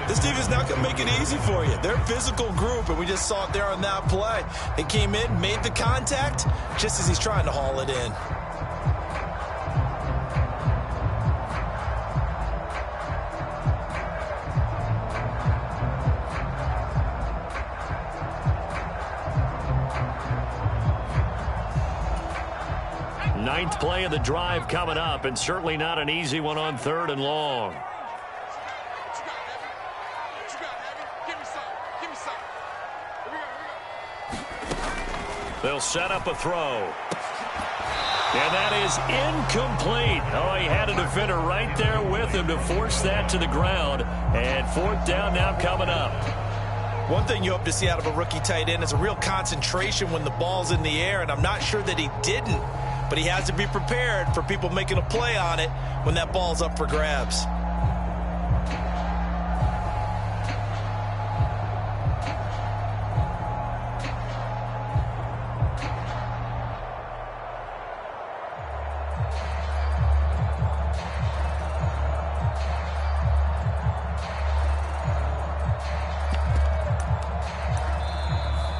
This team is not going to make it easy for you. They're a physical group, and we just saw it there on that play. They came in, made the contact, just as he's trying to haul it in. Ninth play of the drive coming up, and certainly not an easy one on 3rd and long. They'll set up a throw. And that is incomplete. Oh, he had a defender right there with him to force that to the ground. And 4th down now coming up. One thing you hope to see out of a rookie tight end is a real concentration when the ball's in the air, and I'm not sure that he didn't. But he has to be prepared for people making a play on it when that ball's up for grabs.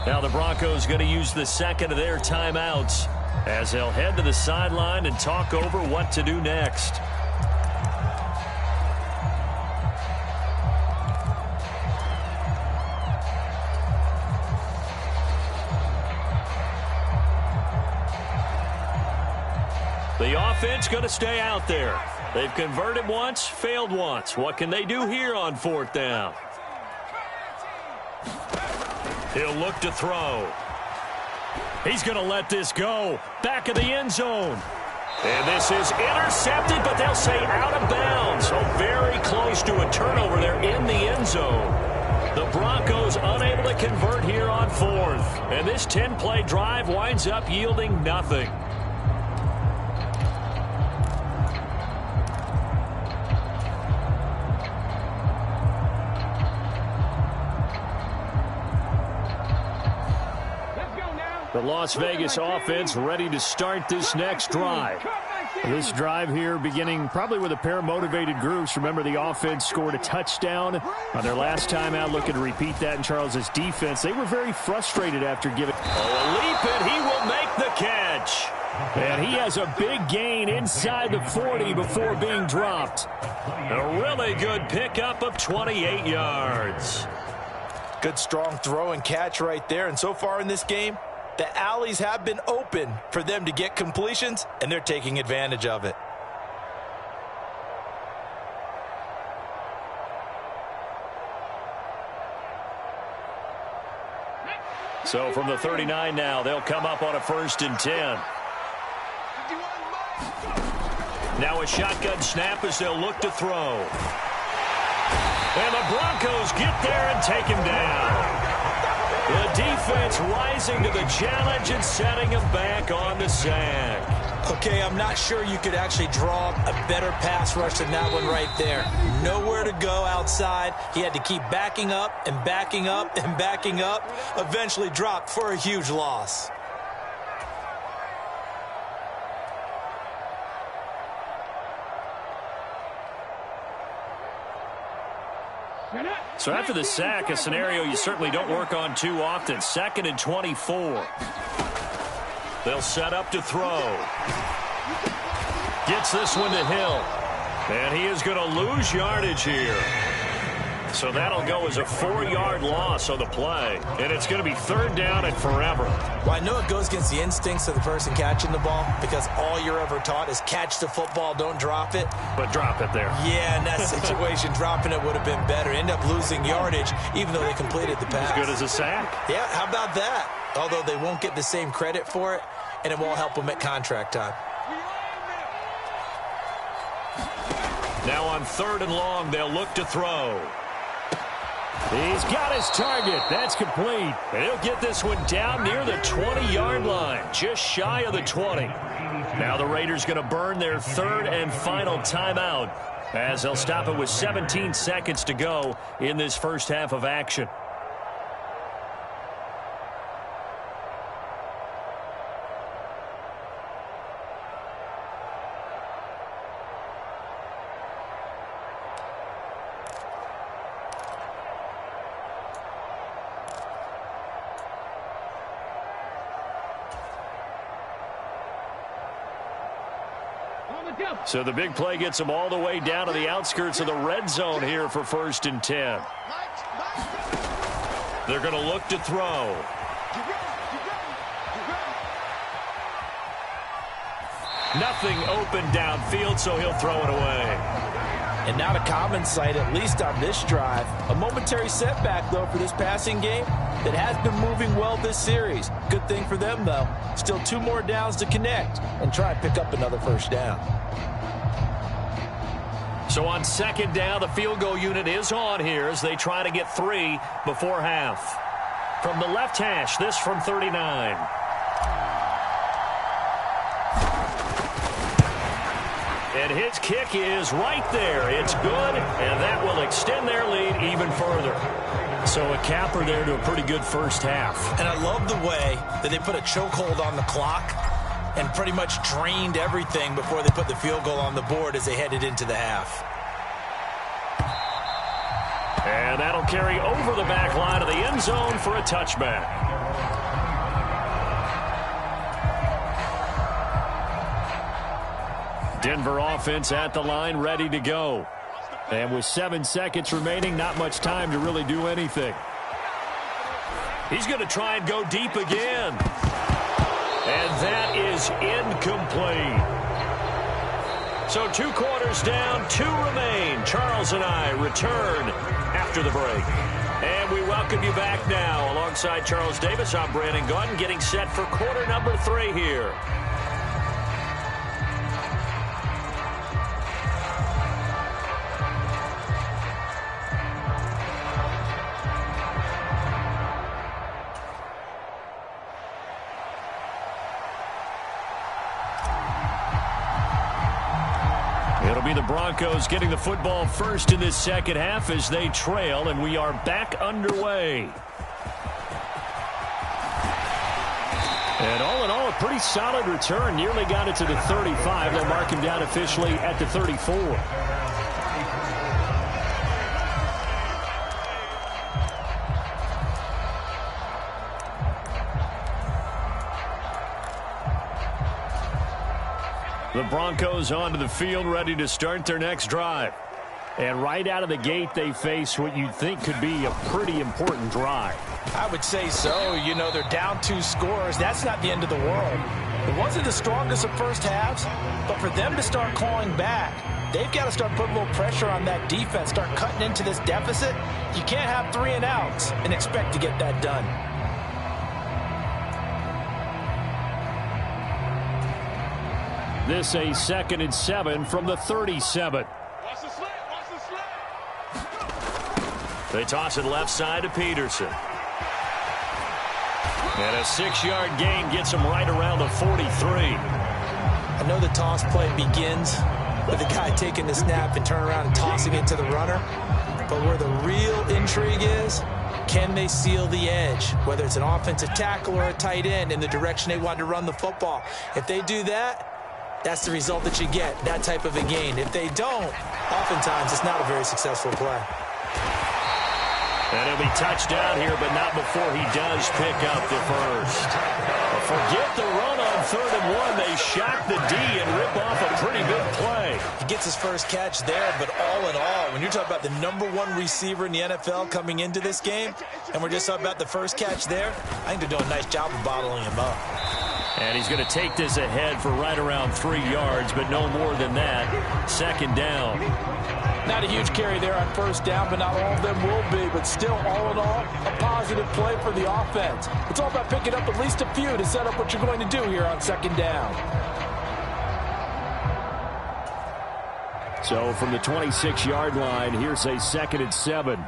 Now the Broncos going to use the 2nd of their timeouts as they'll head to the sideline and talk over what to do next. The offense going to stay out there. They've converted once, failed once. What can they do here on 4th down? He'll look to throw. He's going to let this go. Back of the end zone. And this is intercepted, but they'll say out of bounds. So very close to a turnover there in the end zone. The Broncos unable to convert here on 4th. And this 10-play drive winds up yielding nothing. The Las Vegas offense ready to start this next drive. This drive here beginning probably with a pair of motivated groups. Remember, the offense scored a touchdown on their last time out. Looking to repeat that in Charles's defense. They were very frustrated after giving. Oh, a leap, and he will make the catch. And he has a big gain inside the 40 before being dropped. A really good pickup of 28 yards. Good strong throw and catch right there. And so far in this game, The alleys have been open for them to get completions, and they're taking advantage of it. So from the 39 now, they'll come up on a 1st and 10. Now a shotgun snap as they'll look to throw. And the Broncos get there and take him down. The defense rising to the challenge and setting him back on the sack. Okay, I'm not sure you could actually draw a better pass rush than that one right there. Nowhere to go outside. He had to keep backing up and backing up and backing up. Eventually dropped for a huge loss. So after the sack, a scenario you certainly don't work on too often. 2nd and 24. They'll set up to throw. Gets this one to Hill. And he is going to lose yardage here. So that'll go as a 4-yard loss on the play. And it's going to be 3rd down and forever. Well, I know it goes against the instincts of the person catching the ball because all you're ever taught is catch the football, don't drop it. But drop it there. Yeah, in that situation, dropping it would have been better. End up losing yardage even though they completed the pass. As good as a sack. Yeah, how about that? Although they won't get the same credit for it, and it won't help them at contract time. Now on 3rd and long, they'll look to throw. He's got his target. That's complete. And he'll get this one down near the 20-yard line, just shy of the 20. Now the Raiders going to burn their 3rd and final timeout as they'll stop it with 17 seconds to go in this first half of action. So the big play gets them all the way down to the outskirts of the red zone here for 1st and 10. They're going to look to throw. Nothing open downfield, so he'll throw it away. And not a common sight, at least on this drive. A momentary setback, though, for this passing game that has been moving well this series. Good thing for them, though. Still 2 more downs to connect and try and pick up another 1st down. So on 2nd down, the field goal unit is on here as they try to get 3 before half. From the left hash, this from 39. And his kick is right there. It's good, and that will extend their lead even further. So a capper there to a pretty good first half. And I love the way that they put a chokehold on the clock and pretty much drained everything before they put the field goal on the board as they headed into the half. And that'll carry over the back line of the end zone for a touchback. Denver offense at the line, ready to go. And with 7 seconds remaining, not much time to really do anything. He's going to try and go deep again. And that is incomplete. So 2 quarters down, 2 remain. Charles and I return after the break. And we welcome you back now. Alongside Charles Davis, I'm Brandon Gaudin, getting set for quarter number 3 here. It'll be the Broncos getting the football first in this second half as they trail, and we are back underway. And all in all, a pretty solid return. Nearly got it to the 35. They'll mark him down officially at the 34. The Broncos onto the field, ready to start their next drive. And right out of the gate, they face what you'd think could be a pretty important drive. I would say so. You know, they're down 2 scores. That's not the end of the world. It wasn't the strongest of first halves, but for them to start clawing back, they've got to start putting a little pressure on that defense, start cutting into this deficit. You can't have 3 and outs and expect to get that done. This a 2nd and 7 from the 37. They toss it left side to Peterson. And a 6-yard gain gets him right around the 43. I know the toss play begins with the guy taking the snap and turn around and tossing it to the runner. But where the real intrigue is, can they seal the edge? Whether it's an offensive tackle or a tight end in the direction they want to run the football. If they do that, that's the result that you get, that type of a gain. If they don't, oftentimes it's not a very successful play. And he'll be touched down here, but not before he does pick up the first. Forget the run on 3rd and 1. They shock the D and rip off a pretty big play. He gets his first catch there, but all in all, when you're talking about the #1 receiver in the NFL coming into this game, and we're just talking about the first catch there, I think they're doing a nice job of bottling him up. And he's going to take this ahead for right around 3 yards, but no more than that. 2nd down. Not a huge carry there on 1st down, but not all of them will be. But still, all in all, a positive play for the offense. It's all about picking up at least a few to set up what you're going to do here on 2nd down. So from the 26-yard line, here's a 2nd and 7.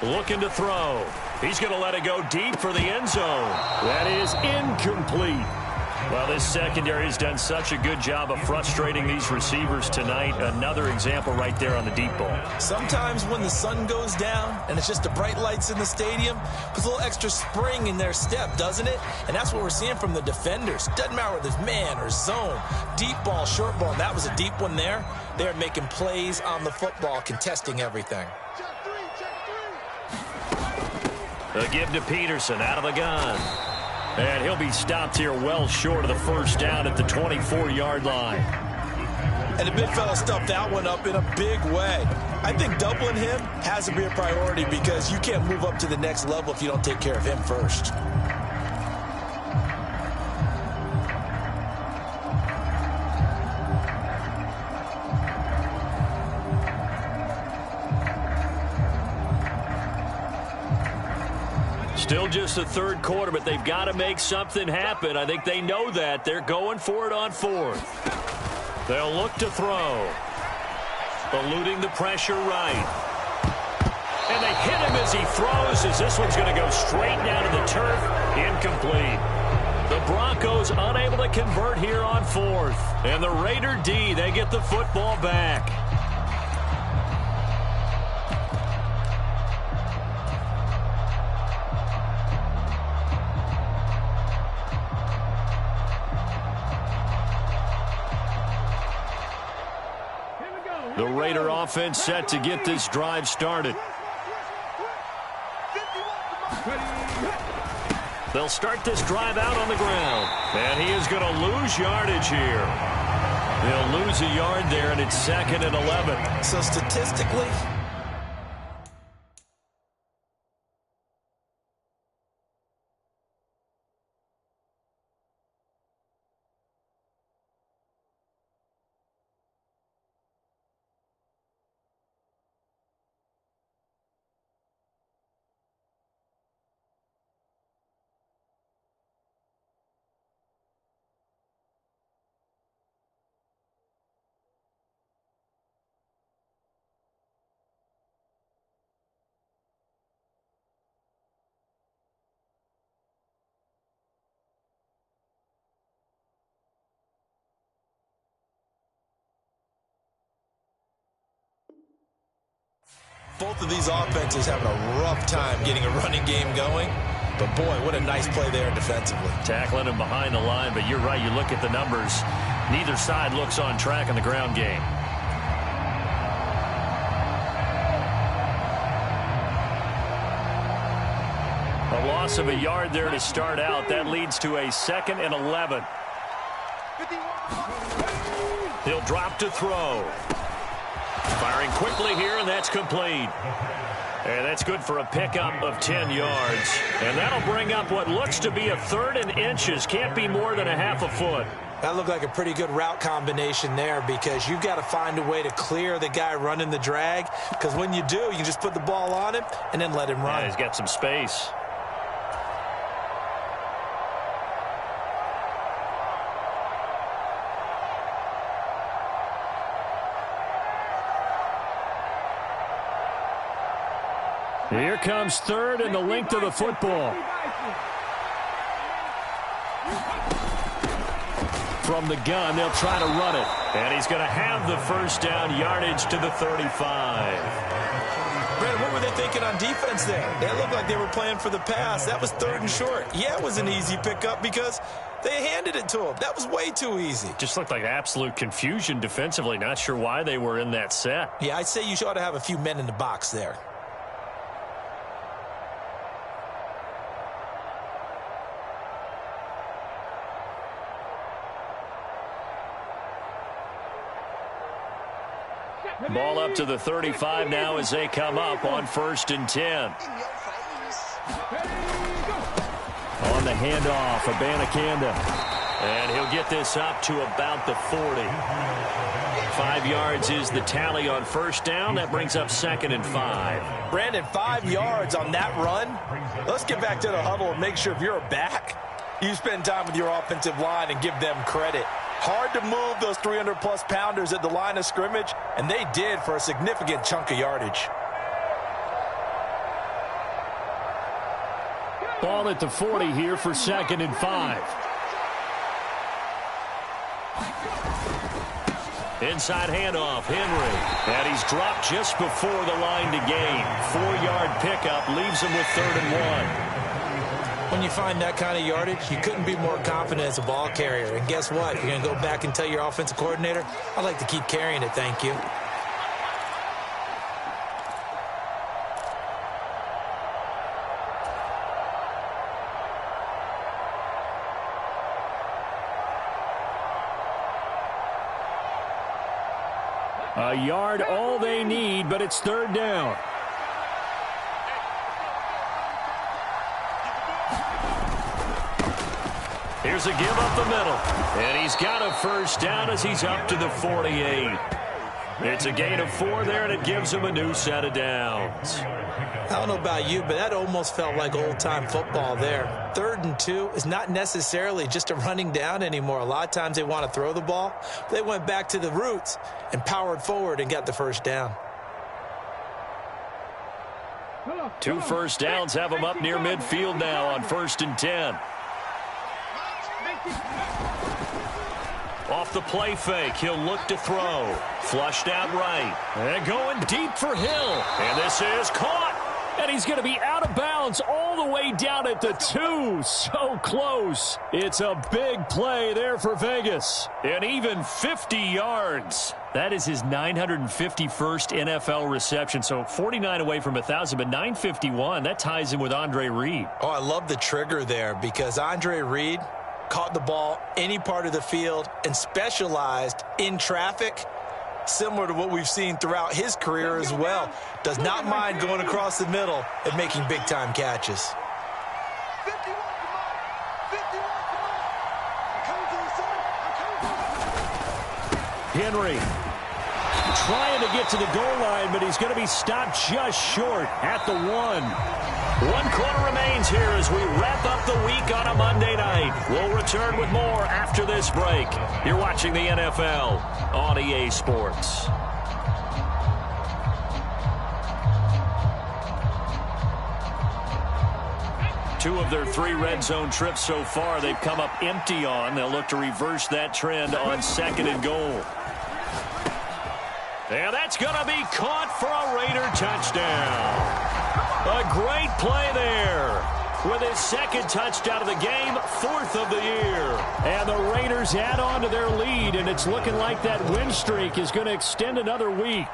Looking to throw. He's going to let it go deep for the end zone. That is incomplete. Well, this secondary has done such a good job of frustrating these receivers tonight. Another example right there on the deep ball. Sometimes when the sun goes down and it's just the bright lights in the stadium, puts a little extra spring in their step, doesn't it? And that's what we're seeing from the defenders. Doesn't matter whether it's man or zone, deep ball, short ball. That was a deep one there. They're making plays on the football, contesting everything. A give to Peterson out of the gun. And he'll be stopped here well short of the 1st down at the 24-yard line. And the big fella stuffed that one up in a big way. I think doubling him has to be a priority because you can't move up to the next level if you don't take care of him first. Still just the 3rd quarter, but they've got to make something happen. I think they know that. They're going for it on 4th. They'll look to throw. Eluding the pressure right. And they hit him as he throws, as this one's going to go straight down to the turf. Incomplete. The Broncos unable to convert here on 4th. And the Raider D, they get the football back. The Raider offense set to get this drive started. They'll start this drive out on the ground. And he is going to lose yardage here. They'll lose a yard there, and it's 2nd and 11. So statistically, both of these offenses having a rough time getting a running game going. But, boy, what a nice play there defensively. Tackling him behind the line, but you're right. You look at the numbers. Neither side looks on track in the ground game. A loss of a yard there to start out. That leads to a 2nd and 11. He'll drop to throw. Firing quickly here, and that's complete. And that's good for a pickup of 10 yards. And that'll bring up what looks to be a 3rd and inches. Can't be more than a half a foot. That looked like a pretty good route combination there, because you've got to find a way to clear the guy running the drag, because when you do, you can just put the ball on him and then let him run. Yeah, he's got some space. Here comes 3rd and the length of the football. From the gun, they'll try to run it. And he's going to have the first down, yardage to the 35. Brandon, what were they thinking on defense there? They looked like they were playing for the pass. That was 3rd and short. Yeah, it was an easy pickup because they handed it to him. That was way too easy. Just looked like absolute confusion defensively. Not sure why they were in that set. Yeah, I'd say you ought to have a few men in the box there. Ball up to the 35 now as they come up on 1st and 10. On the handoff, Abanikanda. And he'll get this up to about the 40. 5 yards is the tally on 1st down. That brings up 2nd and 5. Brandon, 5 yards on that run. Let's get back to the huddle and make sure if you're a back, you spend time with your offensive line and give them credit. Hard to move those 300-plus pounders at the line of scrimmage, and they did for a significant chunk of yardage. Ball at the 40 here for 2nd and 5. Inside handoff, Henry. And he's dropped just before the line to gain. 4-yard pickup leaves him with 3rd and 1. When you find that kind of yardage, you couldn't be more confident as a ball carrier. And guess what? You're going to go back and tell your offensive coordinator, I'd like to keep carrying it, thank you. A yard all they need, but it's 3rd down. Here's a give up the middle. And he's got a 1st down as he's up to the 48. It's a gain of 4 there, and it gives him a new set of downs. I don't know about you, but that almost felt like old-time football there. 3rd and 2 is not necessarily just a running down anymore. A lot of times they want to throw the ball. They went back to the roots and powered forward and got the 1st down. 2 1st downs have him up near midfield now on 1st and 10. Off the play fake, he'll look to throw. Flushed out right. And going deep for Hill. And this is caught. And he's going to be out of bounds all the way down at the 2. So close. It's a big play there for Vegas. And even 50 yards. That is his 951st NFL reception. So 49 away from 1,000, but 951. That ties him with Andre Reed. Oh, I love the trigger there because Andre Reed caught the ball any part of the field and specialized in traffic, similar to what we've seen throughout his career as well. Does not mind going across the middle and making big-time catches. Henry trying to get to the goal line, but he's going to be stopped just short at the 1. 1 quarter remains here as we wrap up the week on a Monday night. We'll return with more after this break. You're watching the NFL on EA Sports. Two of their 3 red zone trips so far they've come up empty on. They'll look to reverse that trend on 2nd and goal. And that's going to be caught for a Raider touchdown. A great play there. With his 2nd touchdown of the game, 4th of the year. And the Raiders add on to their lead, and it's looking like that win streak is going to extend another week.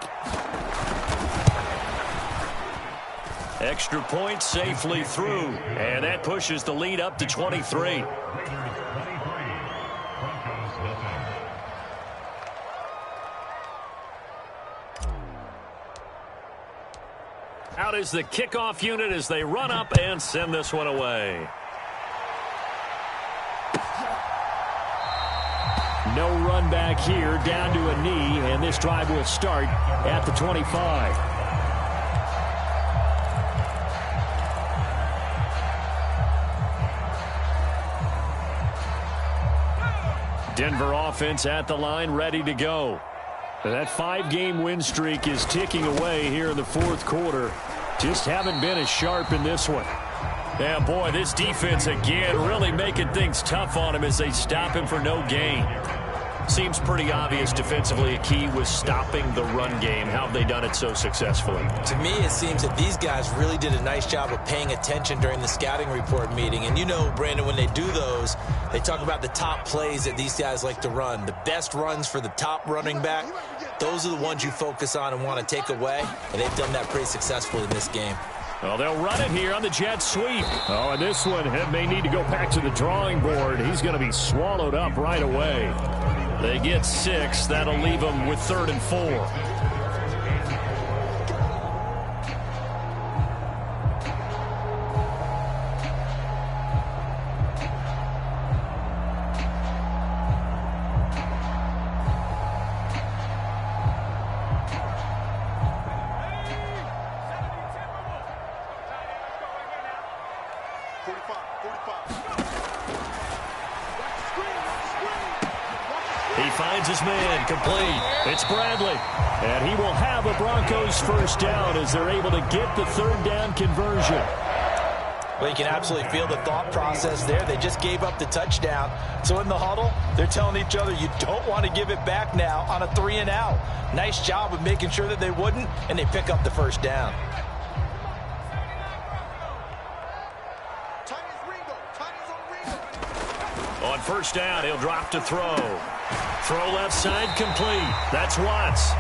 Extra point safely through. And that pushes the lead up to 23. Out is the kickoff unit as they run up and send this one away. No run back here, down to a knee, and this drive will start at the 25. Denver offense at the line, ready to go. That 5-game win streak is ticking away here in the fourth quarter. Just haven't been as sharp in this one. Yeah, boy, this defense again really making things tough on him as they stop him for no gain. Seems pretty obvious defensively a key was stopping the run game. How have they done it so successfully? To me, it seems that these guys really did a nice job of paying attention during the scouting report meeting. And you know, Brandon, when they do those, they talk about the top plays that these guys like to run. The best runs for the top running back, those are the ones you focus on and want to take away. And they've done that pretty successfully in this game. Well, they'll run it here on the jet sweep. Oh, and this one may need to go back to the drawing board. He's going to be swallowed up right away. They get 6. That'll leave them with 3rd and 4. He finds his man, complete. It's Bradley, and he will have a Broncos first down as they're able to get the 3rd down conversion. Well, you can absolutely feel the thought process there. They just gave up the touchdown. So in the huddle, they're telling each other, you don't want to give it back now on a 3-and-out. Nice job of making sure that they wouldn't, and they pick up the first down. On first down, he'll drop to throw. Throw left side, complete. That's Watts.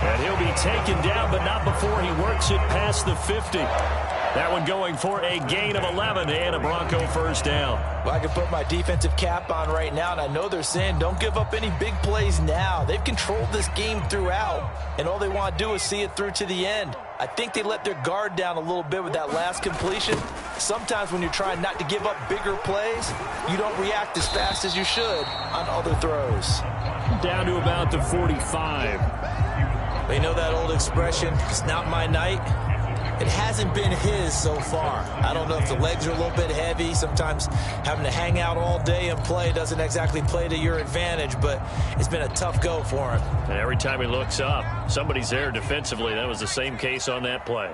And he'll be taken down, but not before he works it past the 50. That one going for a gain of 11 and a Bronco first down. Well, I can put my defensive cap on right now, and I know they're saying don't give up any big plays now. They've controlled this game throughout, and all they want to do is see it through to the end. I think they let their guard down a little bit with that last completion. Sometimes when you're trying not to give up bigger plays, you don't react as fast as you should on other throws. Down to about the 45. They know that old expression, it's not my night. It hasn't been his so far. I don't know if the legs are a little bit heavy. Sometimes having to hang out all day and play doesn't exactly play to your advantage, but it's been a tough go for him. And every time he looks up, somebody's there defensively. That was the same case on that play.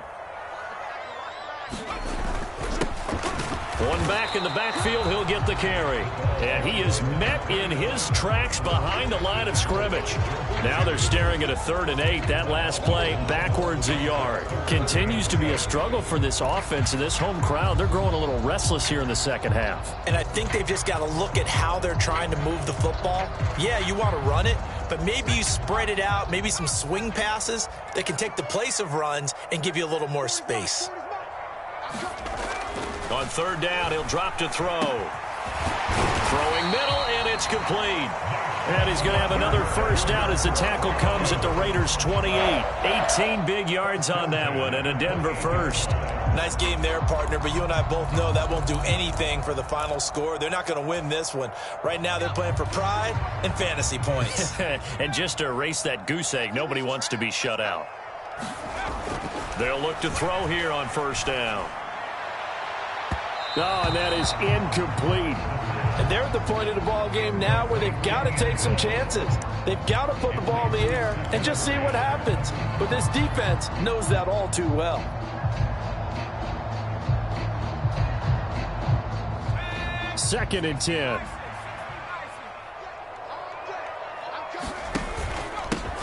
One back in the backfield, he'll get the carry. And he is met in his tracks behind the line of scrimmage. Now they're staring at a 3rd and 8. That last play, backwards a yard. Continues to be a struggle for this offense and this home crowd. They're growing a little restless here in the second half. And I think they've just got to look at how they're trying to move the football. Yeah, you want to run it, but maybe you spread it out, maybe some swing passes that can take the place of runs and give you a little more space. On 3rd down, he'll drop to throw. Throwing middle, and it's complete. And he's going to have another first down as the tackle comes at the Raiders' 28. 18 big yards on that one, and a Denver first. Nice game there, partner, but you and I both know that won't do anything for the final score. They're not going to win this one. Right now, they're playing for pride and fantasy points. And just to erase that goose egg, nobody wants to be shut out. They'll look to throw here on first down. Oh, and that is incomplete. And they're at the point of the ball game now where they've got to take some chances. They've got to put the ball in the air and just see what happens. But this defense knows that all too well. Second and 10.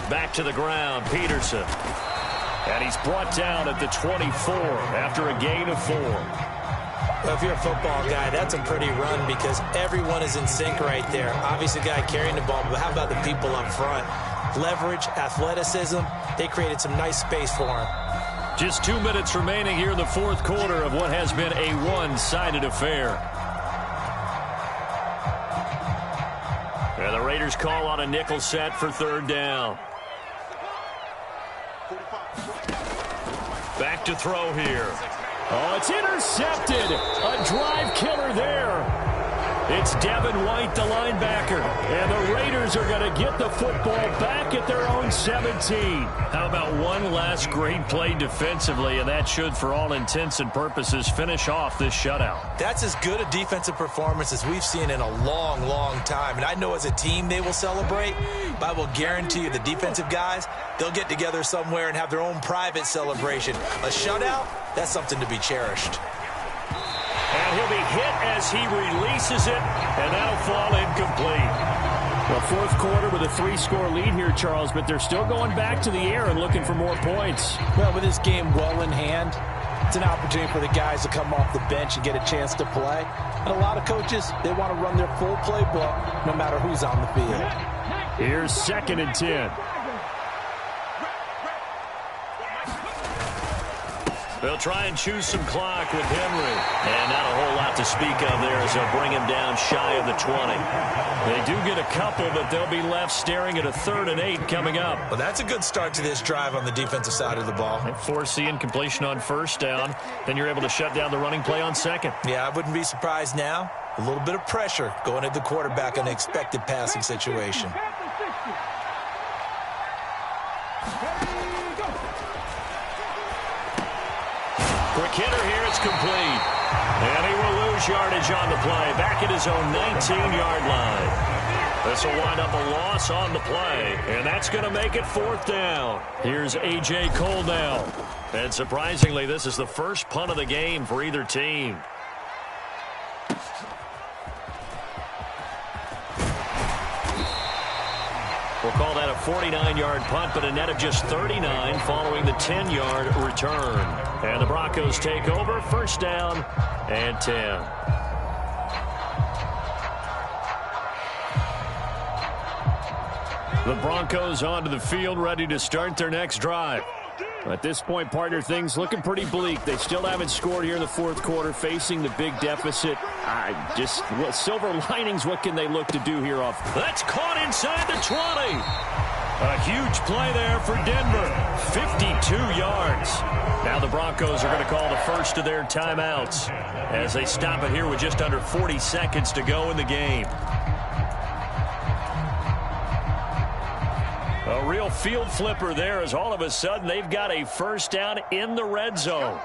Back to the ground, Peterson. And he's brought down at the 24 after a gain of 4. Well, if you're a football guy, that's a pretty run because everyone is in sync right there. Obviously, the guy carrying the ball, but how about the people up front? Leverage, athleticism, they created some nice space for him. Just 2 minutes remaining here in the fourth quarter of what has been a one-sided affair. And the Raiders call on a nickel set for 3rd down. Back to throw here. Oh, it's intercepted. A drive killer there. It's Devin White, the linebacker. And the Raiders are going to get the football back at their own 17. How about one last great play defensively, and that should, for all intents and purposes, finish off this shutout. That's as good a defensive performance as we've seen in a long, long time. And I know as a team they will celebrate, but I will guarantee you the defensive guys, they'll get together somewhere and have their own private celebration. A shutout, that's something to be cherished. And he'll be hit as he releases it, and that'll fall incomplete. Well, fourth quarter with a 3-score lead here, Charles, but they're still going back to the air and looking for more points. Well, with this game well in hand, it's an opportunity for the guys to come off the bench and get a chance to play. And a lot of coaches, they want to run their full playbook no matter who's on the field. Here's 2nd and 10. They'll try and choose some clock with Henry. And not a whole lot to speak of there as they'll bring him down shy of the 20. They do get a couple, but they'll be left staring at a 3rd and 8 coming up. Well, that's a good start to this drive on the defensive side of the ball. And force the incompletion on 1st down. Then you're able to shut down the running play on 2nd. Yeah, I wouldn't be surprised now. A little bit of pressure going at the quarterback in an expected passing situation. Quick hitter here, it's complete. And he will lose yardage on the play, back at his own 19-yard line. This will wind up a loss on the play, and that's going to make it 4th down. Here's A.J. Cole now. And surprisingly, this is the first punt of the game for either team. We'll call that a 49-yard punt, but a net of just 39 following the 10-yard return. And the Broncos take over, 1st down and 10. The Broncos onto the field, ready to start their next drive. At this point, partner, things looking pretty bleak. They still haven't scored here in the 4th quarter, facing the big deficit. Silver linings, what can they look to do here off? That's caught inside the 20. A huge play there for Denver. 52 yards. Now the Broncos are going to call the first of their timeouts as they stop it here with just under 40 seconds to go in the game. A real field flipper there as all of a sudden they've got a 1st down in the red zone.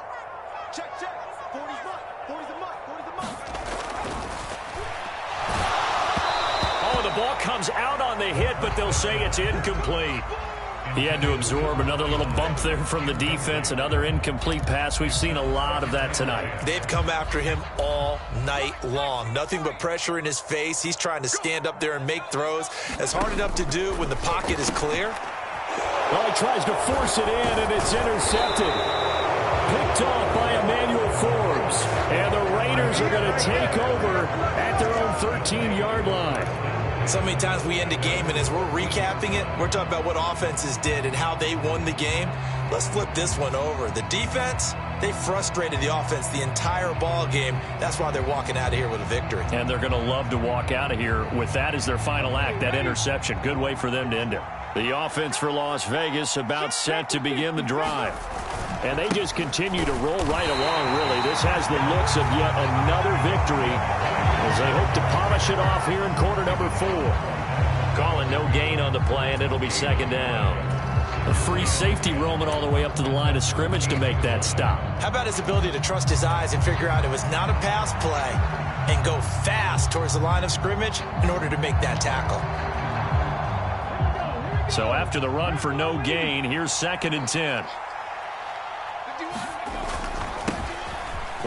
Check. 40's mark. 40's the mark. 40's the mark. Oh, the ball comes out on the hit, but they'll say it's incomplete. He had to absorb another little bump there from the defense, another incomplete pass. We've seen a lot of that tonight. They've come after him all night long. Nothing but pressure in his face. He's trying to stand up there and make throws. It's hard enough to do when the pocket is clear. Well, he tries to force it in, and it's intercepted. Picked off by Emmanuel Forbes. And the Raiders are going to take over at their own 13-yard line. So many times we end a game, and as we're recapping it, we're talking about what offenses did and how they won the game. Let's flip this one over. The defense, they frustrated the offense the entire ball game. That's why they're walking out of here with a victory. And they're going to love to walk out of here with that as their final act, that interception. Good way for them to end it. The offense for Las Vegas about set to begin the drive. And they just continue to roll right along, really. This has the looks of yet another victory as they hope to polish it off here in quarter number 4. Calling no gain on the play, and it'll be 2nd down. A free safety roaming all the way up to the line of scrimmage to make that stop. How about his ability to trust his eyes and figure out it was not a pass play and go fast towards the line of scrimmage in order to make that tackle. So after the run for no gain, here's 2nd and 10.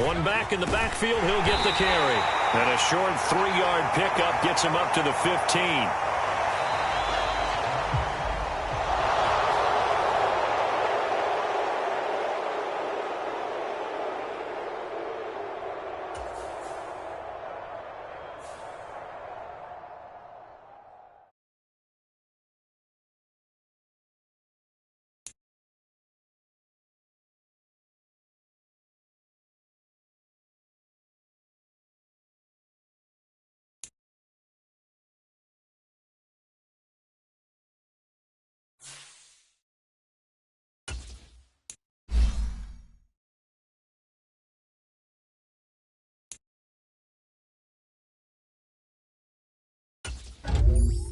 One back in the backfield, he'll get the carry. And a short 3-yard pickup gets him up to the 15. it.